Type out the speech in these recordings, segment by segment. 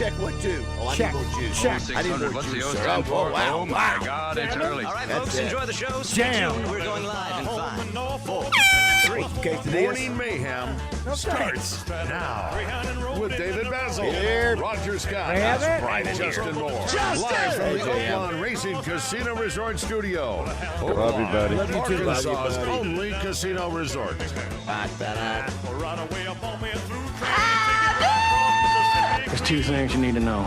check 1, 2. Oh, I Check. need more juice. Check. I need more What's the juice, O sir. stand for? Wow. Oh, my God, it's early. All right, That's folks, it. enjoy the show. Stay Jam. tuned. We're going live in 5, 4, 3. Okay, today Morning Mayhem starts now with David Bazzel, Here. Roger Scott, have it. and Justin Moore. Live from the Oaklawn Racing Casino Resort Studio. Love you, buddy. Love you too, buddy. Arkansas's only casino resort. There's two things you need to know.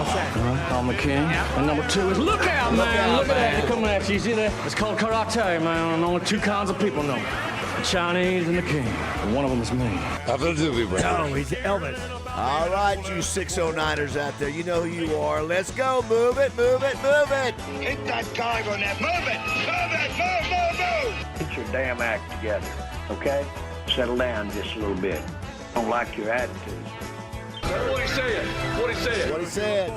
I'm the king. And number two is look out, man. Look at that. They're coming at you. You see that? It's called karate, man. And only two kinds of people know. The Chinese and the king. And one of them is me. Absolutely, bro. Oh, he's Elvis. All right, you 609ers out there, you know who you are. Let's go. Move it, move it, move it. Hit that guy on that. Move it! Move it! Move, move, move! Get your damn act together, okay? Settle down just a little bit. Don't like your attitude. What he said.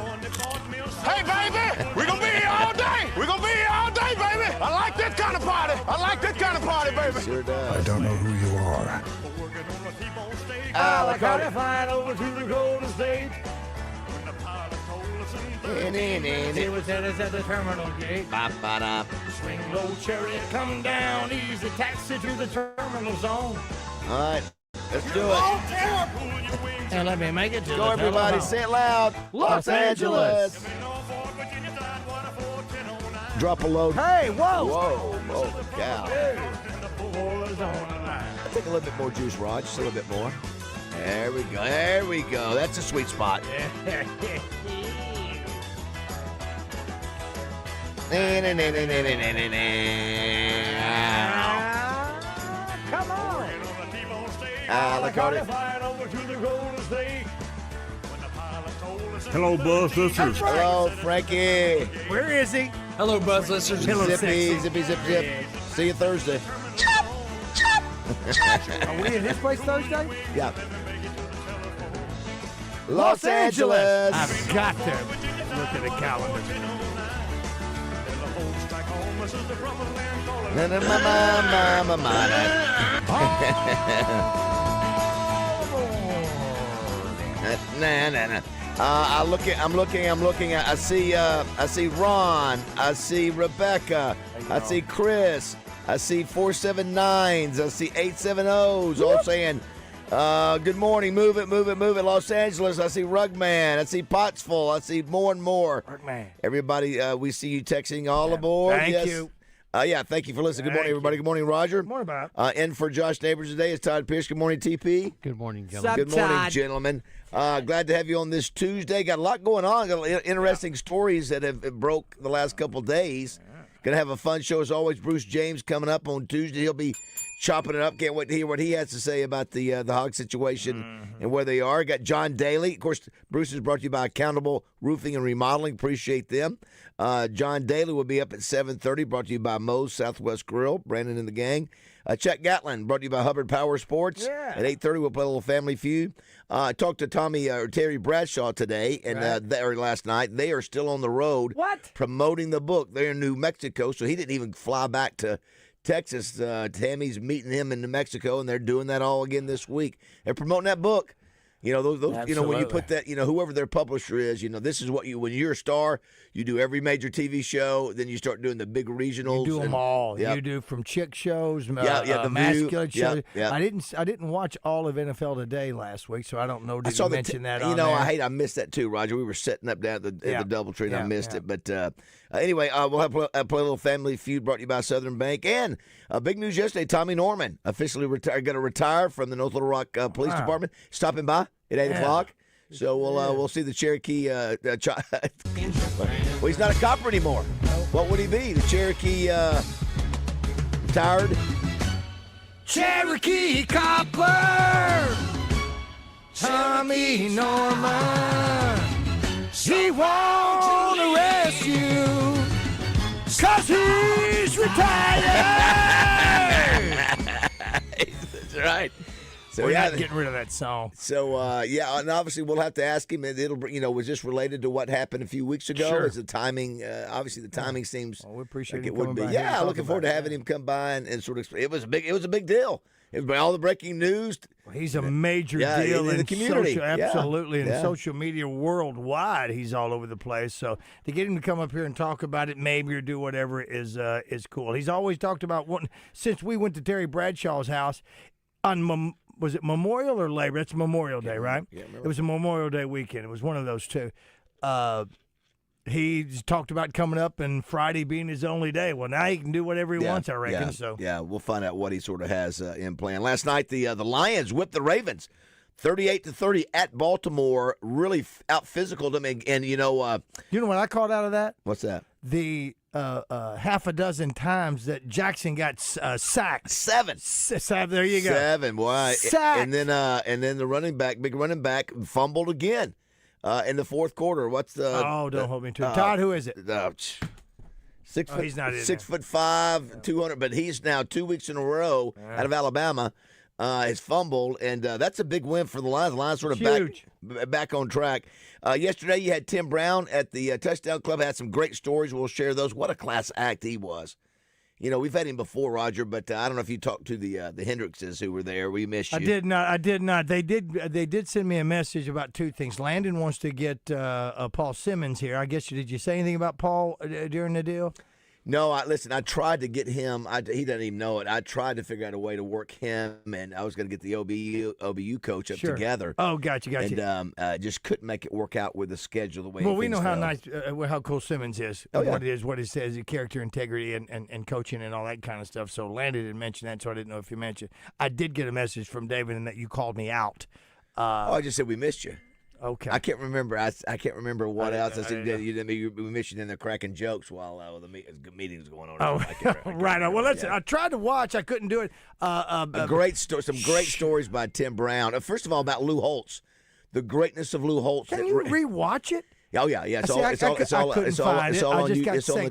Hey, baby, we're going to be here all day. We're going to be here all day, baby. I like this kind of party. I like this kind of party, baby. Sure does. I don't know who you are. I gotta fly over to the Golden State. It was at the terminal gate. Ba-ba-da. Swing low, chariot, come down easy, taxi to the terminal zone. All right, let's do it. And let me make it to Go, the everybody. telephone. Say it loud. Los Angeles. Drop a load. Hey, whoa! Whoa, holy cow. Boys on the line. I'll take a little bit more juice, Rod. Just a little bit more. There we go. There we go. That's a sweet spot. Come on! I gotta fly over to the Golden State. Hello, Buzz. This is Hello, Frankie. Where is he? Hello, Buzz listeners. Hello, Zippy, sexy. zippy, zip, zip. See you Thursday. Are we in his place Thursday? Yeah. Los Angeles. I've got to look at the calendar. I'm looking. I see Ron. I see Rebecca. I see Chris. I see 479s. I see 870s. All saying, good morning. Move it, move it, move it. Los Angeles. I see Rugman. I see Pottsville. I see more and more. Rugman. Everybody, we see you texting all aboard. Thank Yes. you. Yeah, thank you for listening. Good morning, everybody. Good morning, Roger. Good morning, Bob. In for Josh Neighbors today is Todd Pierce. Good morning, TP. Good morning, Sup, gentlemen. Good morning, Todd? gentlemen. Glad to have you on this Tuesday. Got a lot going on. Got interesting stories that have broke the last couple days. Going to have a fun show as always. Bruce James coming up on Tuesday. He'll be chopping it up. Can't wait to hear what he has to say about the hog situation and where they are. Got John Daly. Of course, Bruce is brought to you by Accountable Roofing and Remodeling. Appreciate them. John Daly will be up at 7:30. Brought to you by Moe's Southwest Grill. Brandon and the gang. Chuck Gatlin, brought to you by Hubbard Power Sports. Yeah. At 8:30, we'll play a little Family Feud. I talked to Terry Bradshaw today and or last night. They are still on the road. What? Promoting the book. They're in New Mexico, so he didn't even fly back to Texas. Tammy's meeting him in New Mexico, and they're doing that all again this week. They're promoting that book. You know, those when you Absolutely. put that, whoever their publisher is, this is what when you're a star, you do every major TV show, then you start doing the big regionals. You do them all. Yep. You do from chick shows, The masculine View. shows. Yep. I didn't watch all of NFL Today last week, so I don't know. I Did saw you mention that? On there? I missed that too, Roger. We were setting up down at the DoubleTree, and I missed it. But anyway, we'll have play a little Family Feud brought to you by Southern Bank. And big news yesterday: Tommy Norman officially going to retire from the North Little Rock Police Department. Stopping by at 8 o'clock. So we'll see the Cherokee. Well, he's not a copper anymore. What would he be? The Cherokee retired. Cherokee Copper, Tommy Norman. He won't arrest you 'cause he's retired. That's right. So We're not getting rid of that song. So and obviously we'll have to ask him. And it'll, was this related to what happened a few weeks ago? Sure. Is the timing? Obviously, the timing seems Well, we appreciate like him it would coming be. by here and Yeah, talking looking forward to about it. having him come by and sort of. It was a big deal. all the breaking news. He's a major Yeah, deal in the community. social, absolutely, in Yeah. social media worldwide. He's all over the place. So to get him to come up here and talk about it, maybe or do whatever, is cool. He's always talked about wanting. Since we went to Terry Bradshaw's house on was it Memorial or Labor? It's Memorial Day, right? Yeah, it was a Memorial Day weekend. It was one of those two. He's talked about coming up and Friday being his only day. Well, now he can do whatever he wants, I reckon. Yeah, So yeah, we'll find out what he sort of has in plan. Last night, the Lions whipped the Ravens, 38-30 at Baltimore. Really out physical them, and you know what I called out of that? what's that? The half a dozen times that Jackson got sacked. Seven. There you go. 7. Boy. Sacked. And then the big running back, fumbled again in the fourth quarter. What's the? Oh, don't hold me to it. Todd, who is it? 6 foot, he's not in 6'5", 200, but he's now 2 weeks in a row out of Alabama. Has fumbled, and that's a big win for the Lions. The Lions sort of Huge. back on track. Yesterday, you had Tim Brown at the Touchdown Club. Had some great stories. We'll share those. What a class act he was. You know, we've had him before, Roger, but I don't know if you talked to the Hendrickses who were there. We missed you. I did not. They did send me a message about two things. Landon wants to get Paul Simmons here. I guess did you say anything about Paul during the deal? No, listen, I tried to get him. He doesn't even know it. I tried to figure out a way to work him, and I was going to get the OBU coach up together. Oh, gotcha. And just couldn't make it work out with the schedule the way. Well, we know how fell. how cool Simmons is. Oh, yeah. What he says, character integrity and coaching and all that kind of stuff. So Landon didn't mention that, so I didn't know if you mentioned. I did get a message from David and that you called me out. I just said we missed you. Okay. I can't remember. I can't remember what else. I said we missed you in there cracking jokes while the meeting was going on. Oh, right. Well, I tried to watch. I couldn't do it. Some great stories by Tim Brown. First of all, about Lou Holtz, the greatness of Lou Holtz. Can you rewatch it? Oh yeah. It's all on the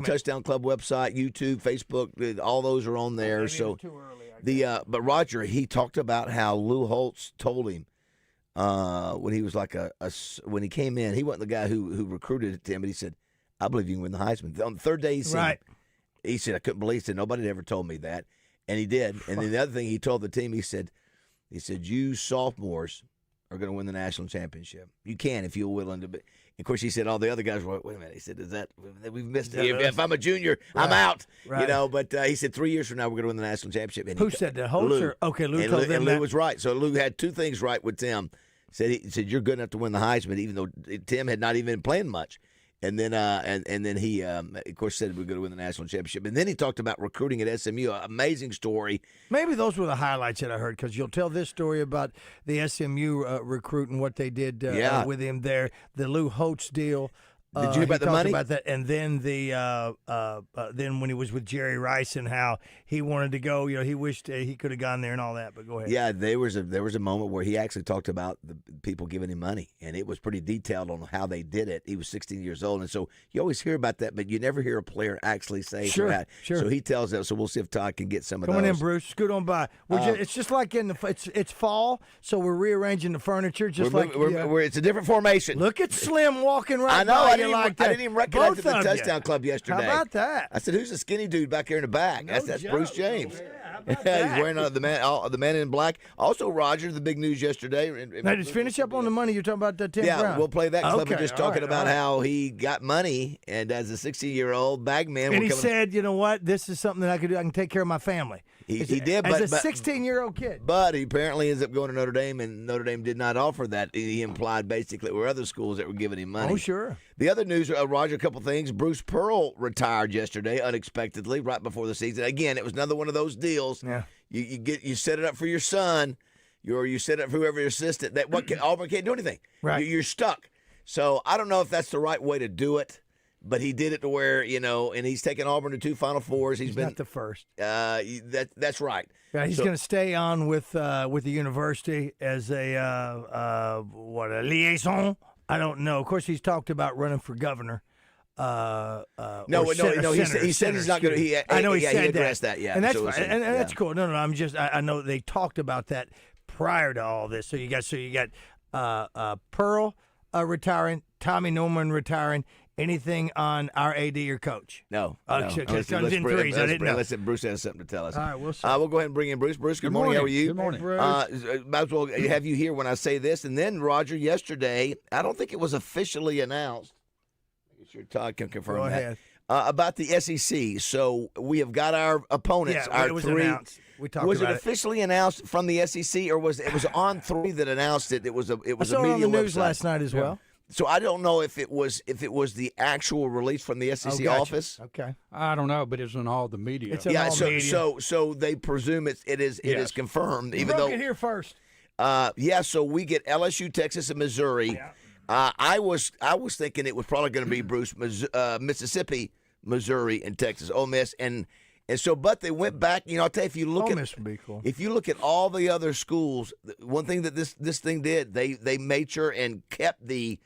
Touchdown Club website, YouTube, Facebook. All those are on there. So too early, but Roger, he talked about how Lou Holtz told him. When he was when he came in, he wasn't the guy who recruited him, but he said, "I believe you can win the Heisman." On the third day, he said, "I couldn't believe it. Nobody had ever told me that," and he did. And then the other thing he told the team, he said, "You sophomores are going to win the national championship. You can if you're willing to." Be. Of course, he said all the other guys were. Wait a minute. He said, "Is that we've missed it? If I'm a junior, I'm out." Right. You know. But he said 3 years from now we're going to win the national championship. And who said that? Holtz? Lou. Okay, Lou and told them and that. Lou was right. So Lou had two things right with Tim. He said you're good enough to win the Heisman, even though Tim had not even been playing much. And then and then he of course said we're going to win the national championship. And then he talked about recruiting at SMU. Amazing story. Maybe those were the highlights that I heard, because you'll tell this story about the SMU recruit and what they did with him there. The Lou Holtz deal. Did you hear about the money? About that, and then then when he was with Jerry Rice and how he wanted to go, he wished he could have gone there and all that. But go ahead. Yeah, there was a moment where he actually talked about the people giving him money, and it was pretty detailed on how they did it. He was 16 years old, and so you always hear about that, but you never hear a player actually say Sure. So he tells us. So we'll see if Todd can get some of those. Come on in, Bruce. Scoot on by. It's just like it's fall, so we're rearranging the furniture. It's a different formation. Look at Slim walking right I know. by I you like that. I didn't even recognize Both the of Touchdown you. Club yesterday. How about that? I said, "Who's the skinny dude back here in the back?" That's joke. Bruce James. Yeah, how about He's that? wearing the man in black. Also, Roger, the big news yesterday. Now, just finish up on the money. You're talking about Tim Brown. Yeah, we'll play that clip. We're just talking about all right. how he got money, and as a 16-year-old bagman, And he said, "You know what? This is something that I can do. I can take care of my family." He did, as a 16-year-old kid. But he apparently ends up going to Notre Dame, and Notre Dame did not offer that. He implied basically there were other schools that were giving him money. Oh, sure. The other news, Roger, a couple things. Bruce Pearl retired yesterday unexpectedly, right before the season. Again, it was another one of those deals. Yeah. You set it up for your son, or you set it up for whoever your assistant. Auburn can't do anything. Right. You're stuck. So I don't know if that's the right way to do it. But he did it to where, and he's taken Auburn to 2 Final Fours. He's been not the first. That's right. Yeah, he's going to stay on with the university as a liaison. I don't know. Of course, he's talked about running for governor. He said he's not going to. I know he said he addressed that. Yeah, and that's so fine. And that's cool. No, I know they talked about that prior to all this. So you got Pearl retiring, Tommy Norman retiring. Anything on our AD or coach? No. Okay, no. it comes in threes. I didn't know. Let's Bruce has something to tell us. All right, we'll see. We'll go ahead and bring in Bruce. Bruce, good morning. How are you? Good morning. Might as well have you here when I say this. And then, Roger, yesterday, I don't think it was officially announced. Make sure Todd can confirm Go that. ahead. About the SEC. So we have got our opponents, Yeah, our it was three. announced. We talked Was about it officially announced from the SEC, or was it was on 3 that announced it? It was a I media saw it on the news website. last night as well. So I don't know if it was the actual release from the SEC Gotcha. office. Okay. I don't know, but it's in all the media. It's in Yeah, all media. so they presume it is Yes. confirmed, even Broke though it here first. So we get LSU, Texas, and Missouri. Yeah. I was thinking it was probably going to be Bruce, Mississippi, Missouri, and Texas, Ole Miss, and so but they went back. I'll tell you, if you look Ole at Miss would be cool. if you look at all the other schools, one thing that this thing did, they made sure and kept the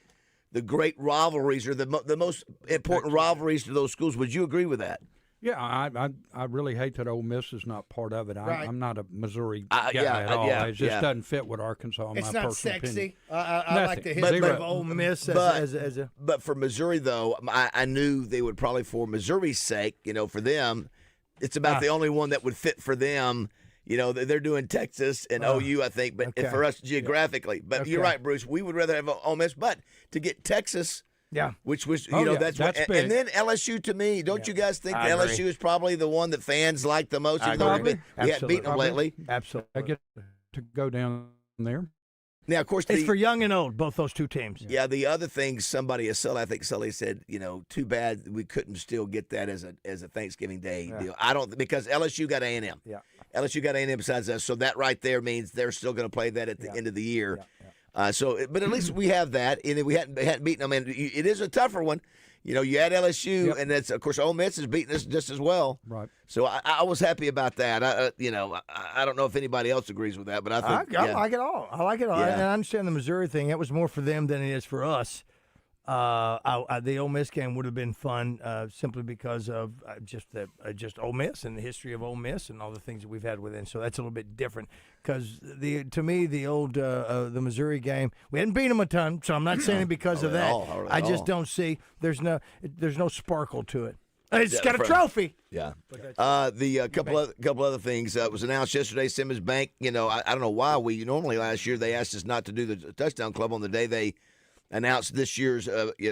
great rivalries or the most important rivalries to those schools. Would you agree with that? Yeah, I really hate that Ole Miss is not part of it. Right. I'm not a Missouri guy yeah, at all. yeah, it just yeah. doesn't fit with Arkansas. It's my not personal sexy. opinion. I like the Nothing. history Zero. of Ole Miss But- as a But for Missouri, though, I knew they would probably, for Missouri's sake, for them, it's about the only one that would fit for them. They're doing Texas and OU, I think, but okay. for us geographically. But you're Okay. right, Bruce. We would rather have Ole Miss, but to get Texas, yeah. which was Oh, yeah, that's that's what, big. and then LSU to me. Don't you guys think I that agree. LSU is probably the one that fans like the most? I Even though agree. we haven't beaten them lately. Absolutely. I get to go down there. Now, of course, It's for young and old, both those two teams. Yeah, the other thing, I think Sully said, too bad we couldn't still get that as a Thanksgiving Day deal. I don't, because LSU got A&M. Yeah. LSU got A&M besides us, so that right there means they're still going to play that at the end of the year. But at least we have that, and we hadn't beaten them. And it is a tougher one. You add LSU, and that's of course Ole Miss is beating us just as well. Right. So I was happy about that. I don't know if anybody else agrees with that, but I think I like it all. I like it all. Yeah. And I understand the Missouri thing. That was more for them than it is for us. The Ole Miss game would have been fun simply because of just Ole Miss and the history of Ole Miss and all the things that we've had within. So that's a little bit different because to me the old the Missouri game, we hadn't beat them a ton, so I'm not saying it because of that. I just don't see there's no sparkle to it. It's got a trophy. Yeah. The couple other things was announced yesterday. Simmons Bank. I don't know why normally last year they asked us not to do the touchdown club on the day they announced this year's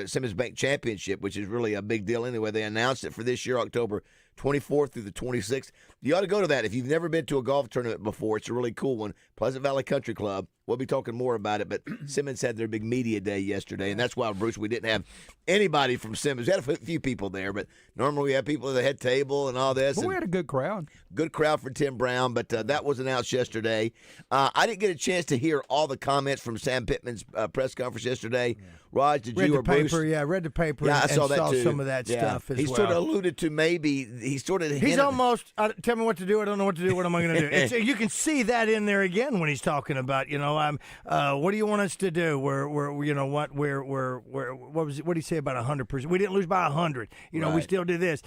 Simmons Bank Championship, which is really a big deal anyway. They announced it for this year, October 24th through the 26th. You ought to go to that if you've never been to a golf tournament before. It's a really cool one. Pleasant Valley Country Club. We'll be talking more about it, but Simmons had their big media day yesterday, and that's why, Bruce, we didn't have anybody from Simmons. We had a few people there, but normally we have people at the head table and all this. But and we had a good crowd. good crowd for Tim Brown, but that was announced yesterday. I didn't get a chance to hear all the comments from Sam Pittman's press conference yesterday. Raj, did Read you the or Bruce? paper, yeah. Read the paper. Yeah, I and saw that too. some of that Yeah. stuff as He well. sort of alluded to maybe he's He's almost tell me what to do. I don't know what to do. What am I going to do? You can see that in there again when he's talking about what do you want us to do? What did he say about 100%? We didn't lose by 100. We Right. still do this.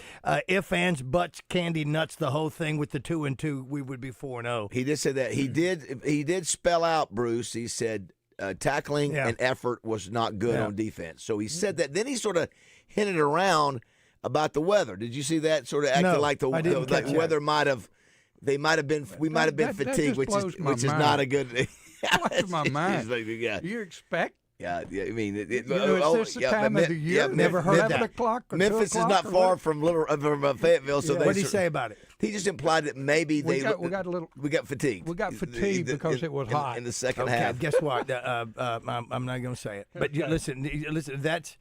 If ands, buts, candy, nuts, the whole thing with the 2-2, we would be 4-0. He did say that. He did spell out, Bruce. He said tackling and effort was not good on defense. So he said that. Then he sort of hinted around about the weather. Did you see that? Sort of acting No, like I didn't catch that. weather might have. We might have been That fatigued, just which blows my is mind. not a good. Blows my mind. Yeah. You expect? Yeah, I mean, Is this the time of the year? never heard 11 that. o'clock or 2 Memphis is o'clock not or far what? from Fayetteville, so What did he say about it? He just implied that maybe We they got fatigued. We got fatigued because it was hot. in the second Okay, half. guess what? I'm not going to say it. But listen, that's.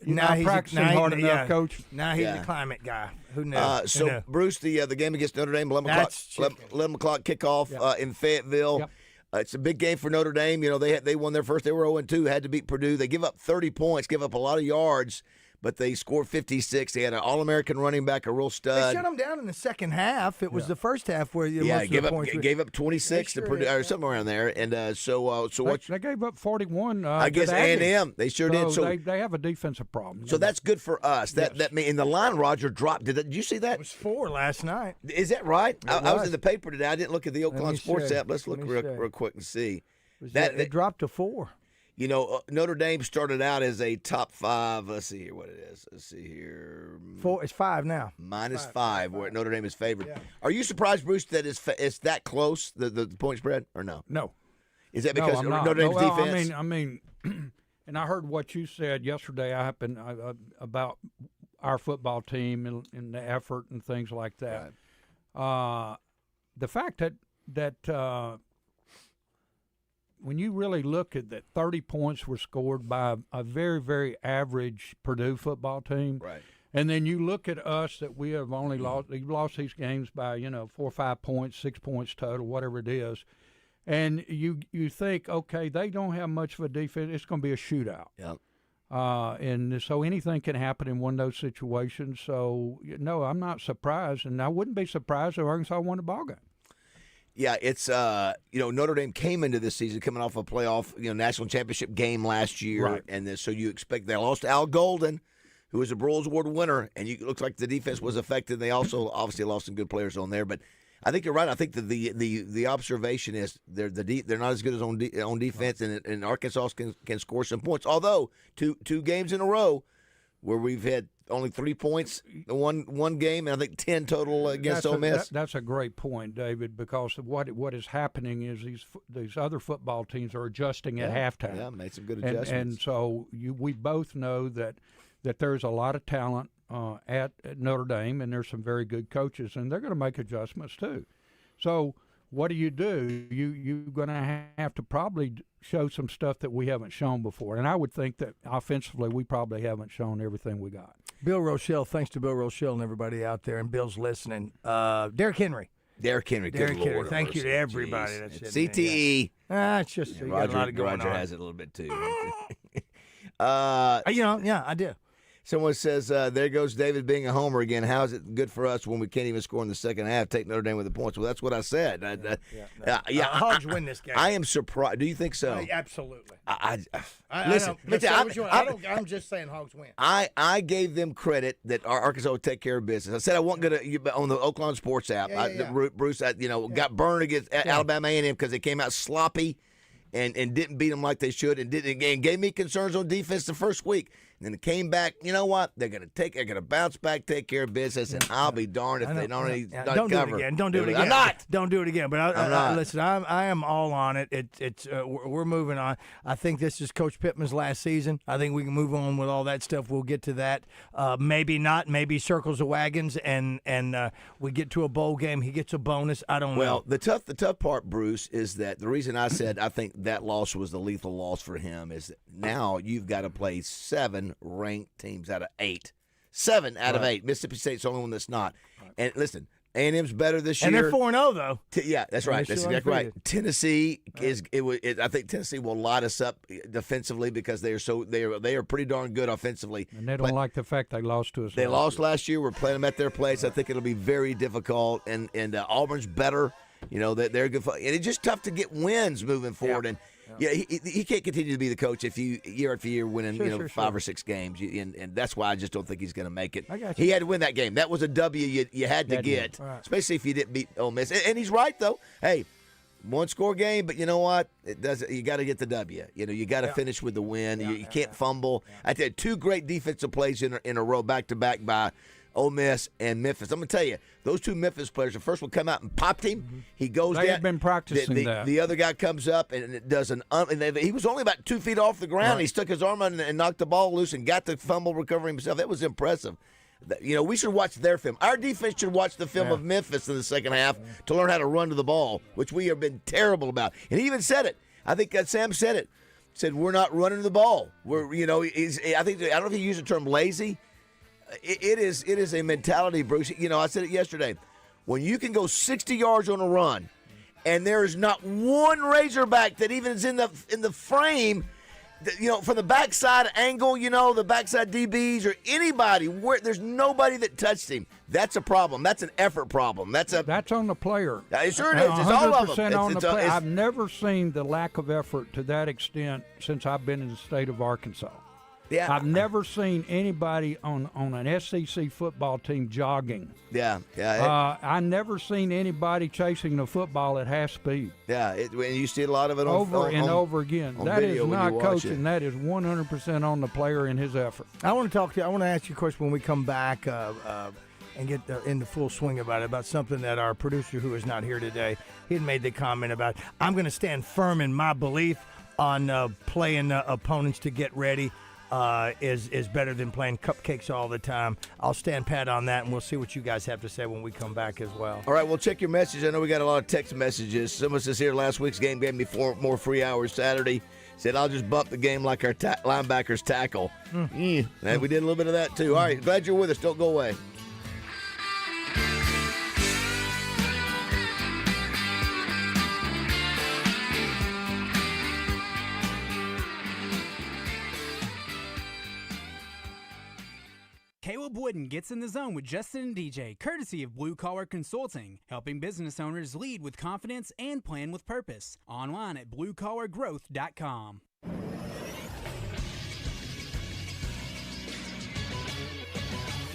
You're not practicing hard enough, Coach. Now he's Yeah. a climate guy. Who knew? So Who knew? Bruce, the game against Notre Dame, 11 o'clock, That's 11 o'clock kickoff in Fayetteville. Yep. It's a big game for Notre Dame. They won their first. They were 0-2. Had to beat Purdue. They give up 30 points, give up a lot of yards, but they scored 56. They had an All-American running back, a real They stud. shut them down in the second half. It was the first half where most of gave the up points were- gave up 26 They to sure Purdue did, or something around there. And so what? They gave up 41. I guess to the Aggies. A&M. They sure did. So they have a defensive problem. so that's good for us. That mean in the line Roger dropped. Did you see that? It was 4 last night. Is that right? I was was. in the paper today. I didn't look at the me Oaklawn Sports see. app. Let's look Let me real see. quick and see. It dropped to 4. Notre Dame started out as a top 5. Let's see here what it is. Let's see here. 4. It's 5 now. -5, where Notre Dame is favored. Yeah. Are you surprised, Bruce, that it's that close, the point spread, or no? No. Is that because I'm not. Notre Dame's Well, defense? I mean, and I heard what you said yesterday. About our football team and the effort and things like that. Right. The fact that when you really look at that, 30 points were scored by a very, very average Purdue football team. Right. And then you look at us that we have only lost these games by 4 or 5 points, 6 points total, whatever it is. And you think, okay, they don't have much of a defense. It's going to be a shootout. Yep. And so anything can happen in one of those situations. So, no, I'm not surprised. And I wouldn't be surprised if Arkansas won the ballgame. Yeah, it's Notre Dame came into this season coming off a playoff national championship game last year, right. And so you expect they lost Al Golden, who was a Broyles Award winner, and it looks like the defense was affected. They also obviously lost some good players on there, but I think you're right. I think that the observation is they're not as good as on defense, and Arkansas can score some points. Although two games in a row where we've had only 3 points in one game, and I think 10 total against Ole Miss. That's a great point, David, because of what is happening is these other football teams are adjusting at halftime. Yeah, made some good adjustments. And so we both know that there's a lot of talent at Notre Dame, and there's some very good coaches, and they're going to make adjustments too. So what do? You're going to have to probably show some stuff that we haven't shown before. And I would think that offensively we probably haven't shown everything we got. Bill Rochelle, thanks to Bill Rochelle and everybody out there, and Bill's listening. Derrick Henry. Derrick Henry. Derrick Henry. Lord, thank you to everybody. Jeez. That's CTE. It's just you got a lot of going Roger on. has it a little bit too. Yeah, I do. Someone says, there goes David being a homer again. How is it good for us when we can't even score in the second half? Take Notre Dame with the points. Well, that's what I said. Hogs win this game. I am surprised. Do you think so? Absolutely. Listen, I'm just saying Hogs win. I gave them credit that Arkansas would take care of business. I said I wasn't going to on the Oaklawn Sports app. Bruce, got burned against Alabama A&M because they came out sloppy and didn't beat them like they should, and gave me concerns on defense the first week. And then it came back. You know what? They're going to bounce back, take care of business, and I'll be darned if they don't Don't cover. do it again. Don't do it again. I'm not. Don't do it again. But I'm not. Listen, I am all on it. We're moving on. I think this is Coach Pittman's last season. I think we can move on with all that stuff. We'll get to that. Maybe not. Maybe circles the wagons, and we get to a bowl game. He gets a bonus. I don't know. Well, the tough part, Bruce, is that the reason I said I think that loss was the lethal loss for him is that now you've got to play 7 ranked teams out of 8. 7 out of 8. Mississippi State's the only one that's not. And listen, A&M's better this year. And they're 4-0 though. Yeah, that's right. That's exactly right. Tennessee I think Tennessee will light us up defensively because they are pretty darn good offensively. And they don't like the fact they lost to us. They lost last year. We're playing them at their place. I think it'll be very difficult. And Auburn's better. They're good. And it's just tough to get wins moving forward. And he can't continue to be the coach if you year after year winning 5 or 6 games, and that's why I just don't think he's going to make it. He had to win that game. That was a W you had to get, especially if you didn't beat Ole Miss. And he's right though. Hey, 1-score game, but you know what? It doesn't. You got to get the W. You got to finish with the win. You can't fumble. I tell you, 2 great defensive plays in a row, back to back by Ole Miss and Memphis. I'm going to tell you, those 2 Memphis players, the first one come out and popped him. Mm-hmm. He goes down. They have been practicing that. The other guy comes up and it does he was only about 2 feet off the ground. Right. He stuck his arm out and knocked the ball loose and got the fumble recovery himself. That was impressive. We should watch their film. Our defense should watch the film of Memphis in the second half to learn how to run to the ball, which we have been terrible about. And he even said it. I think Sam said it. Said we're not running the ball. I don't know if he used the term lazy. It is a mentality, Bruce. I said it yesterday. When you can go 60 yards on a run, and there is not one Razorback that even is in the frame, from the backside angle, the backside DBs or anybody, where there's nobody that touched him. That's a problem. That's an effort problem. That's on the player. It sure is. It's all of them. On the player. I've never seen the lack of effort to that extent since I've been in the state of Arkansas. Yeah. I've never seen anybody on an SEC football team jogging. Yeah. I never seen anybody chasing the football at half speed. Yeah, and you see a lot of it over and over again. on That video is when not you watch coaching. it. That is 100% on the player and his effort. I want to ask you a question when we come back and get in the full swing about something that our producer, who is not here today, he had made the comment about, I'm going to stand firm in my belief on playing opponents to get ready. Is better than playing cupcakes all the time. I'll stand pat on that, and we'll see what you guys have to say when we come back as well. All right, well, check your message. I know we got a lot of text messages. Someone says here, last week's game gave me 4 more free hours Saturday. Said, I'll just bump the game like our linebackers tackle. And we did a little bit of that, too. All right, glad you're with us. Don't go away. Caleb Wooden gets in the zone with Justin and DJ, courtesy of Blue Collar Consulting, helping business owners lead with confidence and plan with purpose. Online at bluecollargrowth.com.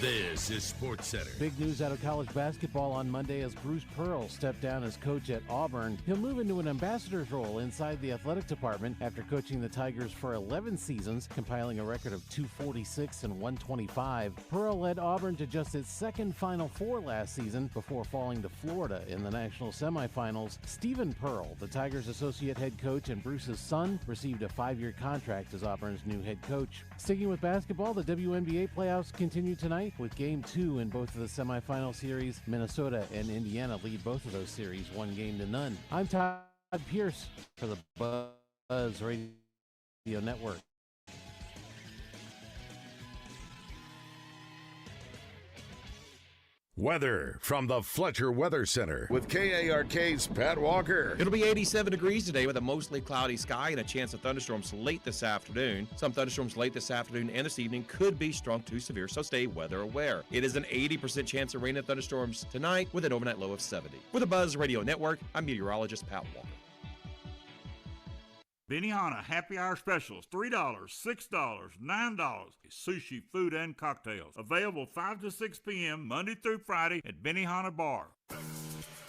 This is Sports Center. Big news out of college basketball on Monday as Bruce Pearl stepped down as coach at Auburn. He'll move into an ambassador's role inside the athletic department after coaching the Tigers for 11 seasons, compiling a record of 246 and 125. Pearl led Auburn to just its second Final Four last season before falling to Florida in the national semifinals. Stephen Pearl, the Tigers' associate head coach and Bruce's son, received a 5-year contract as Auburn's new head coach. Sticking with basketball, the WNBA playoffs continue tonight with Game 2 in both of the semifinal series. Minnesota and Indiana lead both of those series 1-0. I'm Todd Pierce for the Buzz Radio Network. Weather from the Fletcher Weather Center with KARK's Pat Walker. It'll be 87 degrees today with a mostly cloudy sky and a chance of thunderstorms late this afternoon. Some thunderstorms late this afternoon and this evening could be strong to severe, so stay weather aware. It is an 80% chance of rain and thunderstorms tonight with an overnight low of 70. For the Buzz Radio Network, I'm meteorologist Pat Walker. Benihana Happy Hour Specials, $3, $6, $9. Sushi, food, and cocktails. Available 5 to 6 p.m. Monday through Friday at Benihana Bar.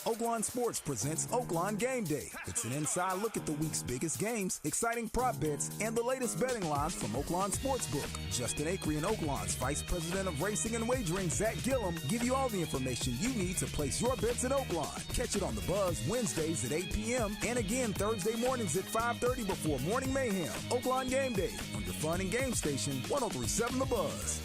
Oaklawn Sports presents Oaklawn Game Day. It's an inside look at the week's biggest games, exciting prop bets, and the latest betting lines from Oaklawn Sportsbook. Justin Acree and Oaklawn's Vice President of Racing and Wagering, Zach Gillum, give you all the information you need to place your bets in Oaklawn. Catch it on the Buzz Wednesdays at 8 p.m. and again Thursday mornings at 5:30 before Morning Mayhem. Oaklawn Game Day on your fun and game station, 103.7 The Buzz.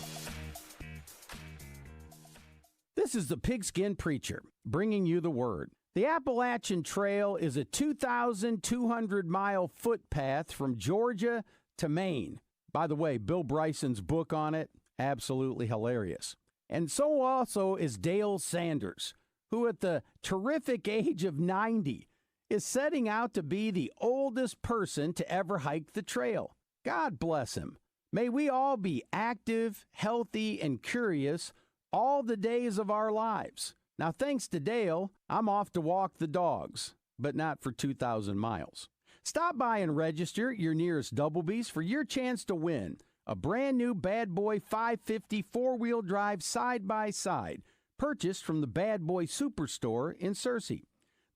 This is the Pigskin Preacher, bringing you the word. The Appalachian Trail is a 2,200-mile footpath from Georgia to Maine. By the way, Bill Bryson's book on it, absolutely hilarious. And so also is Dale Sanders, who at the terrific age of 90 is setting out to be the oldest person to ever hike the trail. God bless him. May we all be active, healthy, and curious all the days of our lives. Now, thanks to Dale, I'm off to walk the dogs, but not for 2,000 miles. Stop by and register at your nearest Doublebees for your chance to win a brand new Bad Boy 550 four-wheel drive side-by-side purchased from the Bad Boy Superstore in Searcy.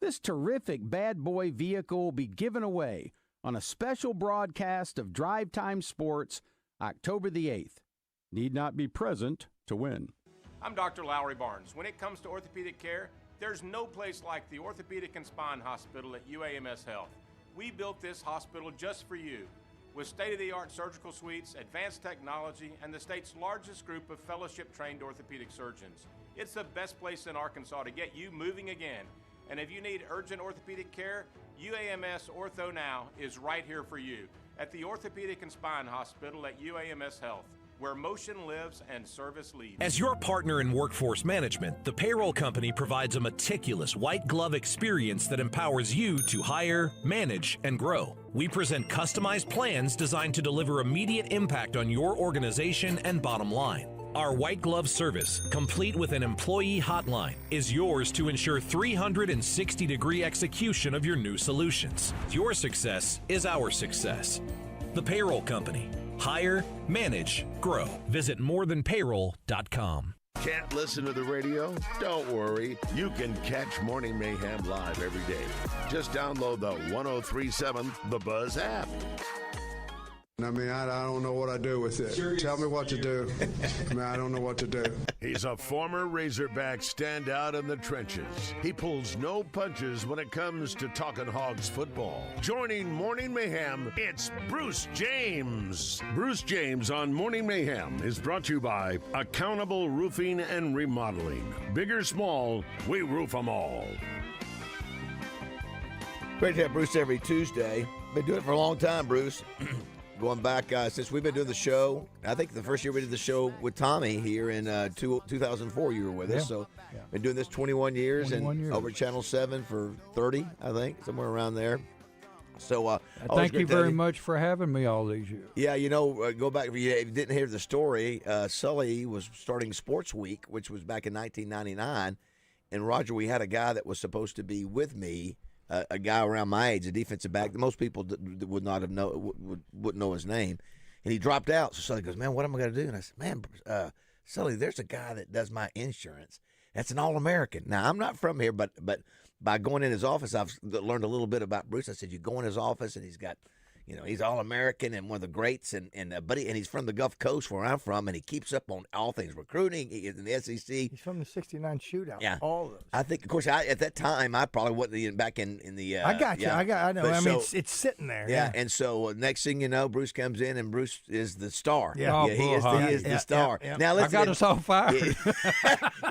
This terrific Bad Boy vehicle will be given away on a special broadcast of Drive Time Sports October the 8th. Need not be present to win. I'm Dr. Lowry Barnes. When it comes to orthopedic care, there's no place like the Orthopedic and Spine Hospital at UAMS Health. We built this hospital just for you, with state-of-the-art surgical suites, advanced technology, and the state's largest group of fellowship-trained orthopedic surgeons. It's the best place in Arkansas to get you moving again. And if you need urgent orthopedic care, UAMS Ortho Now is right here for you at the Orthopedic and Spine Hospital at UAMS Health, where motion lives and service leads. As your partner in workforce management, the payroll company provides a meticulous white glove experience that empowers you to hire, manage, and grow. We present customized plans designed to deliver immediate impact on your organization and bottom line. Our white glove service, complete with an employee hotline, is yours to ensure 360-degree execution of your new solutions. Your success is our success. The payroll company. hire, manage, grow. Visit morethanpayroll.com. Can't listen to the radio? Don't worry. You can catch Morning Mayhem live every day. Just download the 103.7 The Buzz app. I mean, I don't know what I do with it. Tell me what to do. I mean, I don't know what to do. He's a former Razorback standout in the trenches. He pulls no punches when it comes to talking Hogs football. Joining Morning Mayhem, it's Bruce James. Bruce James on Morning Mayhem is brought to you by Accountable Roofing and Remodeling. Big or small, we roof them all. Great to have Bruce every Tuesday. Been doing it for a long time, Bruce. Going back since we've been doing the show. I think the first year we did the show with Tommy here in 2004, you were with us. So been doing this 21 years and over Channel 7 for 30, I think, somewhere around there. So thank you very much for having me all these years. Yeah, go back. If you didn't hear the story, Sully was starting Sports Week, which was back in 1999. And, Roger, we had a guy that was supposed to be with me, a guy around my age, a defensive back that most people would not have wouldn't know his name, and he dropped out. So Sully goes, "Man, what am I going to do?" And I said, "Man, Sully, there's a guy that does my insurance. That's an All-American. Now I'm not from here, but by going in his office, I've learned a little bit about Bruce. I said, you go in his office, and he's got." He's All-American and one of the greats, and he's from the Gulf Coast where I'm from, and he keeps up on all things recruiting. He is in the SEC. He's from the '69 shootout. Yeah, all of those. I think, of course, at that time I probably wasn't back in the. I got you. Yeah. I know. But I mean, it's sitting there. Yeah, and so next thing you know, Bruce comes in, and Bruce is the star. Yeah, he is the star. Yeah. Now listen, I got us all fired.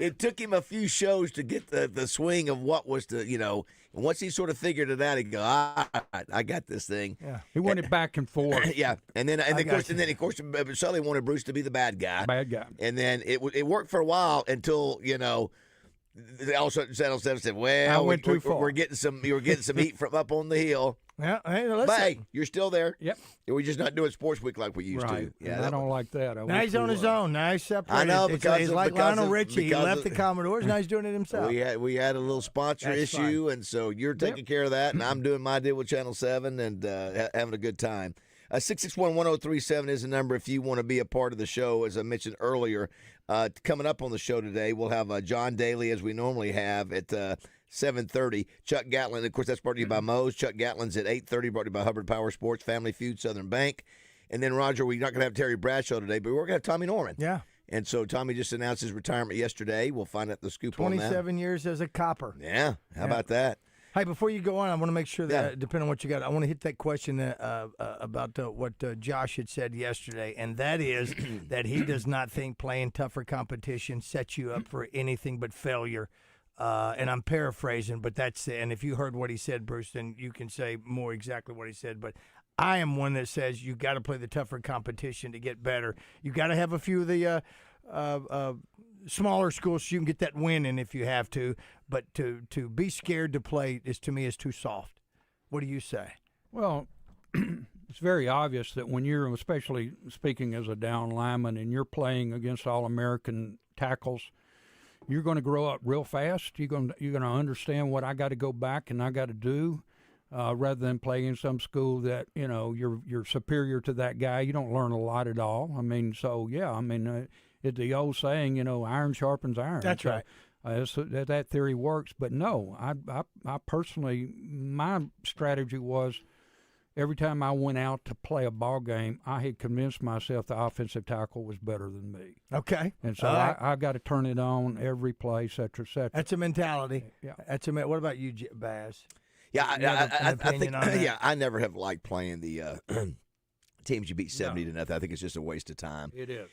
It took him a few shows to get the swing of what was the And once he sort of figured it out, he'd go, I got this thing. Yeah, he wanted back and forth. Yeah, and then of course Sully wanted Bruce to be the bad guy. And then it worked for a while until they all said, well, we're getting some heat from up on the hill. Yeah, hey, but hey, you're still there. Yep. We're just not doing Sports Week like we used to. Yeah, I don't like that. Now he's on his own. Now he's separated. I know, he's like Lionel Richie. He left the Commodores. Now he's doing it himself. We had a little sponsor issue, and so you're taking care of that, and I'm doing my deal with Channel 7 and having a good time. 661-1037 is the number if you want to be a part of the show. As I mentioned earlier, coming up on the show today, we'll have John Daly, as we normally have, at 7:30. Chuck Gatlin, of course, that's brought to you by Moe's. Chuck Gatlin's at 8:30, brought to you by Hubbard Power Sports, Family Feud, Southern Bank. And then, Roger, we're not going to have Terry Bradshaw today, but we're going to have Tommy Norman. Yeah. And so Tommy just announced his retirement yesterday. We'll find out the scoop on that. 27 years as a copper. Yeah. How about that? Hey, before you go on, I want to make sure that, depending on what you got, I want to hit that question about what Josh had said yesterday, and that is that he does not think playing tougher competition sets you up for anything but failure. And I'm paraphrasing, but that's it. And if you heard what he said, Bruce, then you can say more exactly what he said. But I am one that says you got to play the tougher competition to get better. You got to have a few of the smaller schools so you can get that win in if you have to. But to be scared to play is, to me, is too soft. What do you say? Well, it's very obvious that when you're, especially speaking as a down lineman, and you're playing against All-American tackles, you're going to grow up real fast. You're going to understand what I got to go back and I got to do, rather than playing in some school that you're superior to that guy. You don't learn a lot at all. I mean, so yeah. I mean, it's the old saying, iron sharpens iron. That's right. That theory works. But no, I personally, my strategy was, every time I went out to play a ball game, I had convinced myself the offensive tackle was better than me. Okay. And so I got to turn it on every play, et cetera, et cetera. That's a mentality. Yeah. What about you, Baz? Yeah, I never have liked playing the teams you beat 70-0. I think it's just a waste of time. It is.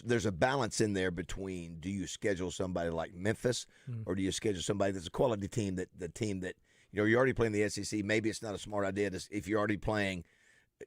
There's a balance in there between, do you schedule somebody like Memphis, or do you schedule somebody that's a quality team, that you're already playing the SEC. Maybe it's not a smart idea if you're already playing,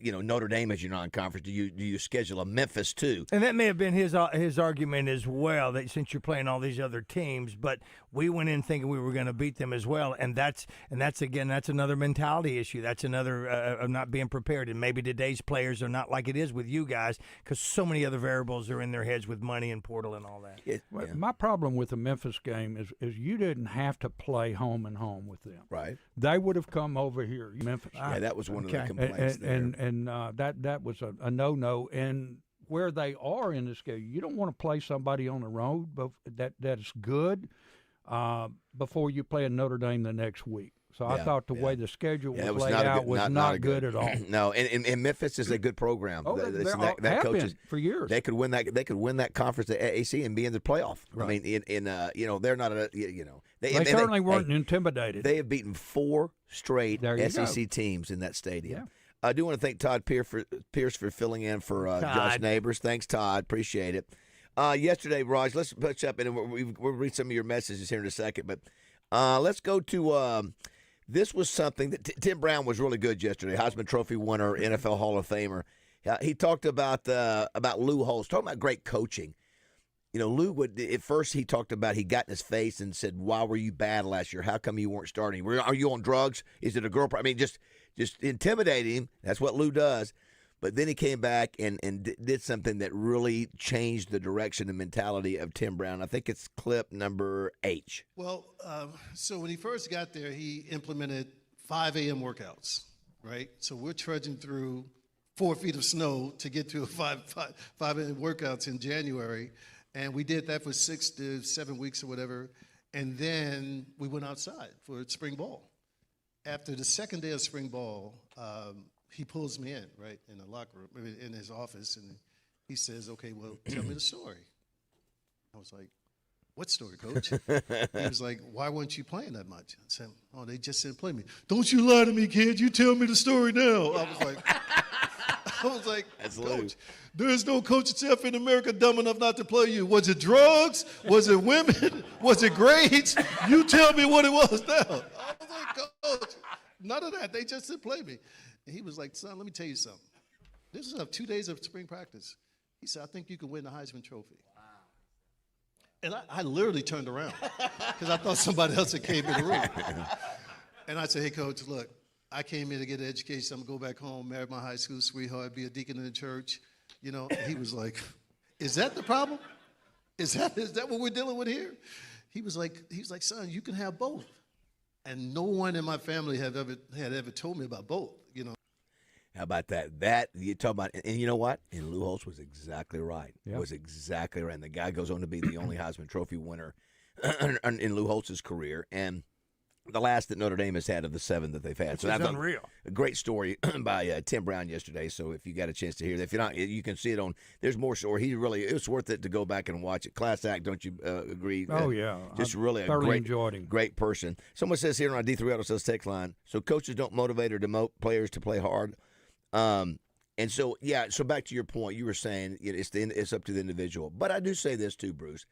Notre Dame as your non-conference. Do you schedule a Memphis too? And that may have been his argument as well, that since you're playing all these other teams. But We went in thinking we were going to beat them as well, and that's another mentality issue. That's another of not being prepared. And maybe today's players are not like it is with you guys because so many other variables are in their heads with money and portal and all that. My problem with the Memphis game is you didn't have to play home and home with them. Right. They would have come over here, Memphis. Yeah, that was one of the complaints and that was a no-no. And where they are in this game, you don't want to play somebody on the road that is good before you play in Notre Dame the next week. So I thought the way the schedule was laid out was not good at all. No, and Memphis is a good program. Oh, that coaches for years. They could win that. They could win that conference at AAC and be in the playoff. Right. I mean, they're not they certainly weren't intimidated. They have beaten 4 straight SEC teams in that stadium. Yeah. I do want to thank Todd Pierce for filling in for Josh Neighbors. Thanks, Todd. Appreciate it. Yesterday, Raj, let's push up, and we'll read some of your messages here in a second. But let's go to this was something that Tim Brown was really good yesterday. Heisman Trophy winner, NFL Hall of Famer. He talked about Lou Holtz, talking about great coaching. You know, Lou would at first he talked about he got in his face and said, "Why were you bad last year? How come you weren't starting? Are you on drugs? Is it a girl?" I mean, just intimidating him. That's what Lou does. But then he came back and did something that really changed the direction and mentality of Tim Brown. I think it's clip number 8. Well, so when he first got there, he implemented 5 a.m. workouts, right? So we're trudging through 4 feet of snow to get to a 5 a.m. workouts in January. And we did that for 6 to 7 weeks or whatever. And then we went outside for spring ball. After the second day of spring ball, he pulls me in, right, in the locker room, in his office, and he says, "Okay, well, tell me the story." I was like, "What story, Coach?" He was like, "Why weren't you playing that much?" I said, "Oh, they just didn't play me." "Don't you lie to me, kid. You tell me the story now." I was like, That's "Coach, Lou. there is no coaching staff in America dumb enough not to play you. Was it drugs? Was it women? Was it grades? You tell me what it was now." I was like, "Coach, none of that. They just didn't play me." And he was like, "Son, let me tell you something. This is 2 days of spring practice." He said, "I think you can win the Heisman Trophy." Wow. And I literally turned around because I thought somebody else had came in the room. And I said, "Hey, Coach, look, I came here to get an education. I'm going to go back home, marry my high school sweetheart, be a deacon in the church." You know, and he was like, "Is that the problem? Is that what we're dealing with here?" He was like, "Son, you can have both." And no one in my family had ever told me about both, you know. How about that? That you talk about, and you know what? And Lou Holtz was exactly right. Yeah. Was exactly right. And the guy goes on to be the only Heisman Trophy winner in Lou Holtz's career, and the last that Notre Dame has had of the 7 that they've had. So that's unreal. A great story by Tim Brown yesterday. So if you got a chance to hear that, if you're not, you can see it on. There's more story. It's worth it to go back and watch it. Class act, don't you agree? Oh yeah, just really a enjoyed him. Great person. Someone says here on our D3 Auto Sales text line, so coaches don't motivate or demote players to play hard. And so so back to your point, you were saying it's up to the individual. But I do say this too, Bruce.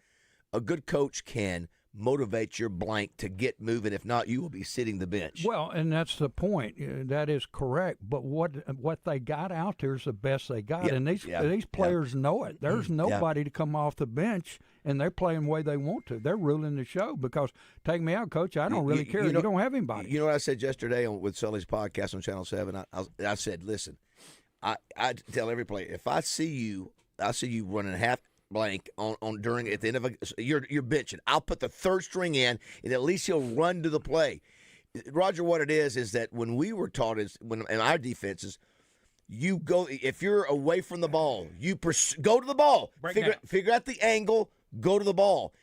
A good coach can motivate your blank to get moving. If not, you will be sitting the bench. Well, and that's the point. That is correct. But what they got out there is the best they got, and these players know it. There's nobody to come off the bench, and they're playing the way they want to. They're ruling the show because take me out, Coach. I don't really care. You don't have anybody. You know what I said yesterday with Sully's podcast on Channel 7? I said, listen, I tell every player, if I see you running half blank on during at the end of you're benching. I'll put the third string in, and at least he'll run to the play. Roger, what it is that when we were taught in our defenses, you go if you're away from the ball, you go to the ball, figure out the angle, go to the ball,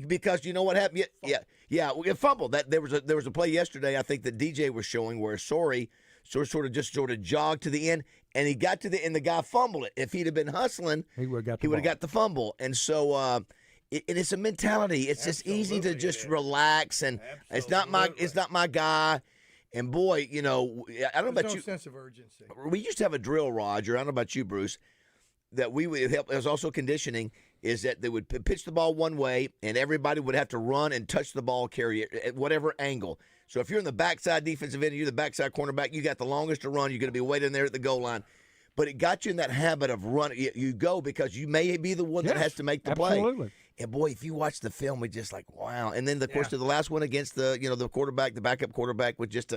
because you know what happened. We fumbled. That there was a play yesterday I think that DJ was showing where Sorry sort of jogged to the end. And he got to the end, the guy fumbled it. If he'd have been hustling, he would have got the fumble. And so it's a mentality. It's just easy to just relax, and it's not my guy. And boy, I don't know about you. No sense of urgency. We used to have a drill, Roger. I don't know about you, Bruce. That we would help. It was also conditioning. Is that they would pitch the ball one way, and everybody would have to run and touch the ball, carry it at whatever angle. So if you're in the backside defensive end, you're the backside cornerback, you got the longest to run, you're going to be waiting there at the goal line. But it got you in that habit of running. You go because you may be the one that has to make the play. And boy, if you watch the film, we just like, wow. And then of course, the last one against the quarterback, the backup quarterback, was just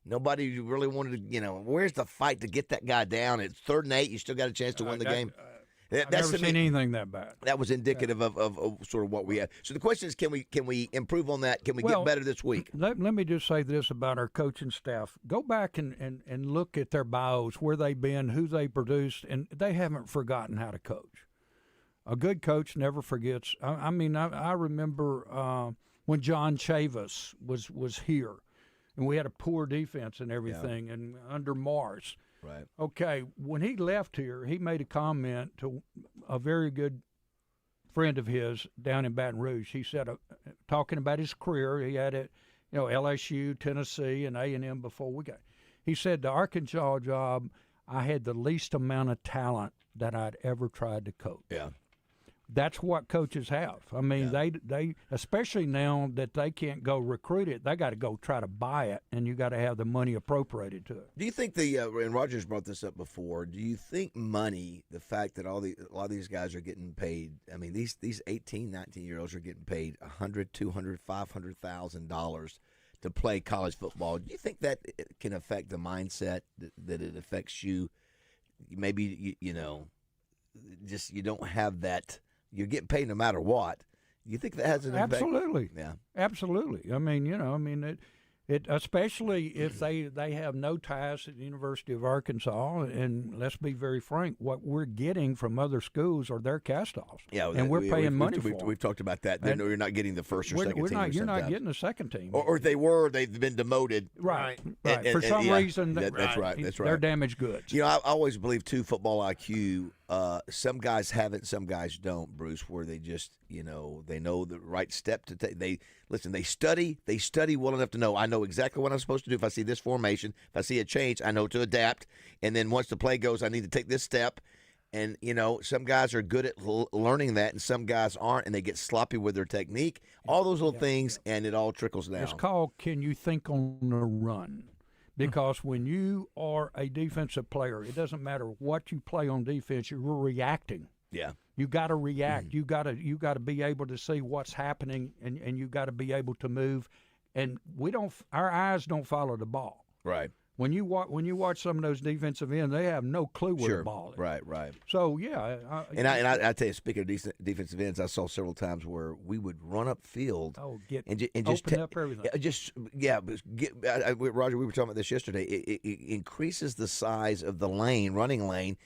nobody really wanted to. Where's the fight to get that guy down? It's 3rd and 8. You still got a chance to win the game. I've never seen anything that bad. That was indicative of sort of what we had. So the question is, can we improve on that? Can we get better this week? Let me just say this about our coaching staff. Go back and look at their bios, where they've been, who they produced, and they haven't forgotten how to coach. A good coach never forgets. I remember when John Chavis was here, and we had a poor defense and everything, and under Mars. Right. Okay, when he left here, he made a comment to a very good friend of his down in Baton Rouge. He said, talking about his career, he had it, LSU, Tennessee, and A&M before we got. He said, the Arkansas job, I had the least amount of talent that I'd ever tried to coach. Yeah. That's what coaches have. I mean, they especially now that they can't go recruit it, they got to go try to buy it, and you got to have the money appropriated to it. Do you think and Rogers brought this up before, do you think money, the fact that a lot of these guys are getting paid, I mean, these 18, 19-year-olds are getting paid $100,000, $200,000, $500,000 to play college football. Do you think that it can affect the mindset, that it affects you? Maybe, just you don't have that. You're getting paid no matter what. You think that has an impact? Absolutely. Yeah. Absolutely. I mean, it especially if they have no ties to the University of Arkansas, and let's be very frank, what we're getting from other schools are their cast-offs. Yeah, and we're paying money for them. We've talked about that. You're not getting the first or second team. You're not getting the second team. Or if they've been demoted. Right. For some reason, that's right. They're damaged goods. I always believe, too, football IQ, some guys have it, some guys don't, Bruce, where they just, they know the right step to take. They study well enough to know, I know exactly what I'm supposed to do. If I see this formation, if I see a change, I know to adapt. And then once the play goes, I need to take this step. And, some guys are good at learning that, and some guys aren't, and they get sloppy with their technique. All those little things, and it all trickles down. It's called, can you think on the run? Because when you are a defensive player, it doesn't matter what you play on defense, you're reacting. Yeah. You got to react. You got to be able to see what's happening, and you got to be able to move. And our eyes don't follow the ball. Right. When you watch some of those defensive ends, they have no clue where the ball is. Right. So yeah. I tell you, speaking of defensive ends, I saw several times where we would run up field. And just open up everything. Roger, we were talking about this yesterday. It increases the size of the running lane.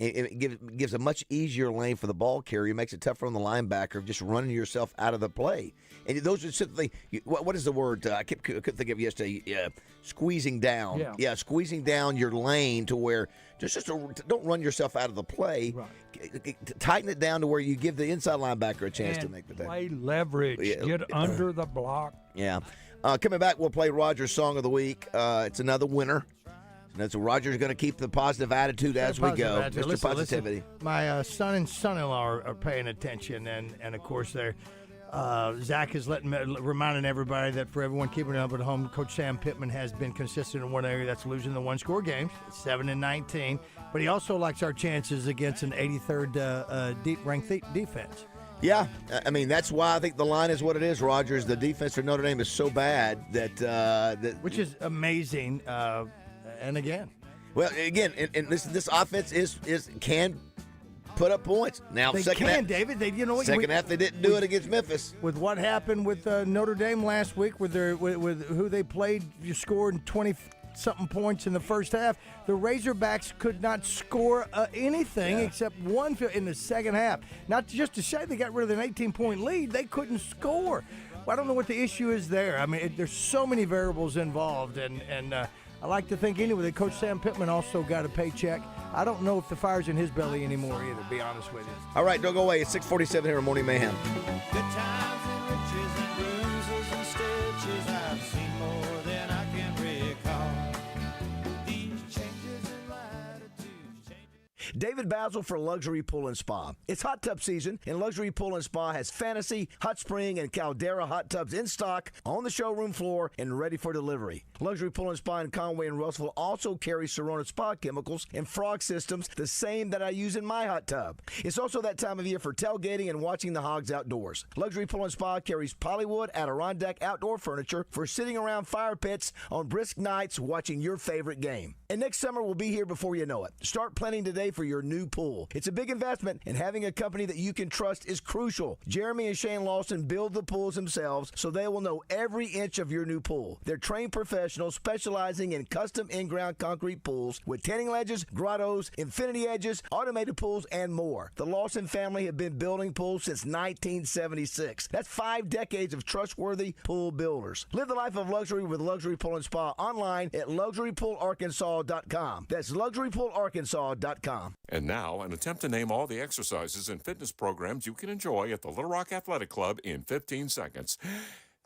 It gives a much easier lane for the ball carrier. It makes it tougher on the linebacker, just running yourself out of the play. And those are simply, what is the word? I couldn't think of it yesterday. Squeezing down. Yeah, squeezing down your lane to where don't run yourself out of the play. Right. Tighten it down to where you give the inside linebacker a chance to make the tackle. Play leverage. Get under the block. Yeah. Coming back, we'll play Roger's Song of the Week. It's another winner. And so Roger's going to keep the positive attitude as we go. Mr. Positivity. Listen, my son and son-in-law are paying attention, and of course they're Zach is reminding everybody that for everyone keeping it up at home, Coach Sam Pittman has been consistent in one area, that's losing the one-score games, 7-19. But he also likes our chances against an 83rd ranked defense. Yeah, I mean, that's why I think the line is what it is, Rogers. The defense for Notre Dame is so bad that which is amazing. And again, and this offense can put up points. Now, they second can, half, David. Second half, they didn't do it against Memphis. With what happened with Notre Dame last week, with who they played, you scored 20-something points in the first half. The Razorbacks could not score anything except one in the second half. Not just to say they got rid of an 18-point lead, they couldn't score. Well, I don't know what the issue is there. I mean, there's so many variables involved, and I like to think anyway that Coach Sam Pittman also got a paycheck. I don't know if the fire's in his belly anymore either, to be honest with you. All right, don't go away. It's 6:47 here in Morning Mayhem. Good times and riches and bruises and stitches, I've seen more than I can recall. These changes in latitudes. David Bazzel for Luxury Pool and Spa. It's hot tub season, and Luxury Pool and Spa has Fantasy, Hot Spring, and Caldera hot tubs in stock on the showroom floor and ready for delivery. Luxury Pool and Spa in Conway and Russellville also carries Serona Spa chemicals and frog systems, the same that I use in my hot tub. It's also that time of year for tailgating and watching the hogs outdoors. Luxury Pool and Spa carries Polywood Adirondack outdoor furniture for sitting around fire pits on brisk nights watching your favorite game. And next summer will be here before you know it. Start planning today for your new pool. It's a big investment, and having a company that you can trust is crucial. Jeremy and Shane Lawson build the pools themselves, so they will know every inch of your new pool. They're trained professionals specializing in custom in-ground concrete pools with tanning ledges, grottos, infinity edges, automated pools, and more. The Lawson family have been building pools since 1976. That's 5 decades of trustworthy pool builders. Live the life of luxury with Luxury Pool and Spa online at luxurypoolarkansas.com. That's luxurypoolarkansas.com. And now, an attempt to name all the exercises and fitness programs you can enjoy at the Little Rock Athletic Club in 15 seconds.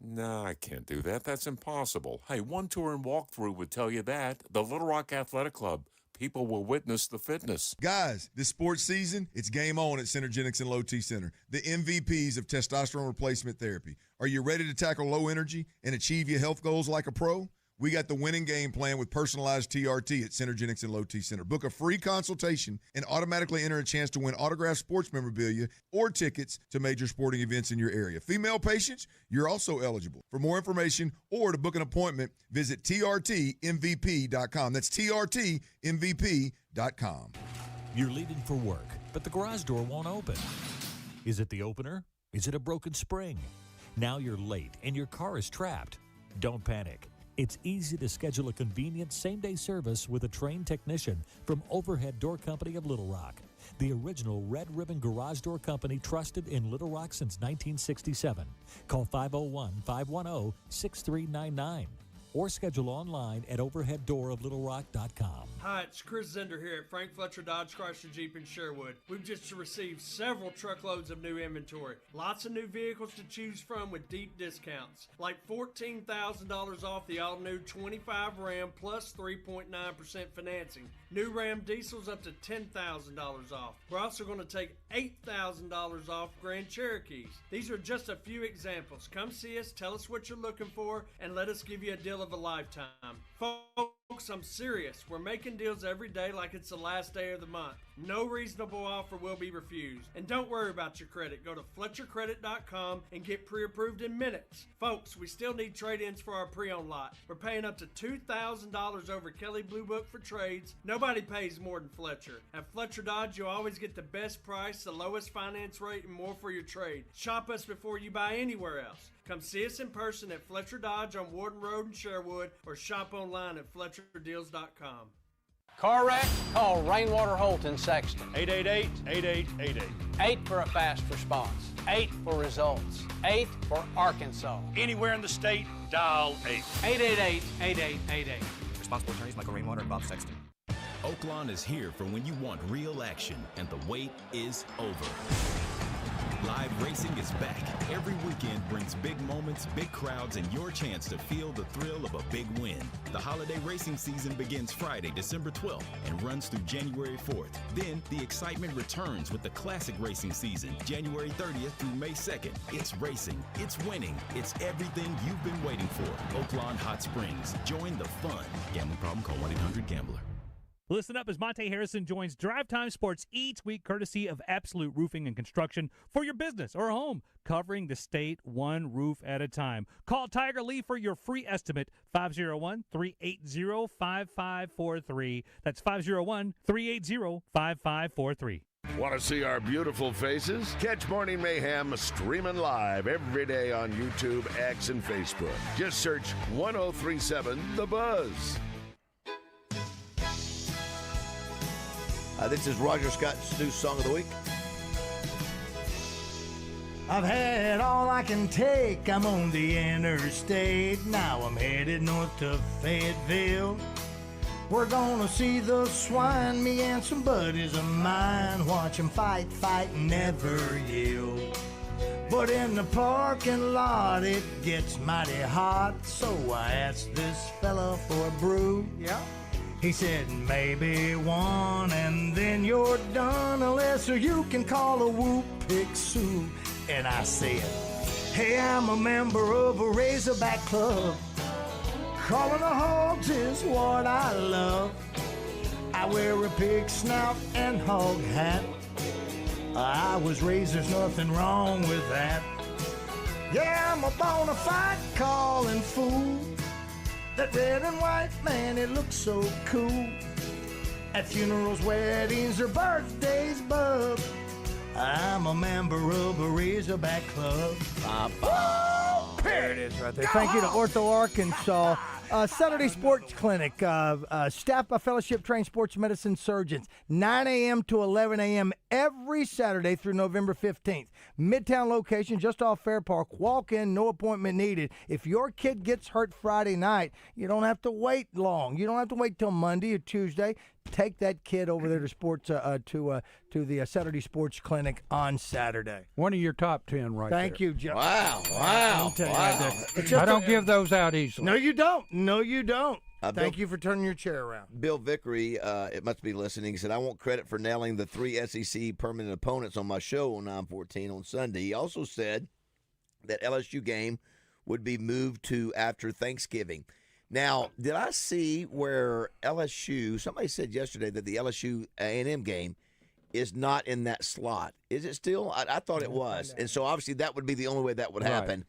No, I can't do that. That's impossible. Hey, one tour and walkthrough would tell you that. The Little Rock Athletic Club. People will witness the fitness. Guys, this sports season, it's game on at Synergenics and Low T Center, the MVPs of testosterone replacement therapy. Are you ready to tackle low energy and achieve your health goals like a pro? We got the winning game plan with personalized TRT at Synergenics and Low T Center. Book a free consultation and automatically enter a chance to win autographed sports memorabilia or tickets to major sporting events in your area. Female patients, you're also eligible. For more information or to book an appointment, visit trtmvp.com. That's trtmvp.com. You're leaving for work, but the garage door won't open. Is it the opener? Is it a broken spring? Now you're late and your car is trapped. Don't panic. It's easy to schedule a convenient same-day service with a trained technician from Overhead Door Company of Little Rock, the original Red Ribbon Garage Door Company trusted in Little Rock since 1967. Call 501-510-6399 or schedule online at overheaddooroflittlerock.com. Hi, it's Chris Zender here at Frank Fletcher Dodge Chrysler Jeep in Sherwood. We've just received several truckloads of new inventory. Lots of new vehicles to choose from with deep discounts, like $14,000 off the all-new 25 Ram plus 3.9% financing. New Ram diesels up to $10,000 off. We're also going to take $8,000 off Grand Cherokees. These are just a few examples. Come see us, tell us what you're looking for, and let us give you a deal of a lifetime. Folks, I'm serious. We're making deals every day like it's the last day of the month. No reasonable offer will be refused. And don't worry about your credit. Go to FletcherCredit.com and get pre-approved in minutes. Folks, we still need trade-ins for our pre-owned lot. We're paying up to $2,000 over Kelly Blue Book for trades. Nobody pays more than Fletcher. At Fletcher Dodge, you'll always get the best price, the lowest finance rate, and more for your trade. Shop us before you buy anywhere else. Come see us in person at Fletcher Dodge on Warden Road in Sherwood or shop online at FletcherDeals.com. Car wreck? Call Rainwater Holt in Sexton. 888-8888. 8 for a fast response. 8 for results. 8 for Arkansas. Anywhere in the state, dial 8. 888-8888. Responsible attorneys Michael Rainwater and Bob Sexton. Oaklawn is here for when you want real action, and the wait is over. Live racing is back. Every weekend brings big moments, big crowds, and your chance to feel the thrill of a big win. The holiday racing season begins Friday, December 12th, and runs through January 4th. Then, the excitement returns with the classic racing season, January 30th through May 2nd. It's racing, it's winning, it's everything you've been waiting for. Oaklawn Hot Springs. Join the fun. Gambling problem? Call 1-800-GAMBLER. Listen up as Monte Harrison joins Drive Time Sports each week, courtesy of Absolute Roofing and Construction, for your business or home, covering the state one roof at a time. Call Tiger Lee for your free estimate, 501-380-5543. That's 501-380-5543. Want to see our beautiful faces? Catch Morning Mayhem streaming live every day on YouTube, X, and Facebook. Just search 1037 The Buzz. This is Roger Scott's new song of the week. I've had all I can take. I'm on the interstate. Now I'm headed north to Fayetteville. We're gonna see the swine, me and some buddies of mine. Watch them fight, and never yield. But in the parking lot it gets mighty hot. So I asked this fella for a brew. Yeah. He said, maybe one and then you're done, unless you can call a whoop pick Sue. And I said, hey, I'm a member of a Razorback club. Calling the hogs is what I love. I wear a pig snout and hog hat. I was raised, there's nothing wrong with that. Yeah, I'm a bona fide calling fool. That red and white, man, it looks so cool. At funerals, weddings, or birthdays, bub, I'm a member of a Razorback club. There it is right there. Thank you to Ortho Arkansas. Saturday Sports Clinic, staff by fellowship-trained sports medicine surgeons, 9 a.m. to 11 a.m. every Saturday through November 15th. Midtown location, just off Fair Park. Walk in, no appointment needed. If your kid gets hurt Friday night, you don't have to wait long. You don't have to wait till Monday or Tuesday. Take that kid over there to sports to the Saturday Sports Clinic on Saturday. One of your top 10 right there. Thank you, Joe. Wow. I'll tell you right there. It's just I don't give those out easily. No, you don't. No, you don't. Thank Bill- you for turning your chair around. Bill Vickery, it must be listening, said, I want credit for nailing the 3 SEC permanent opponents on my show on 9/14 on Sunday. He also said that LSU game would be moved to after Thanksgiving. Now, did I see where LSU, somebody said yesterday that the LSU A&M game is not in that slot. Is it still? I thought it was. And so obviously that would be the only way that would happen.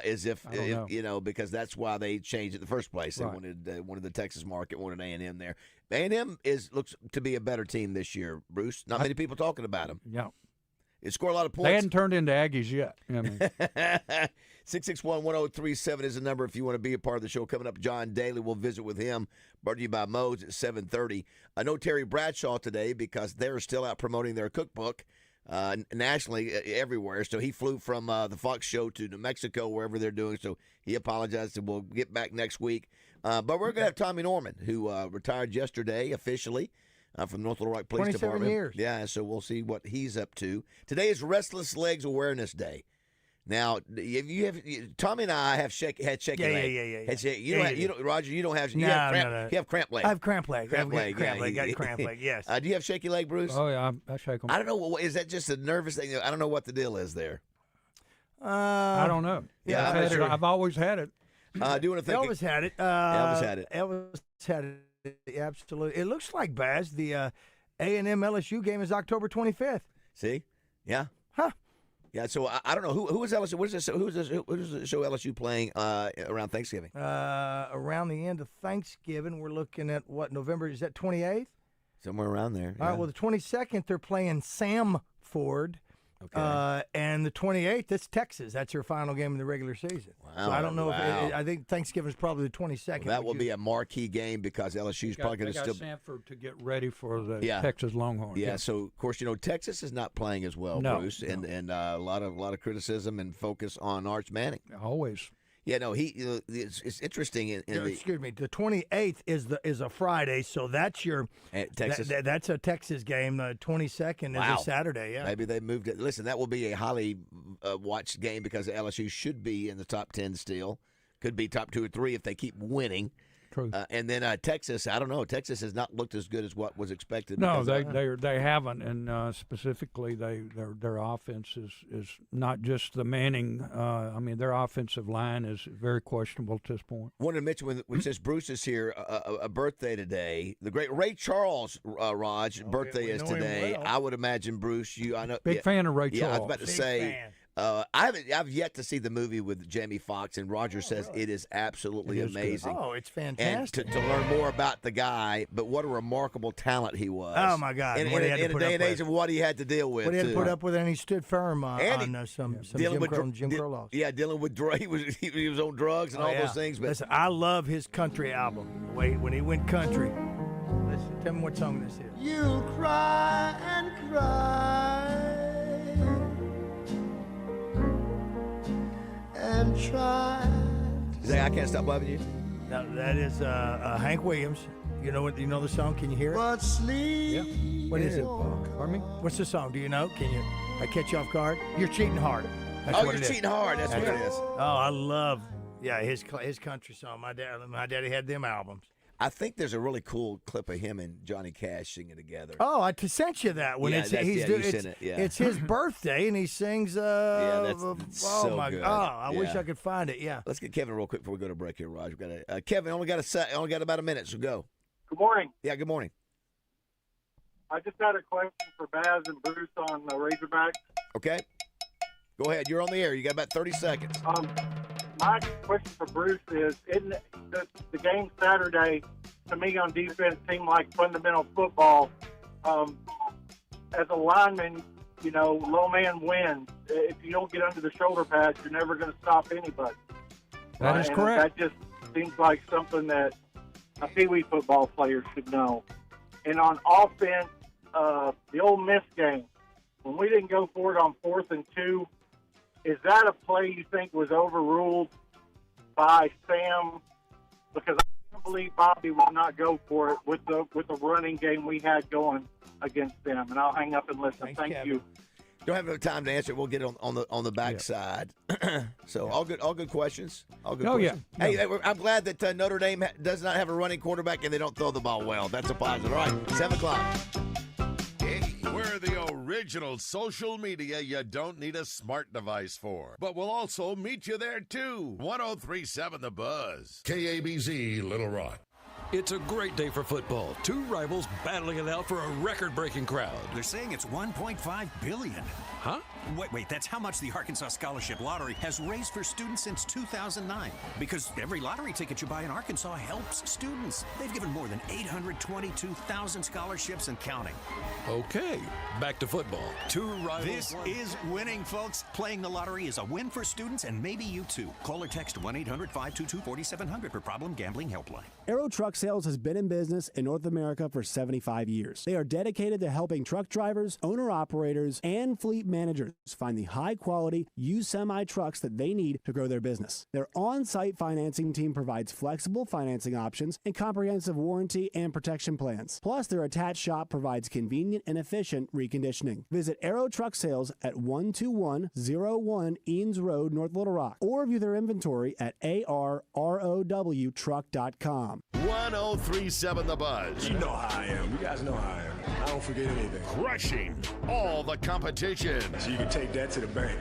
Is if you know, because that's why they changed it in the first place. They wanted the Texas market, wanted A&M there. A&M looks to be a better team this year, Bruce. Not many people talking about them. Yeah. It scored a lot of points. They hadn't turned into Aggies yet. I mean. 661-1037 is the number if you want to be a part of the show. Coming up, John Daly. We'll visit with him. Brought to you by Moe's at 7:30. I know Terry Bradshaw today because they're still out promoting their cookbook nationally, everywhere. So he flew from the Fox show to New Mexico, wherever they're doing. So he apologized, and we'll get back next week. But we're going to have Tommy Norman, who retired yesterday officially from North Little Rock Police 27 Department. years. Yeah, so we'll see what he's up to. Today is Restless Legs Awareness Day. Now, if Tommy and I have shaky legs. Yeah. Roger, you don't have. You have cramp leg. I have cramp leg. Cramp leg. Got cramp leg. Yes. Do you have shaky leg, Bruce? Oh yeah, I shake them. I don't know. Is that just a nervous thing? I don't know what the deal is there. I don't know. Yeah, I've always had it. I do want to think. Elvis had it. Elvis had it. Elvis had it. Absolutely. It looks like, Baz, the A&M LSU game is October 25th. See? Yeah. Huh. Yeah, so I don't know who is LSU. What is this? Who's the show LSU playing around Thanksgiving? Around the end of Thanksgiving, we're looking at what, November? Is that 28th? Somewhere around there. All right. Well, the 22nd they're playing Samford. Okay. And the 28th, that's Texas. That's their final game in the regular season. Wow. So I don't know if I think Thanksgiving is probably the 22nd. Well, that will be a marquee game because LSU's probably going to still. Sanford to get ready for the Texas Longhorns. Yeah. So of course Texas is not playing as well, Bruce, and a lot of criticism and focus on Arch Manning. Always. Yeah, no, it's interesting. Excuse me. The 28th is a Friday, so that's your Texas. That's a Texas game. The 22nd is a Saturday. Yeah, maybe they moved it. Listen, that will be a highly watched game because LSU should be in the top 10 still. Could be top 2 or 3 if they keep winning. True. And then Texas, I don't know. Texas has not looked as good as what was expected. No, they haven't, and specifically, their offense is not just the Manning. I mean, their offensive line is very questionable at this point. Wanted to mention, since Bruce is here, a birthday today. The great Ray Charles, Raj, birthday is today. Well. I would imagine, Bruce, I know big fan of Ray Charles. Yeah, I was about to say. I've yet to see the movie with Jamie Foxx, and Roger says it is absolutely amazing. Good. Oh, it's fantastic. And to learn more about the guy, but what a remarkable talent he was. Oh, my God. In a day and age of what he had to deal with. What he had to put up with, and he stood firm on some Jim Crow laws. Yeah, dealing with drugs. He was on drugs and all those things. But listen, I love his country album. When he went country. Listen, tell me what song this is. You cry and cry and try. Say, I Can't Stop Loving You. Now, that is Hank Williams. You know the song? Can you hear it? But sleep. Yeah. What is it? Pardon me? What's the song? Do you know? Can you? I catch you off guard. You're cheating hard. That's you're cheating hard. That's what it is. Oh, I love his country song. My daddy had them albums. I think there's a really cool clip of him and Johnny Cash singing together. Oh, I sent you that one. Yeah, It's that's- he's yeah, doing. you It's, sent it, yeah. it's his birthday, and he sings. that's oh so my good. God! I wish Yeah. I could find it. Yeah. Let's get Kevin real quick before we go to break here, Raj. We got Kevin. Only got about a minute, so go. Good morning. Yeah, good morning. I just had a question for Baz and Bruce on the Razorbacks. Okay, go ahead. You're on the air. You got about 30 seconds. My question for Bruce is, isn't the game Saturday, to me on defense, seemed like fundamental football. As a lineman, low man wins. If you don't get under the shoulder pads, you're never going to stop anybody. That is and correct. That just seems like something that a Pee-wee football player should know. And on offense, the Ole Miss game, when we didn't go for it on 4th and 2, is that a play you think was overruled by Sam? Because I can't believe Bobby would not go for it with the running game we had going against them. And I'll hang up and listen. Thank you. Don't have enough time to answer it. We'll get it on the backside. So all good questions. All good. Oh, yeah. questions. Hey, I'm glad that Notre Dame does not have a running quarterback and they don't throw the ball well. That's a positive. All right, 7:00. We're the original social media you don't need a smart device for. But we'll also meet you there, too. 103.7 The Buzz. KABZ, Little Rock. It's a great day for football. Two rivals battling it out for a record-breaking crowd. They're saying it's $1.5 billion. Huh? Wait, that's how much the Arkansas Scholarship Lottery has raised for students since 2009. Because every lottery ticket you buy in Arkansas helps students. They've given more than 822,000 scholarships and counting. Okay, back to football. Two rivals. This is winning, folks. Playing the lottery is a win for students and maybe you too. Call or text 1-800-522-4700 for Problem Gambling Helpline. Aero Truck Sales has been in business in North America for 75 years. They are dedicated to helping truck drivers, owner-operators, and fleet managers find the high-quality used semi-trucks that they need to grow their business. Their on-site financing team provides flexible financing options and comprehensive warranty and protection plans. Plus, their attached shop provides convenient and efficient reconditioning. Visit Aero Truck Sales at 12101 Eanes Road, North Little Rock, or view their inventory at arrowtruck.com. 103.7 The Buzz. You know how I am. You guys know how I am. I don't forget anything. Crushing all the competition. So you can take that to the bank.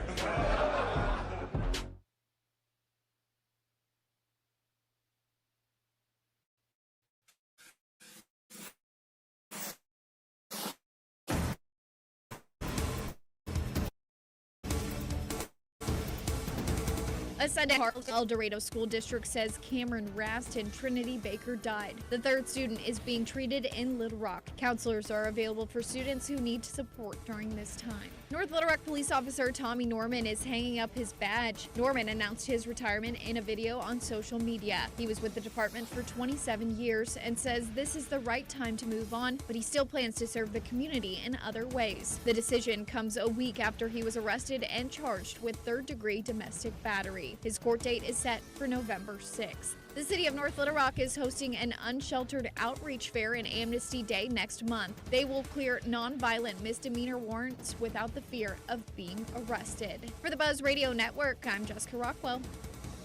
A Sunday El Dorado School District says Cameron Rast and Trinity Baker died. The third student is being treated in Little Rock. Counselors are available for students who need support during this time. North Little Rock police officer Tommy Norman is hanging up his badge. Norman announced his retirement in a video on social media. He was with the department for 27 years and says this is the right time to move on, but he still plans to serve the community in other ways. The decision comes a week after he was arrested and charged with third-degree domestic battery. His court date is set for November 6th. The city of North Little Rock is hosting an unsheltered outreach fair and Amnesty Day next month. They will clear nonviolent misdemeanor warrants without the fear of being arrested. For the Buzz Radio Network, I'm Jessica Rockwell.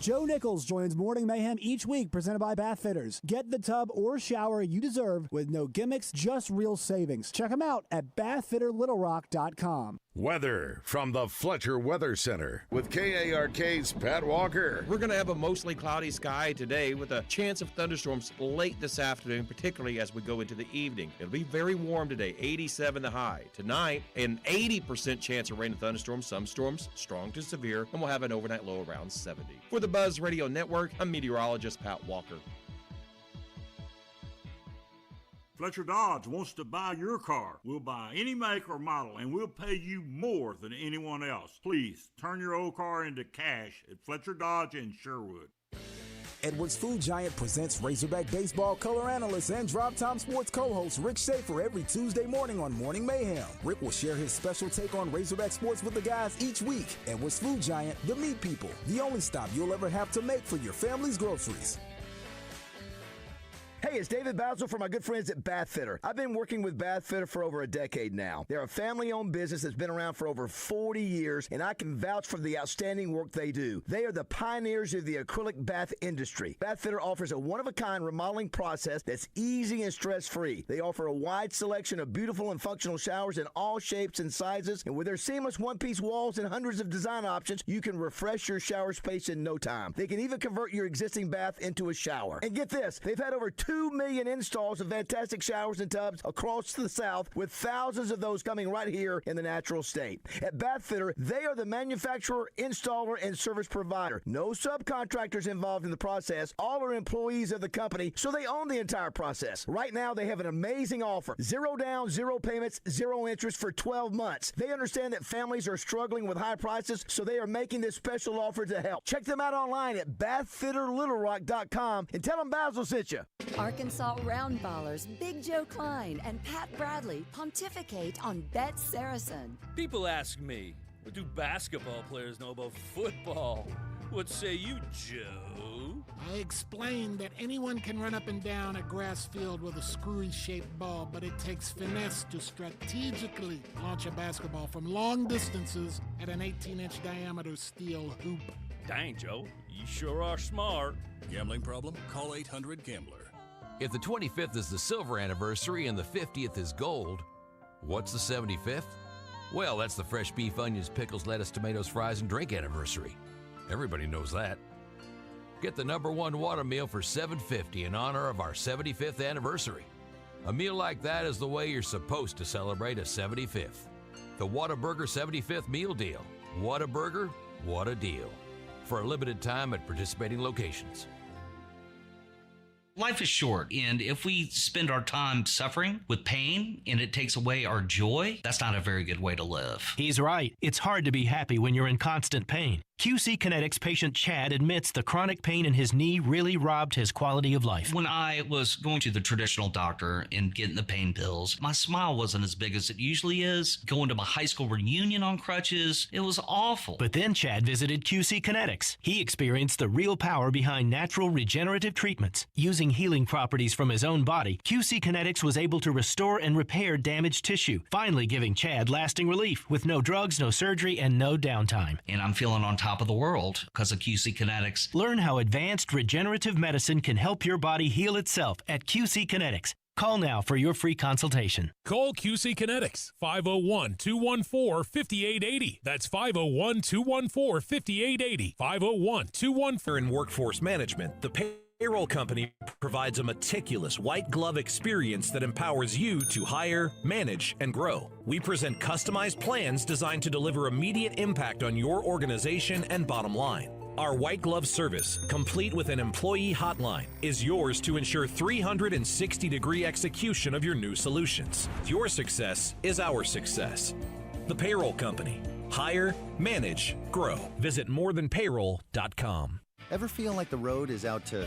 Joe Nichols joins Morning Mayhem each week, presented by Bath Fitters. Get the tub or shower you deserve with no gimmicks, just real savings. Check them out at bathfitterlittlerock.com. Weather from the Fletcher Weather Center with KARK's Pat Walker. We're going to have a mostly cloudy sky today with a chance of thunderstorms late this afternoon, particularly as we go into the evening. It'll be very warm today, 87 the high. Tonight, an 80% chance of rain and thunderstorms, some storms strong to severe, and we'll have an overnight low around 70. For the Buzz Radio Network, I'm meteorologist Pat Walker. Fletcher Dodge wants to buy your car. We'll buy any make or model, and we'll pay you more than anyone else. Please, turn your old car into cash at Fletcher Dodge in Sherwood. Edwards Food Giant presents Razorback Baseball color analyst and Drive Time Sports co-host Rick Schaefer every Tuesday morning on Morning Mayhem. Rick will share his special take on Razorback sports with the guys each week. Edwards Food Giant, the meat people, the only stop you'll ever have to make for your family's groceries. Hey, Hey, it's David Bazzel from my good friends at Bath Fitter. I've been working with Bath Fitter for over a decade now. They're a family-owned business that's been around for over 40 years, and I can vouch for the outstanding work they do. They are the pioneers of the acrylic bath industry. Bath Fitter offers a one-of-a-kind remodeling process that's easy and stress-free. They offer a wide selection of beautiful and functional showers in all shapes and sizes, and with their seamless one-piece walls and hundreds of design options, you can refresh your shower space in no time. They can even convert your existing bath into a shower. And get this, they've had over 2 million installs of fantastic showers and tubs across the South, with thousands of those coming right here in the natural state. At Bath Fitter, they are the manufacturer, installer, and service provider. No subcontractors involved in the process. All are employees of the company, so they own the entire process. Right now, they have an amazing offer. 0 down, 0 payments, 0 interest for 12 months. They understand that families are struggling with high prices, so they are making this special offer to help. Check them out online at bathfitterlittlerock.com and tell them Bazzel sent you. Arkansas Roundballers Big Joe Klein and Pat Bradley pontificate on Bet Saracen. People ask me, what do basketball players know about football? What say you, Joe? I explained that anyone can run up and down a grass field with a screwy-shaped ball, but it takes finesse to strategically launch a basketball from long distances at an 18-inch diameter steel hoop. Dang, Joe, you sure are smart. Gambling problem? Call 800-GAMBLER. If the 25th is the silver anniversary and the 50th is gold, what's the 75th? Well, that's the fresh beef, onions, pickles, lettuce, tomatoes, fries, and drink anniversary. Everybody knows that. Get the #1 water meal for $7.50 in honor of our 75th anniversary. A meal like that is the way you're supposed to celebrate a 75th. The Whataburger 75th Meal Deal. Whataburger, what a deal. For a limited time at participating locations. Life is short, and if we spend our time suffering with pain and it takes away our joy, that's not a very good way to live. He's right. It's hard to be happy when you're in constant pain. QC Kinetics patient Chad admits the chronic pain in his knee really robbed his quality of life. When I was going to the traditional doctor and getting the pain pills, my smile wasn't as big as it usually is. Going to my high school reunion on crutches, it was awful. But then Chad visited QC Kinetics. He experienced the real power behind natural regenerative treatments. Using healing properties from his own body, QC Kinetics was able to restore and repair damaged tissue, finally giving Chad lasting relief with no drugs, no surgery, and no downtime. And I'm feeling on top of the world because of QC Kinetics. Learn how advanced regenerative medicine can help your body heal itself at QC Kinetics. Call now for your free consultation. Call QC Kinetics, 501-214-5880. That's 501-214-5880. 501-214. In workforce management, the payroll company provides a meticulous white glove experience that empowers you to hire, manage, and grow. We present customized plans designed to deliver immediate impact on your organization and bottom line. Our white glove service, complete with an employee hotline, is yours to ensure 360-degree execution of your new solutions. Your success is our success. The Payroll Company. Hire, manage, grow. Visit morethanpayroll.com. Ever feel like the road is out to...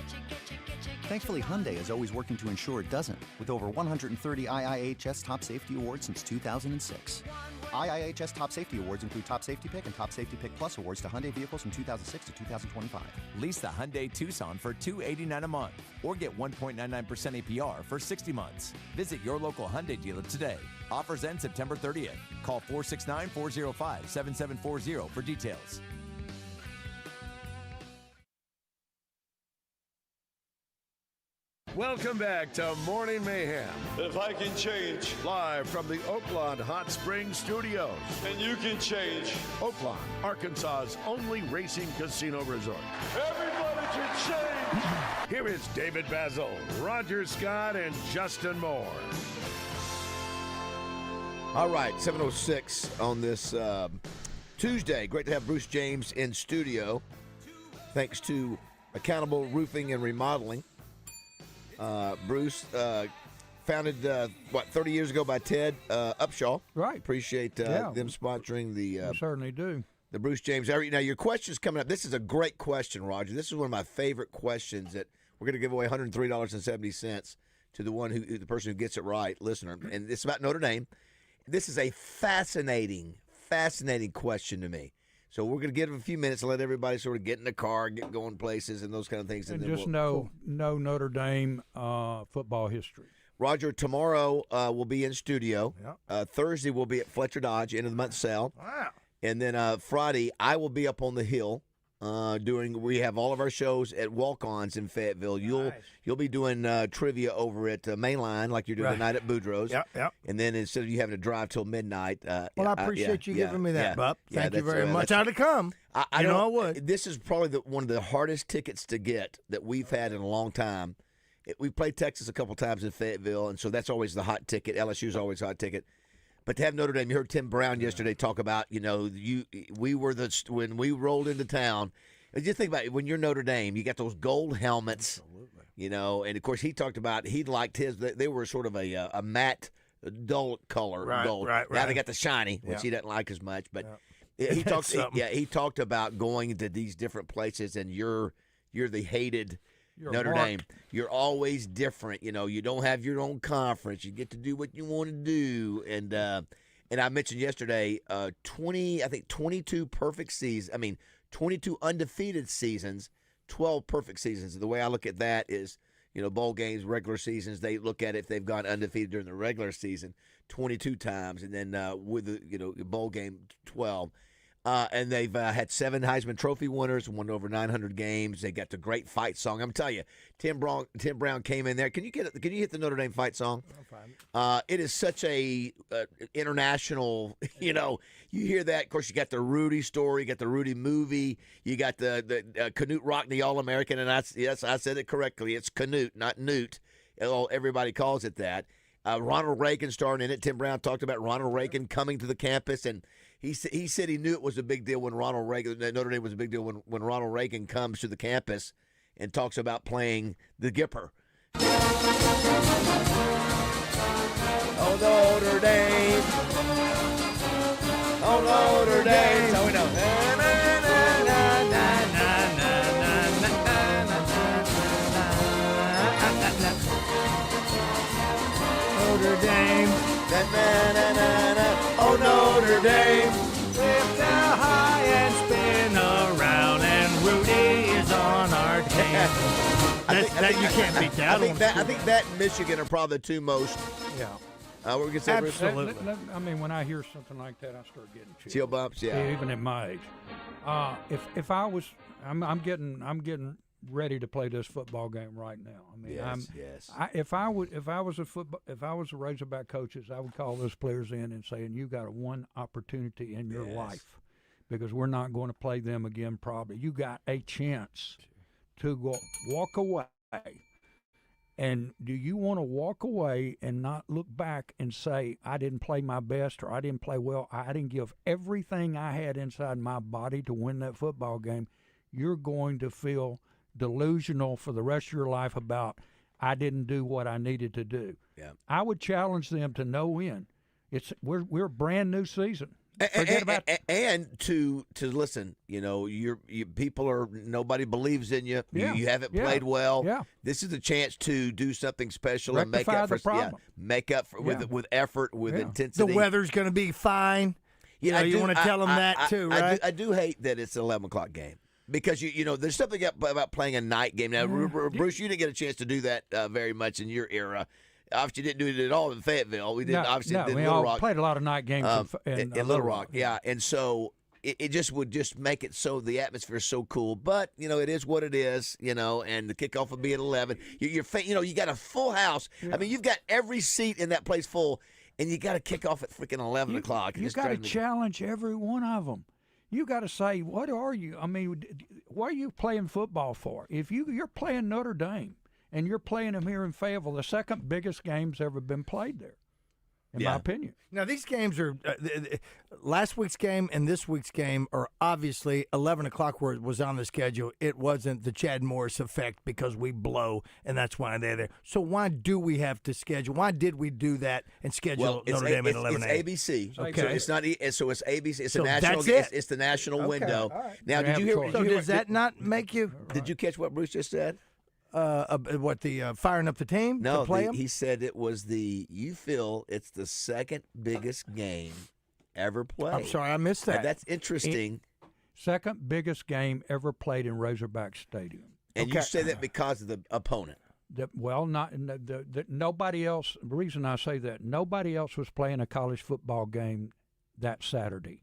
Thankfully, Hyundai is always working to ensure it doesn't, with over 130 IIHS Top Safety Awards since 2006. IIHS Top Safety Awards include Top Safety Pick and Top Safety Pick Plus awards to Hyundai vehicles from 2006 to 2025. Lease the Hyundai Tucson for $289 a month, or get 1.99% APR for 60 months. Visit your local Hyundai dealer today. Offers end September 30th. Call 469-405-7740 for details. Welcome back to Morning Mayhem. If I can change. Live from the Oaklawn Hot Springs studios. And you can change. Oaklawn, Arkansas's only racing casino resort. Everybody can change. Here is David Bazzel, Roger Scott, and Justin Moore. All right, 7:06 on this Tuesday. Great to have Bruce James in studio. Thanks to Accountable Roofing and Remodeling. Bruce, founded, 30 years ago by Ted Upshaw. Right. Appreciate them sponsoring the... we certainly do. The Bruce James. Now, your question's coming up. This is a great question, Roger. This is one of my favorite questions that we're going to give away $103.70 to the person who gets it right, listener. And it's about Notre Dame. This is a fascinating question to me. So we're going to give them a few minutes and let everybody sort of get in the car, get going places, and those kind of things. And then just know Notre Dame football history. Roger, tomorrow we'll be in studio. Yep. Thursday we'll be at Fletcher Dodge, end of the month sale. Wow. And then Friday I will be up on the hill. We have all of our shows at Walk-Ons in Fayetteville. You'll be doing trivia over at Mainline like you're doing tonight at Boudreaux's. Yep. And then instead of you having to drive till midnight. Well, I appreciate you giving me that, Bub. Thank you very much. I'd have come. I would. This is probably one of the hardest tickets to get that we've had in a long time. We played Texas a couple times in Fayetteville, and so that's always the hot ticket. LSU's always a hot ticket. But to have Notre Dame, you heard Tim Brown yesterday talk about, we were when we rolled into town. Just think about it. When you're Notre Dame, you got those gold helmets, and of course he talked about he liked his. They were sort of a matte, dull color gold. Right. Now they got the shiny, which he doesn't like as much. But he talked. He talked about going to these different places, and you're the hated. Notre Dame, you're always different. You don't have your own conference. You get to do what you want to do. And I mentioned yesterday, 22 perfect seasons. 22 undefeated seasons, 12 perfect seasons. The way I look at that is, bowl games, regular seasons. They look at it if they've gone undefeated during the regular season 22 times, and then with the bowl game 12. And they've had 7 Heisman Trophy winners, won over 900 games. They got the great fight song. I'm telling you, Tim Brown came in there. Can you hit the Notre Dame fight song? It is such a international. You hear that. Of course, you got the Rudy story, you got the Rudy movie, you got the Canute Rockne All-American, and I said it correctly. It's Canute, not Newt. Everybody calls it that. Ronald Reagan starring in it. Tim Brown talked about Ronald Reagan coming to the campus, and he said he knew it was a big deal when Notre Dame was a big deal when Ronald Reagan comes to the campus and talks about playing the Gipper. Oh, Notre Dame. Oh, Notre Dame. So we know. Notre Dame. Oh, Notre Dame. Lift high and spin around, and Rudy is on our team. You can't beat that. I think that and Michigan are probably the two most. Yeah. We're gonna say absolutely. When I hear something like that, I start getting chills. Chill bumps, yeah. Even at my age, if I was, I'm getting ready to play this football game right now. Yes. If I was a Razorback coaches, I would call those players in and saying, you got one opportunity in your life, because we're not going to play them again. Probably you got a chance to walk away. And do you want to walk away and not look back and say, I didn't play my best, or I didn't play well, I didn't give everything I had inside my body to win that football game? You're going to feel delusional for the rest of your life about, I didn't do what I needed to do. Yeah. I would challenge them to no end. We're a brand new season. And to listen, you people are, nobody believes in you. Yeah. You haven't played well. Yeah. This is a chance to do something special Rectify and make up the for problem. Make up for, with effort, with intensity. The weather's going to be fine. You want to tell them that too, right? I do hate that it's an 11 o'clock game. Because, there's something about playing a night game. Now, Bruce, you didn't get a chance to do that very much in your era. Obviously, you didn't do it at all in Fayetteville. We didn't. We Little Rock. played a lot of night games in Little Rock. Yeah, and so it just would just make it so the atmosphere is so cool. But it is what it is. And the kickoff will be at 11. You got a full house. Yeah. You've got every seat in that place full, and you got to kick off at freaking 11 o'clock. You got to challenge every one of them. You got to say, what are you? What are you playing football for? If you're playing Notre Dame and you're playing them here in Fayetteville, the second biggest game's ever been played there, in my opinion. Now, these games are last week's game and this week's game are obviously 11 o'clock where it was on the schedule. It wasn't the Chad Morris effect because we blow, and that's why they're there. So why do we have to schedule? Why did we do that and schedule Notre Dame at 11 a.m.? It's ABC. Okay. So it's not. So it's ABC. It's so a national. That's it. It's the national window. Right. Now, did you hear? So does that not make you? Did you catch what Bruce just said? Firing up the team no, to play them? He said it was you feel it's the second biggest game ever played. I'm sorry, I missed that. That's interesting. Second biggest game ever played in Razorback Stadium. And you say that because of the opponent. Nobody else. The reason I say that, nobody else was playing a college football game that Saturday.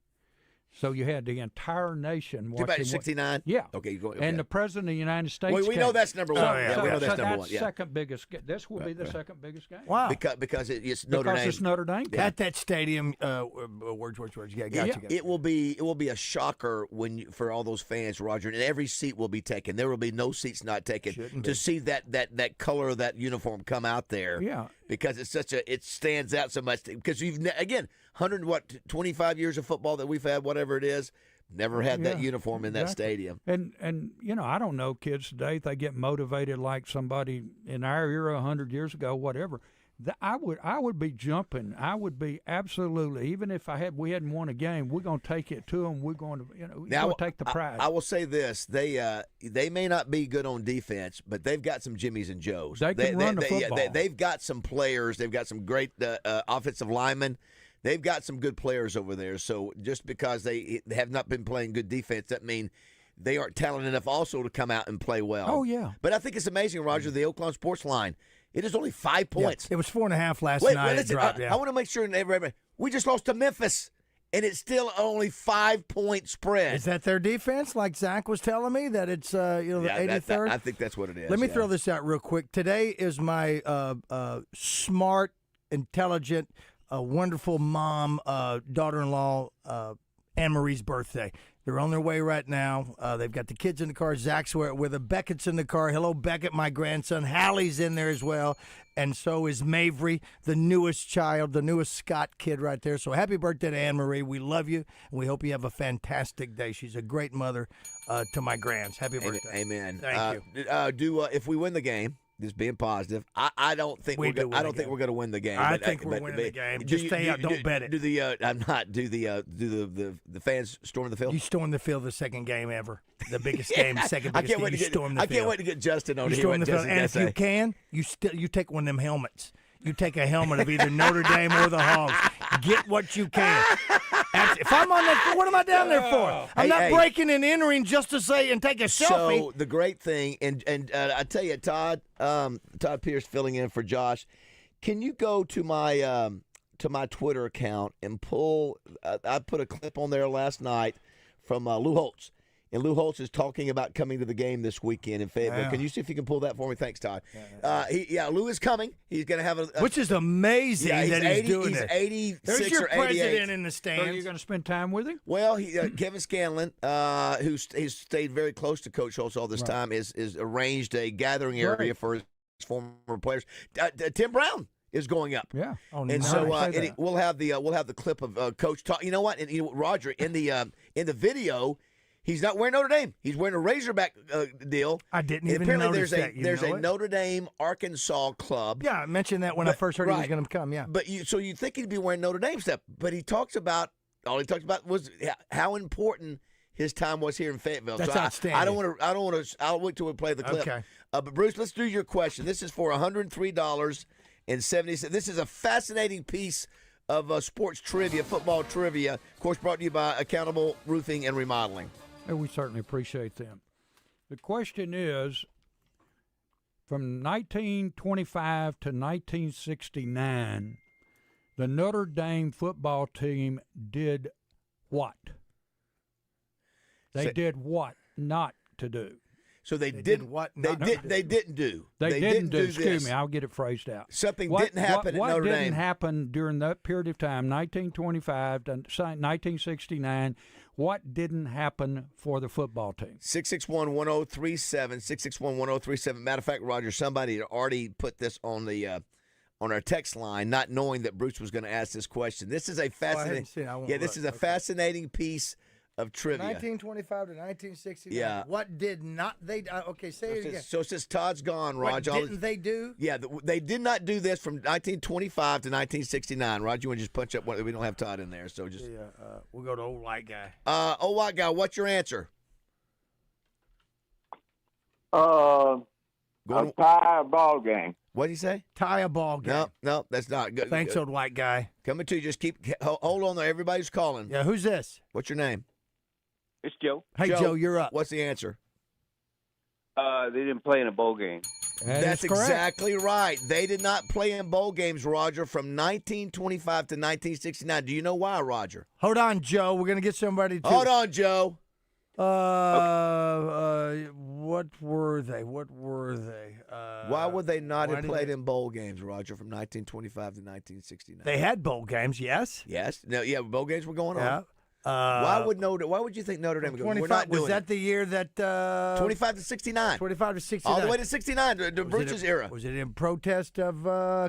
So you had the entire nation watching. About 69? Yeah. Okay. And the President of the United States. We know that's number one. We know that's number one. Yeah. Second biggest. This will be the second biggest game. Wow. Because it's Notre Dame. Because it's Notre Dame. At that stadium, words. Yeah, gotcha. It will be a shocker for all those fans, Roger, and every seat will be taken. There will be no seats not taken to see that color of that uniform come out there. Yeah. Because it stands out so much. Because again, 25 years of football that we've had, whatever it is, never had that uniform in that stadium. And I don't know kids today, if they get motivated like somebody in our era 100 years ago, whatever. I would be jumping. I would be absolutely, even if we hadn't won a game, we're going to take it to them. We're going to take the pride. I will say this: they may not be good on defense, but they've got some Jimmies and Joes. They can run the football. They've got some players. They've got some great offensive linemen. They've got some good players over there. So just because they have not been playing good defense, that means they aren't talented enough also to come out and play well. Oh yeah. But I think it's amazing, Roger. The Oaklawn Sports Line. It is only 5 points. Yeah, it was 4.5 last night. Wait, listen, dropped, I want to make sure everybody. We just lost to Memphis, and it's still only 5-point spread. Is that their defense? Like Zach was telling me that it's the 83rd. I think that's what it is. Let me throw this out real quick. Today is my smart, intelligent, wonderful mom, daughter-in-law, Anne Marie's birthday. They're on their way right now. They've got the kids in the car. Zach's with her. Beckett's in the car. Hello, Beckett, my grandson. Hallie's in there as well. And so is Mavry, the newest child, the newest Scott kid right there. So happy birthday to Anne Marie. We love you, and we hope you have a fantastic day. She's a great mother to my grands. Happy birthday. Amen. Thank you. If we win the game, just being positive, I don't think we're going to win the game. I think we're winning the game. Just stay out. Don't bet it. Do the fans storm the field? You storm the field the second game ever. The biggest game, second biggest game. You storm the field. I can't wait to get Justin on here. Storm the field, and if you can, you take one of them helmets. You take a helmet of either Notre Dame or the Hogs. Get what you can. If I'm on that, what am I down there for? I'm not breaking and entering just to say and take a selfie. So the great thing, and I tell you, Todd Pierce filling in for Josh. Can you go to my Twitter account and pull? I put a clip on there last night from Lou Holtz. And Lou Holtz is talking about coming to the game this weekend in Fayetteville. Yeah. Can you see if you can pull that for me? Thanks, Todd. Lou is coming. He's going to have which is amazing that he's doing it. He's 86 There's your or 88. president in the stands. So you're going to spend time with him? Well, Kevin Scanlon, who's stayed very close to Coach Holtz all this time, is arranged a gathering area for his former players. Tim Brown is going up. Yeah. We'll have the clip of Coach talk. You know what? And Roger, in the video, he's not wearing Notre Dame. He's wearing a Razorback deal. I didn't even notice that. There's a Notre Dame Arkansas club. Yeah, I mentioned that when I first heard he was going to come. Yeah, but you'd think he'd be wearing Notre Dame stuff. But all he talked about was how important his time was here in Fayetteville. That's outstanding. I don't want to. I'll wait till we play the clip. Okay. But Bruce, let's do your question. This is for $103.70. This is a fascinating piece of sports trivia, football trivia. Of course, brought to you by Accountable Roofing and Remodeling. And we certainly appreciate them. The question is, from 1925 to 1969, the Notre Dame football team did what? They did what not to do. So they did what? They didn't do. They didn't do. Excuse me, I'll get it phrased out. Something didn't happen at Notre Dame. What didn't happen during that period of time, 1925 to 1969? What didn't happen for the football team? 661-1037, 661-1037. Matter of fact, Roger, somebody had already put this on the on our text line, not knowing that Bruce was going to ask this question. This is a fascinating. This is a fascinating piece of trivia. 1925 to 1969. Yeah. What did not they? Okay, say it again. So since Todd's gone, Roger. What didn't they do? Yeah, they did not do this from 1925 to 1969. Roger, you want to just punch up? We don't have Todd in there, so just. We'll go to old white guy. Old white guy, what's your answer? A tie ball game. What did he say? Tie a ball game. No, that's not good. Thanks, old white guy. Coming to you. Just hold on there. Everybody's calling. Yeah, who's this? What's your name? It's Joe. Hey, Joe, you're up. What's the answer? They didn't play in a bowl game. That's exactly right. They did not play in bowl games, Roger, from 1925 to 1969. Do you know why, Roger? Hold on, Joe. We're going to get somebody to. Hold on, Joe. What were they? Why would they not have played in bowl games, Roger, from 1925 to 1969? They had bowl games, yes. Yes. No, yeah, bowl games were going on. Yeah. Why would you think Notre Dame? We're not doing was that the year that 25 to 69? 25 to 69. All the way to 69, the Bruce's era. Was it in protest of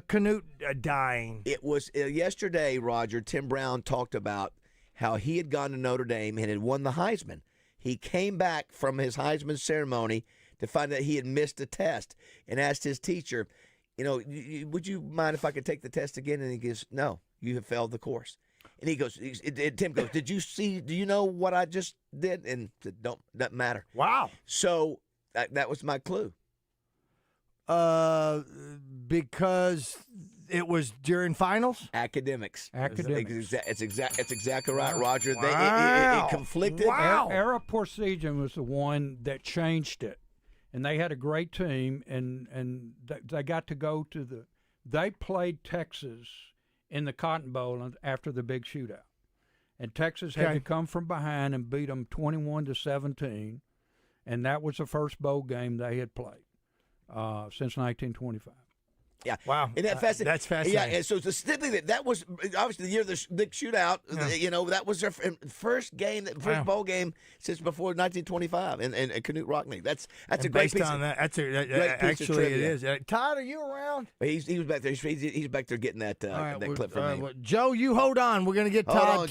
Canute dying? It was yesterday, Roger. Tim Brown talked about how he had gone to Notre Dame and had won the Heisman. He came back from his Heisman ceremony to find out he had missed a test and asked his teacher, would you mind if I could take the test again? And he goes, no, you have failed the course. And he goes, Tim goes, do you know what I just did? And said, doesn't matter. Wow. So that was my clue. Because it was during finals? Academics. It's exactly right, Wow. Roger. Wow. It conflicted. Wow. Era Porcijan was the one that changed it. And they had a great team, and they got to go to they played Texas in the Cotton Bowl after the big shootout. And Texas had to come from behind and beat them 21-17, and that was the first bowl game they had played since 1925. Yeah. Wow. Isn't that fascinating? That's fascinating. Yeah, and so specifically that was obviously the year of the big shootout. That was their first game, first bowl game since before 1925, and Canute Rockne. That's a great based piece on that. That's great piece of actually it trivia. is. Todd, are you around? He was back there. He's back there getting that clip from me. Joe, you hold on. We're going to get Hold Todd on,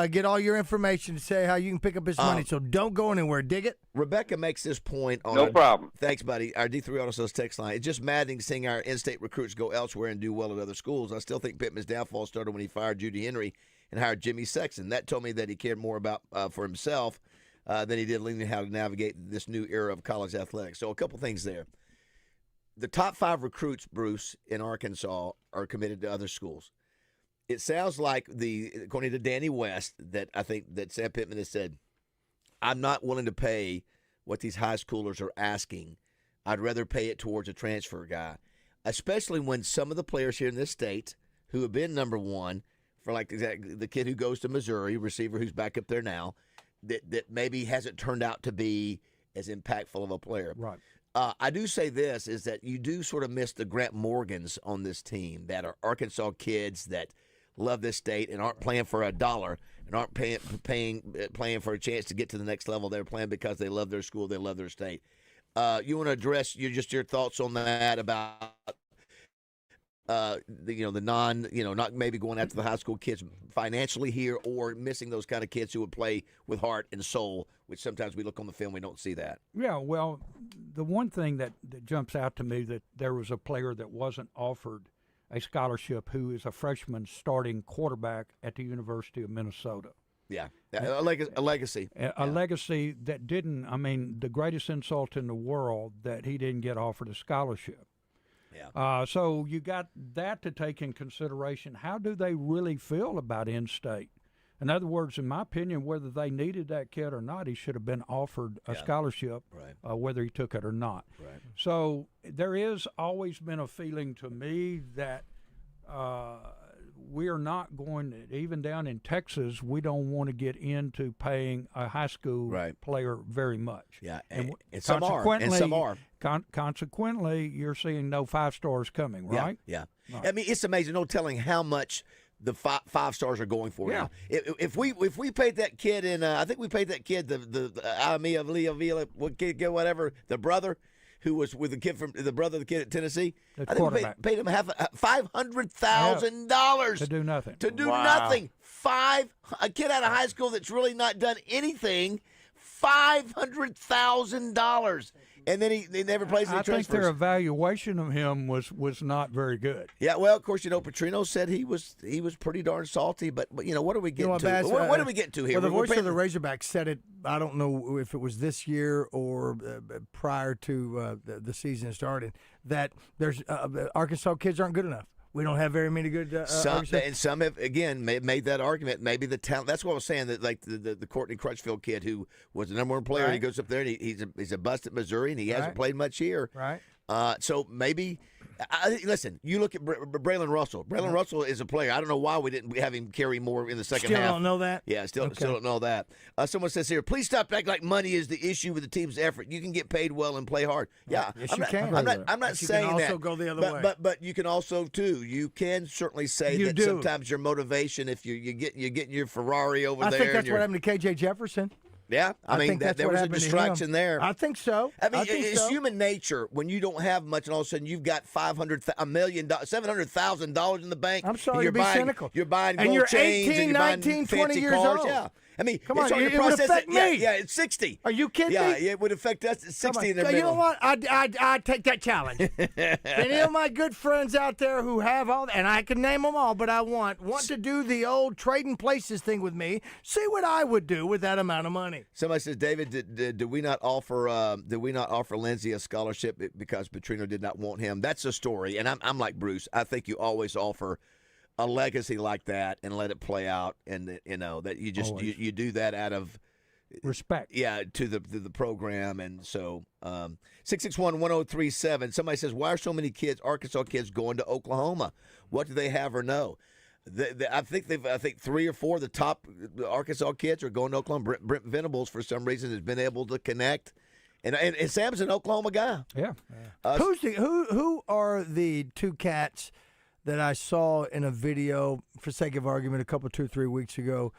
to get all your information to say how you can pick up his money. So don't go anywhere. Dig it. Rebecca makes this point on No problem. Thanks, buddy. Our D3 Auto Sales text line. It's just maddening seeing our in-state recruits go elsewhere and do well at other schools. I still think Pittman's downfall started when he fired Judy Henry and hired Jimmy Sexton. That told me that he cared more about for himself than he did learning how to navigate this new era of college athletics. So a couple things there. The top 5 recruits, Bruce, in Arkansas are committed to other schools. It sounds like according to Danny West, that I think that Sam Pittman has said, I'm not willing to pay what these high schoolers are asking. I'd rather pay it towards a transfer guy, especially when some of the players here in this state who have been number one, for like the kid who goes to Missouri, receiver who's back up there now, that maybe hasn't turned out to be as impactful of a player. Right. I do say this, is that you do sort of miss the Grant Morgans on this team that are Arkansas kids that love this state and aren't playing for $1 and aren't playing for a chance to get to the next level. They're playing because they love their school, they love their state. You want to address your thoughts on that about not maybe going after the high school kids financially here, or missing those kind of kids who would play with heart and soul, which sometimes we look on the film, we don't see that. Yeah, well, the one thing that jumps out to me, that there was a player that wasn't offered a scholarship who is a freshman starting quarterback at the University of Minnesota. Yeah, a legacy. A legacy that didn't, the greatest insult in the world that he didn't get offered a scholarship. Yeah. So you got that to take in consideration. How do they really feel about in-state? In other words, in my opinion, whether they needed that kid or not, he should have been offered a scholarship, right. Whether he took it or not. Right. So there is always been a feeling to me that we are not going to, even down in Texas, we don't want to get into paying a high school player very much. Yeah, and some are. Consequently, you're seeing no 5 stars coming, right? Yeah. Right. I mean, it's amazing. No telling how much the 5 stars are going for now. If we paid that kid I think we paid that kid whatever, the brother who was with the kid the kid at Tennessee. I think we paid him $500,000 to do nothing. Nothing. A kid out of high school that's really not done anything. $500,000. And then he never plays any transfers. I think their evaluation of him was not very good. Yeah, well, of course, Petrino said he was pretty darn salty. But what are we getting to? What are we getting to here? Well, the voice of the Razorbacks said it. I don't know if it was this year or prior to the season starting, that there's Arkansas kids aren't good enough. We don't have very many good. Some have again made that argument. Maybe the talent. That's what I was saying. That like the Courtney Crutchfield kid who was the number one player. Right. He goes up there and he's a bust at Missouri and he hasn't played much here. Right. So maybe. Listen, you look at Braylon Russell. Braylon Russell is a player. I don't know why we didn't have him carry more in the second half. Still don't know that? Yeah, still don't know that. Someone says here, please stop acting like money is the issue with the team's effort. You can get paid well and play hard. Yeah, yes, you can. I'm not saying that. You can also that. go the other way. But you can also too. You can certainly say that sometimes your motivation, if you're getting your Ferrari over there. I think that's what happened to KJ Jefferson. Yeah, I mean there was a distraction there. I think so. I mean, it's human nature when you don't have much, and all of a sudden you've got $700,000 in the bank. I'm sorry to be cynical. You're buying and gold you're chains 18, and you're 19, buying 20 fancy years cars. old. Yeah, I mean, come on, it would affect me. Yeah, it's 60. Are you kidding me? Yeah, it would affect us at 60 in the middle. You know what? I take that challenge. Any of my good friends out there who have all, and I can name them all, but I want to do the old trading places thing with me. See what I would do with that amount of money. Somebody says, David, did we not offer Lindsey a scholarship because Petrino did not want him? That's a story, and I'm like Bruce. I think you always offer a legacy like that and let it play out, and that you just you do that out of respect. Yeah, to the program, and so 661-1037. Somebody says, why are so many Arkansas kids going to Oklahoma? What do they have or know? I think 3 or 4 of the top Arkansas kids are going to Oklahoma. Brent Venables, for some reason, has been able to connect, and Sam's an Oklahoma guy. Yeah. Who are the two cats that I saw in a video, for sake of argument, 2 or 3 weeks ago,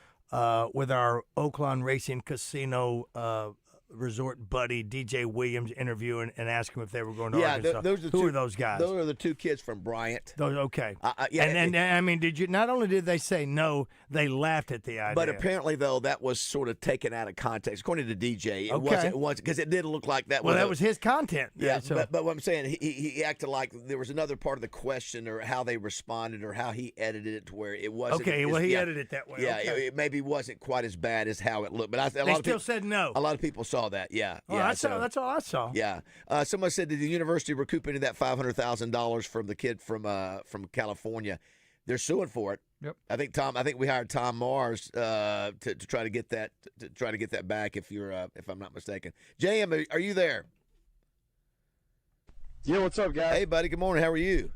with our Oaklawn Racing Casino resort buddy DJ Williams interviewing and asking if they were going to Arkansas? Who are those guys? Those are the 2 kids from Bryant. Okay. Yeah, and I mean, not only did they say no, they laughed at the idea. But apparently, though, that was sort of taken out of context. According to DJ, it wasn't because it did look like that. Well, that was his content. Yeah, but what I'm saying, he acted like there was another part of the question or how they responded or how he edited it to where it wasn't. Okay, well, he edited it that way. Yeah, okay. it maybe wasn't quite as bad as how it looked. But they still said no. A lot of people saw that. Yeah. That's all I saw. Yeah. Someone said, did the university recoup any of that $500,000 from the kid from California? They're suing for it. Yep. I think we hired Tom Mars to try to get that back. If I'm not mistaken. JM, are you there? Yeah. What's up, guys? Hey, buddy. Good morning. How are you?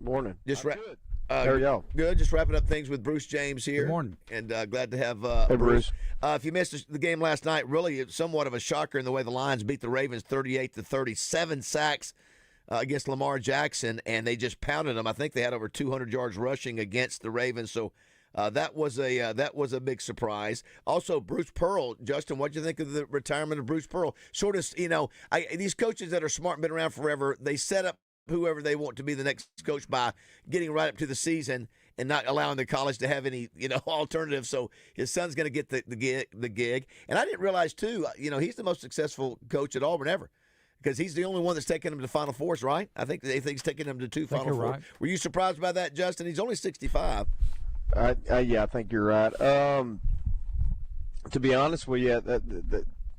Morning. Just good. There we go. Good. Just wrapping up things with Bruce James here. Good morning. And glad to have hey, Bruce. If you missed the game last night, really somewhat of a shocker in the way the Lions beat the Ravens 38-30, 7 sacks against Lamar Jackson, and they just pounded them. I think they had over 200 yards rushing against the Ravens, so that was a big surprise. Also, Bruce Pearl, Justin, what do you think of the retirement of Bruce Pearl? Sort of, these coaches that are smart and been around forever, they set up whoever they want to be the next coach by getting right up to the season and not allowing the college to have any, alternatives. So his son's going to get the gig. And I didn't realize, too, he's the most successful coach at Auburn ever because he's the only one that's taken him to Final Fours, right? I think he's taken him to 2 Final Fours. Right. Were you surprised by that, Justin? He's only 65. Yeah, I think you're right. To be honest with you,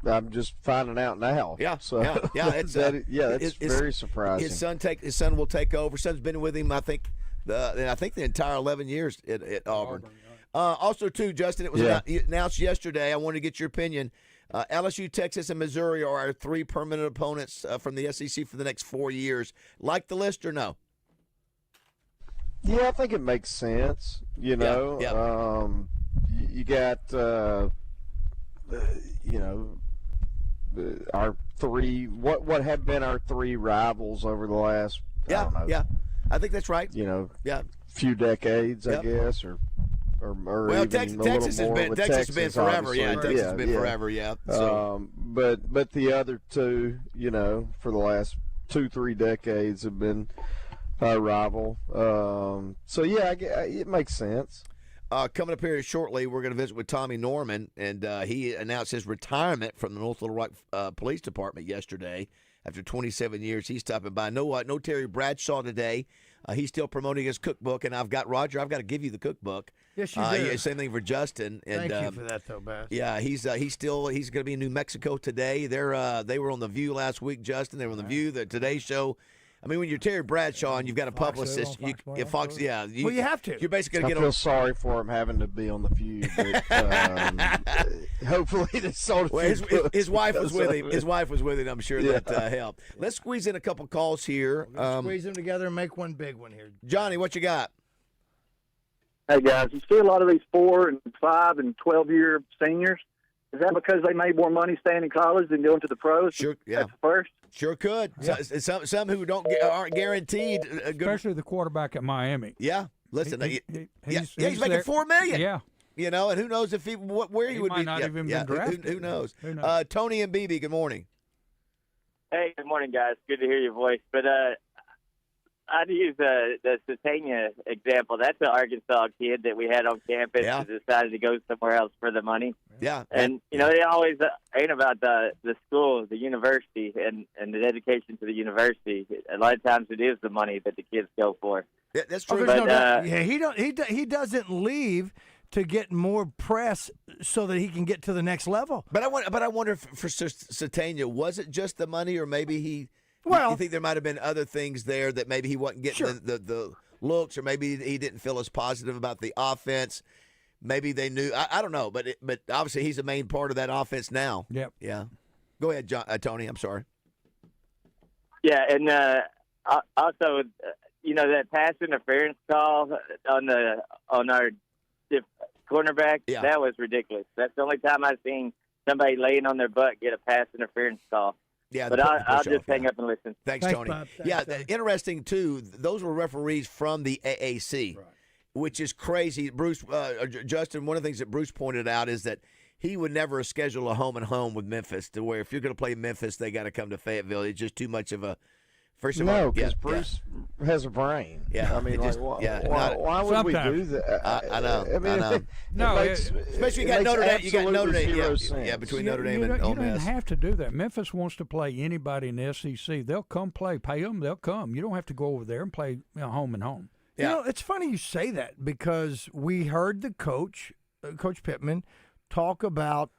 I'm just finding out now. Yeah. So it's that's very surprising. His son will take over. Son's been with him, I think the entire 11 years at Auburn. Also, too, Justin, it was announced yesterday. I wanted to get your opinion. LSU, Texas, and Missouri are our 3 permanent opponents from the SEC for the next 4 years. Like the list or no? Yeah, I think it makes sense. You got our 3 what have been our 3 rivals over the last I think that's right. Few decades, I guess, or well, Texas has been forever. Yeah, Texas has been forever. Yeah. So. But the other 2, for the last 2-3 decades have been our rival. It makes sense. Coming up here shortly, we're going to visit with Tommy Norman, and he announced his retirement from the North Little Rock Police Department yesterday. After 27 years, he's stopping by. No Terry Bradshaw today. He's still promoting his cookbook, and I've got to give you the cookbook. Yes, you do. Same thing for Justin. And, thank you for that, though, Bass. Yeah, he's going to be in New Mexico today. They were on The View last week, Justin. They were on The View, the Today Show. I mean, when you're Terry Bradshaw and you've got a publicist, you have to. You're basically going to I feel sorry for him having to be on the feud. But, hopefully, this sort of his wife was with him. His wife was with him. I'm sure that helped. Let's squeeze in a couple calls here. Squeeze them together and make one big one here. Johnny, what you got? Hey guys, you see a lot of these 4 and 5 and 12-year seniors. Is that because they made more money staying in college than going to the pros? Sure, yeah. That's first. Sure could. Yeah. Some who aren't guaranteed. Especially the quarterback at Miami. Yeah. Listen, he's making there. $4 million. Yeah. You know, and who knows if where he would might be. not even been drafted. Who knows? Who knows? Tony and BB, good morning. Hey, good morning, guys. Good to hear your voice. But I'd use the Satania example. That's an Arkansas kid that we had on campus who decided to go somewhere else for the money. Yeah. And, you know, it always ain't about the school, the university, and the dedication to the university. A lot of times it is the money that the kids go for. Yeah, that's true. But, he doesn't leave to get more press so that he can get to the next level. But I wonder if for Satania, was it just the money, or maybe you think there might have been other things there that maybe he wasn't getting the looks, or maybe he didn't feel as positive about the offense. Maybe they knew. I don't know, but obviously he's a main part of that offense now. Yep. Yeah. Go ahead, Tony. I'm sorry. Yeah, and also, you know, that pass interference call on our cornerback, that was ridiculous. That's the only time I've seen somebody laying on their butt get a pass interference call. Yeah, but I'll just hang up and listen. Thanks, Tony. Bob. Interesting too. Those were referees from the AAC, which is crazy. Bruce, Justin, one of the things that Bruce pointed out is that he would never schedule a home and home with Memphis, to where if you're going to play Memphis, they got to come to Fayetteville. It's just too much of a. First of all, because Bruce has a brain. Yeah, I mean, why would we do that? I know. I know. No, especially you got Notre Dame. You got Notre Dame. Yeah, between Notre Dame and Ole You don't Miss. have to do that. Memphis wants to play anybody in the SEC. They'll come play. Pay them. They'll come. You don't have to go over there and play home and home. You know, it's funny you say that, because we heard the coach, Coach Pittman, talk about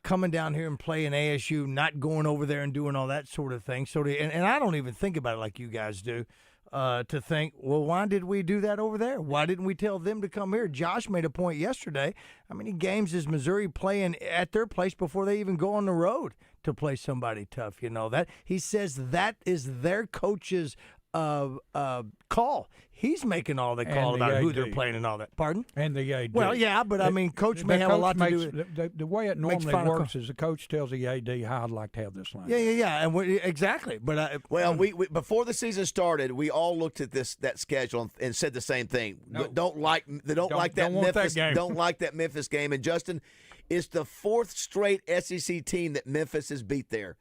coming down here and playing ASU, not going over there and doing all that sort of thing. So, and I don't even think about it like you guys do, to think, well, why did we do that over there? Why didn't we tell them to come here? Josh made a point yesterday. How many games is Missouri playing at their place before they even go on the road to play somebody tough? You know, that he says that is their coach's call. He's making all the call about who they're playing and all that. Pardon? And the AD. Well, yeah, but I mean, coach may have a lot to do with it. The way it normally works is the coach tells the AD how I'd like to have this line. Yeah, and exactly. But we before the season started, we all looked at that schedule and said the same thing. No. Don't like that Memphis game. And Justin, it's the fourth straight SEC team that Memphis has beat there.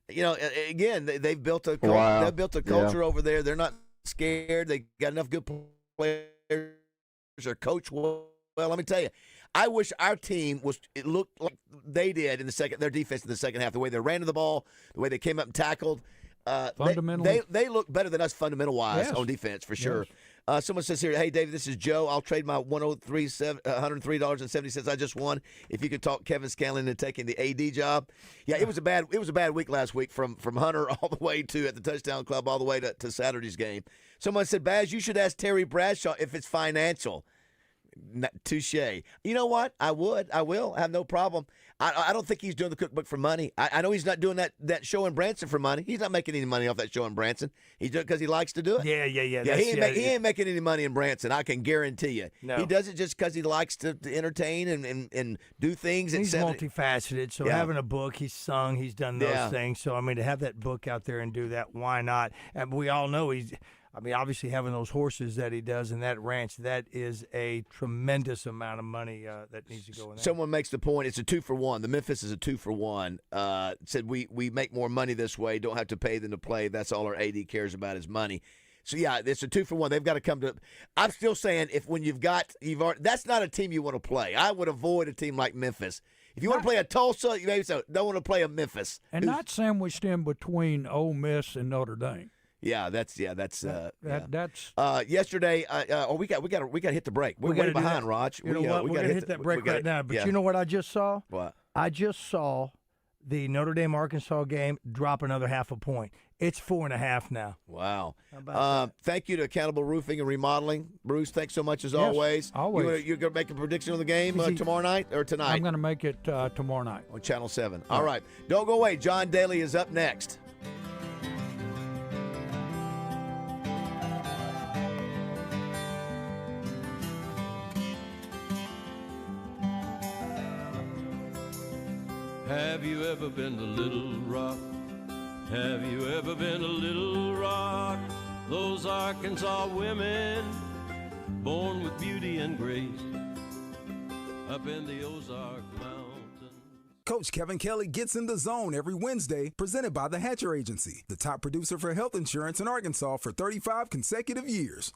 You know, again, they've built a culture over there. They're not scared. They got enough good players. They're coached well. Let me tell you, I wish our team it looked like they did in their defense in the second half. The way they ran to the ball, the way they came up and tackled. Fundamentally, they look better than us fundamental wise on defense for sure. Yes. Someone says here, hey David, this is Joe. I'll trade my $103.70 I just won if you could talk Kevin Scanlon into taking the AD job. Yeah, it was a bad week last week from Hunter all the way to at the Touchdown Club all the way to Saturday's game. Someone said, Baz, you should ask Terry Bradshaw if it's financial. Touche. You know what? I will. I have no problem. I don't think he's doing the cookbook for money. I know he's not doing that show in Branson for money. He's not making any money off that show in Branson. He's doing it because he likes to do it. Yeah. He ain't making any money in Branson. I can guarantee you. No. He does it just because he likes to entertain and do things. He's multifaceted. So having a book, he's sung, he's done those things. So I mean, to have that book out there and do that, why not? And we all know obviously having those horses that he does and that ranch, that is a tremendous amount of money that needs to go in there. Someone makes the point, it's a 2-for-1. The Memphis is a 2-for-1. Said we make more money this way, don't have to pay them to play. That's all our AD cares about is money. So, yeah, it's a 2-for-1. They've got to come to – I'm still saying that's not a team you want to play. I would avoid a team like Memphis. If you want to play a Tulsa, you maybe don't want to play a Memphis. And not sandwiched in between Ole Miss and Notre Dame. Yeah, that's yesterday. We got to hit the break. We're way behind, Raj. You know what? We're gonna hit that break right now. But you know what I just saw? What? I just saw the Notre Dame-Arkansas game, drop another half a point. It's 4.5 now. Wow. How about thank you to Accountable Roofing and Remodeling. Bruce, thanks so much as always. Always. You're going to make a prediction on the game tomorrow night or tonight? I'm going to make it tomorrow night. On Channel 7. All right. Don't go away. John Daly is up next. Have you ever been to Little Rock? Have you ever been to Little Rock? Those Arkansas women, born with beauty and grace, up in the Ozark Mountains. Coach Kevin Kelly gets in the zone every Wednesday, presented by the Hatcher Agency, the top producer for health insurance in Arkansas for 35 consecutive years.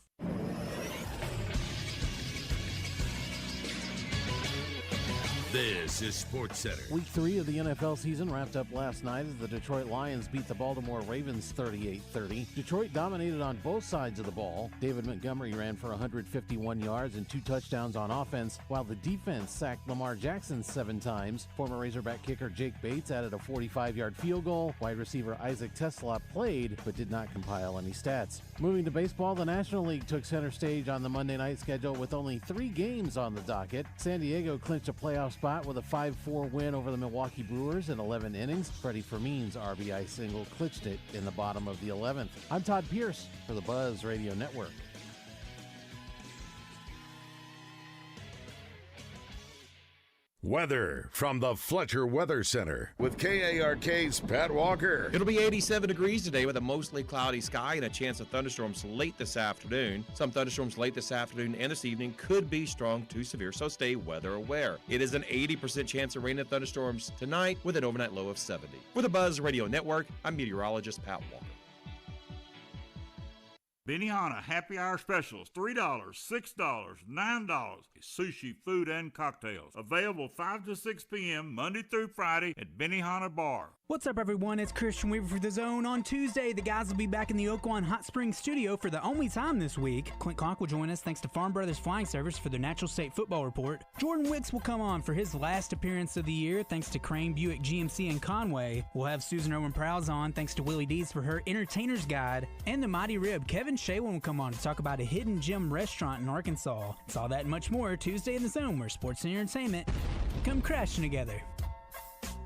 This is Sports Center. Week 3 of the NFL season wrapped up last night as the Detroit Lions beat the Baltimore Ravens 38-30. Detroit dominated on both sides of the ball. David Montgomery ran for 151 yards and 2 touchdowns on offense, while the defense sacked Lamar Jackson 7 times. Former Razorback kicker Jake Bates added a 45-yard field goal. Wide receiver Isaac Tesla played but did not compile any stats. Moving to baseball, the National League took center stage on the Monday night schedule with only 3 games on the docket. San Diego clinched a playoff spot with a 5-4 win over the Milwaukee Brewers in 11 innings. Freddie Fermin's RBI single clinched it in the bottom of the 11th. I'm Todd Pierce for the Buzz Radio Network. Weather from the Fletcher Weather Center with KARK's Pat Walker. It'll be 87 degrees today with a mostly cloudy sky and a chance of thunderstorms late this afternoon. Some thunderstorms late this afternoon and this evening could be strong to severe, so stay weather aware. It is an 80% chance of rain and thunderstorms tonight with an overnight low of 70. For the Buzz Radio Network, I'm meteorologist Pat Walker. Benihana Happy Hour Specials, $3, $6, $9. Sushi, food, and cocktails. Available 5 to 6 p.m. Monday through Friday at Benihana Bar. What's up, everyone? It's Christian Weaver for The Zone. On Tuesday, the guys will be back in the Oaklawn Hot Springs studio for the only time this week. Clint Conk will join us thanks to Farm Brothers Flying Service for their Natural State Football Report. Jordan Wicks will come on for his last appearance of the year thanks to Crane Buick GMC in Conway. We'll have Susan Owen Prowse on thanks to Willie Dees for her Entertainer's Guide. And the Mighty Rib, Kevin Shaylin, will come on to talk about a hidden gem restaurant in Arkansas. It's all that and much more Tuesday in The Zone, where sports and entertainment come crashing together.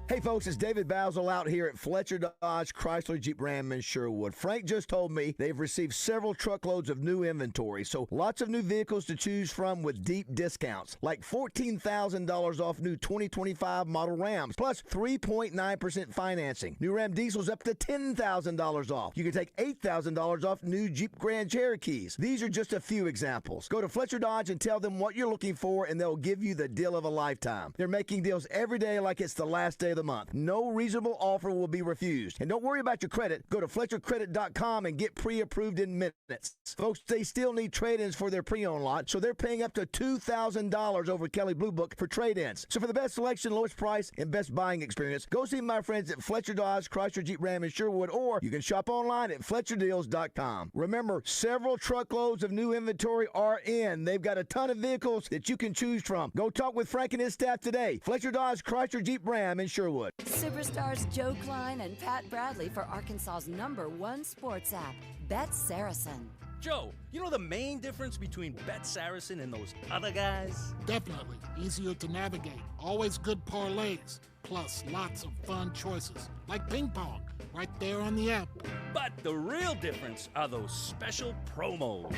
Hey, folks, it's David Bazzel out here at Fletcher Dodge Chrysler Jeep Ram in Sherwood. Frank just told me they've received several truckloads of new inventory, so lots of new vehicles to choose from with deep discounts, like $14,000 off new 2025 model Rams, plus 3.9% financing. New Ram diesels up to $10,000 off. You can take $8,000 off new Jeep Grand Cherokees. These are just a few examples. Go to Fletcher Dodge and tell them what you're looking for, and they'll give you the deal of a lifetime. They're making deals every day like it's the last day of the month. No reasonable offer will be refused. And don't worry about your credit. Go to FletcherCredit.com and get pre-approved in minutes. Folks, they still need trade-ins for their pre-owned lot, so they're paying up to $2,000 over Kelley Blue Book for trade-ins. So for the best selection, lowest price, and best buying experience, go see my friends at Fletcher Dodge Chrysler Jeep Ram in Sherwood, or you can shop online at FletcherDeals.com. Remember, several truckloads of new inventory are in. They've got a ton of vehicles that you can choose from. Go talk with Frank and his staff today. Fletcher Dodge Chrysler Jeep Ram in Sherwood. Superstars Joe Klein and Pat Bradley for Arkansas's #1 sports app, Bet Saracen. Joe, you know the main difference between Bet Saracen and those other guys? Definitely. Easier to navigate. Always good parlays. Plus, lots of fun choices. Like ping pong, right there on the app. But the real difference are those special promos.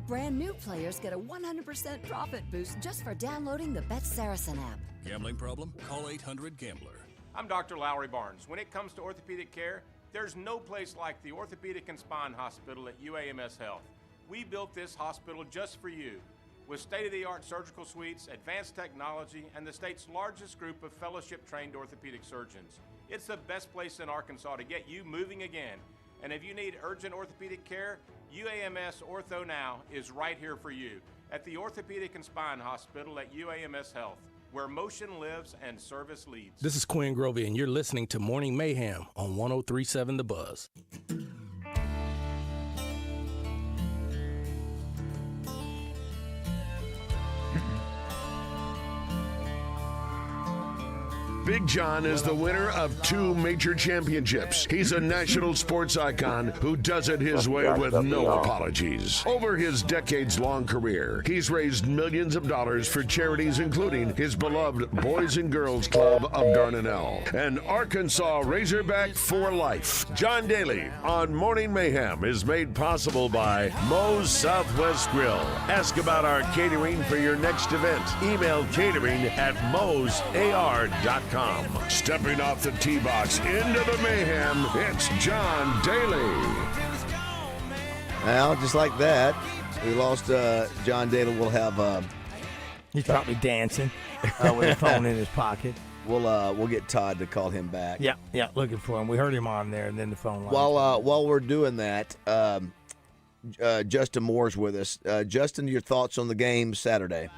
Brand new players get a 100% profit boost just for downloading the Bet Saracen app. Gambling problem? Call 800-GAMBLER. I'm Dr. Lowry Barnes. When it comes to orthopedic care, there's no place like the Orthopedic and Spine Hospital at UAMS Health. We built this hospital just for you, with state-of-the-art surgical suites, advanced technology, and the state's largest group of fellowship-trained orthopedic surgeons. It's the best place in Arkansas to get you moving again. And if you need urgent orthopedic care, UAMS Ortho Now is right here for you at the Orthopedic and Spine Hospital at UAMS Health, where motion lives and service leads. This is Quinn Grovey, and you're listening to Morning Mayhem on 103.7 The Buzz. Big John is the winner of 2 major championships. He's a national sports icon who does it his way with no apologies. Over his decades-long career, he's raised millions of dollars for charities including his beloved Boys and Girls Club of Dardanelle and Arkansas Razorback for Life. John Daly on Morning Mayhem is made possible by Moe's Southwest Grill. Ask about our catering for your next event. Email catering@moesar.com. Stepping off the tee box into the mayhem, it's John Daly. Well, just like that, we lost John Daly. We'll have... He's probably dancing with a phone in his pocket. We'll get Todd to call him back. Yeah, looking for him. We heard him on there, and then the phone line. While we're doing that, Justin Moore's with us. Justin, your thoughts on the game Saturday?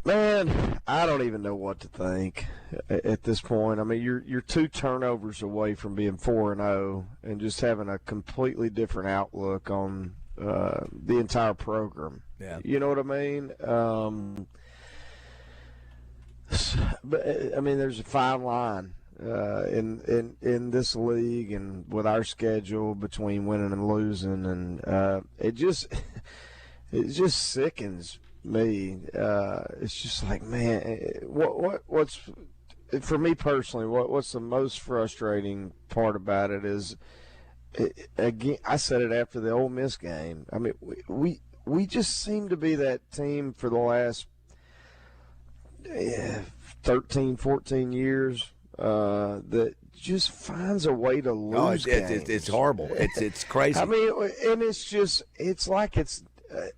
Man, I don't even know what to think at this point. I mean, you're 2 turnovers away from being 4-0 and just having a completely different outlook on the entire program. Yeah, you know what I mean. But I mean, there's a fine line in this league and with our schedule between winning and losing, and it just sickens me. It's just like, man, what's for me personally, what's the most frustrating part about it is, again, I said it after the Ole Miss game. I mean, we just seem to be that team for the last 13, 14 years that just finds a way to lose games. It's horrible. It's crazy. I mean, and it's like it's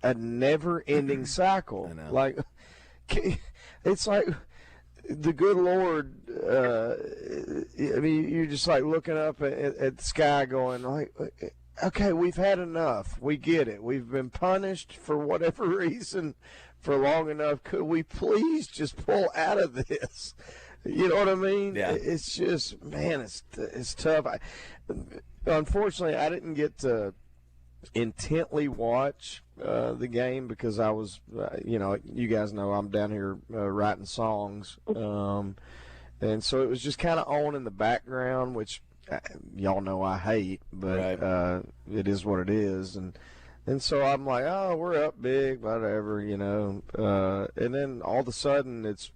a never-ending cycle. I know. Like, it's like the good Lord. I mean, you're just like looking up at the sky, going like, "Okay, we've had enough. We get it. We've been punished for whatever reason for long enough. Could we please just pull out of this?" You know what I mean? Yeah. It's just, man, it's tough. Unfortunately, I didn't get to intently watch the game because I was, you guys know I'm down here writing songs, and so it was just kind of on in the background, which y'all know I hate, but right. It is what it is, and so I'm like, oh, we're up big, whatever, and then all of a sudden it's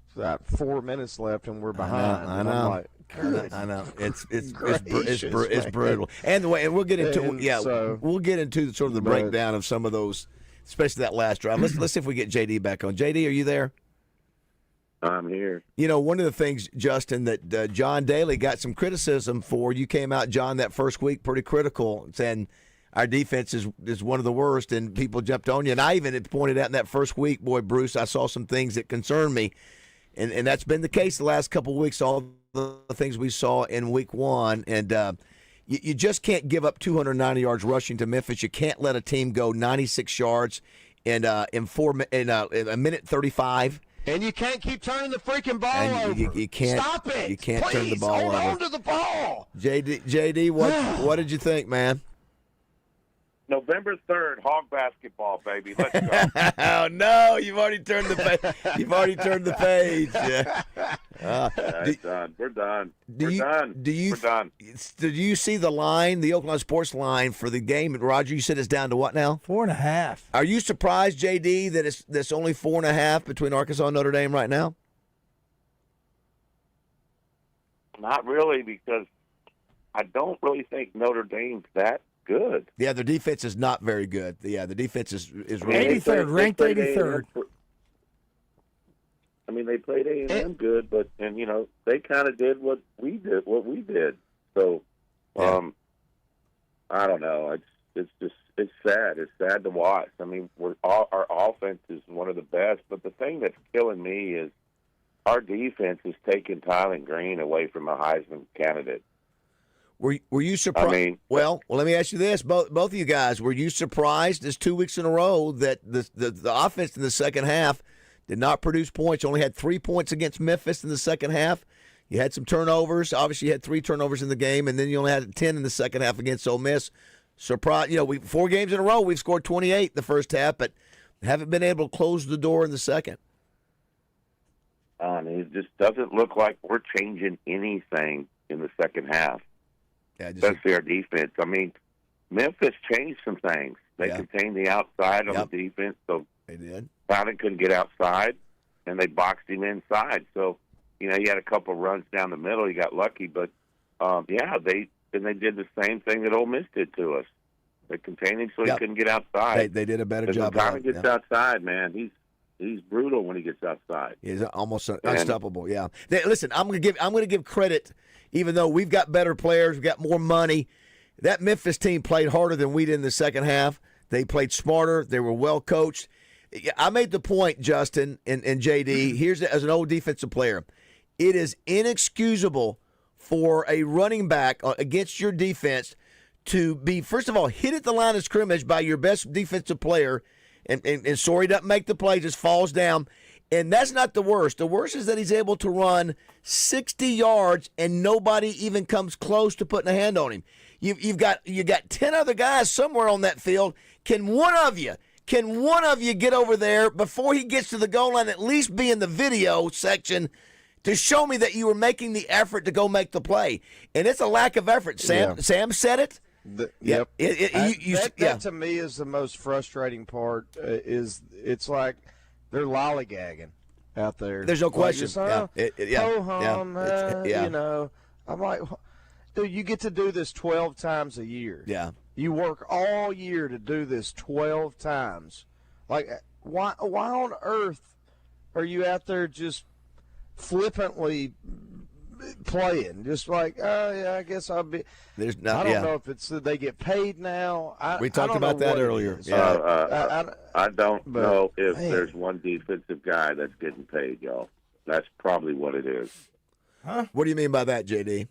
4 minutes left and we're behind. I And know. I'm like, I know. It's gracious, brutal. And we'll get into we'll get into sort of the But- breakdown of some of those, especially that last drive. Let's see if we get JD back on. JD, are you there? I'm here. One of the things, Justin, that John Daly got some criticism for, you came out, John, that first week pretty critical, saying our defense is one of the worst, and people jumped on you. And I even had pointed out in that first week, boy, Bruce, I saw some things that concerned me. And that's been the case the last couple of weeks, all the things we saw in week 1. And you just can't give up 290 yards rushing to Memphis. You can't let a team go 96 yards in a minute 35. And you can't keep turning the freaking ball And over. you can't. Stop it. You can't Please, turn the ball hold over. on to the ball. JD, what did you think, man? November 3rd, hog basketball, baby. Let's go. Oh no, you've already turned the page. You've already turned the page. Yeah. It's done. We're done. We're done. We're done. Did you see the line, the Oaklawn Sports line for the game? Roger, you said it's down to what now? 4.5. Are you surprised, JD, that that's only 4.5 between Arkansas and Notre Dame right now? Not really, because I don't really think Notre Dame's that good. Yeah, their defense is not very good. Yeah, the defense is really 83rd, ranked 83rd. I mean, they played A&M good, but they kind of did what we did. So, I don't know. It's sad. It's sad to watch. I mean, our offense is one of the best, but the thing that's killing me is our defense is taking Tylen Green away from a Heisman candidate. Were you surprised? I mean, well, let me ask you this: both of you guys, were you surprised? It's 2 weeks in a row that the offense in the second half did not produce points. You only had 3 points against Memphis in the second half. You had some turnovers. Obviously, you had 3 turnovers in the game, and then you only had 10 in the second half against Ole Miss. Surprise! 4 games in a row we've scored 28 the first half, but haven't been able to close the door in the second. It just doesn't look like we're changing anything in the second half, especially our defense. I mean, Memphis changed some things. They contained the outside on the defense, so they did. Fowden couldn't get outside, and they boxed him inside. So, he had a couple of runs down the middle. He got lucky, but they did the same thing that Ole Miss did to us. They contained him so he couldn't get outside. They did a better job. When Fowden gets outside, man, he's brutal when he gets outside. He's almost unstoppable. Yeah. Listen, I'm going to give credit, even though we've got better players, we've got more money. That Memphis team played harder than we did in the second half. They played smarter. They were well coached. I made the point, Justin and JD. Here's as an old defensive player, it is inexcusable for a running back against your defense to be, first of all, hit at the line of scrimmage by your best defensive player, and so he doesn't make the play, just falls down. And that's not the worst. The worst is that he's able to run 60 yards and nobody even comes close to putting a hand on him. You got 10 other guys somewhere on that field. Can one of you get over there before he gets to the goal line, at least be in the video section to show me that you were making the effort to go make the play? And it's a lack of effort. Sam said it. Yep. That to me is the most frustrating part. It's like they're lollygagging out there. There's no question. I'm like, dude, you get to do this 12 times a year. Yeah. You work all year to do this 12 times. Like, why on earth are you out there just flippantly playing? Just like, oh, yeah, I guess I'll be. I don't know if it's that they get paid now. We talked about that earlier. I don't know if there's one defensive guy that's getting paid, y'all. That's probably what it is. Huh? What do you mean by that, JD?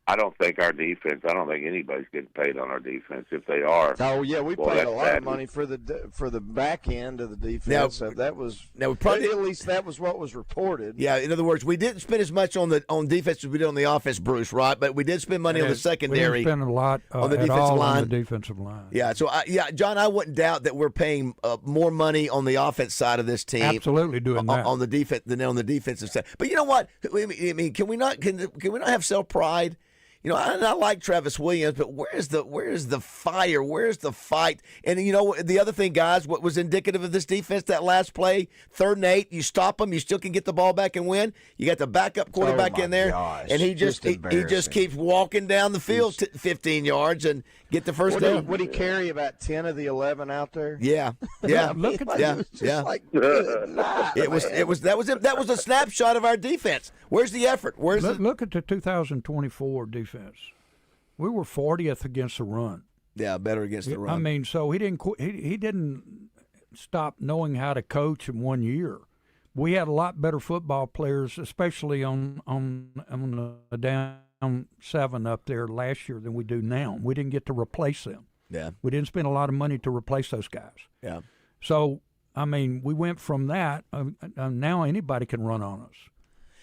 I don't think anybody's getting paid on our defense. If they are, we paid a lot of money for the back end of the defense. Now, so that was probably, at least that was what was reported. Yeah, in other words, we didn't spend as much on defense as we did on the offense, Bruce. Right, but we did spend money on the secondary. We didn't spend a lot on the defensive line. On the defensive line. Yeah, so John, I wouldn't doubt that we're paying more money on the offense side of this team. Absolutely doing that on the defense than on the defensive side. But you know what? I mean, can we not have self pride? I like Travis Williams, but where's the fire? Where's the fight? And the other thing, guys, what was indicative of this defense, that last play, 3rd and 8, you stop them, you still can get the ball back and win. You got the backup quarterback in there, and he just keeps walking down the field 15 yards and get the first down. Would he carry about 10 of the 11 out there? Yeah. Look at that. That was a snapshot of our defense. Where's the effort? Look at the 2024 defense. We were 40th against the run. Yeah, better against the run. I mean, so he didn't he didn't stop knowing how to coach in 1 year. We had a lot better football players, especially on the down 7 up there last year than we do now. We didn't get to replace them. Yeah. We didn't spend a lot of money to replace those guys. Yeah. So, I mean, we went from that. Now anybody can run on us.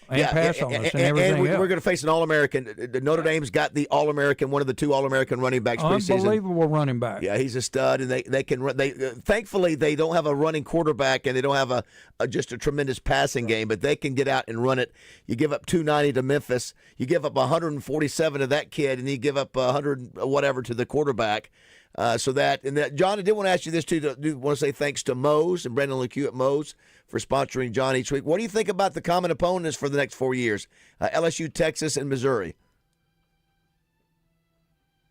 And pass on us and everything else. We're going to face an All-American. Notre Dame's got the All-American, one of the 2 All-American running backs preseason. Unbelievable running back. Yeah, he's a stud, and they can run. Thankfully, they don't have a running quarterback, and they don't have just a tremendous passing game, but they can get out and run it. You give up 290 to Memphis. You give up 147 to that kid, and you give up 100 whatever to the quarterback. John, I did want to ask you this too. I want to say thanks to Moe's and Brendan LeCue at Moe's for sponsoring John each week. What do you think about the common opponents for the next 4 years? LSU, Texas, and Missouri.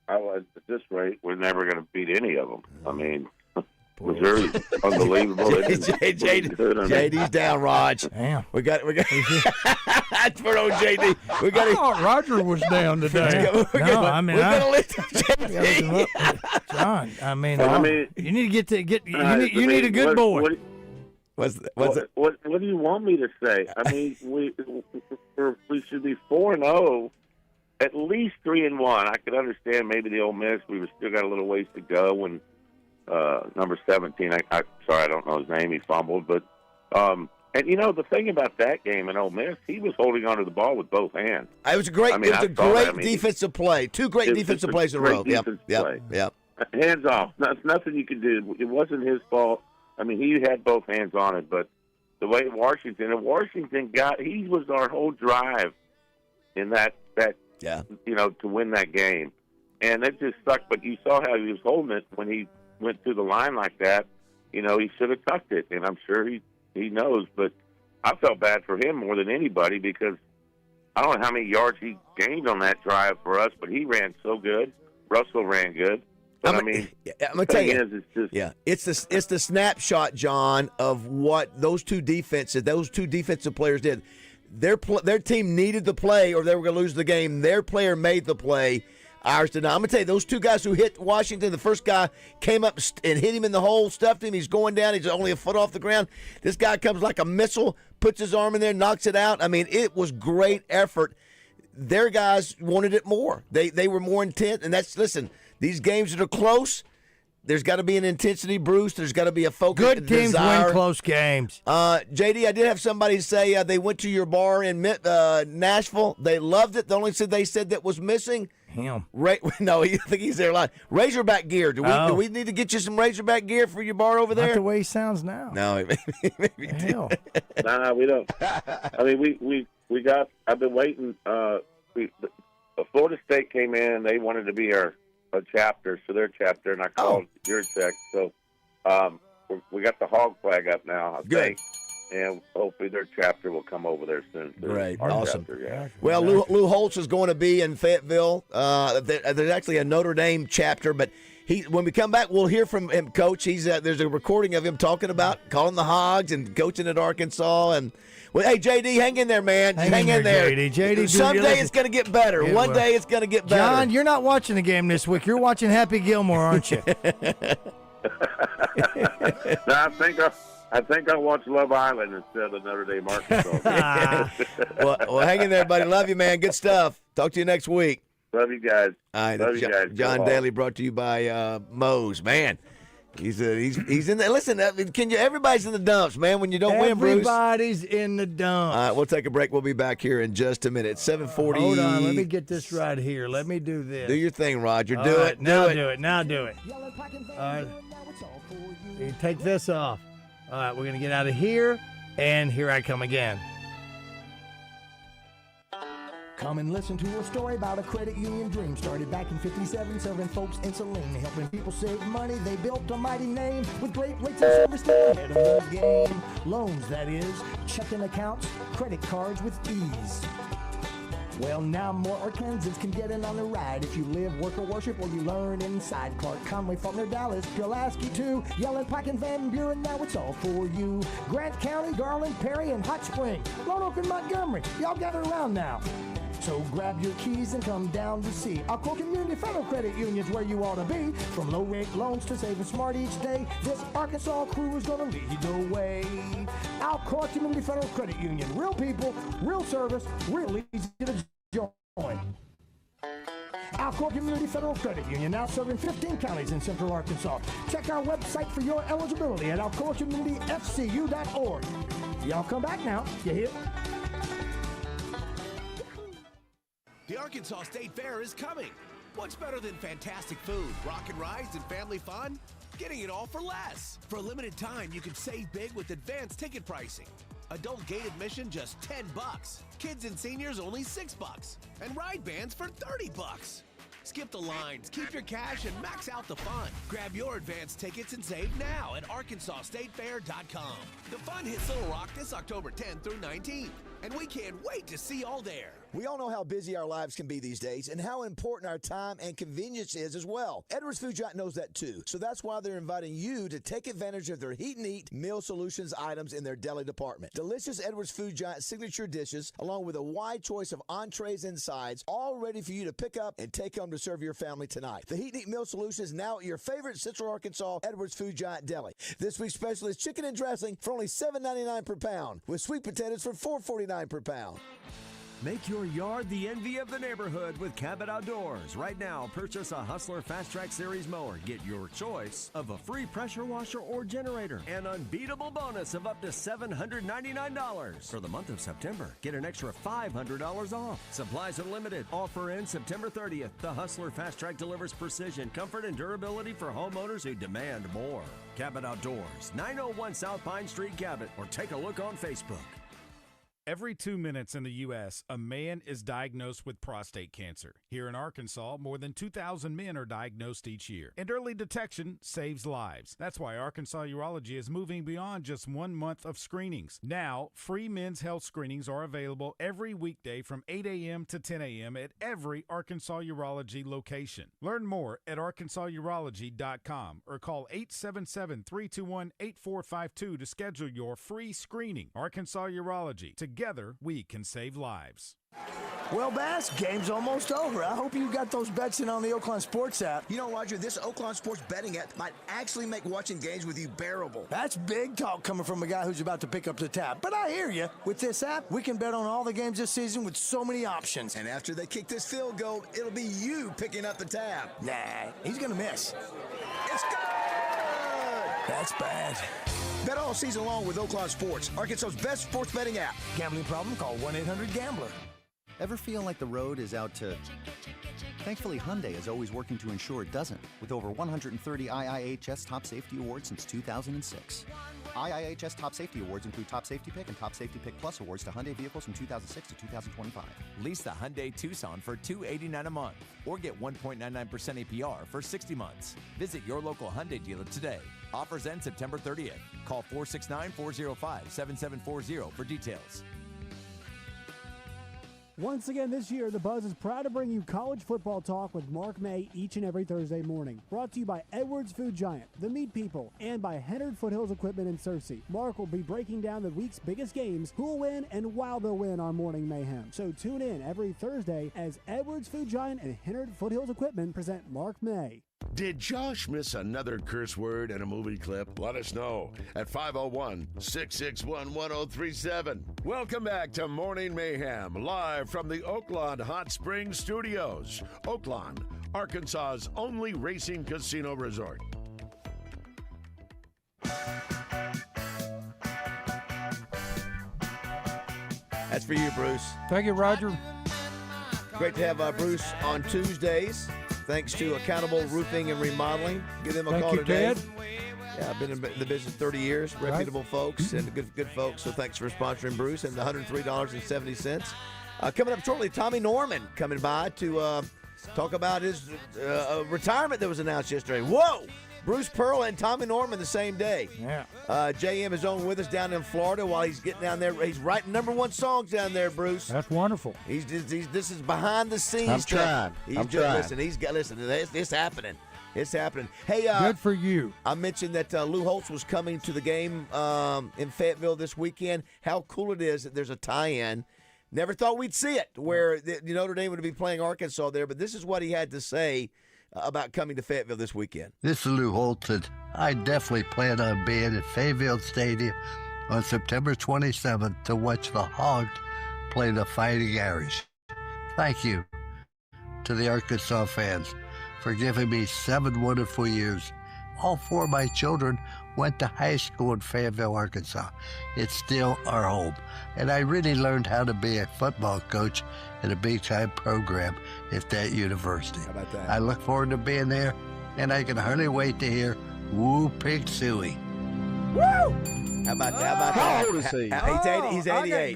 At this rate, we're never going to beat any of them. I mean, Missouri's unbelievable. JD's down, Raj. Damn. We got. For old JD. I thought Roger was down today. We're going to lift JD. John, you need to you need a good boy. What do you want me to say? I mean, we should be 4-0, at least 3-1. I could understand maybe the Ole Miss. We still got a little ways to go. And number 17, sorry, I don't know his name. He fumbled, but And, the thing about that game in Ole Miss, he was holding onto the ball with both hands. It was a great, defensive play. Two great defensive plays in a row. Yep. Hands off. Nothing you could do. It wasn't his fault. I mean, he had both hands on it, but the way Washington he was our whole drive in that to win that game. And it just sucked, but you saw how he was holding it when he went through the line like that. He should have tucked it, and I'm sure he knows, but I felt bad for him more than anybody because I don't know how many yards he gained on that drive for us, but he ran so good. Russell ran good. But I'm gonna tell you, it's the snapshot, John, of what those two defensive players did. Their team needed the play, or they were going to lose the game. Their player made the play. Ours did not. I'm going to tell you, those two guys who hit Washington, the first guy came up and hit him in the hole, stuffed him. He's going down. He's only a foot off the ground. This guy comes like a missile, puts his arm in there, knocks it out. I mean, it was great effort. Their guys wanted it more. They were more intent. And listen, these games that are close, there's got to be an intensity, Bruce. There's got to be a focus. Good teams win close games. JD, I did have somebody say they went to your bar in Nashville. They loved it. The only thing they said that was missing. Him. No, I think he's there a lot. Razorback gear. Do we need to get you some Razorback gear for your bar over there? Not the way he sounds now. No, maybe hell. Nah, we don't. I mean, we got. I've been waiting. Florida State came in and they wanted to be a chapter, so their chapter, and I called your check. So we got the hog flag up now. I think. And hopefully their chapter will come over there soon. Great. Awesome. Chapter, Well, Lou Holtz is going to be in Fayetteville. There's actually a Notre Dame chapter, but when we come back, we'll hear from him, Coach. There's a recording of him talking about calling the Hogs and coaching at Arkansas. And hey, JD, hang in there, man. Hang in there. JD, someday it's going to get better. One day it's going to get better. John, you're not watching the game this week. You're watching Happy Gilmore, aren't you? No, I think I'll watch Love Island instead of Notre Dame Arkansas. well, hang in there, buddy. Love you, man. Good stuff. Talk to you next week. Love you guys. All right, Love you guys. John Daly brought to you by Moe's. Man, he's in there. Listen, everybody's in the dumps, man, when you don't win, Bruce. Everybody's in the dumps. All right, we'll take a break. We'll be back here in just a minute. 7:40. Hold on. Let me get this right here. Let me do this. Do your thing, Roger. All do right, it. Now do it. Now do it. All right. You take this off. All right, we're going to get out of here, and here I come again. Come and listen to a story about a credit union dream. Started back in 57, serving folks in Saline. Helping people save money, they built a mighty name. With great rates and service, they're ahead of the game. Loans, that is, checking accounts, credit cards with ease. Well, now more Arkansans can get in on the ride. If you live, work, or worship, or you learn inside. Clark, Conway, Faulkner, Dallas, Pulaski, too. Yellen, Pike, and Van Buren, now it's all for you. Grant County, Garland, Perry, and Hot Springs. Lone Oak and Montgomery, y'all gather around now. So grab your keys and come down to see Alcoa Community Federal Credit Union's where you ought to be. From low-rate loans to saving smart each day, this Arkansas crew is going to lead the way. Alcoa Community Federal Credit Union. Real people, real service, real easy to join. Alcoa Community Federal Credit Union, now serving 15 counties in central Arkansas. Check our website for your eligibility at alcoacommunityfcu.org. Y'all come back now. You hear? The Arkansas State Fair is coming. What's better than fantastic food, rockin' rides, and family fun? Getting it all for less. For a limited time, you can save big with advanced ticket pricing. Adult gate admission just $10. Kids and seniors only $6. And ride bands for $30. Skip the lines, keep your cash, and max out the fun. Grab your advance tickets and save now at ArkansasStateFair.com. The fun hits Little Rock this October 10th through 19th, and we can't wait to see y'all there. We all know how busy our lives can be these days and how important our time and convenience is as well. Edwards Food Giant knows that too. So that's why they're inviting you to take advantage of their Heat and Eat Meal Solutions items in their deli department. Delicious Edwards Food Giant signature dishes, along with a wide choice of entrees and sides, all ready for you to pick up and take home to serve your family tonight. The Heat and Eat Meal Solution is now at your favorite Central Arkansas Edwards Food Giant deli. This week's special is chicken and dressing for only $7.99 per pound, with sweet potatoes for $4.49 per pound. Make your yard the envy of the neighborhood with Cabot Outdoors. Right now, purchase a Hustler Fast Track Series mower. Get your choice of a free pressure washer or generator. An unbeatable bonus of up to $799. For the month of September, get an extra $500 off. Supplies are limited. Offer ends September 30th. The Hustler Fast Track delivers precision, comfort, and durability for homeowners who demand more. Cabot Outdoors, 901 South Pine Street, Cabot, or take a look on Facebook. Every 2 minutes in the U.S., a man is diagnosed with prostate cancer. Here in Arkansas, more than 2,000 men are diagnosed each year. And early detection saves lives. That's why Arkansas Urology is moving beyond just 1 month of screenings. Now, free men's health screenings are available every weekday from 8 a.m. to 10 a.m. at every Arkansas Urology location. Learn more at arkansasurology.com or call 877-321-8452 to schedule your free screening. Arkansas Urology. Together, we can save lives. Well, Bass, game's almost over. I hope you got those bets in on the Oaklawn Sports app. You know, Roger, this Oaklawn Sports betting app might actually make watching games with you bearable. That's big talk coming from a guy who's about to pick up the tab. But I hear you. With this app, we can bet on all the games this season with so many options. And after they kick this field goal, it'll be you picking up the tab. Nah, he's going to miss. It's good! That's bad. Bet all season long with Oaklawn Sports, Arkansas's best sports betting app. Gambling problem? Call 1-800-GAMBLER. Ever feel like the road is out to... Thankfully, Hyundai is always working to ensure it doesn't, with over 130 IIHS Top Safety Awards since 2006. IIHS Top Safety Awards include Top Safety Pick and Top Safety Pick Plus awards to Hyundai vehicles from 2006 to 2025. Lease the Hyundai Tucson for $289 a month, or get 1.99% APR for 60 months. Visit your local Hyundai dealer today. Offers end September 30th. Call 469-405-7740 for details. Once again this year, The Buzz is proud to bring you college football talk with Mark May each and every Thursday morning. Brought to you by Edwards Food Giant, The Meat People, and by Hennard Foothills Equipment in Searcy. Mark will be breaking down the week's biggest games, who will win, and why they'll win on Morning Mayhem. So tune in every Thursday as Edwards Food Giant and Hennard Foothills Equipment present Mark May. Did Josh miss another curse word in a movie clip? Let us know at 501-661-1037. Welcome back to Morning Mayhem, live from the Oaklawn Hot Springs studios. Oaklawn, Arkansas's only racing casino resort. That's for you, Bruce. Thank you, Roger. Great to have Bruce on Tuesdays. Thanks to Accountable Roofing and Remodeling. Give them a call today. Ted. Yeah, I've been in the business 30 years. Reputable folks and good folks. So thanks for sponsoring Bruce and the $103.70. Coming up shortly, Tommy Norman coming by to talk about his retirement that was announced yesterday. Whoa! Bruce Pearl and Tommy Norman the same day. Yeah. JM is on with us down in Florida while he's getting down there. He's writing #1 songs down there, Bruce. That's wonderful. This is behind the scenes I'm stuff. trying. I'm trying. Listen, it's happening. It's happening. Hey, good for you. I mentioned that Lou Holtz was coming to the game in Fayetteville this weekend. How cool it is that there's a tie-in. Never thought we'd see it, where Notre Dame would be playing Arkansas there, but this is what he had to say about coming to Fayetteville this weekend. This is Lou Holtz, and I definitely plan on being at Fayetteville Stadium on September 27th to watch the Hogs play the Fighting Irish. Thank you to the Arkansas fans for giving me 7 wonderful years. All 4 of my children went to high school in Fayetteville, Arkansas. It's still our home. And I really learned how to be a football coach in a big-time program at that university. How about that? I look forward to being there, and I can hardly wait to hear Woo Pig Suey. Woo! How about that? How old is he? He's 88.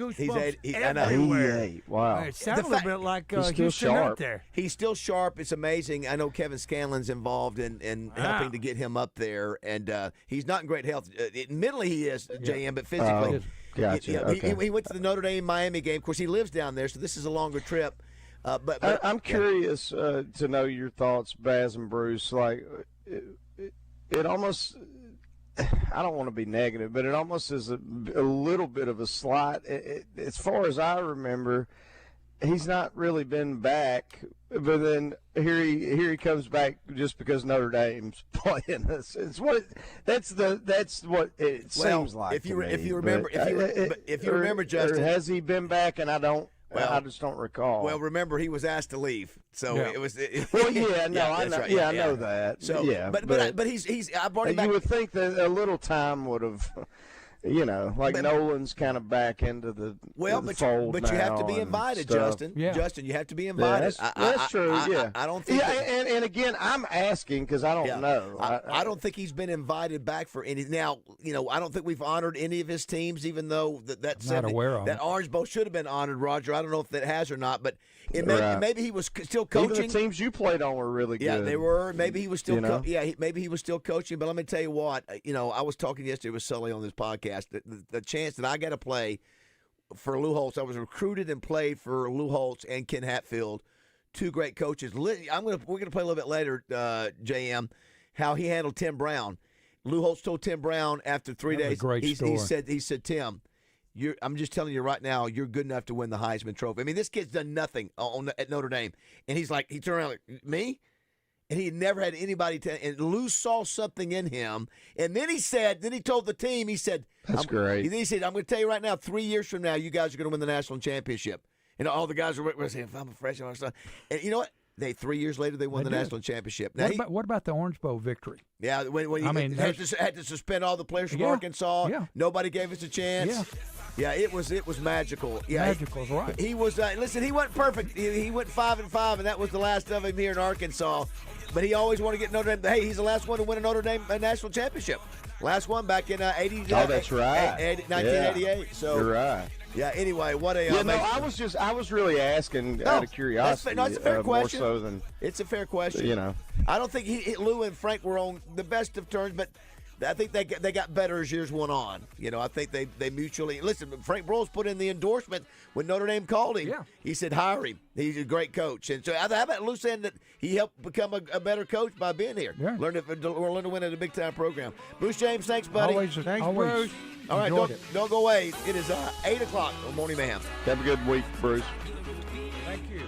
I know. 88. Wow. It sounds a little bit like He's still Houston sharp. up there. He's still sharp. It's amazing. I know Kevin Scanlon's involved in helping to get him up there, and he's not in great health. Admittedly, he is, JM, but physically. Gotcha. Okay. He went to the Notre Dame-Miami game. Of course, he lives down there, so this is a longer trip. But I'm curious to know your thoughts, Baz and Bruce. Like, it almost, I don't want to be negative, but it almost is a little bit of a slight. As far as I remember, he's not really been back. But then here he comes back just because Notre Dame's playing us. That's what it seems like. If you remember, Justin, or has he been back? And I don't. I just don't recall. Well, remember he was asked to leave, so it was. Well, yeah, no, I know. Right, yeah, I know that. So, yeah, but he's. I brought him back. You would think that a little time would have. Nolan's kind of back into the fold but you have to be now invited, and Justin. stuff. Justin, you have to be invited. That's true. I don't think. And again, I'm asking because I don't know. I don't think he's been invited back for any. Now, I don't think we've honored any of his teams, even though that's not aware of that it. Orange Bowl should have been honored, Roger. I don't know if that has or not, but maybe he was still coaching. Even the teams you played on were really good. Yeah, they were. Maybe he was still. Maybe he was still coaching. But let me tell you what. I was talking yesterday with Sully on this podcast. The chance that I got to play for Lou Holtz. I was recruited and played for Lou Holtz and Ken Hatfield, two great coaches. We're gonna play a little bit later, JM, how he handled Tim Brown. Lou Holtz told Tim Brown after 3 days. He said, Tim, I'm just telling you right now, you're good enough to win the Heisman Trophy. I mean, this kid's done nothing at Notre Dame, and he turned around like, me. And he never had anybody and Lou saw something in him. And then he told the team, that's great. He said, I'm going to tell you right now, 3 years from now, you guys are going to win the national championship. And all the guys were saying, if I'm a freshman or something. And you know what? 3 years later, they won the national championship. Now, what about the Orange Bowl victory? Yeah, when he had to suspend all the players from Arkansas. Yeah. Nobody gave us a chance. Yeah, it was magical. Yeah, magical's right. He was listen. He wasn't perfect. He went 5-5, and that was the last of him here in Arkansas. But he always wanted to get Notre Dame. Hey, he's the last one to win a Notre Dame national championship. Last one back in 80. Oh, that's right. 1988. Yeah. So you're right. Yeah. Anyway, what a. I was really asking out of curiosity. It's a fair question. More so than it's a fair question. I don't think Lou and Frank were on the best of terms, but I think they got better as years went on. I think they mutually listen. Frank Broyles put in the endorsement when Notre Dame called him. Yeah. He said hire him. He's a great coach. And so how about Lou saying that he helped become a better coach by being here? Yeah. Learn to win at a big time program. Bruce James, thanks, buddy. Thanks, Bruce. All right, don't go away. It is 8 o'clock on Morning Mayhem. Have a good week, Bruce. Thank you.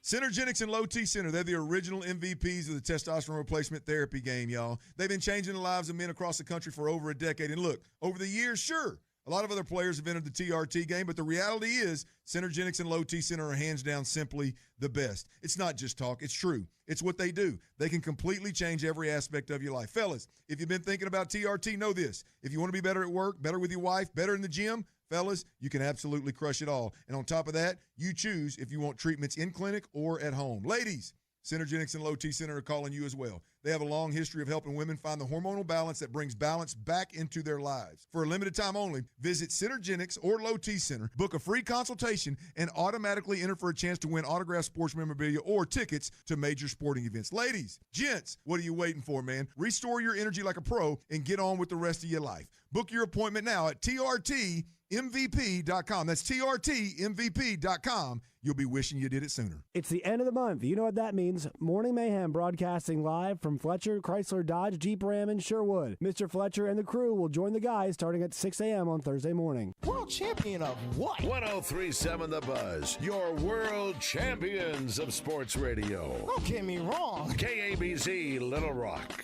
Synergenics and Low T Center, they're the original MVPs of the testosterone replacement therapy game, y'all. They've been changing the lives of men across the country for over a decade. And look, over the years, sure, a lot of other players have entered the TRT game, but the reality is Synergenics and Low T Center are hands down simply the best. It's not just talk. It's true. It's what they do. They can completely change every aspect of your life. Fellas, if you've been thinking about TRT, know this. If you want to be better at work, better with your wife, better in the gym, fellas, you can absolutely crush it all. And on top of that, you choose if you want treatments in clinic or at home. Ladies, Synergenics and Low T Center are calling you as well. They have a long history of helping women find the hormonal balance that brings balance back into their lives. For a limited time only, visit Synergenics or Low T Center, book a free consultation, and automatically enter for a chance to win autographed sports memorabilia or tickets to major sporting events. Ladies, gents, what are you waiting for, man? Restore your energy like a pro and get on with the rest of your life. Book your appointment now at TRTMVP.com. That's TRTMVP.com. You'll be wishing you did it sooner. It's the end of the month. You know what that means. Morning Mayhem broadcasting live from Fletcher, Chrysler, Dodge, Jeep, Ram, and Sherwood. Mr. Fletcher and the crew will join the guys starting at 6 a.m. on Thursday morning. World champion of what? 103.7 The Buzz, your world champions of sports radio. Don't get me wrong. KABZ Little Rock.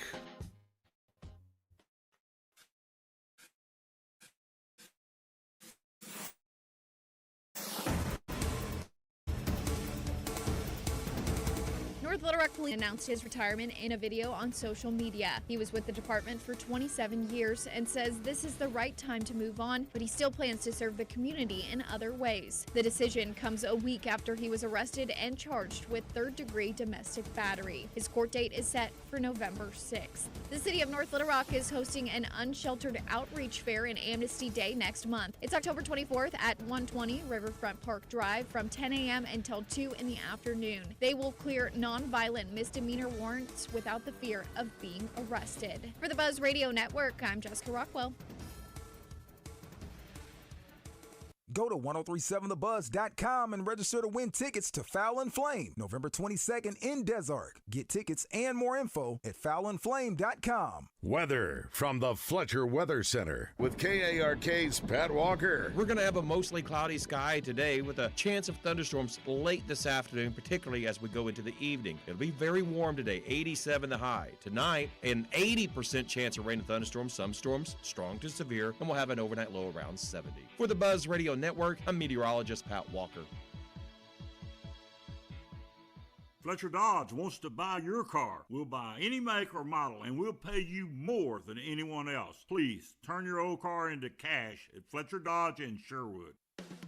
North Little Rock Police announced his retirement in a video on social media. He was with the department for 27 years and says this is the right time to move on, but he still plans to serve the community in other ways. The decision comes a week after he was arrested and charged with third-degree domestic battery. His court date is set for November 6th. The city of North Little Rock is hosting an unsheltered outreach fair and Amnesty Day next month. It's October 24th at 120 Riverfront Park Drive from 10 a.m. until 2 in the afternoon. They will clear non-violent misdemeanor warrants without the fear of being arrested. For the Buzz Radio Network, I'm Jessica Rockwell. Go to 1037thebuzz.com and register to win tickets to Foul and Flame, November 22nd in Des Arc. Get tickets and more info at foulandflame.com. Weather from the Fletcher Weather Center with KARK's Pat Walker. We're going to have a mostly cloudy sky today with a chance of thunderstorms late this afternoon, particularly as we go into the evening. It'll be very warm today, 87 the high. Tonight, an 80% chance of rain and thunderstorms, some storms strong to severe, and we'll have an overnight low around 70. For the Buzz Radio Network, I'm meteorologist Pat Walker. Fletcher Dodge wants to buy your car. We'll buy any make or model, and we'll pay you more than anyone else. Please turn your old car into cash at Fletcher Dodge in Sherwood.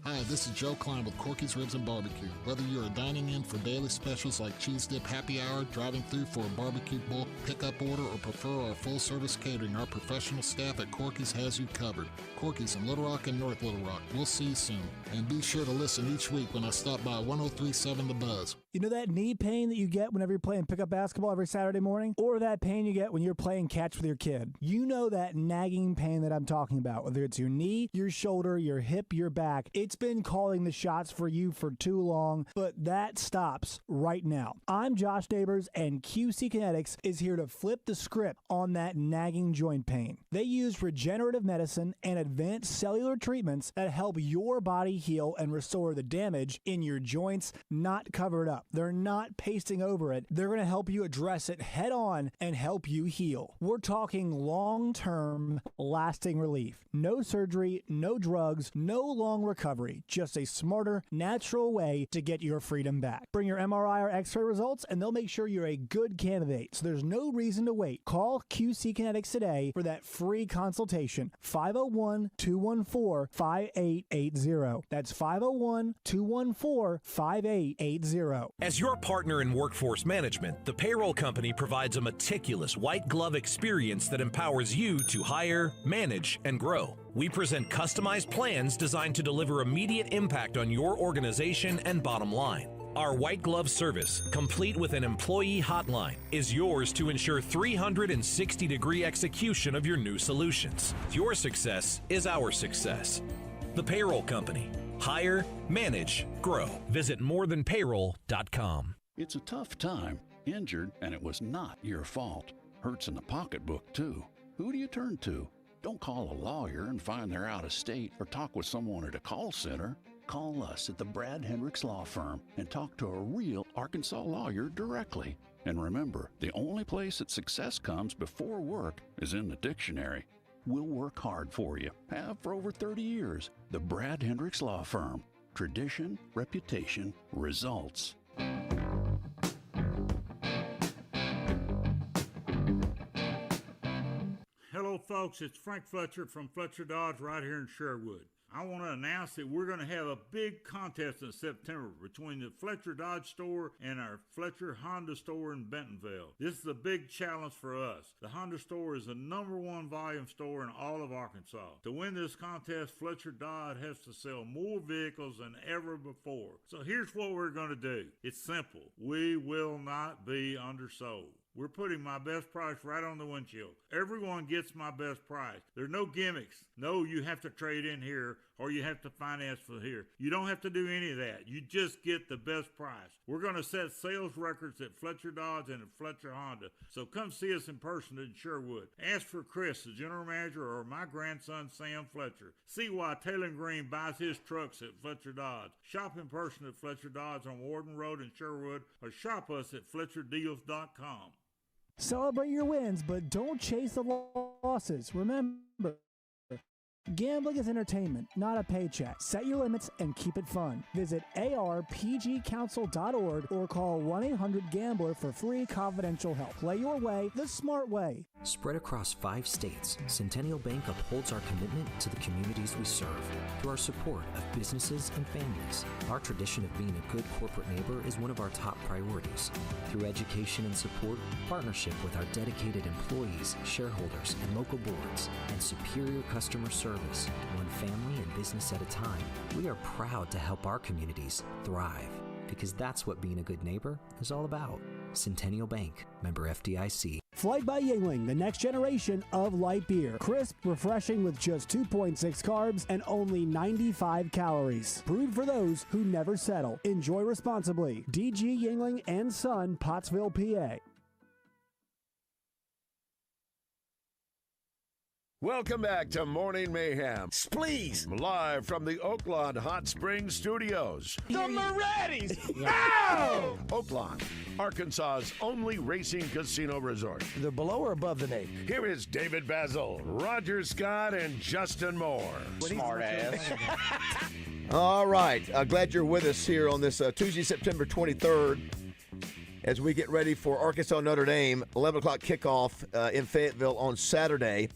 Hi, this is Joe Klein with Corky's Ribs and Barbecue. Whether you're dining in for daily specials like Cheese Dip Happy Hour, driving through for a barbecue bulk pickup order, or prefer our full-service catering, our professional staff at Corky's has you covered. Corky's in Little Rock and North Little Rock. We'll see you soon. And be sure to listen each week when I stop by 1037 The Buzz. You know that knee pain that you get whenever you're playing pickup basketball every Saturday morning? Or that pain you get when you're playing catch with your kid? You know that nagging pain that I'm talking about, whether it's your knee, your shoulder, your hip, your back. It's been calling the shots for you for too long, but that stops right now. I'm Josh Neighbors, and QC Kinetics is here to flip the script on that nagging joint pain. They use regenerative medicine and advanced cellular treatments that help your body heal and restore the damage in your joints not covered up. They're not pasting over it. They're going to help you address it head on and help you heal. We're talking long-term, lasting relief. No surgery, no drugs, no long recovery. Just a smarter, natural way to get your freedom back. Bring your MRI or X-ray results, and they'll make sure you're a good candidate. So there's no reason to wait. Call QC Kinetics today for that free consultation. 501-214-5880. That's 501-214-5880. As your partner in workforce management, the payroll company provides a meticulous white glove experience that empowers you to hire, manage, and grow. We present customized plans designed to deliver immediate impact on your organization and bottom line. Our white glove service, complete with an employee hotline, is yours to ensure 360-degree execution of your new solutions. Your success is our success. The Payroll Company. Hire, manage, grow. Visit morethanpayroll.com. It's a tough time. Injured, and it was not your fault. Hurts in the pocketbook, too. Who do you turn to? Don't call a lawyer and find they're out of state or talk with someone at a call center. Call us at the Brad Hendricks Law Firm and talk to a real Arkansas lawyer directly. And remember, the only place that success comes before work is in the dictionary. We'll work hard for you. Have for over 30 years. The Brad Hendricks Law Firm. Tradition, reputation, results. Hello, folks. It's Frank Fletcher from Fletcher Dodge right here in Sherwood. I want to announce that we're going to have a big contest in September between the Fletcher Dodge store and our Fletcher Honda store in Bentonville. This is a big challenge for us. The Honda store is the #1 volume store in all of Arkansas. To win this contest, Fletcher Dodge has to sell more vehicles than ever before. So here's what we're going to do. It's simple. We will not be undersold. We're putting my best price right on the windshield. Everyone gets my best price. There's no gimmicks. No, you have to trade in here or you have to finance for here. You don't have to do any of that. You just get the best price. We're going to set sales records at Fletcher Dodge and at Fletcher Honda. So come see us in person in Sherwood. Ask for Chris, the general manager, or my grandson, Sam Fletcher. See why Taylor Green buys his trucks at Fletcher Dodge. Shop in person at Fletcher Dodge on Warden Road in Sherwood, or shop us at FletcherDeals.com. Celebrate your wins, but don't chase the losses. Remember, gambling is entertainment, not a paycheck. Set your limits and keep it fun. Visit arpgcouncil.org or call 1-800-GAMBLER for free confidential help. Play your way the smart way. Spread across 5 states, Centennial Bank upholds our commitment to the communities we serve. Through our support of businesses and families, our tradition of being a good corporate neighbor is one of our top priorities. Through education and support, partnership with our dedicated employees, shareholders, and local boards, and superior customer service, one family and business at a time, we are proud to help our communities thrive, because that's what being a good neighbor is all about. Centennial Bank, member FDIC. Flight by Yuengling, the next generation of light beer. Crisp, refreshing with just 2.6 carbs and only 95 calories. Brewed for those who never settle. Enjoy responsibly. DG Yuengling and Son, Pottsville, PA. Welcome back to Morning Mayhem. Please. Live from the Oaklawn Hot Springs studios. The Moretti's! Go! Oaklawn, Arkansas's only racing casino resort. They're below or above the Navy? Here is David Bazzel, Roger Scott, and Justin Moore. Smart ass. All right. Glad you're with us here on this Tuesday, September 23rd, as we get ready for Arkansas Notre Dame, 11 o'clock kickoff in Fayetteville on Saturday.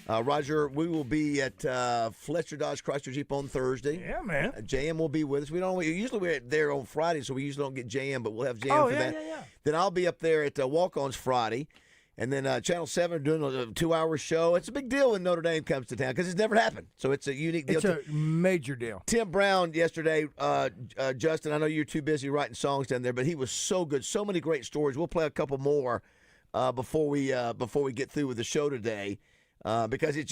Roger, we will be at Fletcher Dodge Chrysler Jeep on Thursday. Yeah, man. JM will be with us. Usually we're there on Friday, so we usually don't get JM, but we'll have JM for that. Yeah. Then I'll be up there at Walk-Ons Friday. And then Channel 7 doing a 2-hour show. It's a big deal when Notre Dame comes to town because it's never happened. So it's a unique deal. It's a major deal. Tim Brown yesterday, Justin, I know you're too busy writing songs down there, but he was so good. So many great stories. We'll play a couple more before we get through with the show today. Because it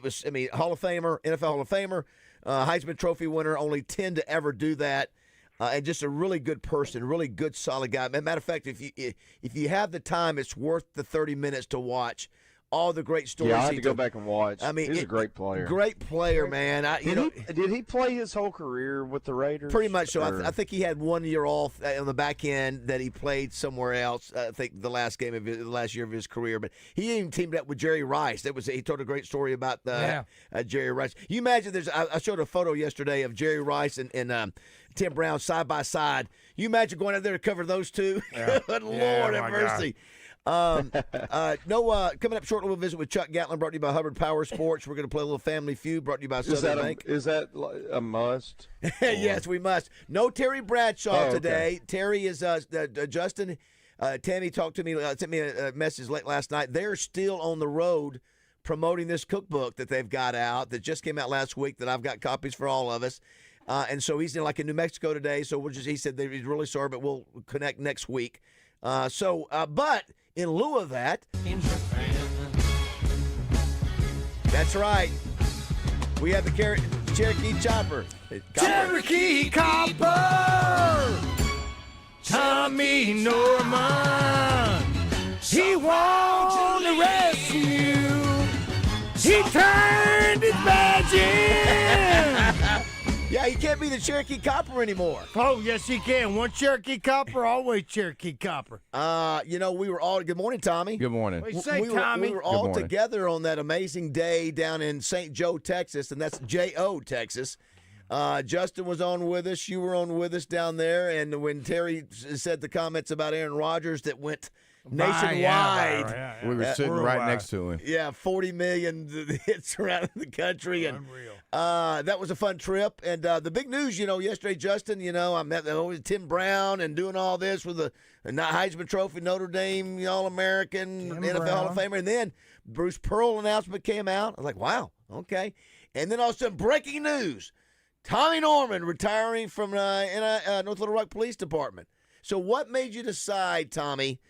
was Hall of Famer, NFL Hall of Famer, Heisman Trophy winner, only 10 to ever do that, and just a really good person, really good, solid guy. Matter of fact, if you have the time, it's worth the 30 minutes to watch all the great stories. Yeah, I had to go back and watch. I mean, he's a great player. Great player, man. Did he play his whole career with the Raiders? Pretty much so. I think he had 1 year off on the back end that he played somewhere else. I think the last year of his career. But he even teamed up with Jerry Rice. He told a great story about Jerry Rice. You imagine I showed a photo yesterday of Jerry Rice and Tim Brown side by side. You imagine going out there to cover those two? Yeah. Good Lord have mercy. Coming up shortly, we'll visit with Chuck Gatlin, brought to you by Hubbard Power Sports. We're going to play a little Family Feud, brought to you by Southern Bank. Is that a must? Yes, we must. No Terry Bradshaw today. Terry is Justin. Tammy talked to me, sent me a message late last night. They're still on the road promoting this cookbook that they've got out that just came out last week that I've got copies for all of us. And so he's in New Mexico today. So he said that he's really sorry, but we'll connect next week. But in lieu of that, that's right. We have the Cherokee Chopper. Cherokee Copper! Tommy Norman! He won the rescue! He turned his badge in! Yeah, he can't be the Cherokee Copper anymore. Oh, yes, he can. One Cherokee Copper, always Cherokee Copper. We were all. Good morning, Tommy. Good morning. We were all together on that amazing day down in St. Joe, Texas, and that's J.O., Texas. Justin was on with us. You were on with us down there. And when Terry said the comments about Aaron Rodgers that went nationwide. We were sitting right next to him. Yeah, 40 million hits around the country. And that was a fun trip. And the big news, yesterday, Justin, I met Tim Brown and doing all this with the Heisman Trophy, Notre Dame All-American, NFL Hall of Famer. And then Bruce Pearl announcement came out. I was like, wow, okay. And then all of a sudden, breaking news. Tommy Norman retiring from North Little Rock Police Department. So what made you decide, Tommy,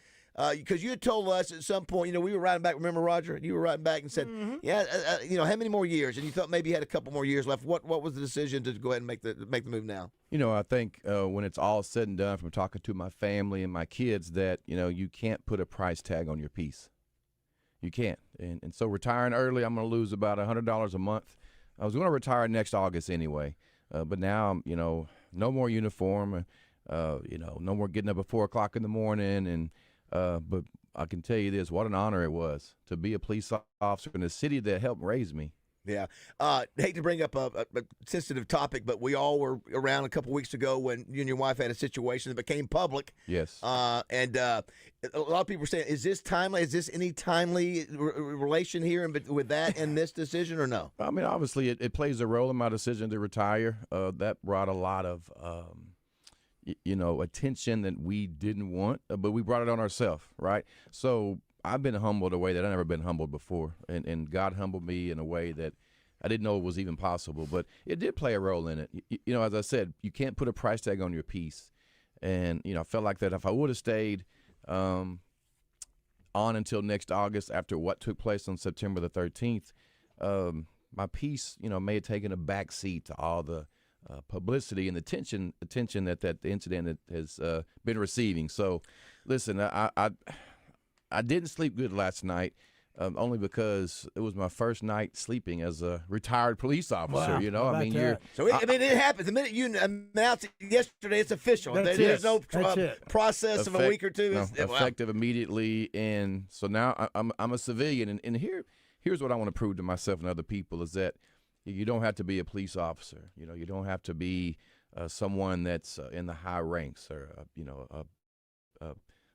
because you had told us at some point, we were riding back. Remember, Roger? You were riding back and said, how many more years? And you thought maybe you had a couple more years left. What was the decision to go ahead and make the move now? I think when it's all said and done, from talking to my family and my kids, that, you can't put a price tag on your peace. You can't. And so retiring early, I'm going to lose about $100 a month. I was going to retire next August anyway. But now, no more uniform, no more getting up at 4 o'clock in the morning. And but I can tell you this, what an honor it was to be a police officer in a city that helped raise me. Yeah. Hate to bring up a sensitive topic, but we all were around a couple weeks ago when you and your wife had a situation that became public. Yes. And a lot of people are saying, is this timely? Is this any timely relation here with that and this decision or no? I mean, obviously it plays a role in my decision to retire. That brought a lot of, attention that we didn't want, but we brought it on ourselves, right? So I've been humbled a way that I've never been humbled before, and God humbled me in a way that I didn't know was even possible, but it did play a role in it. As I said, you can't put a price tag on your peace, and, I felt like that if I would have stayed on until next August after what took place on September the 13th, my peace, may have taken a back seat to all the publicity and the attention that the incident has been receiving. So, listen, I didn't sleep good last night. only because it was my first night sleeping as a retired police officer. Wow, You know, how I mean, about you're. So it happens. The minute you announced it yesterday, it's official. That's There's it. no That's it. process of a week or two. No, It's- wow. effective immediately, and so now I'm a civilian, and here's what I want to prove to myself and other people is that you don't have to be a police officer. You know, you don't have to be someone that's in the high ranks, or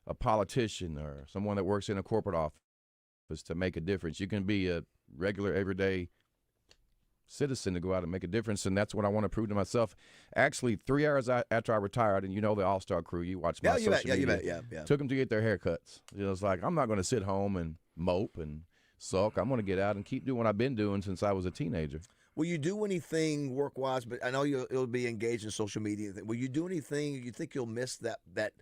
a politician, or someone that works in a corporate office to make a difference. You can be a regular, everyday citizen to go out and make a difference, and that's what I want to prove to myself. Actually, 3 hours after I retired, and you know the All-Star crew, you watch my social media. You bet, yeah. Took them to get their haircuts. You know, it's like, I'm not going to sit home and mope and sulk. I'm going to get out and keep doing what I've been doing since I was a teenager. Will you do anything work-wise? But I know you'll be engaged in social media. Will you do anything? You think you'll miss that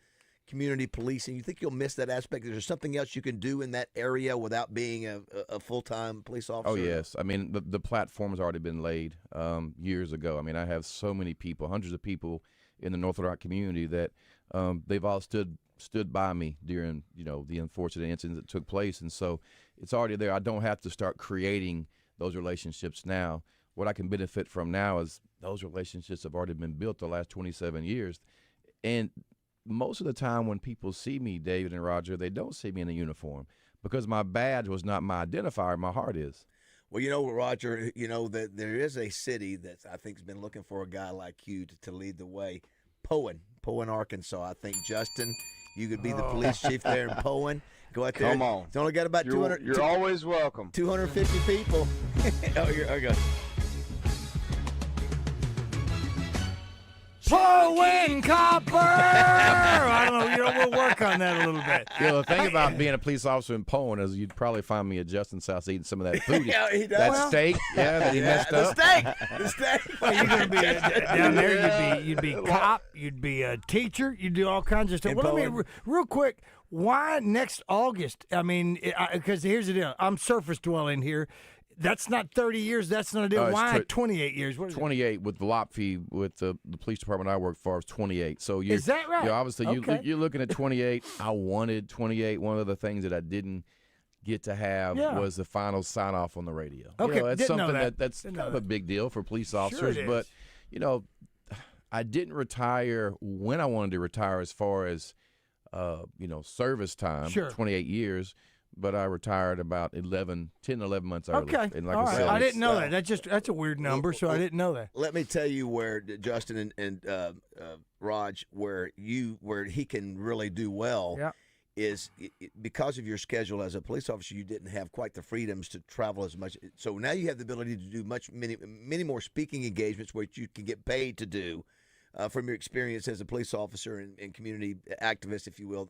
community policing? You think you'll miss that aspect? Is there something else you can do in that area without being a full-time police officer? Oh, yes. I mean, the platform's already been laid years ago. I mean, I have so many people, hundreds of people in the North Little Rock community that they've all stood by me during, the unfortunate incidents that took place. And so it's already there. I don't have to start creating those relationships now. What I can benefit from now is those relationships have already been built the last 27 years. And most of the time when people see me, David and Roger, they don't see me in a uniform because my badge was not my identifier. My heart is. Well, Roger, that there is a city that I think has been looking for a guy like you to lead the way. Poen, Arkansas. I think, Justin, you could be the police chief there in Poen. Go out there. Come on. It's only got about 200. You're always welcome. 250 people. Okay. Poen Copper! I don't know. We'll work on that a little bit. The thing about being a police officer in Poen is you'd probably find me at Justin's house eating some of that food. Yeah, he does. That steak, that he messed up. The steak. Well, you're going to be down there. You'd be cop. You'd be a teacher. You'd do all kinds of stuff. Well, I mean, real quick, why next August? I mean, because here's the deal. I'm surface dwelling here. That's not 30 years. That's not a deal. Why 28 years? What is 28 with Velopfi, with the police department I work for, is 28. So is that right? Obviously, okay. you're looking at 28. I wanted 28. One of the things that I didn't get to have was the final sign off on the radio. Okay, it's something that's kind of a big deal for police officers. Sure it but is. I didn't retire when I wanted to retire, as far as service time. Sure. 28 years. But I retired about 10, 11 months early. Okay. And like all I right. said, I didn't know that. That's a weird number, so I didn't know that. Let me tell you where Justin and Raj, where he can really do well. Yeah. Is because of your schedule as a police officer, you didn't have quite the freedoms to travel as much. So now you have the ability to do many more speaking engagements, which you can get paid to do from your experience as a police officer and community activist, if you will.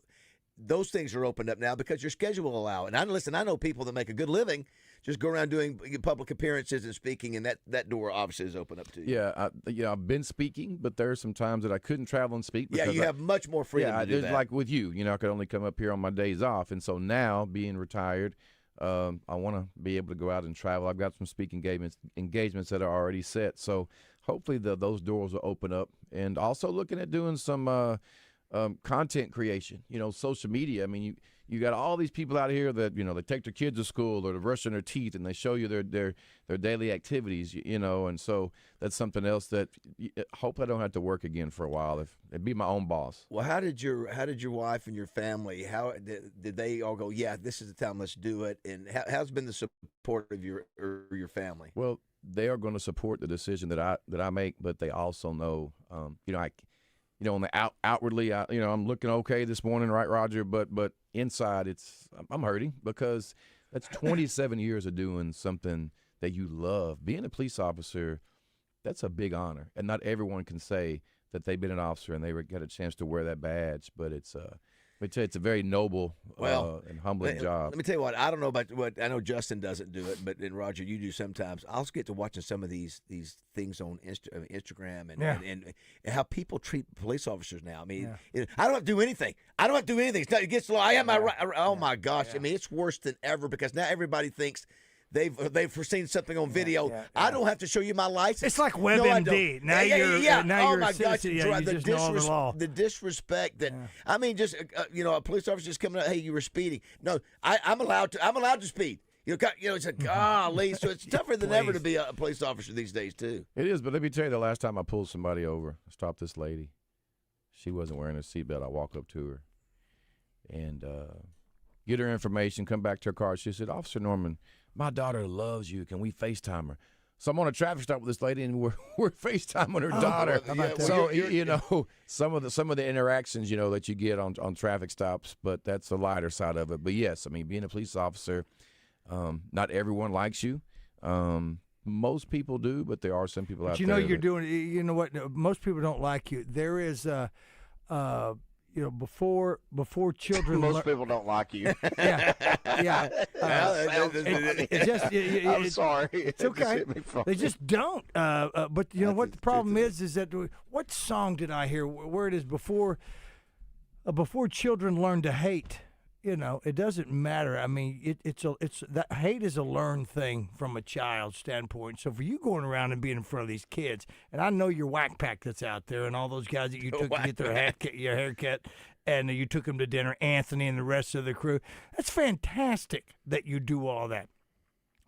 Those things are opened up now because your schedule will allow it. And I know people that make a good living just go around doing public appearances and speaking, and that door obviously is open up to you. Yeah, I've been speaking, but there are some times that I couldn't travel and speak. Yeah, you have much more freedom to do that. Like with you, I could only come up here on my days off, and so now being retired, I want to be able to go out and travel. I've got some speaking engagements that are already set, so hopefully those doors will open up. And also looking at doing some content creation, social media. I mean, you got all these people out here that, they take their kids to school or they're brushing their teeth and they show you their daily activities, and so that's something else that hope I don't have to work again for a while. If be my own boss. Well, how did your wife and your family, how did they all go, yeah, this is the time, let's do it? And how's been the support of your family? Well, they are going to support the decision that I make, but they also know, on the outwardly, I'm looking okay this morning, right, Roger? But inside, I'm hurting because that's 27 years of doing something that you love. Being a police officer, that's a big honor, and not everyone can say that they've been an officer and they get a chance to wear that badge. But it's a very noble and humbling job. Let me tell you what, I don't know about what, I know Justin doesn't do it, but Roger, you do sometimes. I also get to watching some of these things on Instagram and how people treat police officers now. I mean, I don't have to do anything. It gets low. I have my right. Oh my gosh. I mean, it's worse than ever because now everybody thinks they've foreseen something on video. I don't have to show you my license. It's like WebMD. Now oh you're my a gosh, citizen. Yeah, you just know all the law. the disrespect that I mean, just a police officer just coming up, hey, you were speeding. No, I'm allowed to speed. It's like, golly. So it's tougher than ever to be a police officer these days, too. It is, but let me tell you, the last time I pulled somebody over, I stopped this lady. She wasn't wearing her seatbelt. I walk up to her and get her information, come back to her car. She said, Officer Norman, my daughter loves you. Can we FaceTime her? So I'm on a traffic stop with this lady, and we're FaceTiming her daughter. So some of the interactions that you get on traffic stops, but that's the lighter side of it. But yes, I mean, being a police officer. Not everyone likes you. Most people do, but there are some people out there. You're doing. You know what? Most people don't like you. There is, before children. Most people don't like you. Yeah. I'm sorry. It's okay. They just don't. But you know what the problem is that what song did I hear where it is before children learn to hate. It doesn't matter. I mean, it's that hate is a learned thing from a child's standpoint. So for you going around and being in front of these kids, and I know your whack pack that's out there, and all those guys that you took to get their haircut, and you took them to dinner, Anthony and the rest of the crew. That's fantastic that you do all that.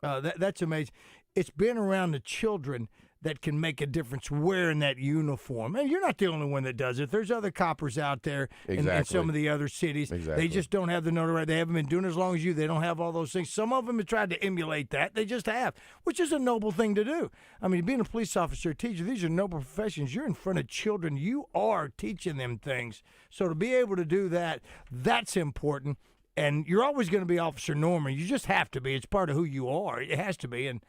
That's amazing. It's being around the children that can make a difference wearing that uniform. And you're not the only one that does it. There's other coppers out there in some of the other cities. Exactly. They just don't have the notoriety. They haven't been doing it as long as you. They don't have all those things. Some of them have tried to emulate that. They just have, which is a noble thing to do. I mean, being a police officer, a teacher, these are noble professions. You're in front of children. You are teaching them things. So to be able to do that, that's important. And you're always going to be Officer Norman. You just have to be. It's part of who you are. It has to be. And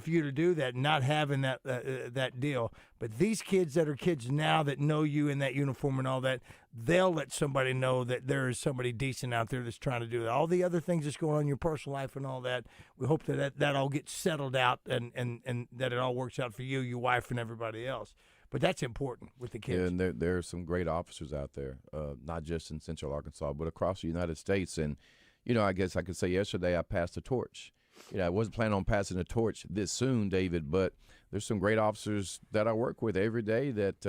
for you to do that, not having that deal. But these kids that are kids now that know you in that uniform and all that, they'll let somebody know that there is somebody decent out there that's trying to do that. All the other things that's going on in your personal life and all that, we hope that all gets settled out and that it all works out for you, your wife, and everybody else. But that's important with the kids. Yeah, and there are some great officers out there, not just in Central Arkansas, but across the United States. And, I guess I could say yesterday I passed the torch. I wasn't planning on passing the torch this soon, David, but there's some great officers that I work with every day that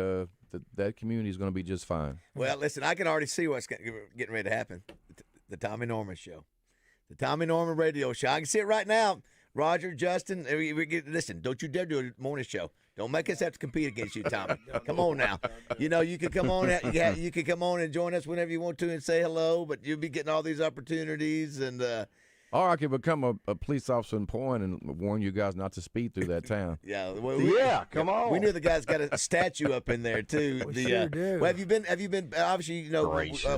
that community is going to be just fine. Well, listen, I can already see what's getting ready to happen. The Tommy Norman Show. The Tommy Norman Radio Show. I can see it right now. Roger, Justin, listen, don't you dare do a morning show. Don't make us have to compete against you, Tommy. Come on now. You can come on. You can come on and join us whenever you want to and say hello, but you'll be getting all these opportunities and or I could become a police officer in Point and warn you guys not to speed through that town. Come on. We knew the guy's got a statue up in there too. We sure do. Well, have you been? Obviously,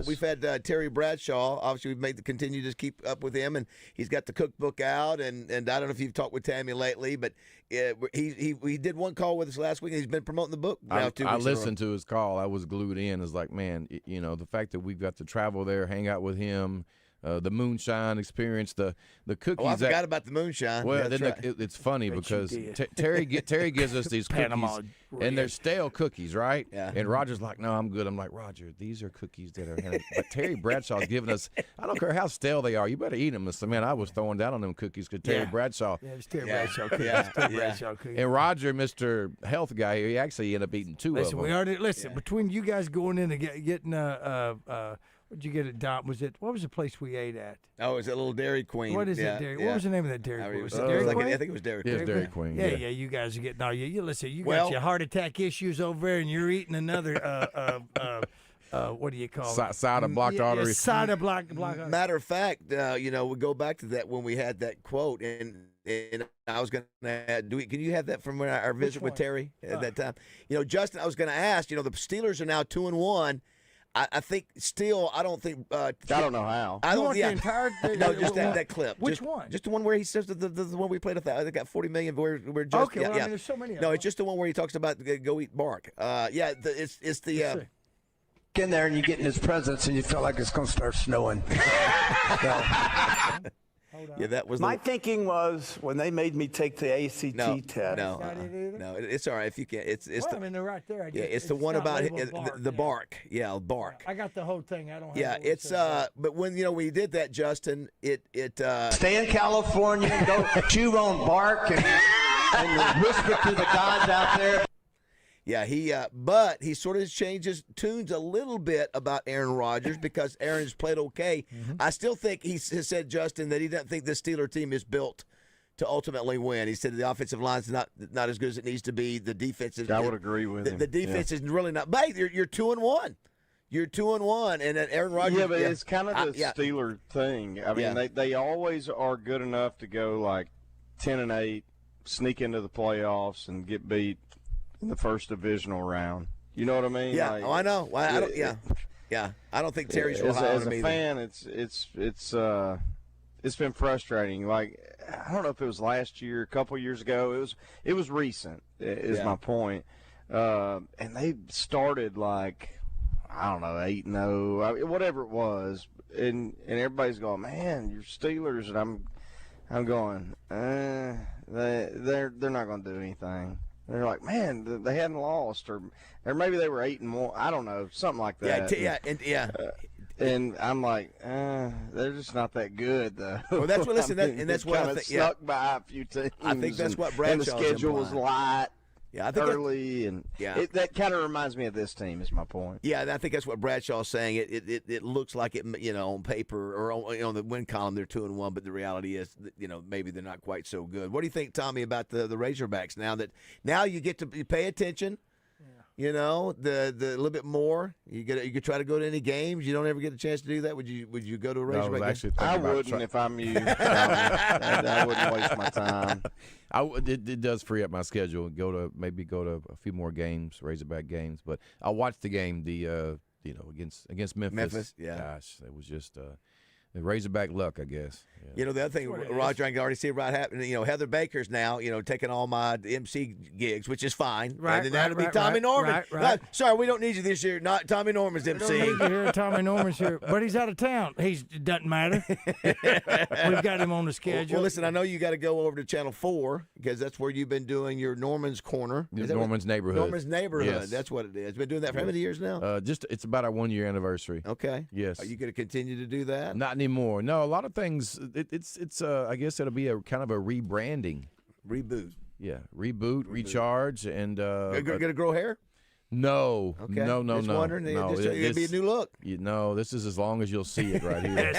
we've had Terry Bradshaw. Obviously, we've continue to keep up with him, and he's got the cookbook out. And I don't know if you've talked with Tammy lately, but he did one call with us last week, and he's been promoting the book. I listened to his call. I was glued in. It's like, man, the fact that we've got to travel there, hang out with him. The moonshine experience, the cookies. Oh, I forgot about the moonshine. Well, yeah, then it's funny because Terry gives us these cookies, and they're stale cookies, right? Yeah. And Roger's like, no, I'm good. I'm like, Roger, these are cookies that are. But Terry Bradshaw's giving us. I don't care how stale they are. You better eat them. So, man, I was throwing down on them cookies because Terry Bradshaw. Yeah, it's Terry Bradshaw cookies. Bradshaw cookies. And Roger, Mr. Health guy, he actually ended up eating two of them. We already between you guys going in and getting what'd you get at Don? What was the place we ate at? Oh, it was a little Dairy Queen. What is it, Dairy? What was the name of that Dairy Queen? Was it Dairy Queen? I think it was Dairy Queen. It was Dairy Queen. Yeah, you guys are getting you listen, you got your heart attack issues over there, and you're eating another what do you call it? Side of blocked arteries. Side of blocked arteries. Matter of fact, we go back to that when we had that quote, and I was going to can you have that from our visit with Terry at that time? Justin, I was going to ask, the Steelers are now 2-1. I think still. I don't think. I don't know how. I don't. The entire. No, just that clip. Which one? Just the one where he says the one we played. They got 40 million. We're just. Okay. Well, I mean, there's so many. No, it's just the one where he talks about go eat bark. It's the. Get in there and you get in his presence and you feel like it's going to start snowing. Yeah, that was My thinking was when they made me take the ACT test. No, it's all right if you can. It's I mean, they're right there. it's the one about the bark. Yeah, bark. I got the whole thing. I don't have Yeah, it's but when we did that, Justin, it Stay in California and go chew on bark and whisper to the gods out there. Yeah, but he sort of changed his tunes a little bit about Aaron Rodgers because Aaron's played okay. I still think he has said, Justin, that he doesn't think the Steeler team is built to ultimately win. He said the offensive line's not as good as it needs to be. The defense is. I would agree with him. The defense is really not. But you're 2-1. You're 2-1, and then Aaron Rodgers. Yeah, but it's kind of the Steeler thing. I mean, they always are good enough to go like 10-8, sneak into the playoffs, and get beat in the first divisional round. You know what I mean? Yeah, like, I know. I don't. Yeah. I don't think Terry's real high on him either. As a fan, it's been frustrating. Like, I don't know if it was last year, a couple years ago. It was recent. Is my point. And they started like, I don't know, 8-0, whatever it was, and everybody's going, man, you're Steelers, and I'm going, they're not going to do anything. They're like, man, they hadn't lost, or maybe they were 8-1. I don't know, something like that. And I'm like, they're just not that good, though. Well, that's what. Listen, and that's what I think. Snuck by a few teams. I think that's what Bradshaw's and the schedule was light. Yeah, I think early, and that kind of reminds me of this team. Is my point. Yeah, and I think that's what Bradshaw's saying. It looks like it, on paper or on the win column they're 2-1, but the reality is, maybe they're not quite so good. What do you think, Tommy, about the Razorbacks now you get to pay attention? The little bit more. You could try to go to any games. You don't ever get a chance to do that. Would you go to a Razorback game? I wouldn't if I'm you. I wouldn't waste my time. It does free up my schedule. Go to a few more games, Razorback games. But I watched the game against Memphis. Yeah. Gosh, it was just Razorback luck, I guess. Yeah. The other thing, Roger, I can already see right happening. Heather Baker's now, taking all my MC gigs, which is fine. Right. And then that'll be Tommy Norman. Right. Sorry, we don't need you this year. Not Tommy Norman's MC. We don't need you here. Tommy Norman's here, but he's out of town. Doesn't matter. We've got him on the schedule. Well, listen, I know you got to go over to Channel 4 because that's where you've been doing your Norman's Corner. Norman's Neighborhood. Norman's Neighborhood. Yes. That's what it is. Been doing that for how many years now? It's about our 1 year anniversary. Okay. Yes. Are you going to continue to do that? Not anymore. No, a lot of things. It's I guess it'll be a kind of a rebranding, reboot. Yeah, reboot, recharge, and gonna grow hair. No, okay. no. Wondering, it'll be a new look. This is as long as you'll see it right here.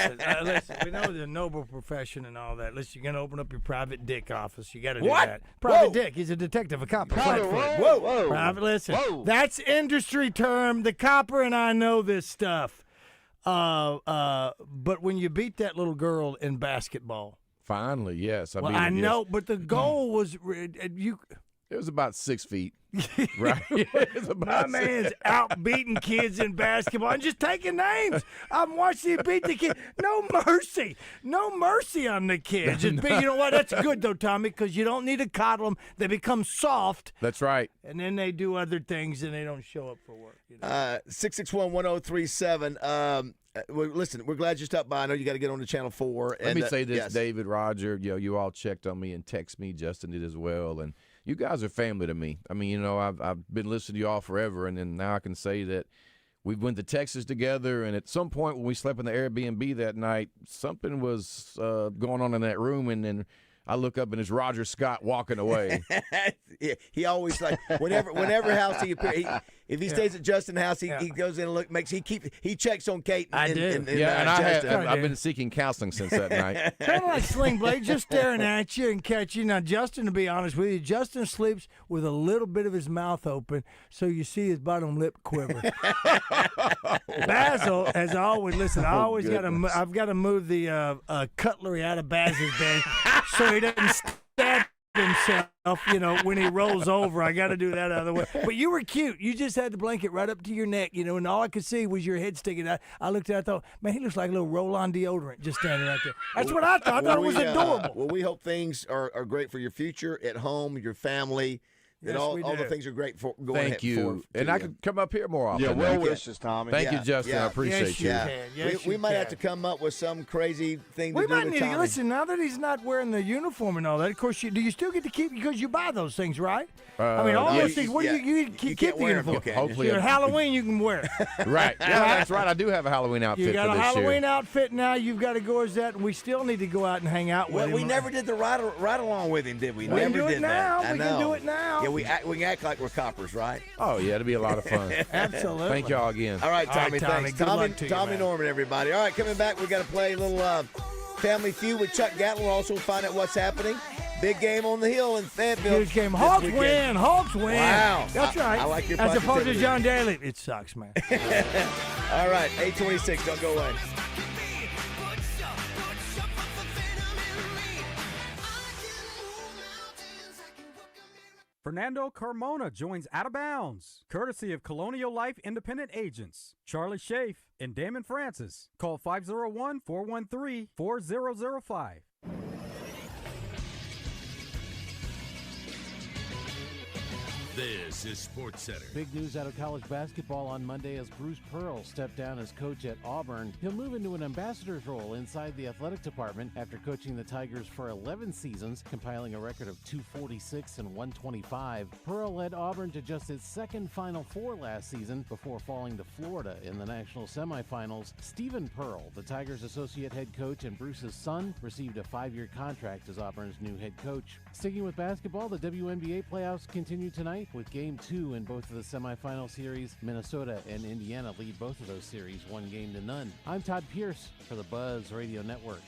Listen, we know the noble profession and all that. Listen, you're gonna open up your private dick office. You got to do that. Private dick. He's a detective, a copper. Whoa. Private. Listen, that's industry term. The copper and I know this stuff. But when you beat that little girl in basketball. Finally, yes. I know, but the goal was It was about 6 feet. Right. My man's out beating kids in basketball and just taking names. I'm watching him beat the kid. No mercy on the kids. Just you know what? That's good though, Tommy, because you don't need to coddle them. They become soft. That's right. And then they do other things and they don't show up for work. 661-1037. Listen, we're glad you stopped by. I know you got to get on to Channel 4. Let me say this, David, Roger. You all checked on me and text me. Justin did as well, and you guys are family to me. I mean, I've been listening to you all forever, and then now I can say that we went to Texas together, and at some point when we slept in the Airbnb that night, something was going on in that room, and then I look up and it's Roger Scott walking away. Yeah, he always whenever house he appears. If he stays at Justin's house, he goes in and he checks on Kate. I do. I've been seeking counseling since that night. Kind of like Sling Blade, just staring at you and catching. Now, Justin, to be honest with you, Justin sleeps with a little bit of his mouth open, so you see his bottom lip quiver. Basil, as always, listen, I've got to move the cutlery out of Basil's bed so he doesn't stab himself, when he rolls over. I got to do that out of the way. But you were cute. You just had the blanket right up to your neck, and all I could see was your head sticking out. I looked at it, I thought, man, he looks like a little roll-on deodorant just standing right there. That's what I thought. I thought it was adorable. Well, we hope things are great for your future at home, your family, that Yes, all we the do. things are great for going Thank ahead you. for And I could come up here more often. Yeah, well Thank you. wishes, Tommy. Thank you, Yeah, Justin. yeah. I appreciate Yes, you. you can. Yes, we you might have can. to come up with some crazy thing We to do might with need to Tommy. listen now that he's not wearing the uniform and all that. Of course, do you still get to keep because you buy those things, right? I mean, all yeah, those things. What do you keep can't the wear 'em, uniform? you can. Hopefully, At Halloween you can wear it. Right. Yeah, that's right. I do have a Halloween outfit You got for a this Halloween year. outfit now. You've got to go as that, and we still need to go out and hang out with Well, him. we never did the ride along with him, did we? We never can do it did now. that. I We know. can do it now. Yeah, we can act like we're coppers, right? Oh, yeah, it'll be a lot of fun. Absolutely. Thank y'all again. All right, Tommy. Tommy, Thanks. good luck to you, Tommy man. Norman, everybody. All right, coming back, we got to play a little Family Feud with Chuck Gatlin. We'll also find out what's happening. Big game on the hill in Fayetteville. Huge game. this Hawks weekend. win. Hawks win. Wow. That's right. I like your As opposed to positivity. John Daly. It sucks, man. All right, 8:26. Don't go away. Fernando Carmona joins Out of Bounds, courtesy of Colonial Life Independent Agents, Charlie Schaaf and Damon Francis. Call 501-413-4005. This is Sports Center. Big news out of college basketball on Monday as Bruce Pearl stepped down as coach at Auburn. He'll move into an ambassador's role inside the athletic department after coaching the Tigers for 11 seasons, compiling a record of 246 and 125. Pearl led Auburn to just its second Final Four last season before falling to Florida in the national semifinals. Stephen Pearl, the Tigers' associate head coach and Bruce's son, received a 5-year contract as Auburn's new head coach. Sticking with basketball, the WNBA playoffs continue tonight with Game 2 in both of the semifinal series. Minnesota and Indiana lead both of those series 1-0. I'm Todd Pierce for the Buzz Radio Network.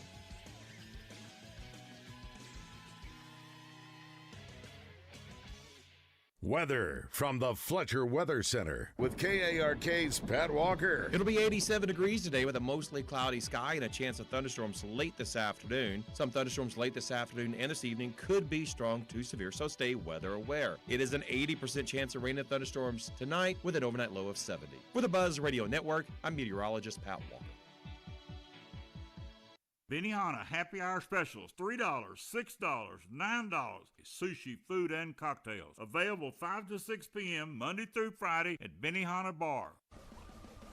Weather from the Fletcher Weather Center with KARK's Pat Walker. It'll be 87 degrees today with a mostly cloudy sky and a chance of thunderstorms late this afternoon. Some thunderstorms late this afternoon and this evening could be strong to severe, so stay weather aware. It is an 80% chance of rain and thunderstorms tonight with an overnight low of 70. For the Buzz Radio Network, I'm meteorologist Pat Walker. Benihana Happy Hour Specials, $3, $6, $9. Sushi, food, and cocktails. Available 5 to 6 p.m. Monday through Friday at Benihana Bar.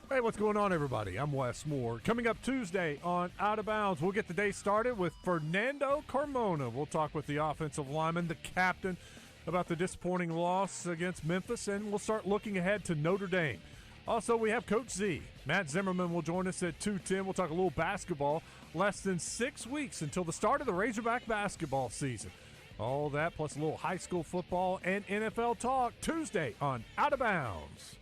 Hey, what's going on, everybody? I'm Wes Moore. Coming up Tuesday on Out of Bounds, we'll get the day started with Fernando Carmona. We'll talk with the offensive lineman, the captain, about the disappointing loss against Memphis, and we'll start looking ahead to Notre Dame. Also, we have Coach Z. Matt Zimmerman will join us at 2:10. We'll talk a little basketball. Less than 6 weeks until the start of the Razorback basketball season. All that plus a little high school football and NFL talk Tuesday on Out of Bounds.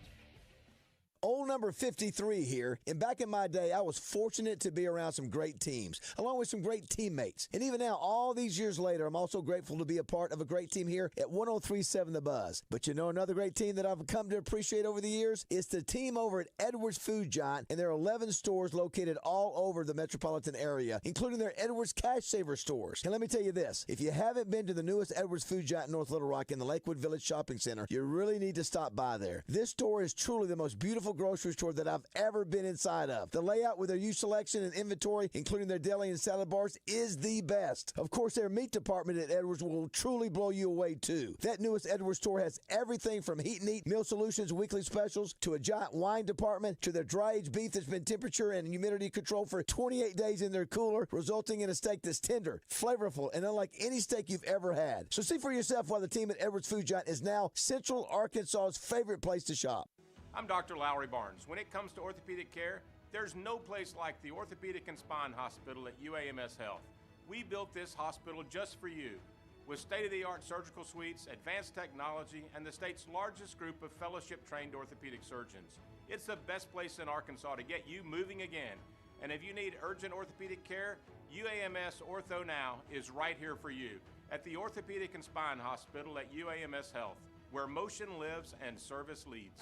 Old number 53 here, and back in my day, I was fortunate to be around some great teams, along with some great teammates. And even now, all these years later, I'm also grateful to be a part of a great team here at 103.7 The Buzz. But you know another great team that I've come to appreciate over the years? It's the team over at Edwards Food Giant, and there are 11 stores located all over the metropolitan area, including their Edwards Cash Saver stores. And let me tell you this, if you haven't been to the newest Edwards Food Giant in North Little Rock in the Lakewood Village Shopping Center, you really need to stop by there. This store is truly the most beautiful grocery store that I've ever been inside of. The layout with their used selection and inventory, including their deli and salad bars, is the best. Of course, their meat department at Edwards will truly blow you away too. That newest Edwards store has everything from heat and eat, meal solutions, weekly specials, to a giant wine department, to their dry-aged beef that's been temperature and humidity controlled for 28 days in their cooler, resulting in a steak that's tender, flavorful, and unlike any steak you've ever had. So see for yourself why the team at Edwards Food Giant is now Central Arkansas's favorite place to shop. I'm Dr. Lowry Barnes. When it comes to orthopedic care, there's no place like the Orthopedic and Spine Hospital at UAMS Health. We built this hospital just for you, with state-of-the-art surgical suites, advanced technology, and the state's largest group of fellowship-trained orthopedic surgeons. It's the best place in Arkansas to get you moving again. And if you need urgent orthopedic care, UAMS Ortho Now is right here for you at the Orthopedic and Spine Hospital at UAMS Health, where motion lives and service leads.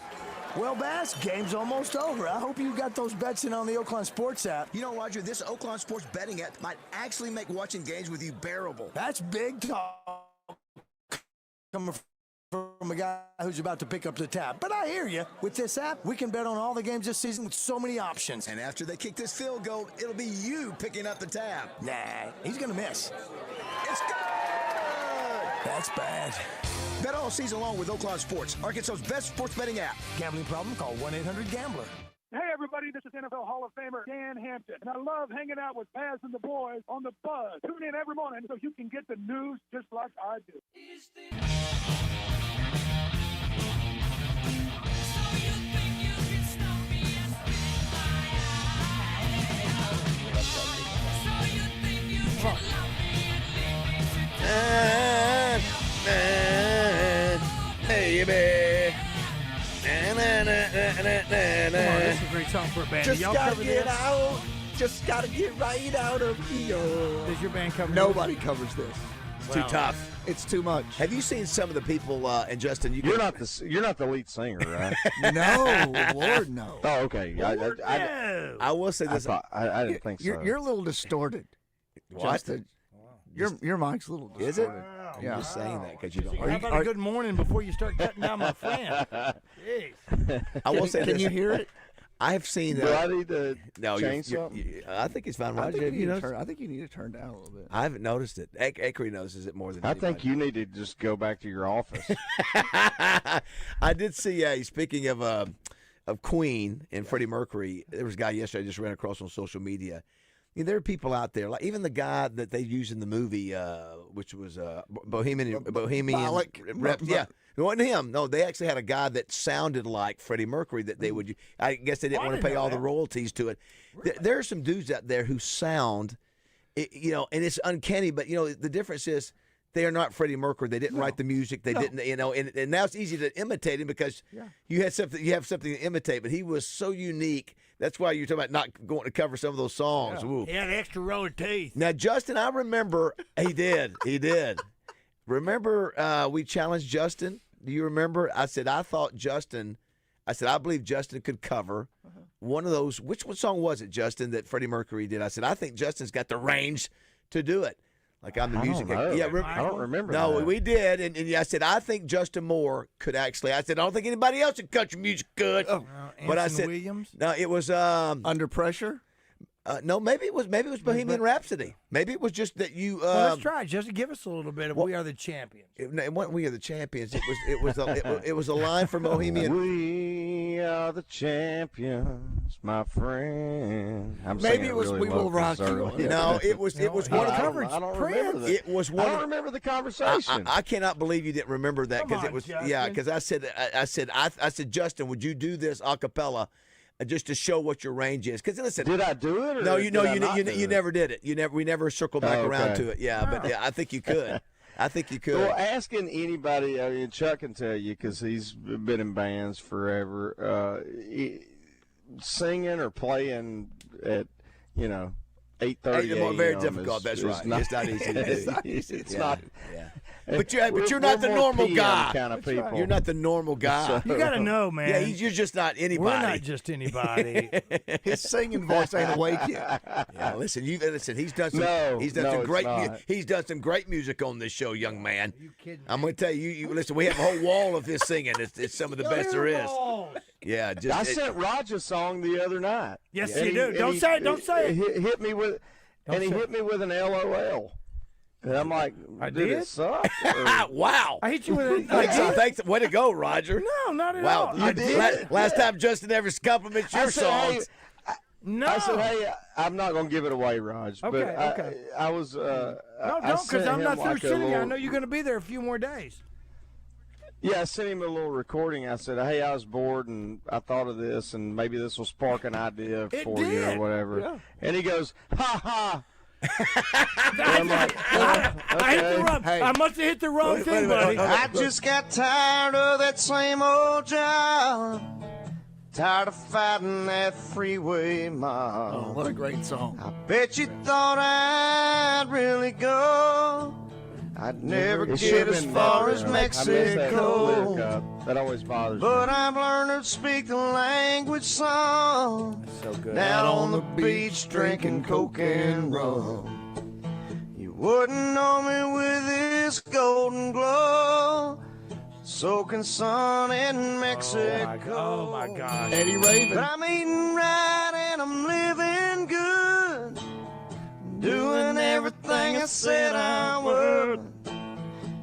Well, Bass, game's almost over. I hope you got those bets in on the Oaklawn Sports app. You know, Roger, this Oaklawn Sports betting app might actually make watching games with you bearable. That's big talk coming from a guy who's about to pick up the tab. But I hear you. With this app, we can bet on all the games this season with so many options. And after they kick this field goal, it'll be you picking up the tab. Nah, he's going to miss. It's good! That's bad. Bet all season long with Oaklawn Sports, Arkansas's best sports betting app. Gambling problem? Call 1-800-GAMBLER. Hey, everybody, this is NFL Hall of Famer Dan Hampton, and I love hanging out with Baz and the boys on The Buzz. Tune in every morning so you can get the news just like I do. Baby. This is a great song for a band. Just Y'all gotta cover get this? out. Just gotta get right out of here. Does your band cover Nobody covers this. It's too tough. It's too much. Have you seen some of the people, and Justin, You're not the lead singer, right? No, Lord, no. Oh, okay. I will say this. I didn't think so. You're a little distorted. What? Justin. Your mic's a little distorted. Is it? Yeah. I'm just saying that because you don't. How about a good morning before you start cutting down my friend? Jeez. I will say Can this. you hear it? I have seen. Do I need to no, change something? I think it's fine. I Roger, think, you know, I think you need to turn down a little bit. I haven't noticed it. Acre notices it more than I anybody. think you need to just go back to your office. I did see. Speaking of Queen and Freddie Mercury, there was a guy yesterday I just ran across on social media. You know, there are people out there, like even the guy that they used in the movie, which was Bohemian Rep. Yeah, it wasn't him. No, they actually had a guy that sounded like Freddie Mercury that they would. I guess they didn't want to pay all the royalties to it. There are some dudes out there who sound, you know, and it's uncanny. But you know, the difference is they are not Freddie Mercury. They didn't write the music. They didn't, you know, and now it's easy to imitate him because you have something to imitate. But he was so unique. That's why you're talking about not going to cover some of those songs. He had an extra row of teeth. Now, Justin, I remember he did. Remember we challenged Justin? Do you remember? I said, I believe Justin could cover one of those. Which song was it, Justin, that Freddie Mercury did? I said, I think Justin's got the range to do it. Like I'm the music guy. Yeah, I don't remember No, that. we did. And I said, I think Justin Moore could actually. I said, I don't think anybody else in country music could. But I said, Williams? No, it was Under Pressure? no, maybe it was Bohemian Rhapsody. Maybe it was just that you. Well, let's try it. Just give us a little bit of "We Are the Champions." It wasn't "We Are the Champions." It was a line from Bohemian. We are the champions, my friend. Maybe it was "We Will Rock You." No, it was one of the coverage. I don't remember that. It was one. I don't remember the conversation. I cannot believe you didn't remember that because Come it was on, because I said Justin, would you do this a cappella? Just to show what your range is, because listen. Did I do it? Or no, you never did it. We never circled back around to it. Yeah, but I think you could. Well, asking anybody, I mean, Chuck can tell you because he's been in bands forever. Singing or playing at 8:30 very a.m. difficult. That's right. It's not easy to do. It's not easy. It's not. Yeah. But you're not the normal guy. Kind of people. You're not the normal guy. You got to know, man. Yeah, you're just not anybody. We're not just anybody. His singing voice ain't awake yet. Yeah, listen. He's done some. He's done some great music on this show, young man. Are you kidding? I'm going to tell you. You listen. We have a whole wall of his singing. It's some of the best there is. Yeah, I sent Raj a song the other night. Yes, you do. Don't say it. Don't say it. He hit me with, hit me with an LOL. And I'm like, did it suck? Wow. I hit you with Thanks. Way to go, Roger. No, not at Wow. all. You did. Last time Justin ever compliments your songs. No. I said, hey, I'm not going to give it away, Raj. Okay, but okay. I was. No, don't, because I'm not through sitting here. I know you're going to be there a few more days. Yeah, I sent him a little recording. I said, hey, I was bored, and I thought of this, and maybe this will spark an idea for you or whatever. Yeah. And he goes, ha, ha. I must have hit the wrong thing, buddy. I just got tired of that same old job. Tired of fighting that freeway mob. Oh, what a great song. I bet you thought I'd really go. I'd never get as far as Mexico. That always bothers me. But I've learned to speak the language song. So good. Down on the beach drinking coke and rum. You wouldn't know me with this golden glow. Soaking sun in Mexico. Oh my God. Eddie Raven. But I'm eating right and I'm living good. Doing everything I said I would.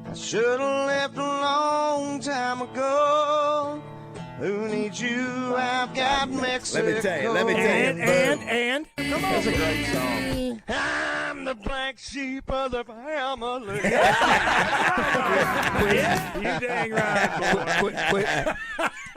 I Should've left a long time ago. Who needs you? I've got Mexico. Let me tell you. And come on. That's a great song. I'm the black sheep of the family. You dang right, boy.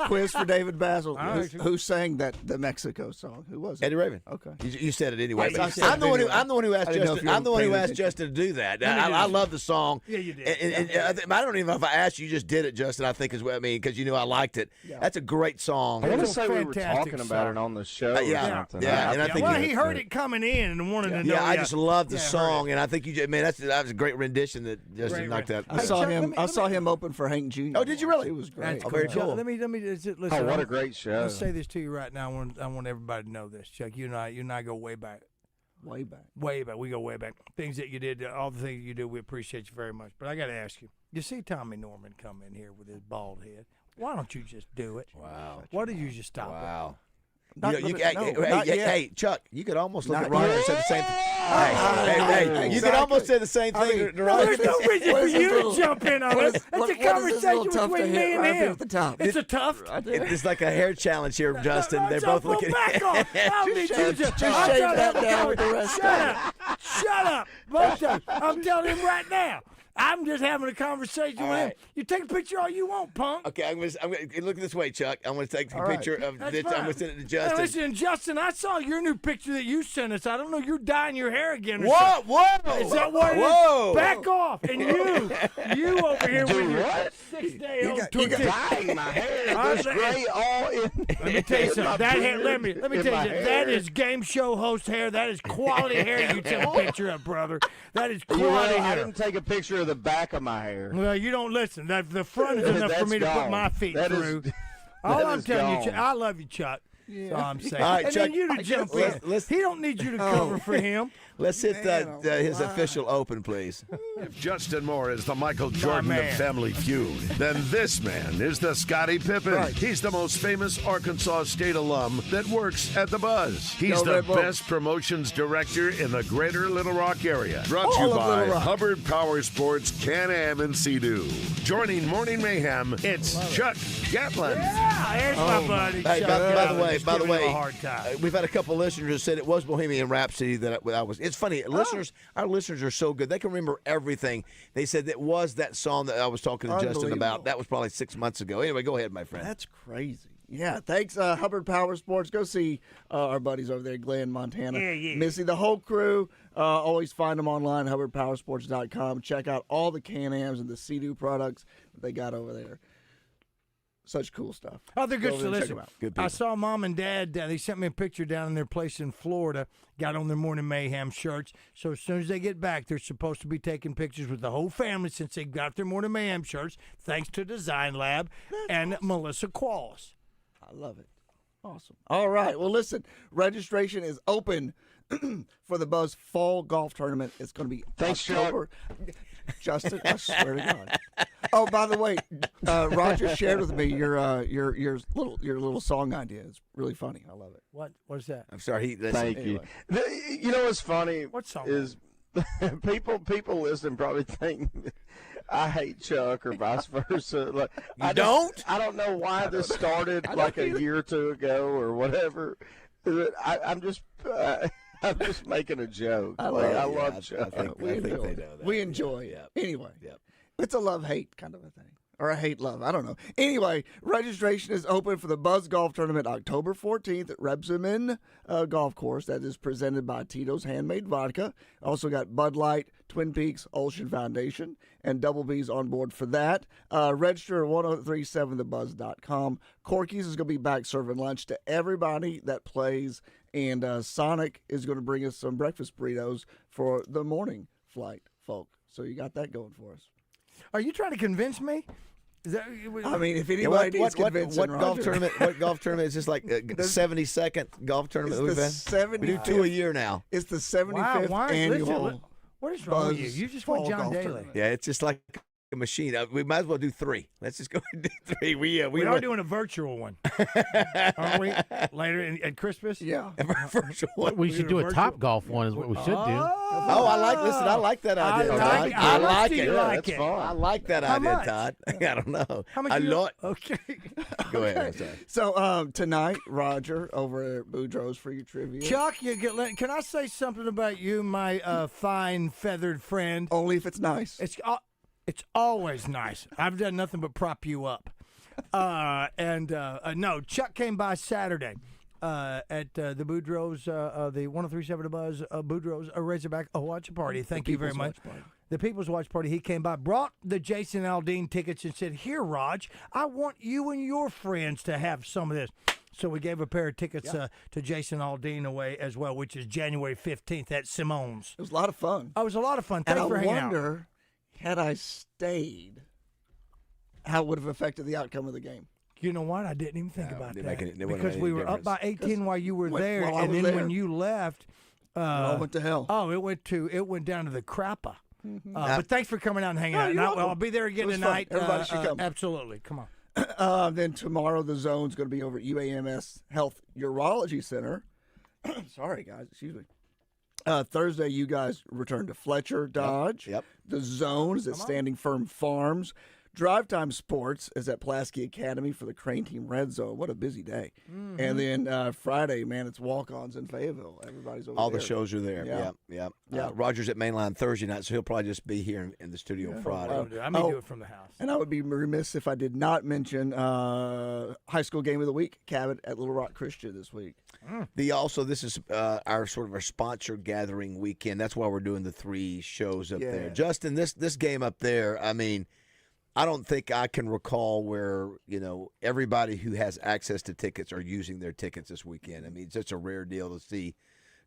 Quiz for David Bazzel. All right. Who sang the Mexico song? Who was it? Eddie Raven. Okay. You said it anyway. I But said I'm it the one who anyway. I'm the one who asked I didn't know Justin. if you I'm the one who were asked paying Justin to do that. I love the song. Yeah, you did. And I don't even know if I asked you. You just did it, Justin. I think is what I mean because you knew I liked it. Yeah. That's a great song. I want to It's a say we were fantastic talking about song. it on the show or Yeah. something. Yeah, and I think Well, you- he heard it coming in and wanted to know. Yeah, I just love the Yeah, I heard song, it. and I think that was a great rendition that Justin Great knocked out. I saw him. I saw him open for Hank Jr. Oh, did you really? It was great. Oh, very cool. Let me listen. Oh, what a great show. I'll say this to you right now. I want everybody to know this, Chuck. You and I go way back. Way back. Way back. We go way back. Things that you did, all the things you do, we appreciate you very much. But I got to ask you. You see Tommy Norman come in here with his bald head. Why don't you just do it? Wow. Why did you just stop Wow. Not Hey, Chuck, you could almost look Not at Ryan and say the same thing. Hey, you could almost say the same thing to Well, Ryan. there's no reason for you to jump in on it. That's a conversation between me and him. At the top. It's a tough. It's like a hair challenge here, Justin. They're both looking. Back off. I'll need you to Just shave that down with the rest. Shut up. Both of you. I'm telling him right now. I'm just having a conversation with him. right. You take a picture all you want, punk. Okay, I'm gonna look this way, Chuck. I'm gonna take a right. picture of That's this. I'm fine. gonna send it to Hey, Justin. listen, Justin, I saw your new picture that you sent us. I don't know, you're dyeing your hair again or Whoa, something. whoa! Is that what it is? Whoa! Back off. And you over here with your 6-day-old Dyeing my hair. This gray all in. Let me tell you something. That hair, let me tell you something. That is game show host hair. That is quality hair you took a picture of, brother. That is quality I hair. didn't take a picture of the back of my hair. Well, you don't listen. The front is enough for That's me to put gone. my feet That is- through. that All I'm is telling you, gone. Chuck, I love you, Chuck. That's all I'm saying. All right, and Chuck, then you to jump in. He don't need you to cover for him. Let's hit his official open, please. If Justin Moore is the Michael Jordan of man. Family Feud, then this man is the Scottie Pippen. Right. He's the most famous Arkansas State alum that works at the Buzz. He's Go the Red Bull. best promotions director in the greater Little Rock area. Brought to you All of by Little Rock. Hubbard Power Sports, Can-Am, and Sea-Doo. Joining Morning Mayhem, it's Chuck Gatlin. Yeah, there's my buddy. Hey, Chuck. by the way, a hard time. we've had a couple listeners who said it was Bohemian Rhapsody that I was. It's funny, our listeners are so good; they can remember everything. They said that was that song that I was talking to Justin about. That was probably 6 months ago. Anyway, go ahead, my friend. That's crazy. Yeah, thanks, Hubbard Power Sports. Go see our buddies over there in Glen, Montana. Yeah. Missy, the whole crew. Always find them online, hubbardpowersports.com. Check out all the Can-Ams and the Sea-Doo products that they got over there. Such cool stuff. Oh, they're good. Go over So there and check listen, them out. Good I people. saw Mom and Dad. They sent me a picture down in their place in Florida. Got on their Morning Mayhem shirts. So as soon as they get back, they're supposed to be taking pictures with the whole family since they got their Morning Mayhem shirts. Thanks to Design Lab and Melissa Qualls. I love it. Awesome. All right. Well, listen, registration is open for the Buzz Fall Golf Tournament. It's going to be Thanks, October. Justin, I swear to God. Oh, by the way, Roger shared with me your little song idea. It's really funny. I love it. What's that? I'm sorry. Thank you. You know what's funny What song? is people listen probably think I hate Chuck or vice versa. Like, I don't know why this started like a year or two ago or whatever. I'm just making a joke. I love Chuck. I think they know that. We enjoy it. Anyway, it's a love-hate kind of a thing. Or a hate-love. I don't know. Anyway, registration is open for the Buzz Golf Tournament October 14th at Rebsamen Golf Course. That is presented by Tito's Handmade Vodka. Also got Bud Light, Twin Peaks, Ocean Foundation, and Double B's on board for that. Register at 1037thebuzz.com. Corky's is going to be back serving lunch to everybody that plays, and Sonic is going to bring us some breakfast burritos for the morning flight folk. So you got that going for us. Are you trying to convince me? Is that, I mean, if anybody needs convincing, what golf Roger. tournament? What golf tournament is this? Like a 72nd golf tournament It's we've the had. We do 2 a year now. It's the 75th Wow, annual. listen, what is wrong with you? Buzz You just went Fall John Golf Daly. Tournament. Yeah, it's just like a machine. We might as well do 3. Let's just go and do 3. We are doing a virtual one, aren't we? Later at Christmas. Yeah, virtual one. We should do a Top Golf one. Is what we should do. Oh, I like that idea. I like it. Like it. I like that idea, much? Todd. I don't know. How much? Okay. Go ahead. I'm sorry. So tonight, Roger over at Boudreaux's for your trivia. Chuck, can I say something about you, my fine feathered friend? Only if it's nice. It's always nice. I've done nothing but prop you up. No, Chuck came by Saturday at the Boudreaux's, the 103.7 The Buzz, Boudreaux's Razorback watch party. Thank you very much. The People's Watch Party. He came by, brought the Jason Aldean tickets and said, "Here, Raj, I want you and your friends to have some of this." So we gave a pair of tickets to Jason Aldean away as well, which is January 15th at Simone's. It was a lot of fun. Oh, it was a lot of fun. Thanks for hanging out. And I wonder, had I stayed, how it would have affected the outcome of the game. You know what? I didn't even think about that. It because we were up by 18 while you were there, while I and was then there. when you left, It all went to hell. Oh, it went down to the crapper. But thanks for coming out and hanging out. And I'll be there again tonight. Everybody should come. Absolutely. Come on. Then tomorrow, the Zone's going to be over at UAMS Health Urology Center. Sorry, guys. Excuse me. Thursday, you guys return to Fletcher Dodge. Yep. The Zone is at Standing Firm Farms. Drive Time Sports is at Pulaski Academy for the Crane Team Red Zone. What a busy day. Mm-hmm. And then Friday, man, it's walk-ons in Fayetteville. Everybody's over All there. the shows are there. Yeah. Roger's at Mainline Thursday night, so he'll probably just be here in the studio Friday. I may do it from the house. And I would be remiss if I did not mention high school game of the week, Cabot at Little Rock Christian this week. This is our sponsor gathering weekend. That's why we're doing the 3 shows up there. Justin, this game up there, I mean, I don't think I can recall where, everybody who has access to tickets are using their tickets this weekend. I mean, it's such a rare deal to see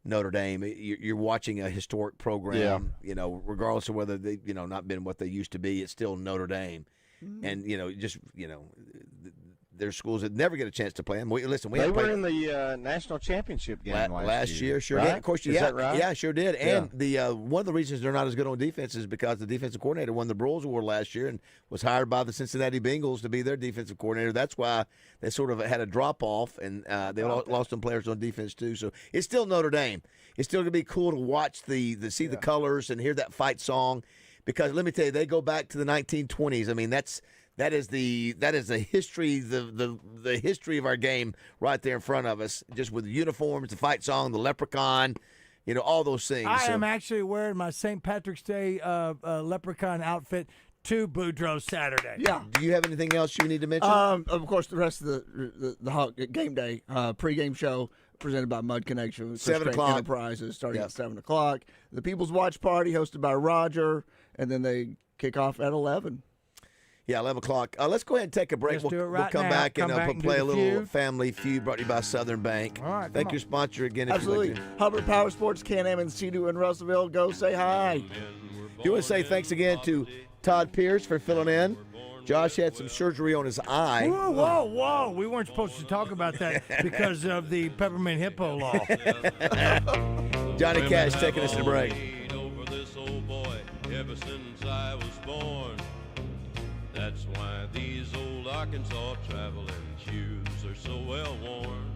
Notre Dame. You're watching a historic program, regardless of whether they've, not been what they used to be, it's still Notre Dame. And, there's schools that never get a chance to play them. They were in the national championship game last year. Sure right? did. Of course, Is that right? Yeah, sure did. Yeah. And the one of the reasons they're not as good on defense is because the defensive coordinator won the Broyles Award last year and was hired by the Cincinnati Bengals to be their defensive coordinator. That's why they sort of had a drop off, and they lost some players on defense too. So it's still Notre Dame. It's still gonna be cool to watch see the colors and hear that fight song, because let me tell you, they go back to the 1920s. I mean, that is the history, the history of our game right there in front of us, just with the uniforms, the fight song, the leprechaun, all those things. I am actually wearing my St. Patrick's Day leprechaun outfit to Boudreaux Saturday. Yeah. Do you have anything else you need to mention? Of course, the rest of the game day pregame show presented by Mud Connection with 7 o'clock. Enterprises starting at 7 o'clock. The People's Watch Party hosted by Roger, and then they kick off at 11. Yeah, 11 o'clock. Let's go ahead and take a break. Let's do it right we'll come now. back Come and back and play do a the little feud. family feud brought to you by Southern Bank. All right, Thank your sponsor again. Absolutely. Hubbard Power Sports, Can-Am and Sea-Doo in Russellville. Go say hi. Do you want to say thanks again to Todd Pierce for filling in? Josh had some surgery on his eye. Whoa. We weren't supposed to talk about that because of the peppermint hippo law. Johnny Cash taking us to break. Over this old boy ever since I was born. That's why these old Arkansas traveling shoes are so well worn.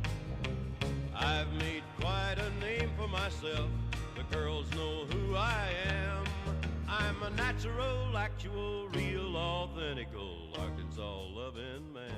I've made quite a name for myself. The girls know who I am. I'm a natural, actual, real, authentic old Arkansas loving man.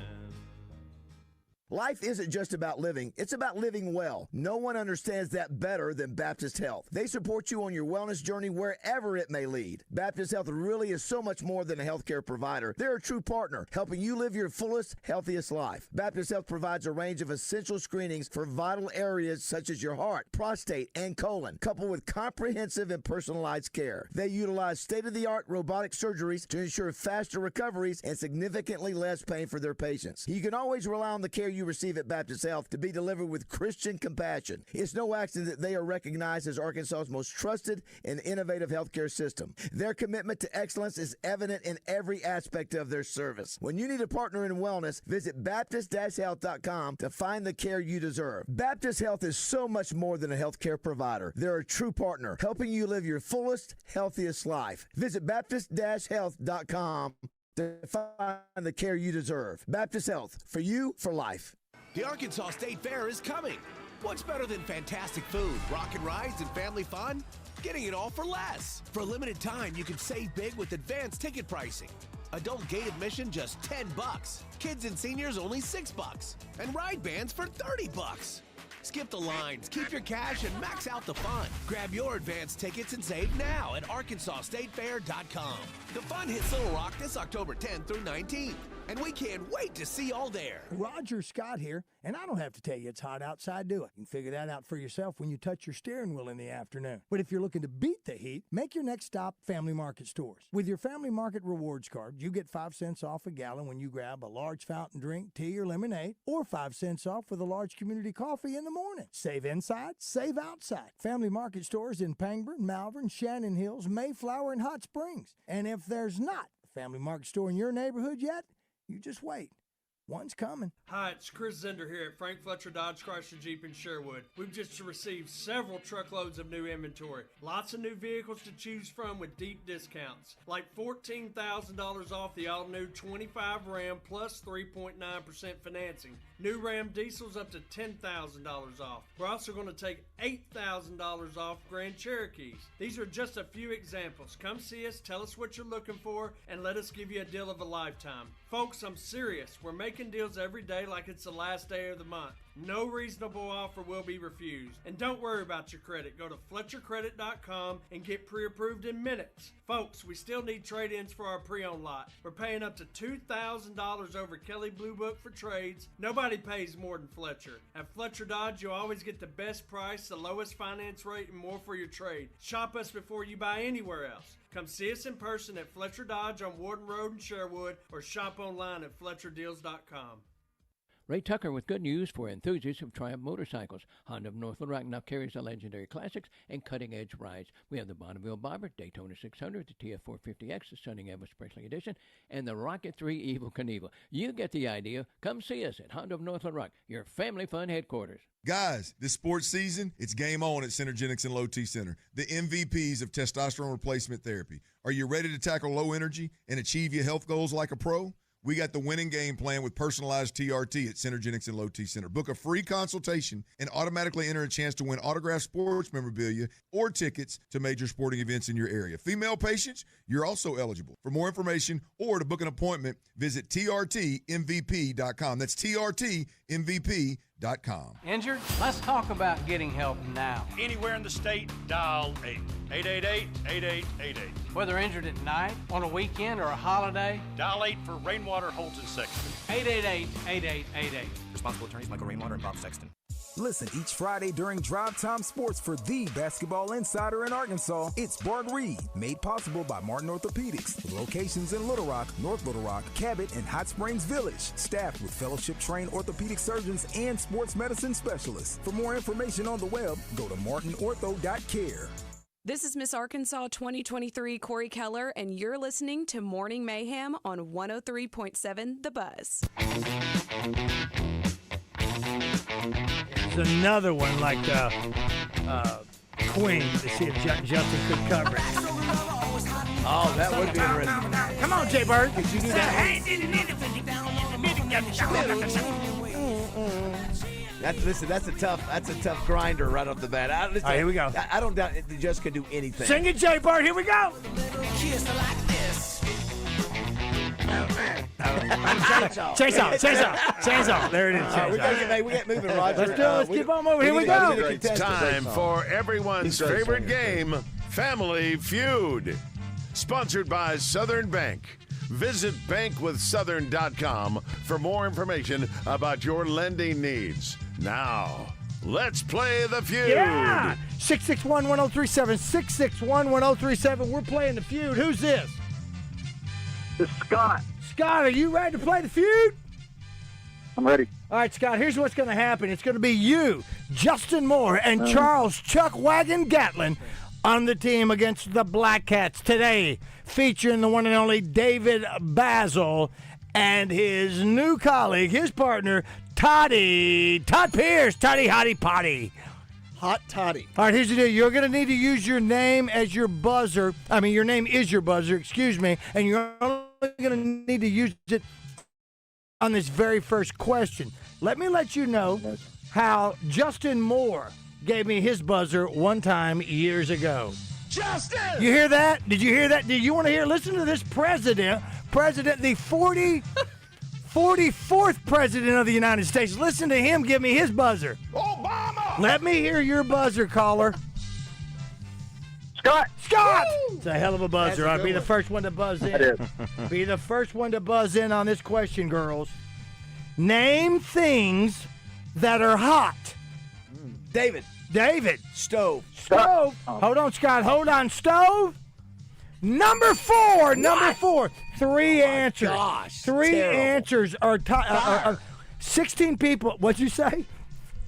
Life isn't just about living, it's about living well. No one understands that better than Baptist Health. They support you on your wellness journey wherever it may lead. Baptist Health really is so much more than a healthcare provider. They're a true partner, helping you live your fullest, healthiest life. Baptist Health provides a range of essential screenings for vital areas such as your heart, prostate, and colon, coupled with comprehensive and personalized care. They utilize state-of-the-art robotic surgeries to ensure faster recoveries and significantly less pain for their patients. You can always rely on the care you receive at Baptist Health to be delivered with Christian compassion. It's no accident that they are recognized as Arkansas's most trusted and innovative healthcare system. Their commitment to excellence is evident in every aspect of their service. When you need a partner in wellness, visit Baptist-Health.com to find the care you deserve. Baptist Health is so much more than a healthcare provider. They're a true partner, helping you live your fullest, healthiest life. Visit Baptist-Health.com to find the care you deserve. Baptist Health, for you, for life. The Arkansas State Fair is coming. What's better than fantastic food, rockin' rides, and family fun? Getting it all for less. For a limited time, you can save big with advanced ticket pricing. Adult gate admission just $10. Kids and seniors only $6. And ride bands for $30. Skip the lines, keep your cash, and max out the fun. Grab your advance tickets and save now at ArkansasStateFair.com. The fun hits Little Rock this October 10th through 19th, and we can't wait to see y'all there. Roger Scott here, and I don't have to tell you it's hot outside, do I? You can figure that out for yourself when you touch your steering wheel in the afternoon. But if you're looking to beat the heat, make your next stop Family Market Stores. With your Family Market Rewards card, you get 5 cents off a gallon when you grab a large fountain drink, tea, or lemonade, or 5 cents off with a large community coffee in the morning. Save inside, save outside. Family Market Stores in Pangburn, Malvern, Shannon Hills, Mayflower, and Hot Springs. And if there's not a Family Market Store in your neighborhood yet, you just wait. One's coming. Hi, it's Chris Zender here at Frank Fletcher Dodge Chrysler Jeep in Sherwood. We've just received several truckloads of new inventory. Lots of new vehicles to choose from with deep discounts. Like $14,000 off the all-new 25 Ram plus 3.9% financing. New Ram diesels up to $10,000 off. We're also going to take $8,000 off Grand Cherokees. These are just a few examples. Come see us, tell us what you're looking for, and let us give you a deal of a lifetime. Folks, I'm serious. We're making deals every day like it's the last day of the month. No reasonable offer will be refused. And don't worry about your credit. Go to FletcherCredit.com and get pre-approved in minutes. Folks, we still need trade-ins for our pre-owned lot. We're paying up to $2,000 over Kelly Blue Book for trades. Nobody pays more than Fletcher. At Fletcher Dodge, you'll always get the best price, the lowest finance rate, and more for your trade. Shop us before you buy anywhere else. Come see us in person at Fletcher Dodge on Warden Road in Sherwood, or shop online at FletcherDeals.com. Ray Tucker with good news for enthusiasts of Triumph motorcycles. Honda of North Little Rock now carries the legendary classics and cutting-edge rides. We have the Bonneville Bobber, Daytona 600, the TF450X, the Stunning Ever Special Edition, and the Rocket 3 Evel Knievel. You get the idea. Come see us at Honda of North Little Rock, your family fun headquarters. Guys, this sports season, it's game on at Synergenics and Low T Center, the MVPs of testosterone replacement therapy. Are you ready to tackle low energy and achieve your health goals like a pro? We got the winning game plan with personalized TRT at Synergenics and Low T Center. Book a free consultation and automatically enter a chance to win autographed sports memorabilia or tickets to major sporting events in your area. Female patients, you're also eligible. For more information or to book an appointment, visit TRTMVP.com. That's TRTMVP.com. Injured? Let's talk about getting help now. Anywhere in the state, dial 888-8888. Whether injured at night, on a weekend, or a holiday, dial 8 for Rainwater, Holt, and Sexton. 888-8888. Responsible attorneys Michael Rainwater and Bob Sexton. Listen each Friday during Drive Time Sports for the basketball insider in Arkansas. It's Bart Reed, made possible by Martin Orthopedics, with locations in Little Rock, North Little Rock, Cabot, and Hot Springs Village. Staffed with fellowship-trained orthopedic surgeons and sports medicine specialists. For more information on the web, go to martinortho.care. This is Miss Arkansas 2023 Corey Keller, and you're listening to Morning Mayhem on 103.7 The Buzz. There's another one like Queen to see if Justin could cover it. Oh, that would be interesting. Come on, Jay Bird. Could you do that? That's a tough grinder right off the bat. All right, here we go. I don't doubt Just can do anything. Sing it, Jay Bird. Here we go. Chainsaw. There it is. We got moving, Roger. Let's do it. Let's keep on moving. Here we go. It's time for everyone's favorite game, Family Feud. Sponsored by Southern Bank. Visit bankwithsouthern.com for more information about your lending needs. Now, let's play the feud. Yeah. 661-1037. 661-1037. We're playing the feud. Who's this? It's Scott. Scott, are you ready to play the feud? I'm ready. All right, Scott, here's what's going to happen. It's going to be you, Justin Moore, and Charles Chuck Wagon Gatlin on the team against the Black Cats today, featuring the one and only David Bazzel and his new colleague, his partner, Todd Pierce, Toddy Hottie Potty. Hot toddy. All right, here's the deal. You're going to need to use your name as your buzzer. I mean, your name is your buzzer, excuse me, and you're only going to need to use it on this very first question. Let me let you know how Justin Moore gave me his buzzer one time years ago. Justin! You hear that? Did you hear that? Did you want to hear? Listen to this president, the 44th president of the United States. Listen to him give me his buzzer. Obama! Let me hear your buzzer, caller. Scott! Woo! It's a hell of a buzzer. All right, be the first one to buzz in. It is. Be the first one to buzz in on this question, girls. Name things that are hot. David. Stove. Hold on, Scott. Hold on. Stove. Number 4. Number 4. Three answers. Gosh. Three answers are 16 people. What'd you say?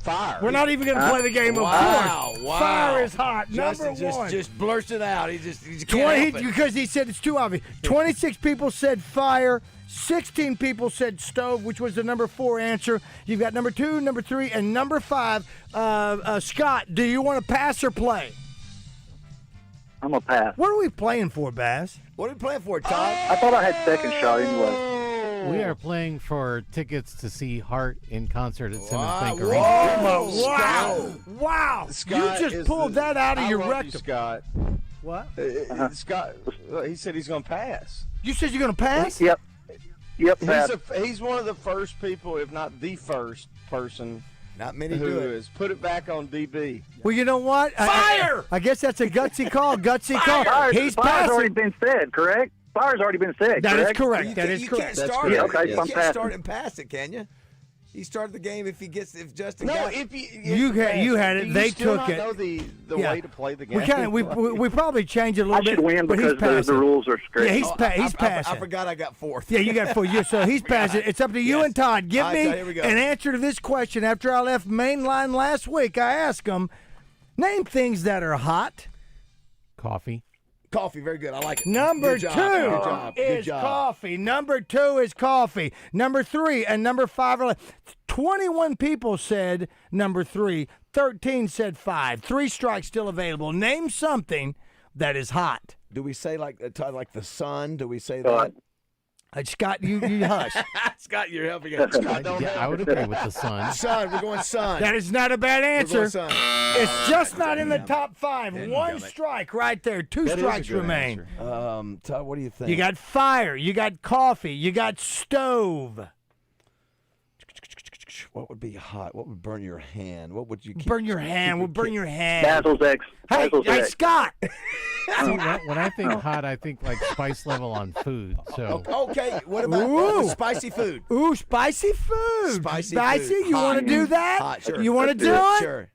Fire. We're not even going to play the game of course. Wow. Fire is hot. Justin Number 1. just blurts it out. He can't 20, help it. because he said it's too obvious. 26 people said fire. 16 people said stove, which was the number 4 answer. You've got number 2, number 3, and number 5. Scott, do you want to pass or play? I'm going to pass. What are we playing for, Bass? What are we playing for, Todd? I thought I had second shot anyway. We are playing for tickets to see Heart in concert at Simmons Bank Whoa. Arena. Wow. Scott you just pulled that out of I your love rectum. you, Scott. What? Scott, he said he's going to pass. You said you're going to pass? Yep, pass. He's one of the first people, if not the first person, Not many who do it. has put it back on DB. Well, you know what? Fire! I guess that's a gutsy call. Gutsy call. He's Fire's already passing. been said, correct? Fire's already been said, That is correct? correct. You That can't- is you correct. can't That's start correct. it. Yeah, okay, You I'm can't passing. start and pass it, can you? He started the game if Justin No, got if You had it. Do you They still took not it. know the Yeah. way to play the game. We kind of we probably changed it a I little bit. should win but he's because the passing. rules are strict. Yeah, he's passing. I forgot I got 4th. Yeah, you got 4. So he's passing. It's up to you Yes. and Todd. Give All right, me Todd, here we go. an answer to this question. After I left Mainline last week, I asked him, name things that are hot. Coffee. Coffee, very good. I like it. Number Good job. 2 Good job. Good is job. coffee. Number 2 is coffee. Number 3 and number 5 are 21 people said number 3. 13 said 5. 3 strikes still available. Name something that is hot. Do we say like the sun? Do we say that? Scott, you hush. Scott, you're helping us. Scott, don't Yeah, I would agree with the sun. Sun, we're going sun. That is not a bad We're answer. going sun. It's just not in the top 5. 1 strike right there. 2 That is a strikes good remain. answer. Todd, what do you think? You got fire. You got coffee. You got stove. What would be hot? What would burn your hand? What would you keep, Burn your hand. We'll burn your hand. Basil's X. Hey, Basil's hey, X. Scott. See, when I think hot, I think like spice level on food. So Okay, what about Ooh. spicy food? Ooh, spicy food. Spicy Spicy? food. You Hot. want to do that? Hot, sure. You want to do it? Sure.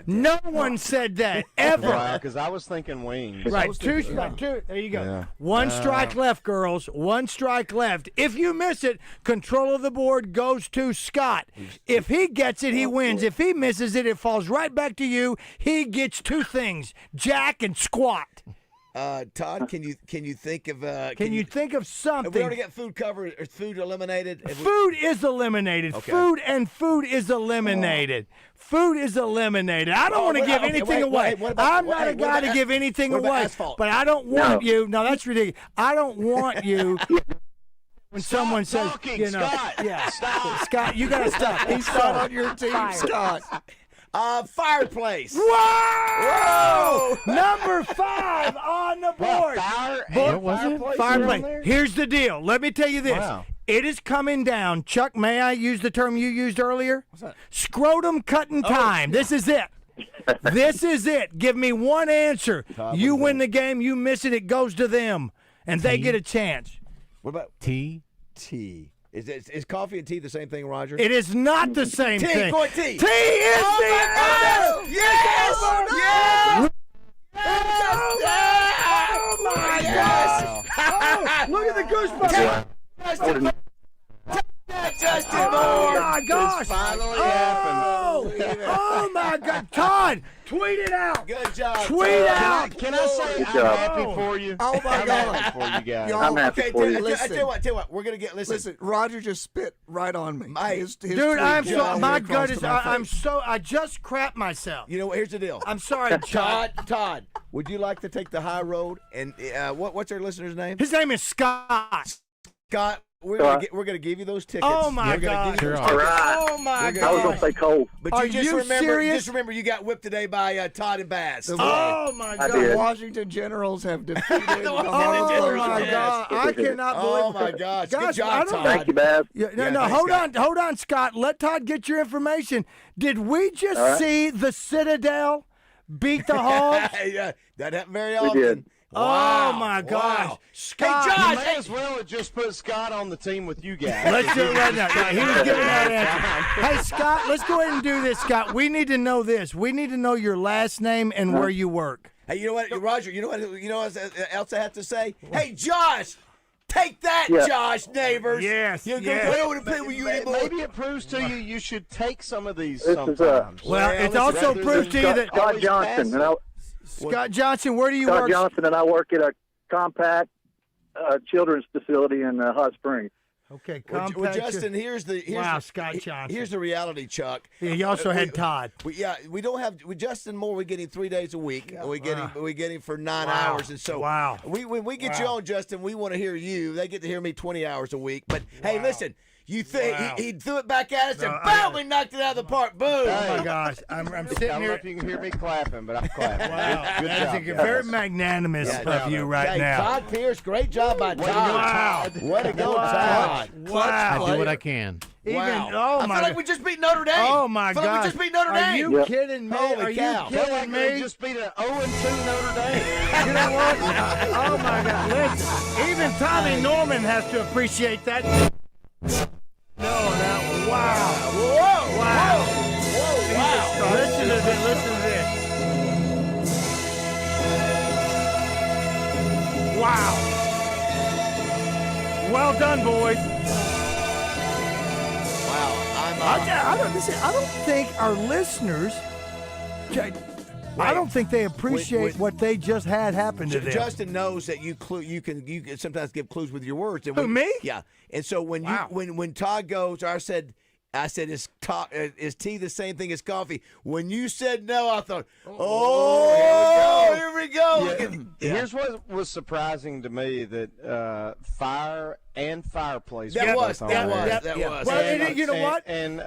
No one said that ever. Because I was thinking wings. Right, 2 strike. 2. There you go. Yeah. 1 strike left, girls. 1 strike left. If you miss it, control of the board goes to Scott. If he gets it, he wins. If he misses it, it falls right back to you. He gets 2 things: jack and squat. Todd, can you think of Can you think of Have something? we already got food covered or food eliminated? Have we- Food is eliminated. Okay. Food is eliminated. Food is eliminated. I don't want to wait, give okay, anything wait, away. what about- I'm not a what guy about to give anything what about away. asphalt? But I don't want you. No, that's ridiculous. I don't want you. When someone says, talking, you know, Scott. yeah, Stop. Scott, you got to stop. He's not on your team, Fire. Scott. Fireplace. Whoa! Number 5 on the board. What was it? Fireplace. Here's the deal. Let me tell you this. Wow. It is coming down. Chuck, may I use the term you used earlier? What's that? Scrotum cutting time. This is it. This is it. Give me 1 answer. You win the game. You miss it. It goes to them. And they get a chance. What about Tea. tea? Is coffee and tea the same thing, Roger? It is not the same Tea, thing. go ahead, tea. Tea is the answer. Yes! Yes! Oh, my gosh. Oh, look at the goosebumps. Justin! Oh my gosh! It's finally happened. Oh my God, Todd, tweet it out. Good job. Tweet out. Can I say Good I'm job. happy for you? Oh my I'm God. happy for you guys. Y'all, I'm happy Okay, for you. I tell you what. We're gonna get listen, Roger just spit right on me. His Dude, tweet I'm just so went my across gut is to my I'm face. so I just crapped myself. You know what? Here's the deal. I'm sorry, Todd. Todd, would you like to take the high road? And what's our listener's name? His name is Scott. Scott. We're gonna give you those tickets. Oh my God! Give you those All right. Oh my God! I was going to say Cole. But Are you just you remember, serious? just remember, you got whipped today by Todd and Bass. Oh my I God! did. The Washington Generals have defeated the Oh Washington my Yes. God! I cannot believe. Oh my gosh! Good Gosh, I job, don't- Todd. Thank you, Baz. Yeah, no, Yeah, no, thanks, hold on, Scott. Let Todd get your information. Did we just All right. see the Citadel beat the Hogs? Yeah, that happened very We often. did. Oh my gosh, Wow. Scott! Hey, Josh, You may as well have just put Scott on the team with you guys. Let's do it right now. Yeah, he was giving that answer. Hey, Scott, let's go ahead and do this, Scott. We need to know this. We need to know your last name and where you work. Hey, you know what, Roger? You know what else I have to say? Hey, Josh, take that, Yeah. Josh Neighbors. Yes, You yes. I don't want to play with you anymore. Maybe it proves to you you should take some of these This is, sometimes. Well, it also proves to you that Scott Johnson. And Scott Johnson, where do you Scott work? Johnson and I work at a compact children's facility in Hot Springs. Okay, Well, compact. Justin, here's Wow, the, Scott Johnson. Here's the reality, Chuck. Yeah, you also had Todd. We don't have with Justin Moore. We get him 3 days a week. And we get him for 9 Wow. hours, and so Wow. when we get you on, Justin, we want to hear you. They get to hear me 20 hours a week. But hey, listen, you think Wow. he threw it back at us and boom, we knocked it out of the park. Boom. Oh my gosh, I'm I sitting don't know here. if you can hear me clapping, but I'm clapping. Wow, Good that job, is guys. very magnanimous of you right Hey, now. Todd Pierce, great job by Todd. Wow. Way to go, Todd. Wow. I do what I can. Even, Wow. oh I my feel like we just beat Notre Dame. Oh my I feel like gosh. we just beat Notre Are Dame. you Yep. kidding me? Holy Are cow. you Feel kidding like they me? just beat an 0-2 Notre Dame. You know what? Oh my God! Listen, even Tommy Norman has to appreciate that. No, that wow! Whoa! Wow! Whoa! Wow! Listen to this. Listen to this. Wow! Well done, boys. I don't think our listeners. I don't think they appreciate what they just had happen to them. Justin knows that you can sometimes give clues with your words. And Who, me? Yeah. And so when when Todd goes, I said is tea the same thing as coffee? When you said no, I thought, here we go. Yeah. Here's what was surprising to me that fire and fireplace That were was. both on there. Well, you know what? And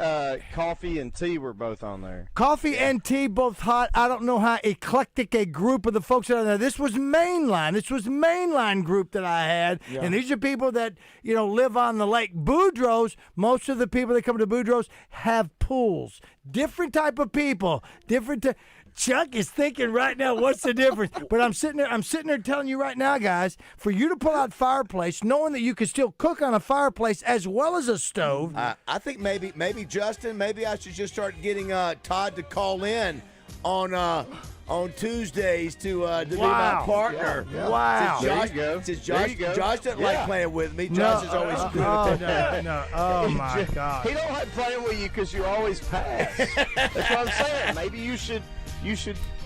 coffee and tea were both on there. Coffee and tea, both hot. I don't know how eclectic a group of the folks that are there. This was mainline. This was mainline group that I had. Yeah. And these are people that, live on the lake. Boudreaux's, most of the people that come to Boudreaux's have pools. Different type of people. Chuck is thinking right now, what's the difference? But I'm sitting there telling you right now, guys, for you to pull out fireplace, knowing that you can still cook on a fireplace as well as a stove. I think maybe Justin, maybe I should just start getting Todd to call in on Tuesdays to be my partner. Yeah. Wow. Since Josh doesn't like playing with me. Josh is always good. No. Oh, my God. He don't like playing with you because you always pass. That's what I'm saying. Maybe you should.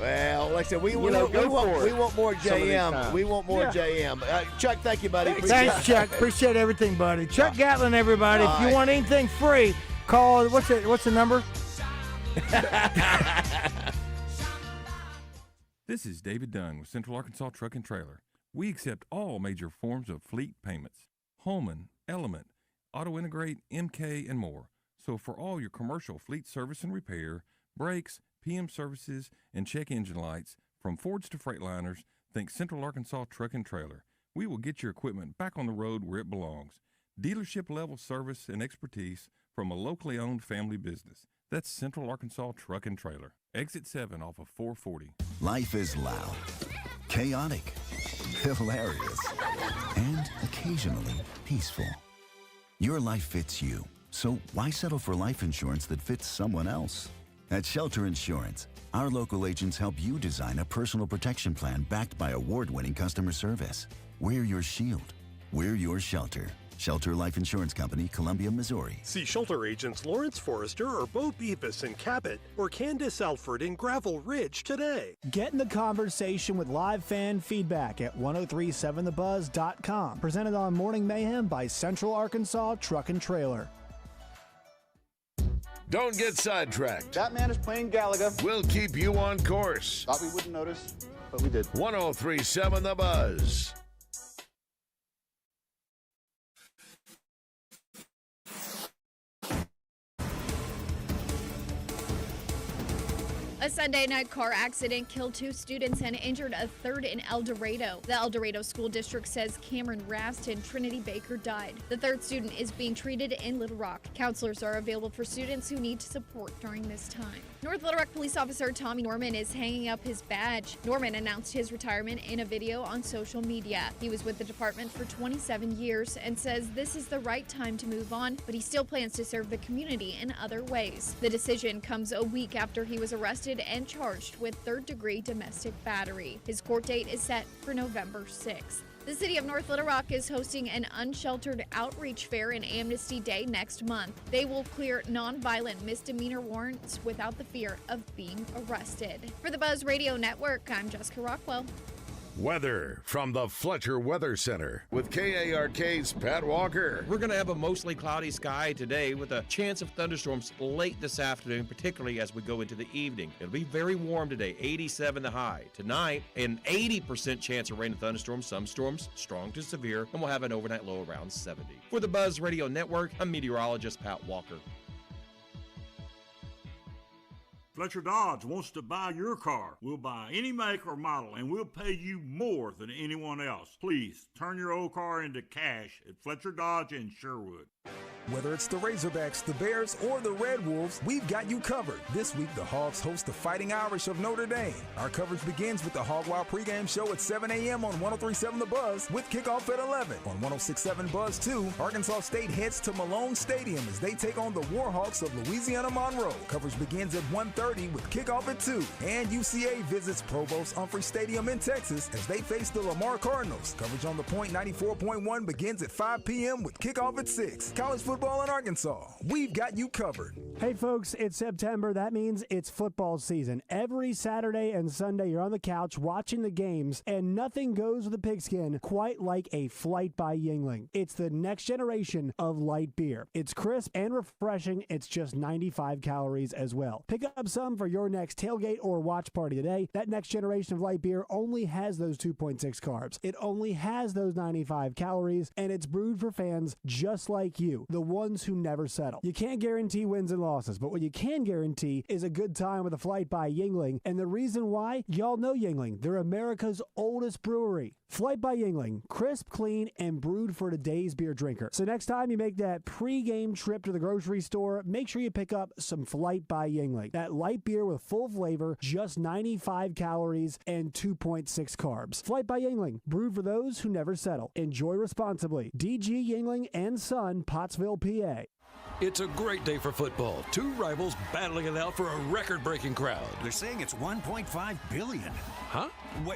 Well, like I said, we want more JM. We want more JM. Chuck, thank you, buddy. Thanks, Chuck. Appreciate everything, buddy. Chuck Gatlin, everybody. If you want anything free, call. What's the number? This is David Dunn with Central Arkansas Truck and Trailer. We accept all major forms of fleet payments: Holman, Element, Auto Integrate, MK, and more. So for all your commercial fleet service and repair, brakes, PM services, and check engine lights, from Fords to Freightliners, think Central Arkansas Truck and Trailer. We will get your equipment back on the road where it belongs. Dealership-level service and expertise from a locally owned family business. That's Central Arkansas Truck and Trailer. Exit 7 off of 440. Life is loud, chaotic, hilarious, and occasionally peaceful. Your life fits you, so why settle for life insurance that fits someone else? At Shelter Insurance, our local agents help you design a personal protection plan backed by award-winning customer service. We're your shield. We're your shelter. Shelter Life Insurance Company, Columbia, Missouri. See Shelter agents Lawrence Forrester or Bo Beavis in Cabot or Candace Alford in Gravel Ridge today. Get in the conversation with live fan feedback at 1037thebuzz.com. Presented on Morning Mayhem by Central Arkansas Truck and Trailer. Don't get sidetracked. That man is playing Galaga. We'll keep you on course. Thought we wouldn't notice, but we did. 1037 The Buzz. A Sunday night car accident killed 2 students and injured a third in El Dorado. The El Dorado School District says Cameron Rast and Trinity Baker died. The third student is being treated in Little Rock. Counselors are available for students who need support during this time. North Little Rock police officer Tommy Norman is hanging up his badge. Norman announced his retirement in a video on social media. He was with the department for 27 years and says this is the right time to move on, but he still plans to serve the community in other ways. The decision comes a week after he was arrested and charged with third-degree domestic battery. His court date is set for November 6th. The city of North Little Rock is hosting an unsheltered outreach fair and Amnesty Day next month. They will clear nonviolent misdemeanor warrants without the fear of being arrested. For the Buzz Radio Network, I'm Jessica Rockwell. Weather from the Fletcher Weather Center with KARK's Pat Walker. We're going to have a mostly cloudy sky today with a chance of thunderstorms late this afternoon, particularly as we go into the evening. It'll be very warm today, 87 the high. Tonight, an 80% chance of rain and thunderstorms, some storms strong to severe, and we'll have an overnight low around 70. For the Buzz Radio Network, I'm meteorologist Pat Walker. Fletcher Dodge wants to buy your car. We'll buy any make or model, and we'll pay you more than anyone else. Please turn your old car into cash at Fletcher Dodge in Sherwood. Whether it's the Razorbacks, the Bears, or the Red Wolves, we've got you covered. This week, the Hogs host the Fighting Irish of Notre Dame. Our coverage begins with the Hog Wild pregame show at 7 a.m. on 103.7 The Buzz with kickoff at 11. On 106.7 Buzz 2, Arkansas State heads to Malone Stadium as they take on the Warhawks of Louisiana Monroe. Coverage begins at 1:30 with kickoff at 2. And UCA visits Provost Humphrey Stadium in Texas as they face the Lamar Cardinals. Coverage on the Point 94.1 begins at 5 p.m. with kickoff at 6. College football in Arkansas. We've got you covered. Hey folks, it's September. That means it's football season. Every Saturday and Sunday you're on the couch watching the games, and nothing goes with the pigskin quite like a Flight by Yuengling. It's the next generation of light beer. It's crisp and refreshing. It's just 95 calories as well. Pick up some for your next tailgate or watch party today. That next generation of light beer only has those 2.6 carbs. It only has those 95 calories, and it's brewed for fans just like you, the ones who never settle. You can't guarantee wins and losses, but what you can guarantee is a good time with a Flight by Yuengling. And the reason why? Y'all know Yuengling. They're America's oldest brewery. Flight by Yuengling, crisp, clean, and brewed for today's beer drinker. So next time you make that pre-game trip to the grocery store, make sure you pick up some Flight by Yuengling. That light beer with full flavor, just 95 calories and 2.6 carbs. Flight by Yuengling, brewed for those who never settle. Enjoy responsibly. DG Yuengling and Son, Pottsville, PA. It's a great day for football. Two rivals battling it out for a record-breaking crowd. They're saying it's $1.5 billion. Huh?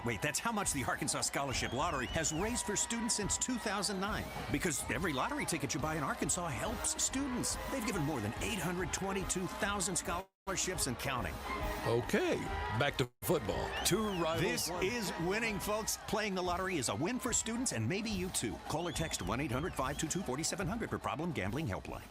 Wait, that's how much the Arkansas Scholarship Lottery has raised for students since 2009. Because every lottery ticket you buy in Arkansas helps students. They've given more than 822,000 scholarships and counting. Okay, back to football. Two rivals. This is winning, folks. Playing the lottery is a win for students and maybe you too. Call or text 1-800-522-4700 for Problem Gambling Helpline.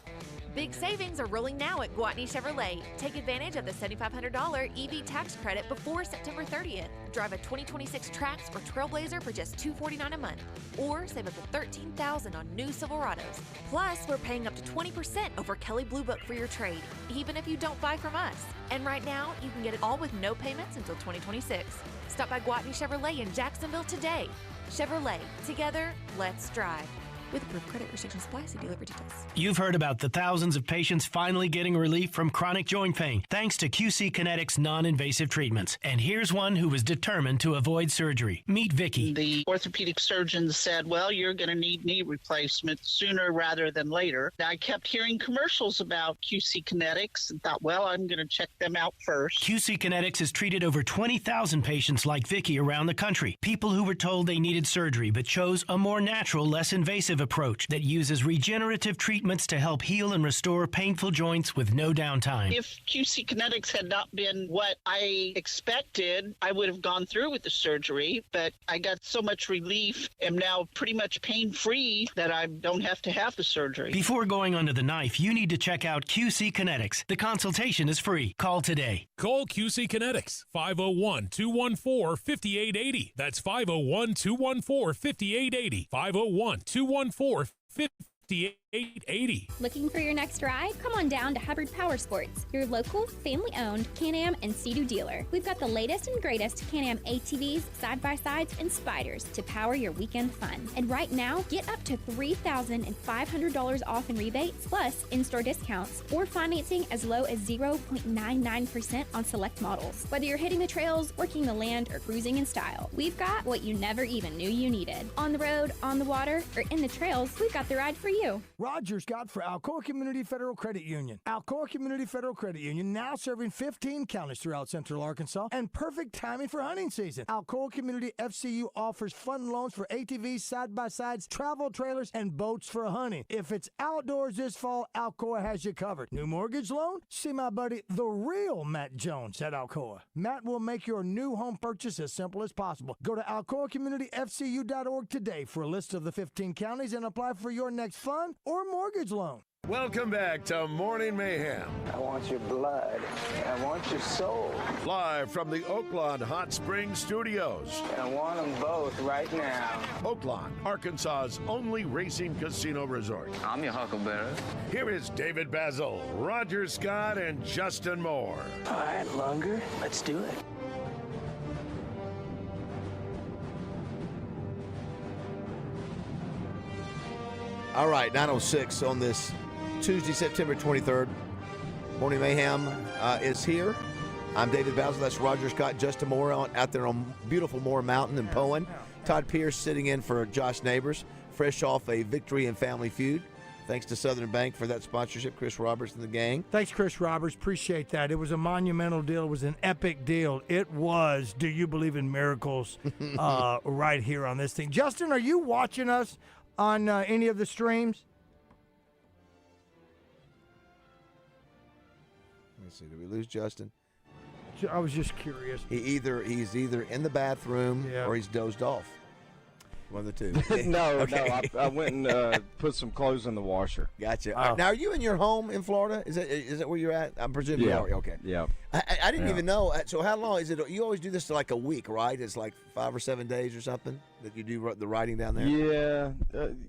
Big savings are rolling now at Gwatney Chevrolet. Take advantage of the $7,500 EV tax credit before September 30th. Drive a 2026 Trax or Trailblazer for just $249 a month. Or save up to $13,000 on new Silverados. Plus, we're paying up to 20% over Kelley Blue Book for your trade, even if you don't buy from us. And right now, you can get it all with no payments until 2026. Stop by Gwatney Chevrolet in Jacksonville today. Chevrolet, together, let's drive. With approved credit restrictions apply. See dealer for details. You've heard about the thousands of patients finally getting relief from chronic joint pain thanks to QC Kinetics non-invasive treatments. And here's one who was determined to avoid surgery. Meet Vicky. The orthopedic surgeon said, well, you're going to need knee replacement sooner rather than later. I kept hearing commercials about QC Kinetics and thought, well, I'm going to check them out first. QC Kinetics has treated over 20,000 patients like Vicky around the country. People who were told they needed surgery but chose a more natural, less invasive innovative approach that uses regenerative treatments to help heal and restore painful joints with no downtime. If QC Kinetics had not been what I expected, I would have gone through with the surgery, but I got so much relief, am now pretty much pain-free that I don't have to have the surgery. Before going under the knife, you need to check out QC Kinetics. The consultation is free. Call today. Call QC Kinetics, 501-214-5880. That's 501-214-5880. 501-214-5880. Looking for your next ride? Come on down to Hubbard Power Sports, your local, family-owned Can-Am and Sea-Doo dealer. We've got the latest and greatest Can-Am ATVs, side-by-sides, and spiders to power your weekend fun. And right now, get up to $3,500 off in rebates, plus in-store discounts, or financing as low as 0.99% on select models. Whether you're hitting the trails, working the land, or cruising in style, we've got what you never even knew you needed. On the road, on the water, or in the trails, we've got the ride for you. Roger Scott for Alcoa Community Federal Credit Union. Alcoa Community Federal Credit Union now serving 15 counties throughout Central Arkansas, and perfect timing for hunting season. Alcoa Community FCU offers fun loans for ATVs, side-by-sides, travel trailers, and boats for hunting. If it's outdoors this fall, Alcoa has you covered. New mortgage loan? See my buddy, the real Matt Jones at Alcoa. Matt will make your new home purchase as simple as possible. Go to alcoacommunityfcu.org today for a list of the 15 counties and apply for your next fun or mortgage loan. Welcome back to Morning Mayhem. I want your blood. I want your soul. Live from the Oaklawn Hot Springs studios. I want them both right now. Oaklawn, Arkansas's only racing casino resort. I'm your huckleberry. Here is David Bazzel, Roger Scott, and Justin Moore. All right, Lunger, let's do it. All right, 9:06 on this Tuesday, September 23rd. Morning Mayhem is here. I'm David Bazzel. That's Roger Scott, Justin Moore out there on beautiful Moore Mountain in Poen. Todd Pierce sitting in for Josh Neighbors, fresh off a victory in Family Feud. Thanks to Southern Bank for that sponsorship, Chris Roberts and the gang. Thanks, Chris Roberts. Appreciate that. It was a monumental deal. It was an epic deal. It was, do you believe in miracles, right here on this thing. Justin, are you watching us on any of the streams? Let me see. Did we lose Justin? I was just curious. He's either in the bathroom or he's dozed off. One of the two. No, I went and put some clothes in the washer. Gotcha. Now, are you in your home in Florida? Is that where you're at? I'm presuming you are. Okay. Yeah. I didn't even know. So how long is it? You always do this to like a week, right? It's like 5 or 7 days or something that you do the writing down there.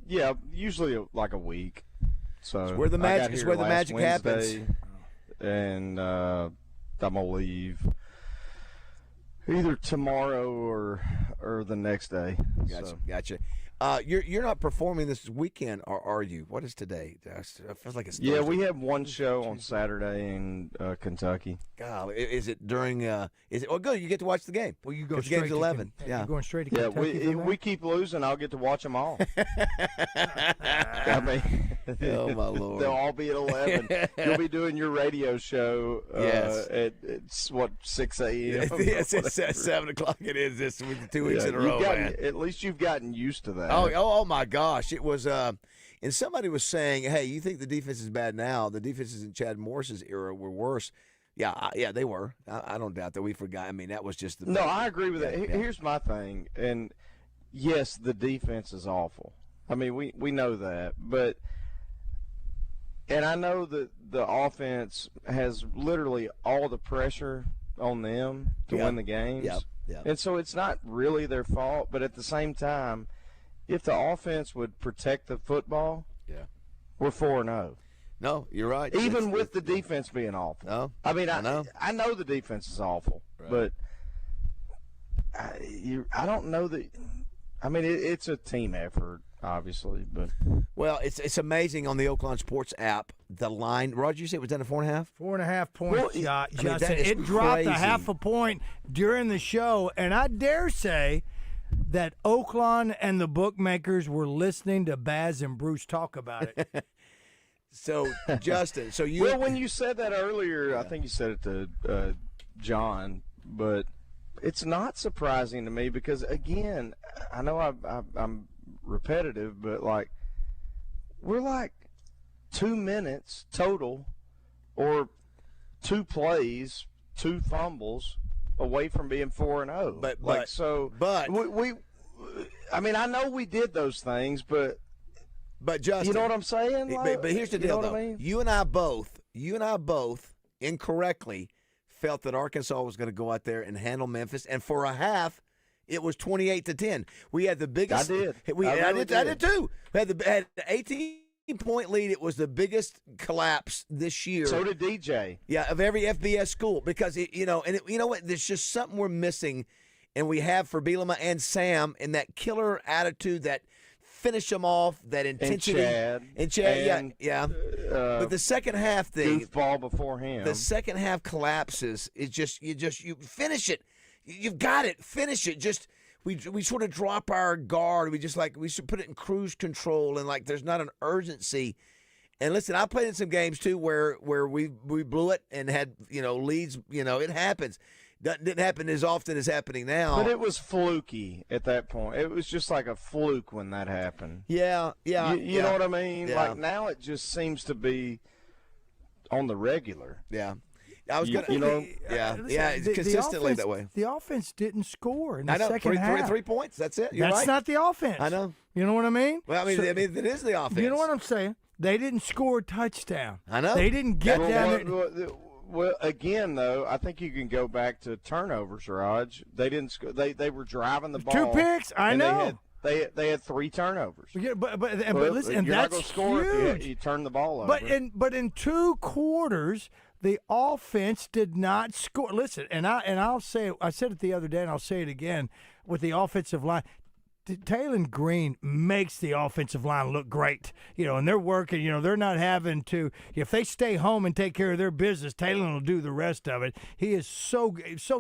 Yeah. Usually like a week. So it's where the magic happens. And I'm gonna leave either tomorrow or the next day. Gotcha. You're not performing this weekend, or are you? What is today? It feels like it's Thursday. Yeah, we have one show on Saturday in Kentucky. God, is it during? Is it? Oh, good. You get to watch the game. Well, you go straight. The game's 11. Yeah, you're going straight to Yeah, Kentucky. we keep losing. I'll get to watch them all. I mean, oh my Lord! They'll all be at 11. You'll be doing your radio show. At 6 a.m. Yes, it's at 7 o'clock. It is this week, 2 weeks in a row, man. At least you've gotten used to that. Oh my gosh! It was, and somebody was saying, "Hey, you think the defense is bad now? The defenses in Chad Morris's era were worse." Yeah, they were. I don't doubt that. We forgot. I mean, that was just the. No, I agree with that. Here's my thing, and yes, the defense is awful. I mean, we know that, but. And I know that the offense has literally all the pressure on them to win the games. Yep. And so it's not really their fault, but at the same time, if the offense would protect the football, we're 4-0. No, you're right. Even with the defense being awful. No, I mean, I know the defense is awful, but I don't know that. I mean, it's a team effort, obviously, but well, it's amazing on the Oaklawn Sports app. The line, Roger, you said it was down to 4.5. 4.5 points, Justin. It dropped a half a point during the show, and I dare say that Oaklawn and the bookmakers were listening to Baz and Bruce talk about it. So, Justin, well, when you said that earlier, I think you said it to John, but it's not surprising to me because, again, I know I'm repetitive, but like we're like 2 minutes total, or 2 plays, 2 fumbles away from being 4-0. But we I mean, I know we did those things, but Justin, you know what I'm saying? But here's the deal, though. I mean? You and I both incorrectly felt that Arkansas was going to go out there and handle Memphis, and for a half, it was 28-10. We had the biggest. I did. I did too. We had an 18-point lead. It was the biggest collapse this year. So did DJ. Yeah, of every FBS school, because you know what? There's just something we're missing, and we have for Bielema and Sam in that killer attitude, that finish them off, that intensity. And Chad, yeah. But the second half thing, goofball before him. The second half collapses. It's just you finish it. You've got it. Finish it. Just we sort of drop our guard. We should put it in cruise control, and like there's not an urgency. And listen, I played in some games too where we blew it and had leads. It happens. Didn't happen as often as happening now. But it was fluky at that point. It was just like a fluke when that happened. Yeah. You know what I mean? Yeah. Like now it just seems to be on the regular. Yeah. I was going to, it's consistently that way. The offense didn't score in the I know, second half. 3 points. That's it. You're That's right. not the offense. I know. You know what I mean? Well, I mean, it is the offense. You know what I'm saying? They didn't score a touchdown. I know. They didn't get down there. Well, again, though, I think you can go back to turnovers, Raj. They didn't. They were driving the ball. 2 picks. I know. They had 3 turnovers. Yeah, but listen, and you're that's not gonna score huge. If you turn the ball over. But in 2 quarters, the offense did not score. Listen, and I'll say it, I said it the other day, and I'll say it again with the offensive line. Taylor Green makes the offensive line look great, and they're working. They're not having to. If they stay home and take care of their business, Taylor will do the rest of it. He is so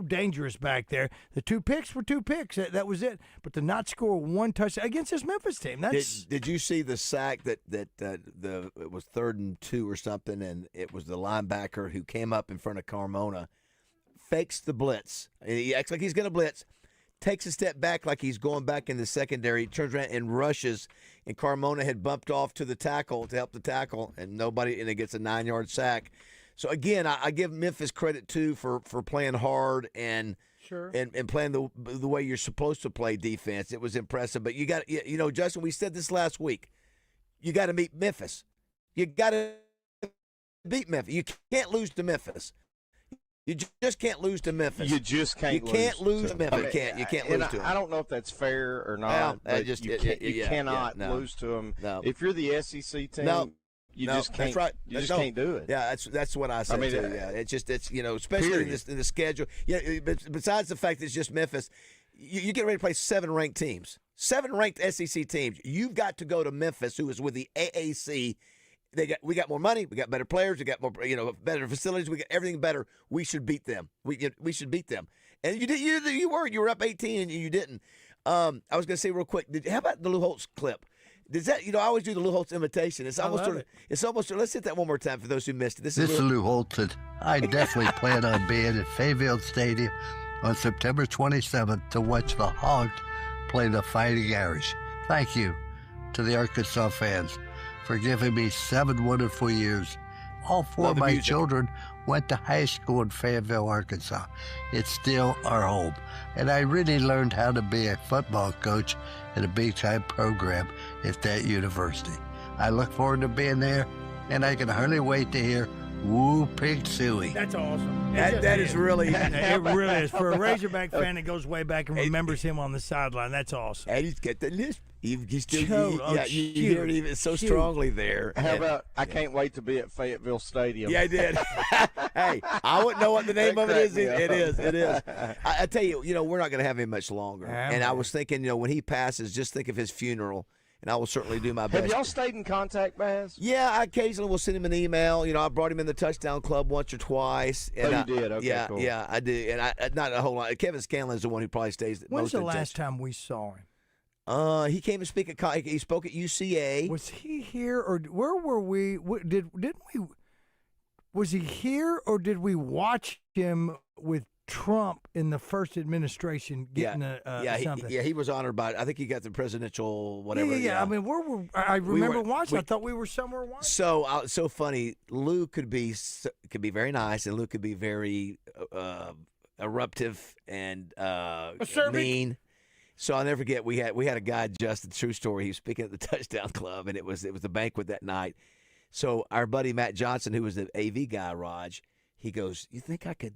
dangerous back there. The 2 picks were 2 picks. That was it. But to not score 1 touchdown against this Memphis team, that's. Did you see the sack that it was 3rd and 2 or something, and it was the linebacker who came up in front of Carmona, fakes the blitz. He acts like he's going to blitz. Takes a step back like he's going back in the secondary, turns around and rushes, and Carmona had bumped off to the tackle to help the tackle, and it gets a 9-yard sack. So again, I give Memphis credit too for playing hard and playing the way you're supposed to play defense. It was impressive, but you got Justin, we said this last week. You got to beat Memphis. You got to beat Memphis. You can't lose to Memphis. You just can't lose to Memphis. You just can't. You can't lose to Memphis. You can't lose to them. I don't know if that's fair or not. But you cannot lose to them. No. If you're the SEC team, you just can't. That's right. You just can't do it. Yeah, that's what I said too. Yeah, it's especially in the schedule. Yeah, but besides the fact that it's just Memphis, you get ready to play 7 ranked teams, 7 ranked SEC teams. You've got to go to Memphis, who is with the AAC. We got more money. We got better players. We got more, better facilities. We got everything better. We should beat them. We should beat them. And you did. You were up 18 and you didn't. I was going to say real quick. How about the Lou Holtz clip? Does that I always do the Lou Holtz imitation. It's almost let's hit that one more time for those who missed it. This is Lou Holtz, and I definitely plan on being at Fayetteville Stadium on September 27th to watch the Hogs play the Fighting Irish. Thank you to the Arkansas fans for giving me 7 wonderful years. All 4 of my children went to high school in Fayetteville, Arkansas. It's still our home. And I really learned how to be a football coach in a big-time program at that university. I look forward to being there, and I can hardly wait to hear Woo Pig Suey. That's awesome. That is really. It really is. For a Razorback fan that goes way back and remembers him on the sideline, that's awesome. And he's got the lisp. You hear it even so strongly there. How about I can't wait to be at Fayetteville Stadium? Yeah, I did. Hey, I wouldn't know what the name of it is. It is. I tell you, we're not going to have him much longer. And I was thinking, when he passes, just think of his funeral. And I will certainly do my best. Have y'all stayed in contact, Baz? Yeah, I occasionally will send him an email. I brought him in the touchdown club once or twice. And you did? Okay, cool. Yeah, I did. And not a whole lot. Kevin Scanlon is the one who probably stays. When's the last time we saw him? He came to speak at. He spoke at UCA. Was he here or where were we? Didn't we? Was he here or did we watch him with Trump in the first administration getting something. He was honored by it. I think he got the presidential whatever. Yeah. I mean, I remember watching. I thought we were somewhere watching. So funny. Lou could be very nice, and Lou could be very eruptive and mean. So I'll never forget. We had a guy, Justin, true story. He was speaking at the Touchdown Club, and it was the banquet that night. So our buddy Matt Johnson, who was the AV guy, Raj, he goes, "You think I could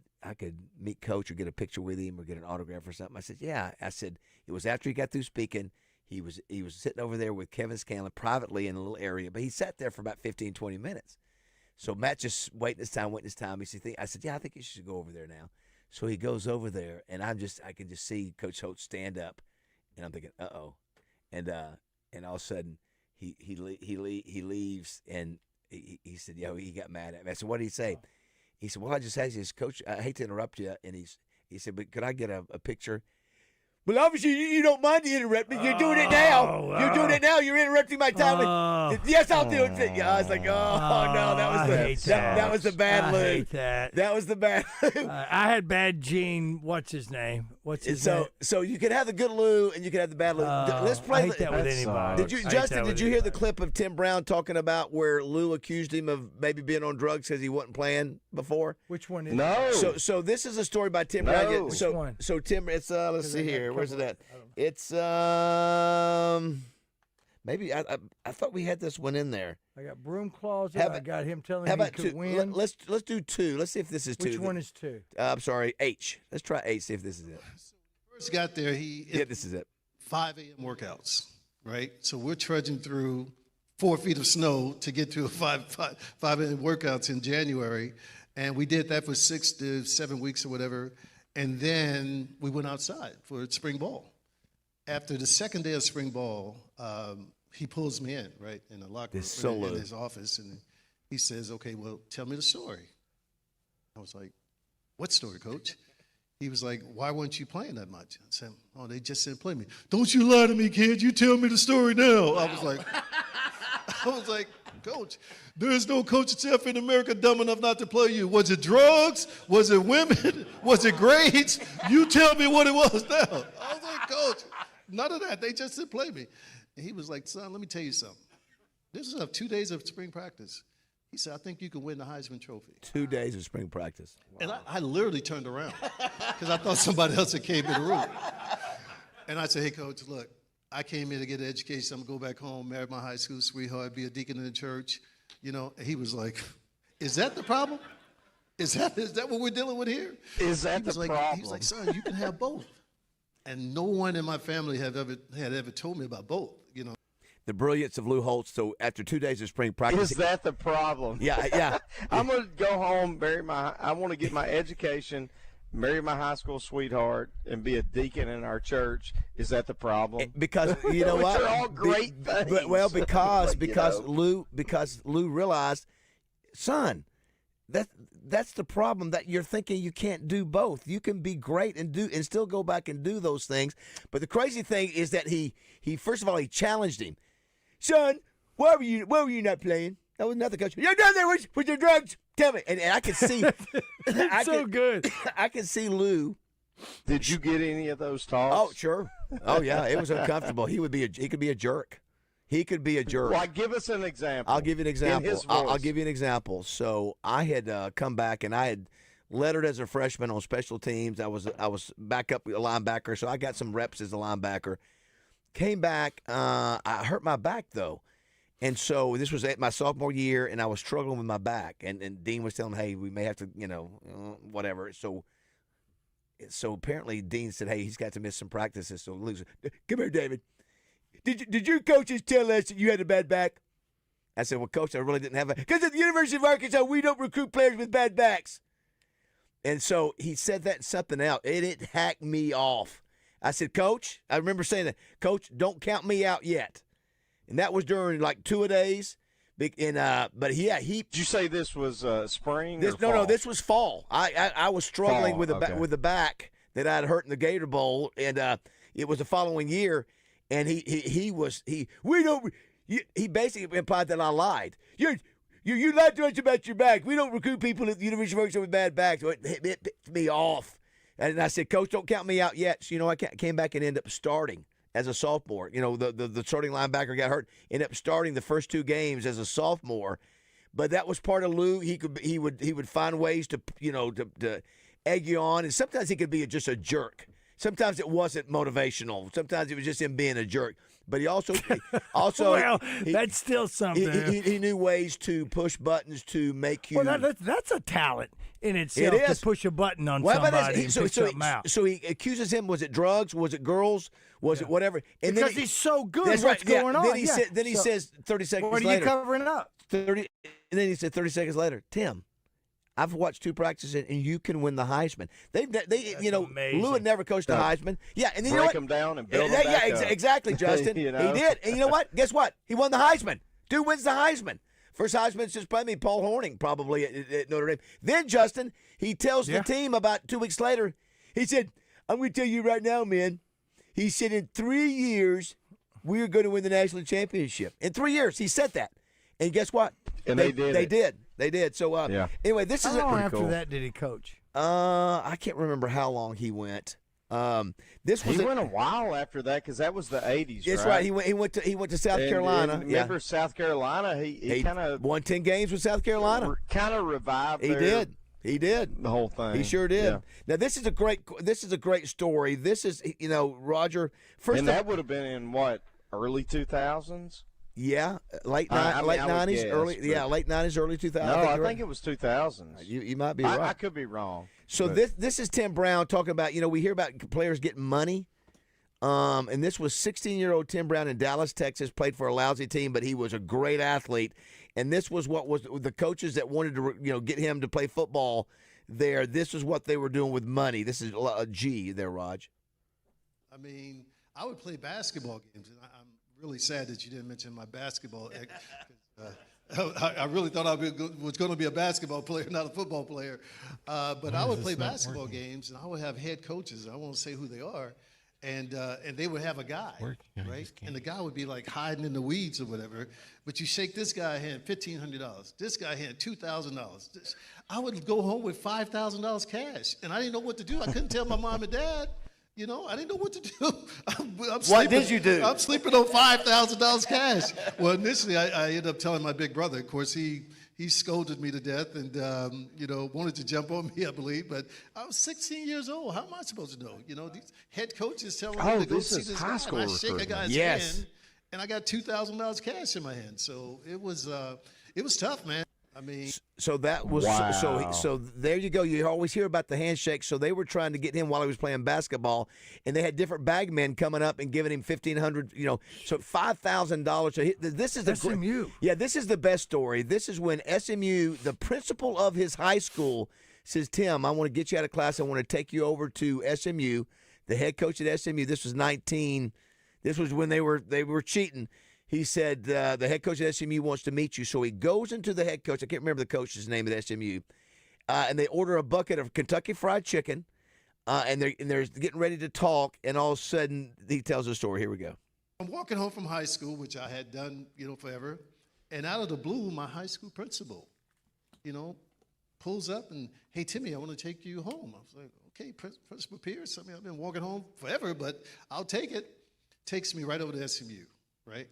meet Coach or get a picture with him or get an autograph or something?" I said, "Yeah." I said, it was after he got through speaking. He was sitting over there with Kevin Scanlon privately in a little area, but he sat there for about 15, 20 minutes. So Matt just waiting his time. I said, "Yeah, I think you should go over there now." So he goes over there, and I can just see Coach Holtz stand up, and I'm thinking, uh-oh. And all of a sudden, he leaves, and he said, he got mad at me. I said, "What did he say?" He said, "Well, I just asked you, Coach, I hate to interrupt you." And he said, "But could I get a picture?" "Well, obviously, you don't mind to interrupt me. You're doing it now. You're doing it now. You're interrupting my time." "Yes, I'll do it." I was like, "Oh, no, that was the bad Lou. I hate that. That was the bad Lou." I had bad Gene. What's his name? So you could have the good Lou and you could have the bad Lou. Let's play. I hate that with anybody. Did you hear the clip of Tim Brown talking about where Lou accused him of maybe being on drugs because he wasn't playing before? Which one is No. it? So this is a story by Tim Brown. So Tim, it's let's see here. Where's it at? It's maybe I thought we had this one in there. I got broom closet. I got him telling him he could two? win. Let's do two. Let's see if this is two. Which one is two? I'm sorry, H. Let's try H. See if this is it. First got there, this is it. 5 a.m. workouts, right? So we're trudging through 4 feet of snow to get to a 5 a.m. workouts in January, and we did that for 6 to 7 weeks or whatever, and then we went outside for spring ball. After the second day of spring ball, he pulls me in, right, in the locker room, in his office, and he says, "Okay, well, tell me the story." I was like, "What story, Coach?" He was like, "Why weren't you playing that much?" I said, "Oh, they just didn't play me." "Don't you lie to me, kid. You tell me the story now." I was like, "Coach, there is no coaching staff in America dumb enough not to play you. Was it drugs? Was it women? Was it grades? You tell me what it was now." I was like, "Coach, none of that. They just didn't play me." And he was like, "Son, let me tell you something. This is 2 days of spring practice." He said, "I think you can win the Heisman Trophy." 2 days of spring practice. Wow. And I literally turned around because I thought somebody else had came in the room. And I said, "Hey, Coach, look, I came here to get an education. I'm going to go back home, marry my high school sweetheart, be a deacon in the church." And he was like, "Is that the problem? Is that what we're dealing with here?" Is that the problem? He was like, "Son, you can have both." And no one in my family had ever told me about both, The brilliance of Lou Holtz. So after 2 days of spring practice, is that the problem? Yeah. I'm gonna go home, I want to get my education, marry my high school sweetheart, and be a deacon in our church. Is that the problem? Because you know what? They're all great things. Because Lou realized, son, that's the problem, that you're thinking you can't do both. You can be great and still go back and do those things. But the crazy thing is that he first of all, he challenged him. "Son, why were you not playing?" "That was nothing, Coach." "You're down there with your drugs. Tell me." And I could see good. I could see Lou. Did you get any of those talks? Oh, sure. Oh yeah, it was uncomfortable. He could be a jerk. He could be a jerk. Like, give us an example. I'll give you an example. In his I'll give you an example. So I had come back and I had lettered as a freshman on special teams. I was back up a linebacker, so I got some reps as a linebacker. Came back. I hurt my back though, and so this was my sophomore year, and I was struggling with my back. And Dean was telling me, "Hey, we may have to, whatever." So apparently Dean said, "Hey, he's got to miss some practices." So Lou said, "Come here, David. Did your coaches tell us that you had a bad back?" I said, "Well, Coach, I really didn't have because at the University of Arkansas, we don't recruit players with bad backs." And so he said that and something else. It hacked me off. I said, "Coach," I remember saying that, "Coach, don't count me out yet." And that was during like 2 days. But yeah, Did you say this was spring? No, this was fall. I was struggling fall, with the back that I'd hurt in the Gator Bowl, and it was the following year. And he basically implied that I lied. You lied to us about your back. We don't recruit people at the University of Arkansas with bad backs. So it pissed me off. And I said, Coach, don't count me out yet. So, I came back and ended up starting as a sophomore. The starting linebacker got hurt. Ended up starting the first 2 games as a sophomore. But that was part of Lou. He would find ways to egg you on, and sometimes he could be just a jerk. Sometimes it wasn't motivational. Sometimes it was just him being a jerk. But he also well, that's still something. He knew ways to push buttons to make you. Well, that's a talent in itself. It is. To push a button on somebody and pick something out. So he accuses him. Was it drugs? Was it girls? Was it whatever? And because then he's so good. That's What's right. going on? Then he says 30 seconds what later. What are you covering up? 30, and then he said 30 seconds later, Tim, I've watched 2 practices and you can win the Heisman. They Lou had never coached the Heisman. Yeah, and then break them down and build them back up. Exactly, Justin. He did, and you know what? Guess what? He won the Heisman. Dude wins the Heisman. First Heisman since probably Paul Hornung, probably at Notre Dame. Then Justin, he tells the team about 2 weeks later. He said, "I'm going to tell you right now, man." He said, "In 3 years, we're going to win the national championship." In 3 years, he said that. And guess what? And they did. They did. So anyway, this How is long pretty after cool. that did he coach? I can't remember how long he went. He went a while after that because that was the 80s. That's right. He went to South Carolina. Remember South Carolina? He kind of won 10 games with South Carolina. Kind of revived. He did the whole thing. He sure did. Yeah. Now this is a great story. This is Roger. That would have been in what, early 2000s? Yeah, late I would 90s, guess, late 90s, early 2000s. No, I think it was 2000s. You might be right. I could be wrong. So this is Tim Brown talking about, we hear about players getting money. And this was 16-year-old Tim Brown in Dallas, Texas, played for a lousy team, but he was a great athlete. And this was what was the coaches that wanted to get him to play football there. This is what they were doing with money. This is a G there, Raj. I mean, I would play basketball games, and I'm really sad that you didn't mention my basketball. I really thought I was going to be a basketball player, not a football player. But I would play basketball games, and I would have head coaches. I won't say who they are. And they would have a guy, right? And the guy would be like hiding in the weeds or whatever. But you shake this guy hand $1,500. This guy hand $2,000. I would go home with $5,000 cash, and I didn't know what to do. I couldn't tell my mom and dad. I didn't know what to do. What did you do? I'm sleeping on $5,000 cash. Well, initially, I ended up telling my big brother. Of course, he scolded me to death and, wanted to jump on me, I believe. But I was 16 years old. How am I supposed to know? These head coaches telling me to go see this guy. And I shake a guy's hand, and I got $2,000 cash in my hand. So it was tough, man. I mean, so that was wow. so there you go. You always hear about the handshake. So they were trying to get him while he was playing basketball, and they had different bag men coming up and giving him $1,500. So $5,000. So this is SMU. This is the best story. This is when SMU, the principal of his high school, says, "Tim, I want to get you out of class. I want to take you over to SMU." The head coach at SMU. This was 19. This was when they were cheating. He said, the head coach at SMU wants to meet you. So he goes into the head coach. I can't remember the coach's name at SMU. And they order a bucket of Kentucky Fried Chicken. And they're getting ready to talk. And all of a sudden, he tells a story. Here we go. I'm walking home from high school, which I had done, forever. And out of the blue, my high school principal, pulls up and, "Hey, Timmy, I want to take you home." I was like, "Okay, Principal Pierce. I mean, I've been walking home forever, but I'll take it." Takes me right over to SMU, right?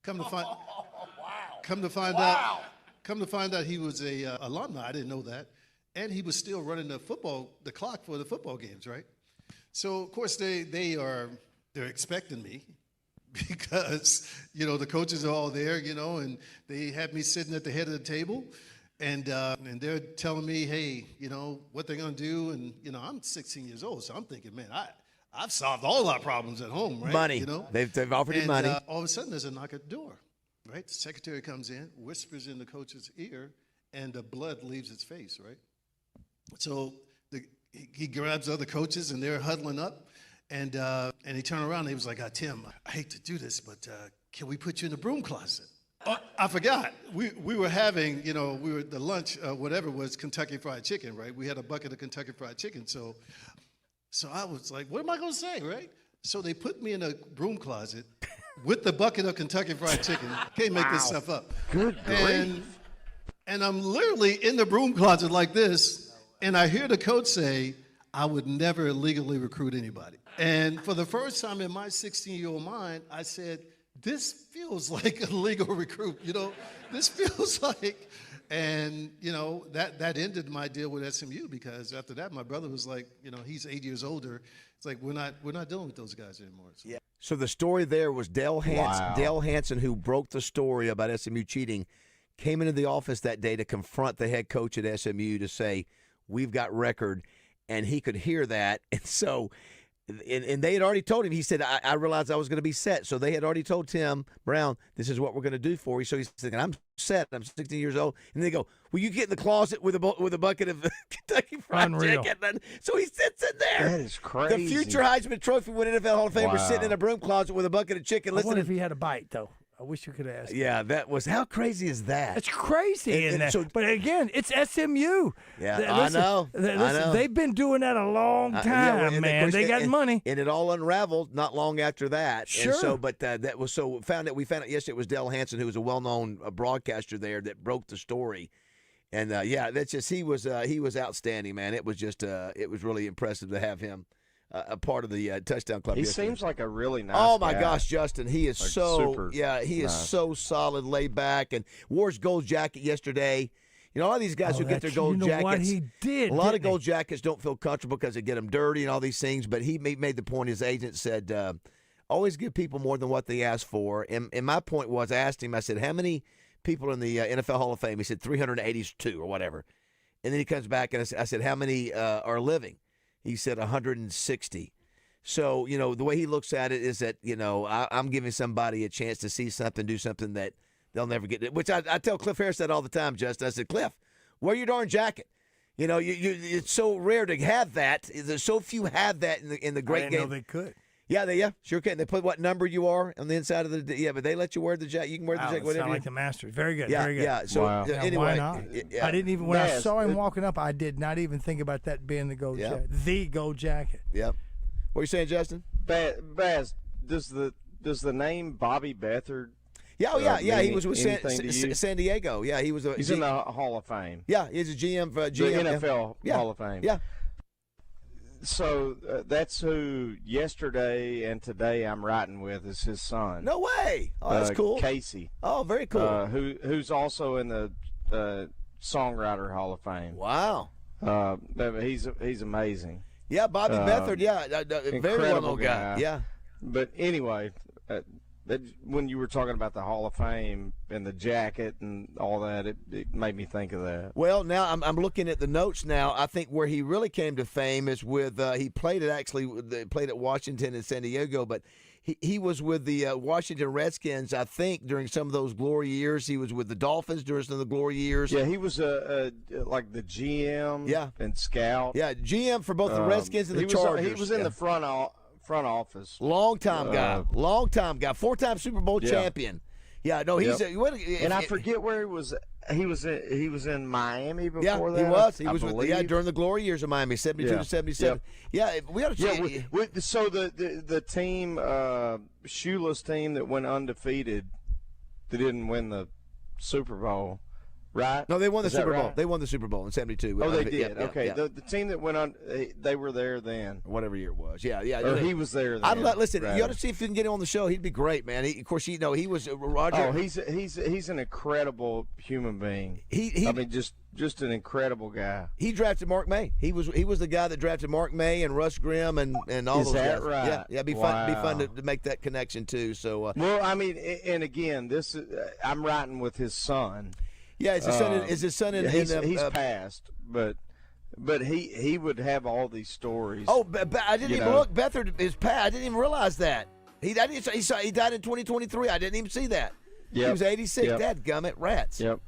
Come to find out he was a alumni. I didn't know that, and he was still running the clock for the football games, right? So of course they're expecting me because the coaches are all there, and they have me sitting at the head of the table, and they're telling me, hey, what they're gonna do, and I'm 16 years old, so I'm thinking, man, I've solved all our problems at home, right? Money. They've offered you money. All of a sudden, there's a knock at the door, right? The secretary comes in, whispers in the coach's ear, and the blood leaves his face, right? So he grabs other coaches, and they're huddling up, and he turned around, and he was like, "Tim, I hate to do this, but can we put you in the broom closet?" Oh, I forgot. We were having, the lunch, whatever was Kentucky Fried Chicken, right? We had a bucket of Kentucky Fried Chicken, So I was like, what am I going to say, right? So they put me in a broom closet with the bucket of Kentucky Fried Chicken. Can't make this stuff up. Good grief. And I'm literally in the broom closet like this, and I hear the coach say, I would never illegally recruit anybody. And for the first time in my 16-year-old mind, I said, this feels like a legal recruit, this feels like, and, that ended my deal with SMU, because after that, my brother was like, he's 8 years older. It's like, we're not dealing with those guys anymore. So. Yeah. So the story there was Dale Hansen. Wow. Dale Hansen, who broke the story about SMU cheating, came into the office that day to confront the head coach at SMU to say, we've got record, and he could hear that. And so and they had already told him, he said, I realized I was going to be set. So they had already told Tim Brown, this is what we're going to do for you. So he's thinking, I'm set. I'm 16 years old. And they go, will you get in the closet with a bucket of Kentucky Fried Unreal. Chicken? So he sits in there. That is crazy. The future Heisman Trophy winning NFL Hall of Famer Wow. sitting in a broom closet with a bucket of chicken. I wonder Listening. if he had a bite, though. I wish you could ask. Yeah, that was, how crazy is that? It's crazy. And so, but again, it's SMU. Yeah, I know. I know. They've been doing that a long time, man. They got money. And it all unraveled not long after that. Sure. And so, but that was so, we found out yesterday it was Dale Hansen, who was a well-known broadcaster there, that broke the story. And, that's just, he was outstanding, man. It was just, it was really impressive to have him a part of the touchdown club. He yesterday. seems like a really nice Oh my guy. gosh, Justin, he is Like so super he is nice. so solid, laid back, and wore his gold jacket yesterday. A lot of these guys who get their gold jackets, what he did, a lot of didn't he? gold jackets don't feel comfortable because they get them dirty and all these things. But he made the point. His agent said, always give people more than what they ask for. And my point was, I asked him, I said, how many people in the NFL Hall of Fame? He said 382 or whatever. And then he comes back and I said, how many are living? He said 160. So, the way he looks at it is that, I'm giving somebody a chance to see something, do something that they'll never get. Which I tell Cliff Harris that all the time, Justin. I said, Cliff, wear your darn jacket. It's so rare to have that. There's so few have that in the great I didn't game. know they could. Yeah, sure can. They put what number you are on the inside of the. But they let you wear the jacket. You can wear the jacket. Sound Whatever. like the Masters. Very good. Yeah, very good. yeah. So Wow. anyway, why not? yeah. I didn't even when I Baz, saw him walking up, I did not even think about that being the gold jacket. The gold jacket. Yep. What are you saying, Justin? Baz, does the name Bobby Beathard? Yeah. He was with anything to you? San Diego. Yeah, he was. He's in the Hall of Fame. Yeah, he's a GM for The GM. NFL yeah. Hall of Fame. Yeah. So that's who yesterday and today I'm writing with is his son. No way. Oh, that's cool. Casey. Oh, very cool. Who's also in the Songwriter Hall of Fame. Wow. He's amazing. Yeah, Bobby Beathard. Yeah, very well-known guy. Yeah. But anyway, when you were talking about the Hall of Fame and the jacket and all that, it made me think of that. Well, now I'm looking at the notes now. I think where he really came to fame is with he played at Washington and San Diego, but he was with the Washington Redskins, I think, during some of those glory years. He was with the Dolphins during some of the glory years. Yeah, he was like the GM and scout. Yeah, GM for both the Redskins and the Chargers. He was in the front office. Long time guy. 4-time Super Bowl champion. Yeah, no, he's and I forget where he was. He was in Miami before that. He was. He was with during the glory years of Miami, 72 to 77. Yep. Yeah, we got to so the team, shoeless team that went undefeated, they didn't win the Super Bowl, right? No, they won the Super Bowl. Right? They won the Super Bowl in 72. Oh, they did. Yeah, okay, yeah. The team that went on, they were there then. Whatever year it was. Yeah. Or he was there then. Listen, you ought to see if you can get him on the show. He'd be great, man. Of course, he was Roger. Oh, he's an incredible human being. I mean, just an incredible guy. He drafted Mark May. He was the guy that drafted Mark May and Russ Grimm and all those guys. Is that right? Yeah. It'd be fun to make that connection too. So well, I mean, and again, I'm writing with his son. Yeah, is his son in? He's passed, but he would have all these stories. Oh, I didn't even look. Beathard is passed. I didn't even realize that. He died in 2023. I didn't even see that. He was 86. Dadgummit, rats. Yep.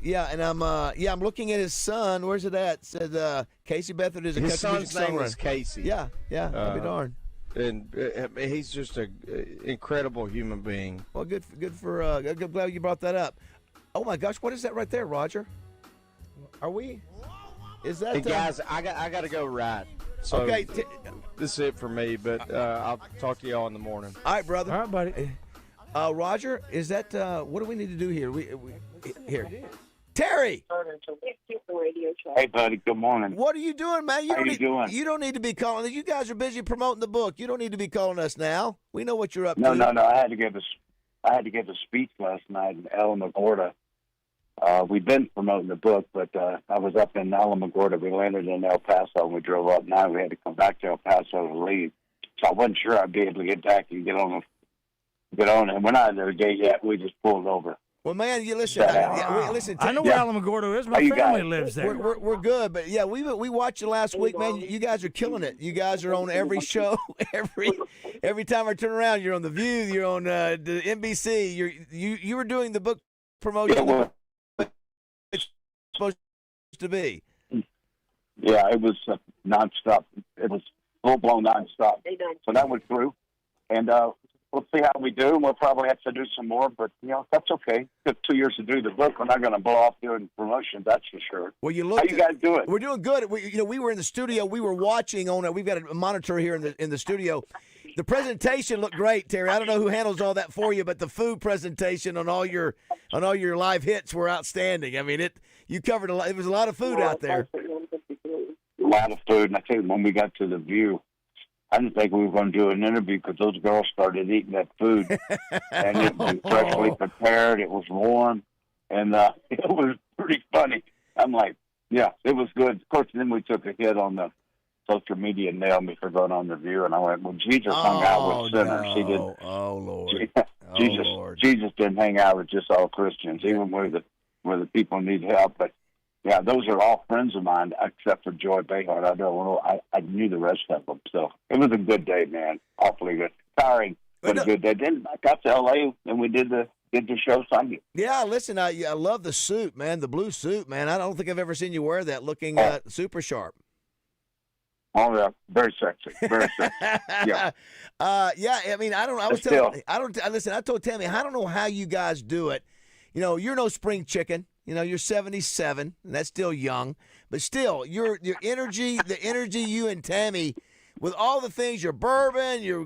Yeah, and I'm looking at his son. Where's it at? It said Casey Beathard is a his country music son's name songwriter. is Casey. Yeah, I'll be darned. And he's just an incredible human being. Well, good for. I'm glad you brought that up. Oh my gosh, what is that right there, Roger? Are we? Is that? And guys, I got to go right. So okay, this is it for me. But I'll talk to y'all in the morning. All right, brother. All right, buddy. Roger, is that? What do we need to do here? We here. Terry. Hey, buddy. Good morning. What are you doing, man? How you doing? You don't need to be calling. You guys are busy promoting the book. You don't need to be calling us now. We know what you're up No, to. no, no. I had to give a speech last night in Alamogordo. We've been promoting the book, but I was up in Alamogordo. We landed in El Paso and we drove up. Now we had to come back to El Paso to leave. So I wasn't sure I'd be able to get back and get on. And we're not at the gate yet. We just pulled over. Well, man, you listen. Listen. I know where Alamogordo is. My family lives there. We're good, but yeah, we watched you last week, man. You guys are killing it. You guys are on every show, every time I turn around, you're on The View, you're on the NBC. You were doing the book promotion. Yeah, it's supposed to be. Yeah, it was nonstop. It was full blown nonstop. So that went through, and we'll see how we do. We'll probably have to do some more, but that's okay. It took 2 years to do the book. We're not going to blow off doing promotion, that's for sure. Well, how you guys doing? We're doing good. We were in the studio. We were watching on it. We've got a monitor here in the studio. The presentation looked great, Terry. I don't know who handles all that for you, but the food presentation on all your live hits were outstanding. I mean, you covered a lot. It was a lot of food out there. A lot of food, and I tell you, when we got to The View, I didn't think we were going to do an interview because those girls started eating that food, and it was freshly prepared. It was warm, and it was pretty funny. I'm like, yeah, it was good. Of course, then we took a hit on the social media and nailed me for going on The View, and I went, well, Jesus hung out with sinners. No. He didn't. Oh, Lord. Jesus didn't hang out with just all Christians, even where the people need help. But yeah, those are all friends of mine, except for Joy Behart. I don't know. I knew the rest of them. So it was a good day, man. Awfully good. Tiring, but a good day. Then I got to L.A. and we did the show Sunday. Yeah, listen, I love the suit, man, the blue suit, man. I don't think I've ever seen you wear that looking super sharp. Oh, yeah. Very sexy. Very sexy. Yeah. I mean, I don't know. Listen, I told Tammy, I don't know how you guys do it. You're no spring chicken. You're 77, and that's still young. But still, your energy, the energy you and Tammy, with all the things, your bourbon, your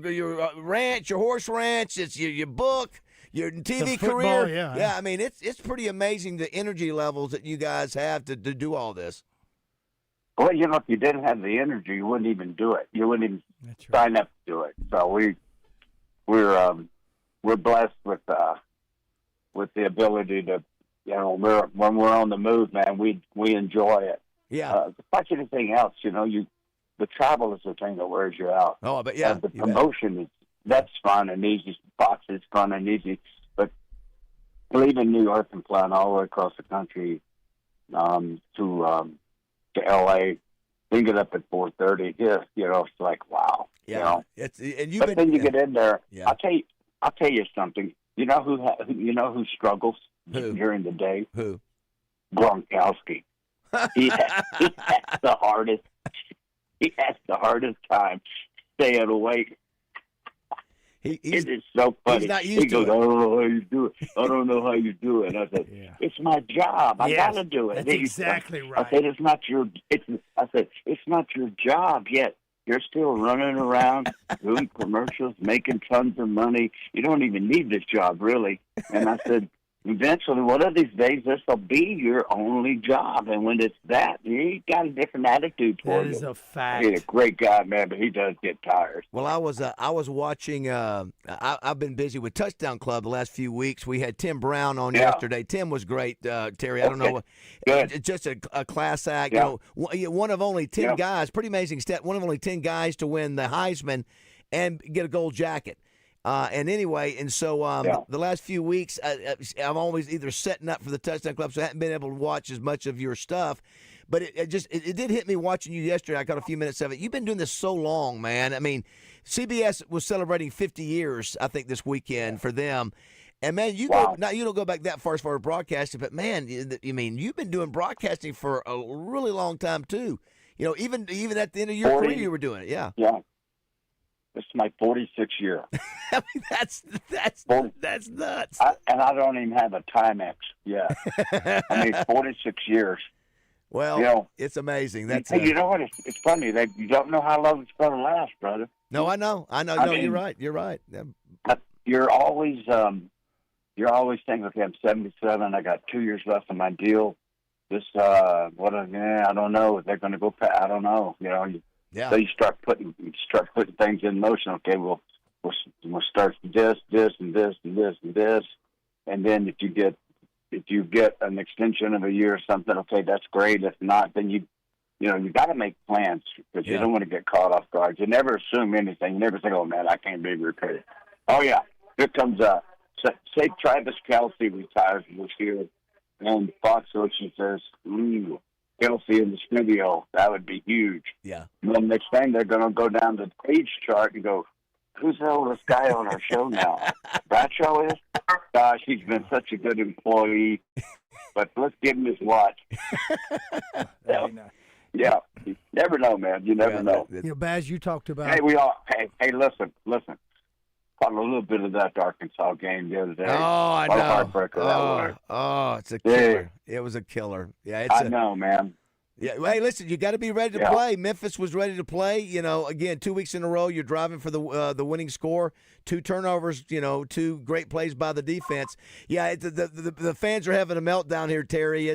ranch, your horse ranch, it's your book, your TV career. Yeah, I mean, it's pretty amazing the energy levels that you guys have to do all this. Well, if you didn't have the energy, you wouldn't even do it. You wouldn't even sign up to do it. So we're blessed with the ability to, when we're on the move, man, we enjoy it. Yeah. Like anything else, the travel is the thing that wears you out. Oh, but yeah, the promotion that's fun and easy. Fox is fun and easy, but leaving New York and flying all the way across the country to L.A., we get up at 4:30. It's like wow. Yeah, then you get in there. Yeah. I'll tell you something. You know who struggles during the day? Who? Gronkowski. He has the hardest. He has the hardest time staying awake. It is so funny. He's not used he goes, to it. I don't know how you do it. I don't know how you do it. I said, it's my job. I got to do it. That's exactly right. I said, it's not your job yet. You're still running around doing commercials, making tons of money. You don't even need this job, really. And I said, eventually, one of these days, this will be your only job. And when it's that, you got a different attitude toward it. That is a fact. He's a great guy, man, but he does get tired. Well, I was watching. I've been busy with Touchdown Club the last few weeks. We had Tim Brown on yesterday. Tim was great, Terry. I don't know. Good. Just a class act. Yeah. One of only 10 guys. Pretty amazing stat. One of only 10 guys to win the Heisman and get a gold jacket. So the last few weeks, I'm always either setting up for the Touchdown Club, so I haven't been able to watch as much of your stuff. But it did hit me watching you yesterday. I got a few minutes of it. You've been doing this so long, man. I mean, CBS was celebrating 50 years, I think, this weekend for them. And, man, you don't go back that far as far as broadcasting, but, man, you've been doing broadcasting for a really long time, too. Even at the end of your career, you were doing it. Yeah. Yeah. This is my 46th year. I mean, that's nuts. And I don't even have a Timex yet. 46 years. Well, it's amazing. You know what? It's funny. You don't know how long it's going to last, brother. No, I know. No, you're right. You're right. You're always thinking, okay, I'm 77. I got 2 years left on my deal. I don't know. They're going to go. I don't know. So you start putting things in motion. Okay, we'll start this, and this, and this, and this, and then if you get an extension of a year or something, okay, that's great. If not, then you got to make plans because you don't want to get caught off guard. You never assume anything. You never think, oh man, I can't be repaired. Oh yeah, here comes say Travis Kelce retires this year, and Fox Ocean says, Kelce in the studio, that would be huge. Yeah. And then next thing they're going to go down the page chart and go, who's the oldest guy on our show now? Bradshaw is? Gosh, he's been such a good employee. But let's give him his watch. Yeah. You never know, man. You never know. Baz, you talked about. Hey, listen. Caught a little bit of that Arkansas game the other day. Oh, I know. What a heartbreaker that was. It's a killer. Yeah. It was a killer. Yeah, I know, man. Yeah. Hey, listen, you got to be ready to play. Memphis was ready to play. Again, 2 weeks in a row, you're driving for the winning score. 2 turnovers. 2 great plays by the defense. Yeah, the fans are having a meltdown here, Terry.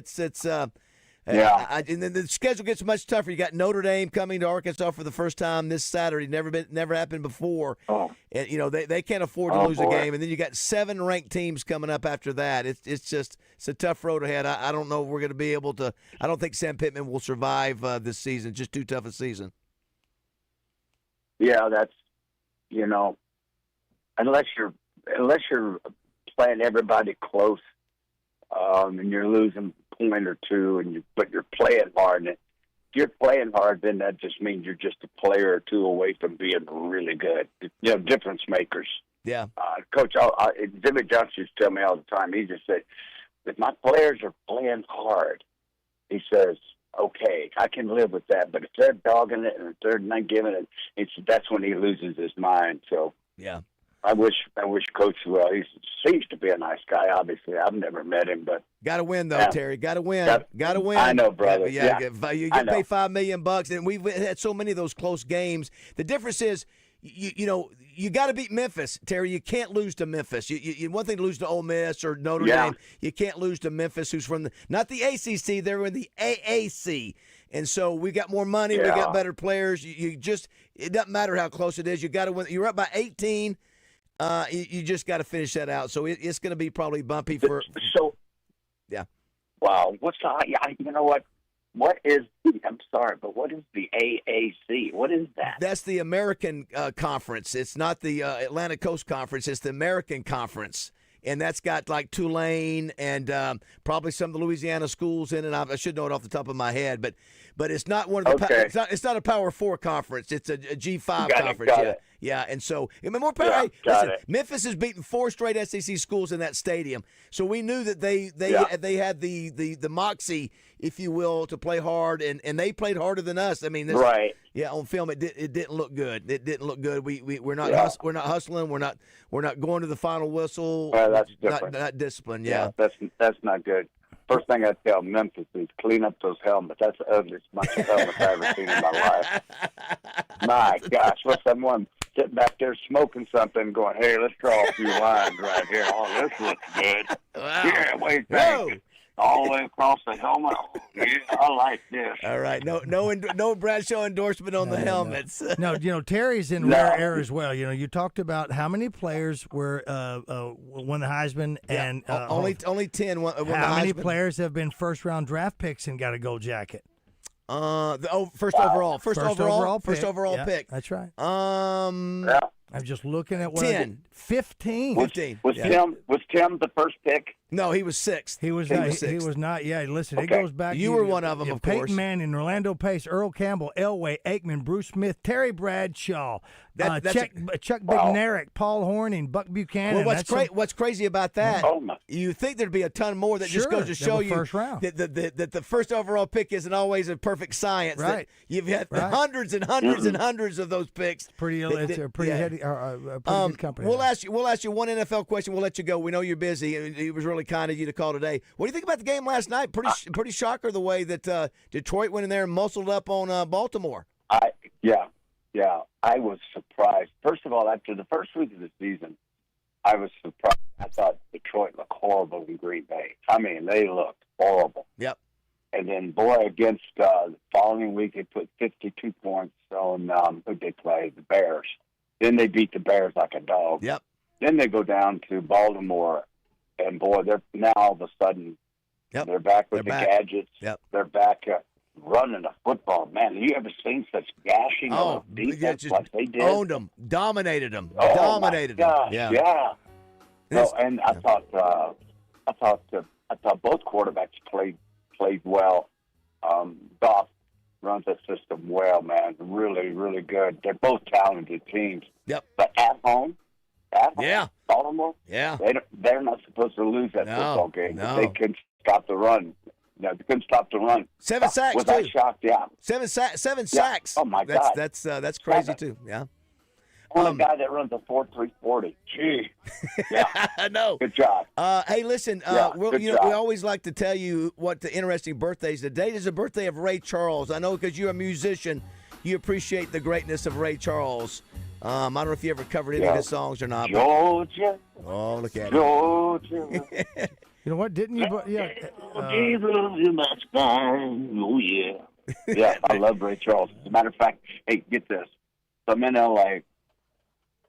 And then the schedule gets much tougher. You got Notre Dame coming to Arkansas for the first time this Saturday. Never happened before. Oh. And they can't afford to lose a game. And then you got 7 ranked teams coming up after that. It's a tough road ahead. I don't know if we're going to be able to. I don't think Sam Pittman will survive this season. Just too tough a season. Yeah, that's unless you're playing everybody close, and you're losing point or two, but you're playing hard. And if you're playing hard, then that just means you're just a player or two away from being really good. Difference makers. Yeah. Coach, Jimmy Johnson used to tell me all the time. He just said, if my players are playing hard, he says, okay, I can live with that. But if they're dogging it and if they're not giving it, that's when he loses his mind. So yeah. I wish Coach well. He seems to be a nice guy. Obviously, I've never met him, but got to win though, Terry. Got to win. Got to win. I know, brother. Yeah. You get paid $5 million, and we've had so many of those close games. The difference is, you got to beat Memphis, Terry. You can't lose to Memphis. You one thing to lose to Ole Miss or Notre Dame. You can't lose to Memphis, who's from not the ACC. They're in the AAC. And so we got more money. We got better players. It doesn't matter how close it is. You got to win. You're up by 18. You just got to finish that out. So it's going to be probably bumpy for. So, yeah. Wow. You know what? What is I'm sorry, but what is the AAC? What is that? That's the American Conference. It's not the Atlantic Coast Conference. It's the American Conference. And that's got like Tulane and probably some of the Louisiana schools in it. I should know it off the top of my head, but it's not one of the. It's not a Power 4 conference. It's a G5 conference. Yeah. And so more power. Listen, Memphis has beaten 4 straight SEC schools in that stadium, so we knew that they had the moxie, if you will, to play hard, and they played harder than us. I mean, right. Yeah, on film it didn't look good. It didn't look good. We're not we're not hustling. We're not going to the final whistle. That's different. Not discipline. Yeah, that's not good. First thing I tell Memphis is clean up those helmets. That's the ugliest bunch of helmets I've ever seen in my life. My gosh, what's someone sitting back there smoking something, going, "Hey, let's draw a few lines right here. Oh, this looks good. Wow. Yeah, wait, thank you." All the way across the helmet. Oh, yeah, I like this. All right, no Bradshaw endorsement on the helmets. No, Terry's in rare air as well. You talked about how many players won the Heisman, and only 10 won the Heisman. How many players have been first-round draft picks and got a gold jacket? First overall pick. That's right. Yeah. I'm just looking at what 10. 15. Was Tim the first pick? No, he was 6th. He was not. Yeah, listen, it goes back. You were one of them, of course. Peyton Manning, Orlando Pace, Earl Campbell, Elway, Aikman, Bruce Smith, Terry Bradshaw, Chuck Bednarik, Paul Horning, Buck Buchanan. Well, what's crazy about that? You think there'd be a ton more that just goes to show you that the first overall pick isn't always a perfect science. Right. You've had hundreds and hundreds and hundreds of those picks. Pretty good company. We'll ask you one NFL question. We'll let you go. We know you're busy. It was really kind of you to call today. What do you think about the game last night? Pretty shocker the way that Detroit went in there and muscled up on Baltimore. I was surprised. First of all, after the first week of the season, I was surprised. I thought Detroit looked horrible in Green Bay. I mean, they looked horrible. Yep. And then, boy, against the following week, they put 52 points on who they play, the Bears. Then they beat the Bears like a dog. Yep. Then they go down to Baltimore, and, boy, they're now all of a sudden they're back with the gadgets. Yep. They're back running the football. Man, have you ever seen such gashing of defense like they did? Owned them, dominated them, Oh, dominated my gosh, them. Yeah. So, and I thought both quarterbacks played well. Goff runs that system well, man. Really, really good. They're both talented teams. Yep. But at home, Baltimore, they're not supposed to lose that football game. No. They couldn't stop the run. No, they couldn't stop the run. 7 sacks, Was too. I shocked? Yeah. 7 sacks. Oh, my God. That's crazy, too. Yeah. On a guy that runs a 4.340. Gee. Yeah. I know. Good job. Hey, listen, good we job. always like to tell you what the interesting birthdays. The date is the birthday of Ray Charles. I know because you're a musician, you appreciate the greatness of Ray Charles. I don't know if you ever covered any of his songs or not. Georgia. Oh, look at Georgia. You know what? Didn't you? Jesus in my spine. Oh, yeah. Yeah, I love Ray Charles. As a matter of fact, hey, get this. So I'm in L.A.,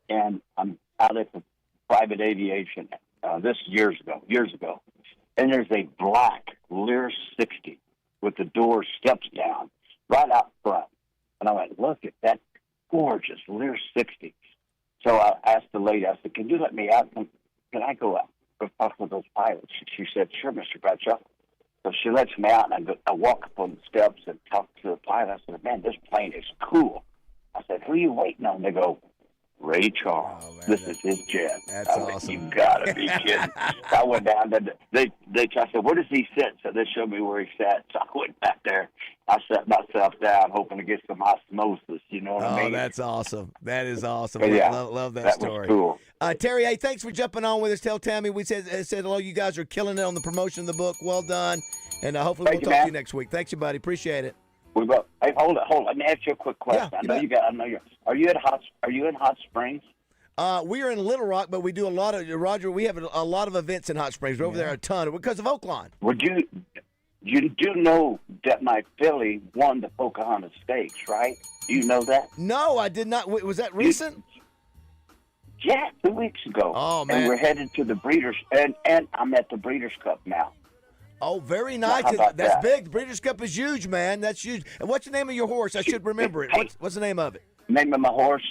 and I'm out at the private aviation. This years ago. And there's a black Lear 60 with the door steps down right out front. And I went, look at that gorgeous Lear 60. So I asked the lady, I said, can you let me out? Can I go out? Go talk with those pilots. She said, sure, Mr. Bradshaw. So she lets me out, and I walk up on the steps and talk to the pilot. I said, man, this plane is cool. I said, who are you waiting on? They go, Ray Charles. This is his jet. That's awesome. You gotta be kidding. I went down there. I said, where does he sit? So they showed me where he sat. So I went back there. I sat myself down, hoping to get some osmosis. You know what I mean? Oh, that's awesome. That is awesome. But yeah, love that that story. was cool. Terry, hey, thanks for jumping on with us. Tell Tammy we said hello. You guys are killing it on the promotion of the book. Well done. And hopefully we'll talk to you next week. Thanks, you, buddy. Appreciate it. We will. Hey, hold it. Let me ask you a quick question. Are you in Hot Springs? We are in Little Rock, but we do a lot of Roger. We have a lot of events in Hot Springs. We're over there a ton because of Oaklawn. You do know that my filly won the Pocahontas Stakes, right? Do you know that? No, I did not. Was that recent? Yeah, 2 weeks ago. Oh, man. And we're headed to the Breeders', and I'm at the Breeders' Cup now. Oh, very nice. How about That's that? big. The Breeders' Cup is huge, man. That's huge. And what's the name of your horse? I should remember it. What's the name of it? Name of my horse?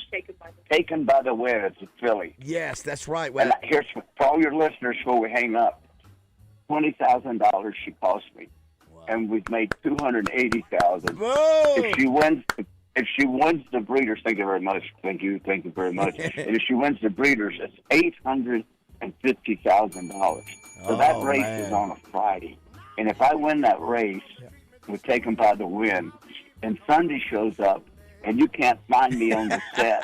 Taken by the Wind. It's a filly. Yes, that's right. And here's for all your listeners before we hang up. $20,000 she cost me, and we've made $280,000. If she wins the Breeders, thank you very much. Thank you very much. And if she wins the Breeders, it's $850,000. So that race is on a Friday, and if I win that race, we're taken by the Wind, and Sunday shows up, and you can't find me on the set.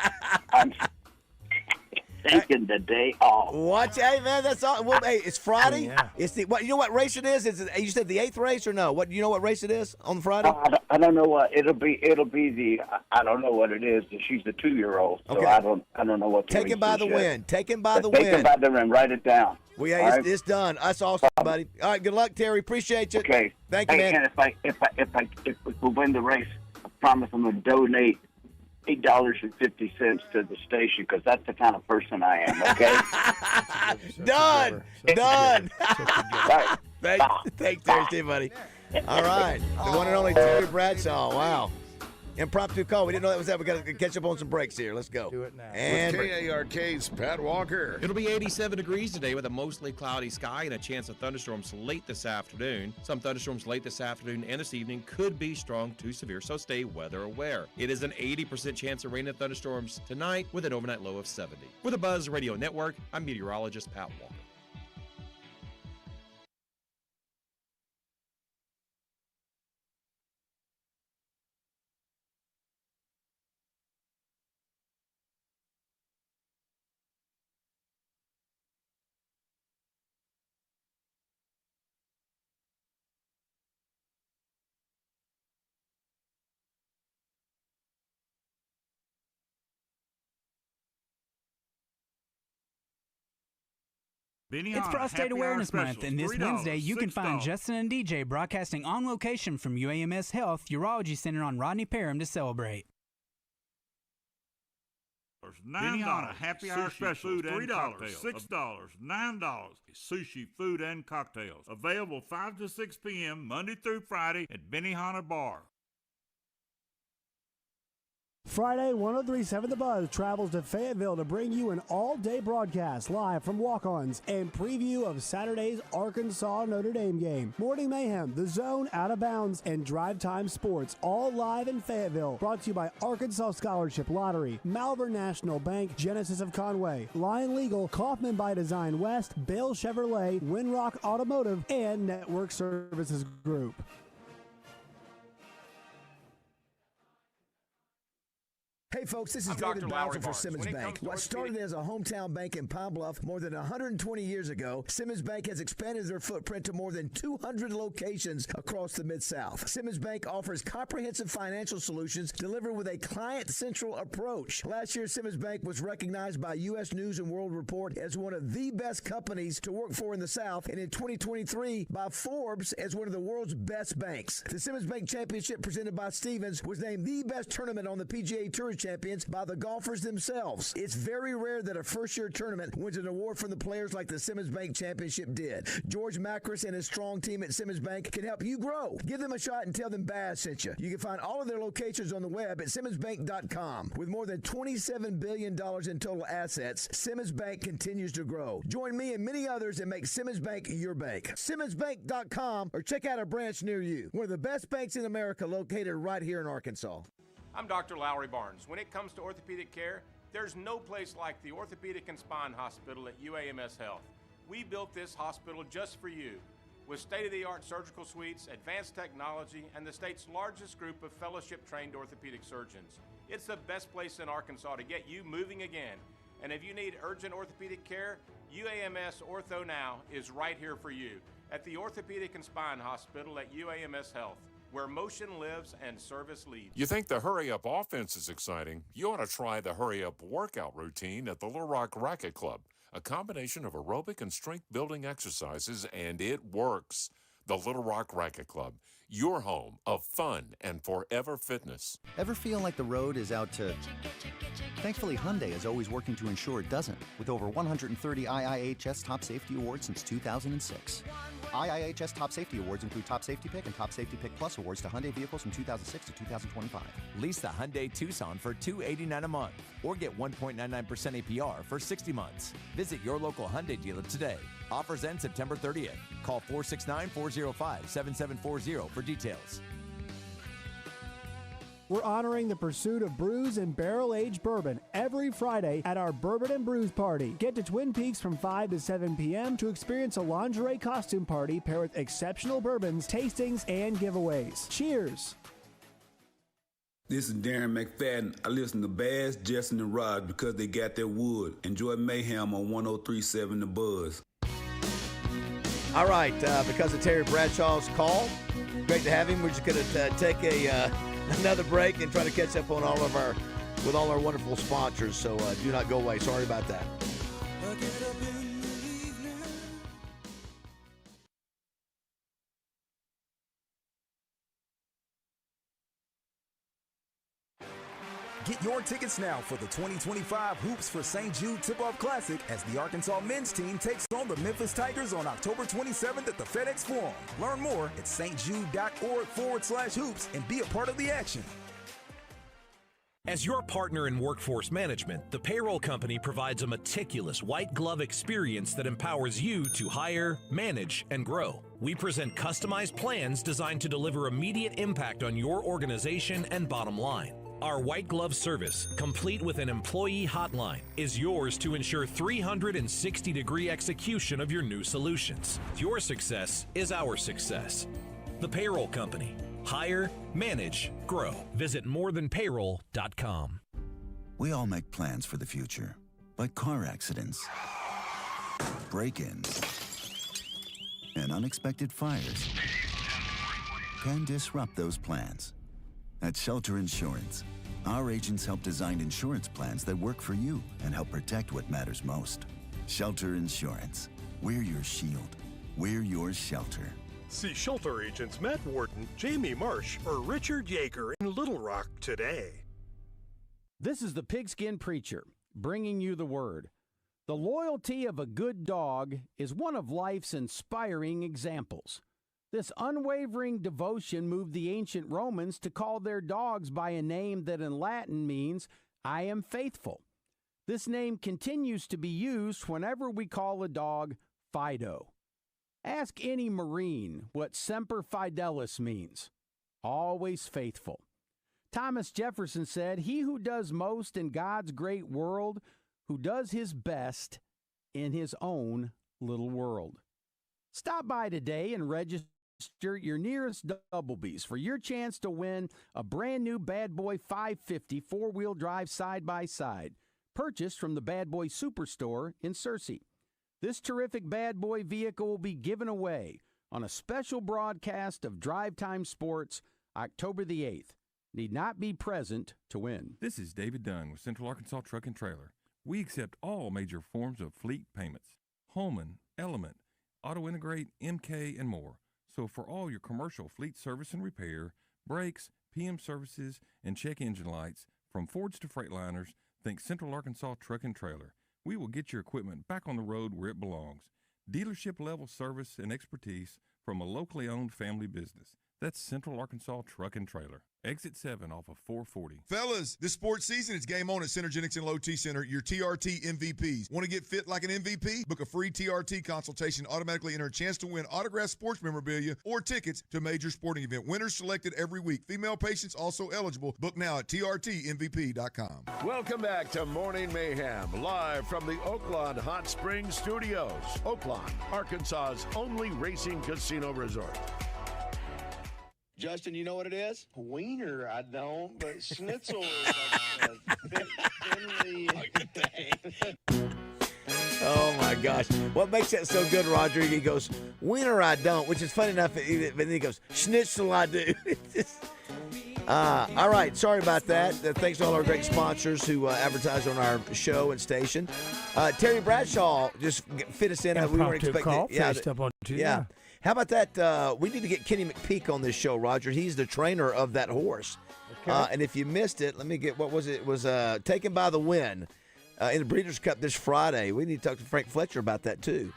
I'm taking the day off. Watch, hey man, that's all. Well, hey, it's Friday. It's the what? You know what race it is? You said the 8th race or no? What? You know what race it is on Friday? I don't know what it'll be. It'll be the. I don't know what it is. She's the 2-year-old, so Okay. I don't know what. Taken by the Wind. Taken by the Taken Wind. by the Wind. Write it down. Well, yeah, All right? it's done. That's awesome, buddy. All right, good luck, Terry. Appreciate you. Okay. Thank you, man. And if we win the race, I promise I'm gonna donate $8.50 to the station because that's the kind of person I am. Okay. Done. Thanks, Terry, buddy. All right, the one and only Terry Bradshaw. Wow. Impromptu call. We didn't know that was that. We got to catch up on some breaks here. Let's go. Do it now. And With KARK's Pat Walker. It'll be 87 degrees today with a mostly cloudy sky and a chance of thunderstorms late this afternoon. Some thunderstorms late this afternoon and this evening could be strong to severe, so stay weather aware. It is an 80% chance of rain and thunderstorms tonight with an overnight low of 70. With a Buzz Radio Network, I'm meteorologist Pat Walker. It's Prostate Awareness Month, and this Wednesday you can find Justin and DJ broadcasting on location from UAMS Health Urology Center on Rodney Parham to celebrate. $9 happy hour specials, $3, $6, $9 sushi, food, and cocktails. Available 5 to 6 p.m. Monday through Friday at Benihana Bar. Friday, 103.7 The Buzz travels to Fayetteville to bring you an all-day broadcast live from walk-ons and preview of Saturday's Arkansas-Notre Dame game. Morning Mayhem, The Zone, Out of Bounds, and Drive Time Sports, all live in Fayetteville. Brought to you by Arkansas Scholarship Lottery, Malvern National Bank, Genesis of Conway, Lion Legal, Kaufman by Design West, Bale Chevrolet, Winrock Automotive, and Network Services Group. Hey folks, this is David Bazzel for Simmons Bank. What started as a hometown bank in Pine Bluff more than 120 years ago, Simmons Bank has expanded their footprint to more than 200 locations across the Mid-South. Simmons Bank offers comprehensive financial solutions delivered with a client-central approach. Last year, Simmons Bank was recognized by U.S. News & World Report as one of the best companies to work for in the South, and in 2023 by Forbes as one of the world's best banks. The Simmons Bank Championship presented by Stevens was named the best tournament on the PGA Tour Champions by the golfers themselves. It's very rare that a first-year tournament wins an award from the players like the Simmons Bank Championship did. George Macris and his strong team at Simmons Bank can help you grow. Give them a shot and tell them Baz sent you. You can find all of their locations on the web at SimmonsBank.com. With more than $27 billion in total assets, Simmons Bank continues to grow. Join me and many others and make Simmons Bank your bank. SimmonsBank.com or check out a branch near you. One of the best banks in America located right here in Arkansas. I'm Dr. Lowry Barnes. When it comes to orthopedic care, there's no place like the Orthopedic and Spine Hospital at UAMS Health. We built this hospital just for you, with state-of-the-art surgical suites, advanced technology, and the state's largest group of fellowship-trained orthopedic surgeons. It's the best place in Arkansas to get you moving again. And if you need urgent orthopedic care, UAMS Ortho Now is right here for you at the Orthopedic and Spine Hospital at UAMS Health, where motion lives and service leads. You think the Hurry Up offense is exciting? You ought to try the Hurry Up workout routine at the Little Rock Racket Club, a combination of aerobic and strength-building exercises, and it works. The Little Rock Racket Club, your home of fun and forever fitness. Ever feel like the road is out to... Thankfully, Hyundai is always working to ensure it doesn't, with over 130 IIHS Top Safety Awards since 2006. IIHS Top Safety Awards include Top Safety Pick and Top Safety Pick Plus awards to Hyundai vehicles from 2006 to 2025. Lease the Hyundai Tucson for $289 a month or get 1.99% APR for 60 months. Visit your local Hyundai dealer today. Offers end September 30th. Call 469-405-7740 for details. We're honoring the pursuit of brews and barrel-aged bourbon every Friday at our Bourbon and Brews Party. Get to Twin Peaks from 5 to 7 p.m. to experience a lingerie costume party paired with exceptional bourbons, tastings, and giveaways. Cheers! This is Darren McFadden. I listen to Baz, Justin, and Rod because they got their wood. Enjoy Mayhem on 103.7 The Buzz. All right, because of Terry Bradshaw's call, great to have him. We're just going to take another break and try to catch up on all our wonderful sponsors. So do not go away. Sorry about that. Get your tickets now for the 2025 Hoops for St. Jude Tip-Off Classic as the Arkansas men's team takes on the Memphis Tigers on October 27th at the FedEx Forum. Learn more at stjude.org/hoops and be a part of the action. As your partner in workforce management, the payroll company provides a meticulous white glove experience that empowers you to hire, manage, and grow. We present customized plans designed to deliver immediate impact on your organization and bottom line. Our white glove service, complete with an employee hotline, is yours to ensure 360-degree execution of your new solutions. Your success is our success. The Payroll Company. Hire, manage, grow. Visit morethanpayroll.com. We all make plans for the future, but car accidents, break-ins, and unexpected fires can disrupt those plans. At Shelter Insurance, our agents help design insurance plans that work for you and help protect what matters most. Shelter Insurance. We're your shield. We're your shelter. See shelter agents Matt Wharton, Jamie Marsh, or Richard Yeager in Little Rock today. This is the Pigskin Preacher, bringing you the word. The loyalty of a good dog is one of life's inspiring examples. This unwavering devotion moved the ancient Romans to call their dogs by a name that in Latin means, I am faithful. This name continues to be used whenever we call a dog Fido. Ask any Marine what Semper Fidelis means. Always faithful. Thomas Jefferson said, he who does most in God's great world, who does his best in his own little world. Stop by today and register your nearest Doublebees for your chance to win a brand new Bad Boy 550 four-wheel drive side-by-side, purchased from the Bad Boy Superstore in Searcy. This terrific Bad Boy vehicle will be given away on a special broadcast of Drive Time Sports, October the 8th. Need not be present to win. This is David Dunn with Central Arkansas Truck and Trailer. We accept all major forms of fleet payments, Holman, Element, Auto Integrate, MK, and more. So for all your commercial fleet service and repair, brakes, PM services, and check engine lights, from Fords to Freightliners, think Central Arkansas Truck and Trailer. We will get your equipment back on the road where it belongs. Dealership-level service and expertise from a locally owned family business. That's Central Arkansas Truck and Trailer. Exit 7 off of 440. Fellas, this sports season, it's game on at Synergenics and Low T Center, your TRT MVPs. Want to get fit like an MVP? Book a free TRT consultation. Automatically enter a chance to win autographed sports memorabilia or tickets to a major sporting event. Winners selected every week. Female patients also eligible. Book now at trtmvp.com. Welcome back to Morning Mayhem, live from the Oaklawn Hot Springs studios. Oaklawn, Arkansas's only racing casino resort. Justin, you know what it is? Wiener, I don't, but schnitzel Oh, my gosh. What makes that so good, Roger? He goes, wiener, I don't, which is funny enough, but then he goes, schnitzel, I do. All right, sorry about that. Thanks to all our great sponsors who advertise on our show and station. Terry Bradshaw just fit us in. We weren't expecting. Yeah. How about that? We need to get Kenny McPeak on this show, Roger. He's the trainer of that horse. Okay. And if you missed it, let me get, what was it? It was Taken by the Wind in the Breeders' Cup this Friday. We need to talk to Frank Fletcher about that, too.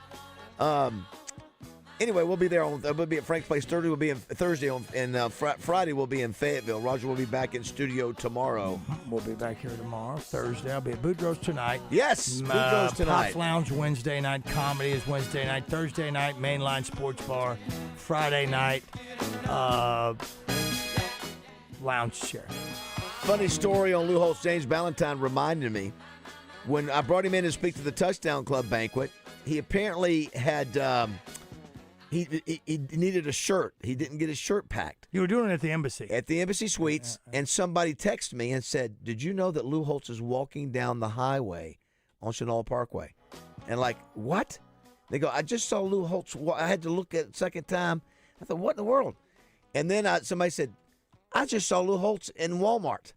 Anyway, we'll be there. We'll be at Frank's Place Thursday. We'll be in Thursday, and Friday we'll be in Fayetteville. Roger will be back in studio tomorrow. We'll be back here tomorrow. Thursday, I'll be at Boudreaux's tonight. Yes, Boudreaux's tonight. Puff Lounge Wednesday night. Comedy is Wednesday night. Thursday night, Mainline Sports Bar. Friday night, lounge chair. Funny story on Lou Holtz. James Ballantyne reminded me when I brought him in to speak to the Touchdown Club banquet. He apparently had. He needed a shirt. He didn't get his shirt packed. You were doing it at the embassy. At the embassy suites, and somebody texted me and said, did you know that Lou Holtz is walking down the highway on Chenal Parkway? And like, what? They go, I just saw Lou Holtz. I had to look at it a second time. I thought, what in the world? And then somebody said, I just saw Lou Holtz in Walmart.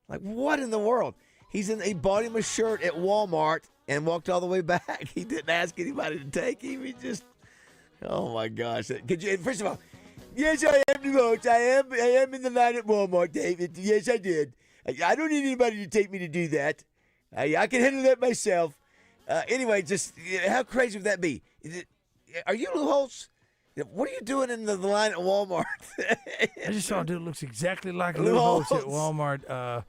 Like, what in the world? He bought him a shirt at Walmart and walked all the way back. He didn't ask anybody to take him. He just... Oh, my gosh. First of all, yes, I am the Holtz. I am in the line at Walmart, David. Yes, I did. I don't need anybody to take me to do that. I can handle that myself. Anyway, just how crazy would that be? Are you Lou Holtz? What are you doing in the line at Walmart? I just saw a dude that looks exactly like Lou Holtz at Walmart.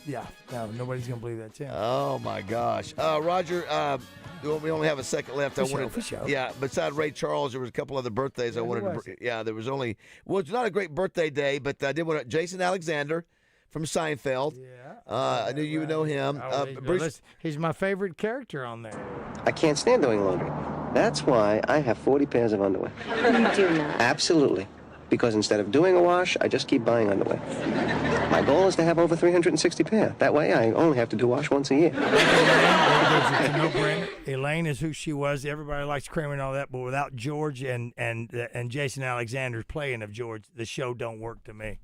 Yeah, no, nobody's going to believe that's him. Oh, my gosh. Roger, we only have a second left. For sure. Yeah, beside Ray Charles, there was a couple other birthdays I wanted to. Yeah, there was only. Well, it's not a great birthday day, but I did want to. Jason Alexander from Seinfeld. Yeah. I knew you would know him. Bruce. He's my favorite character on there. I can't stand doing laundry. That's why I have 40 pairs of underwear. You do not. Absolutely. Because instead of doing a wash, I just keep buying underwear. My goal is to have over 360 pair. That way, I only have to do wash once a year. Elaine is who she was. Everybody likes Kramer and all that, but without George and Jason Alexander's playing of George, the show don't work to me.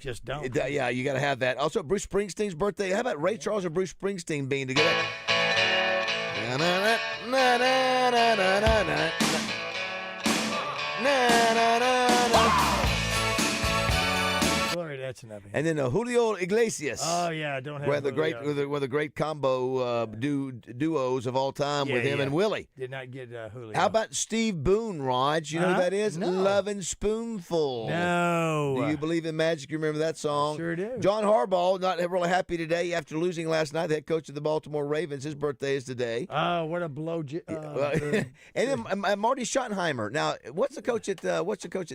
Just don't. Yeah, you got to have that. Also, Bruce Springsteen's birthday. How about Ray Charles and Bruce Springsteen being together? Na, na, na, na, na, na, na, na. Na, na, na, na. Glory, that's enough. And then Julio Iglesias. Oh yeah, I don't have one of the Julio. great combo duos of all time with him and Willie. Did not get Julio. How about Steve Boone, Raj? You know who that is? No. Lovin' Spoonful. No. Do you believe in magic? You remember that song? Sure do. John Harbaugh, not really happy today after losing last night. The head coach of the Baltimore Ravens. His birthday is today. Oh, what a blow! And then Marty Schottenheimer. Now, what's the coach at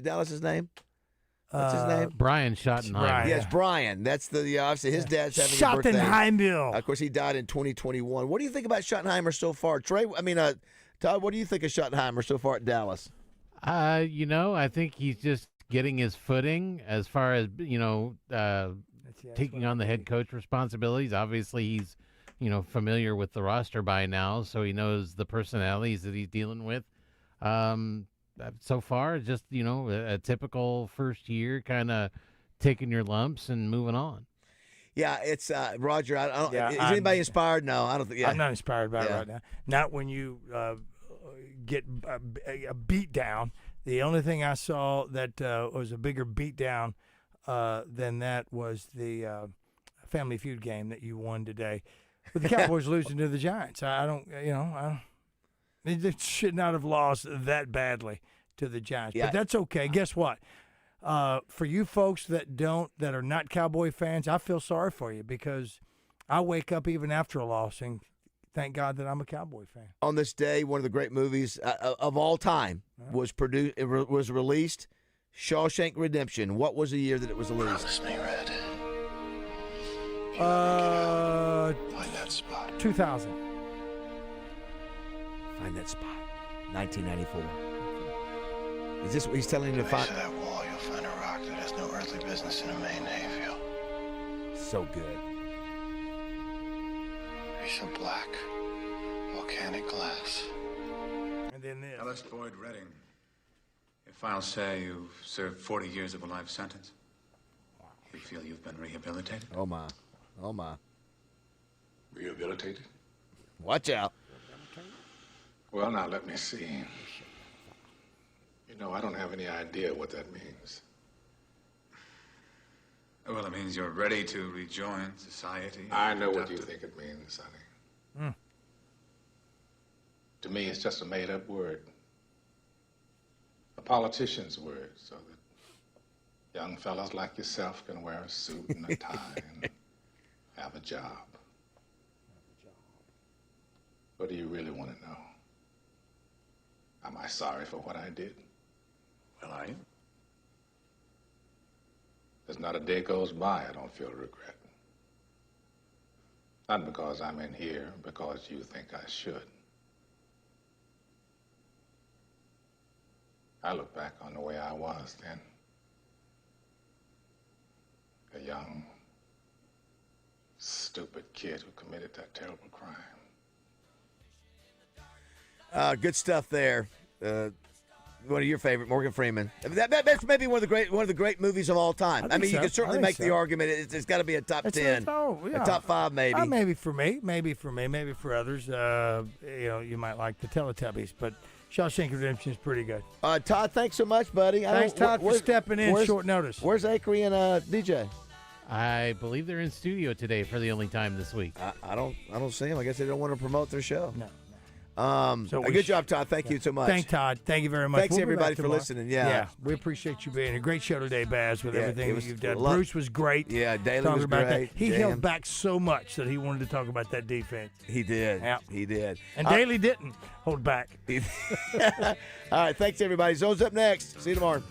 Dallas' name? What's his name? Brian Schottenheimer. Yes, Brian. That's the obviously his dad's having a birthday. Schottenheimer. Of course, he died in 2021. What do you think about Schottenheimer so far, Trey? I mean, Todd, what do you think of Schottenheimer so far at Dallas? I think he's just getting his footing as far as taking on the head coach responsibilities. Obviously, he's familiar with the roster by now, so he knows the personalities that he's dealing with. So far, just, a typical first year, kind of taking your lumps and moving on. Yeah, it's Roger. I don't. Is anybody inspired? No, I don't think. Yeah. I'm not inspired by it right now. Not when you get a beat down. The only thing I saw that was a bigger beat down than that was the Family Feud game that you won today, with the Cowboys losing to the Giants. They should not have lost that badly to the Giants, but that's okay. Guess what? For you folks that are not Cowboy fans, I feel sorry for you because I wake up even after a loss and thank God that I'm a Cowboy fan. On this day, one of the great movies of all time was released. Shawshank Redemption. What was the year that it was released? Promise me, Red. Find that spot. 2000. Find that spot. 1994. Is this what he's telling you to find? Base of that wall, you'll find a rock that has no earthly business in a Maine hayfield. So good. Piece of black, volcanic glass. And then this. Ellis Boyd Redding. Your files say you've served 40 years of a life sentence. You feel you've been rehabilitated? Oh, my. Oh, my. Rehabilitated? Watch out. Well, now, let me see. I don't have any idea what that means. Well, it means you're ready to rejoin society. I know what you think it means, Sonny. To me, it's just a made-up word. A politician's word, so that young fellas like yourself can wear a suit and a tie and have a job. What do you really want to know? Am I sorry for what I did? Well, I am. There's not a day goes by I don't feel regret. Not because I'm in here, because you think I should. I look back on the way I was then. A young, stupid kid who committed that terrible crime. Good stuff there. One of your favorite, Morgan Freeman. I mean, that's maybe one of the great movies of all time. I mean, you can certainly make the argument it's got to be a top 10, a top 5 maybe. Maybe for me, maybe for others. You might like the Teletubbies, but Shawshank Redemption is pretty good. Todd, thanks so much, buddy. Thanks, Todd, for stepping in short notice. Where's Acri and DJ? I believe they're in studio today for the only time this week. I don't see them. I guess they don't want to promote their show. No. Good job, Todd. Thank you so much. Thank Todd. Thank you very much. Thanks, everybody, for listening. Yeah, we appreciate you being here. Great show today, Baz, with everything that you've done. Love. Bruce was great. Yeah, Daly was great. He held back so much that he wanted to talk about that defense. He did. Yeah. He did. And Daly didn't hold back. All right, thanks, everybody. Zone's up next. See you tomorrow.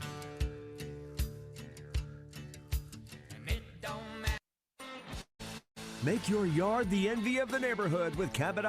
Make your yard the envy of the neighborhood with Cabot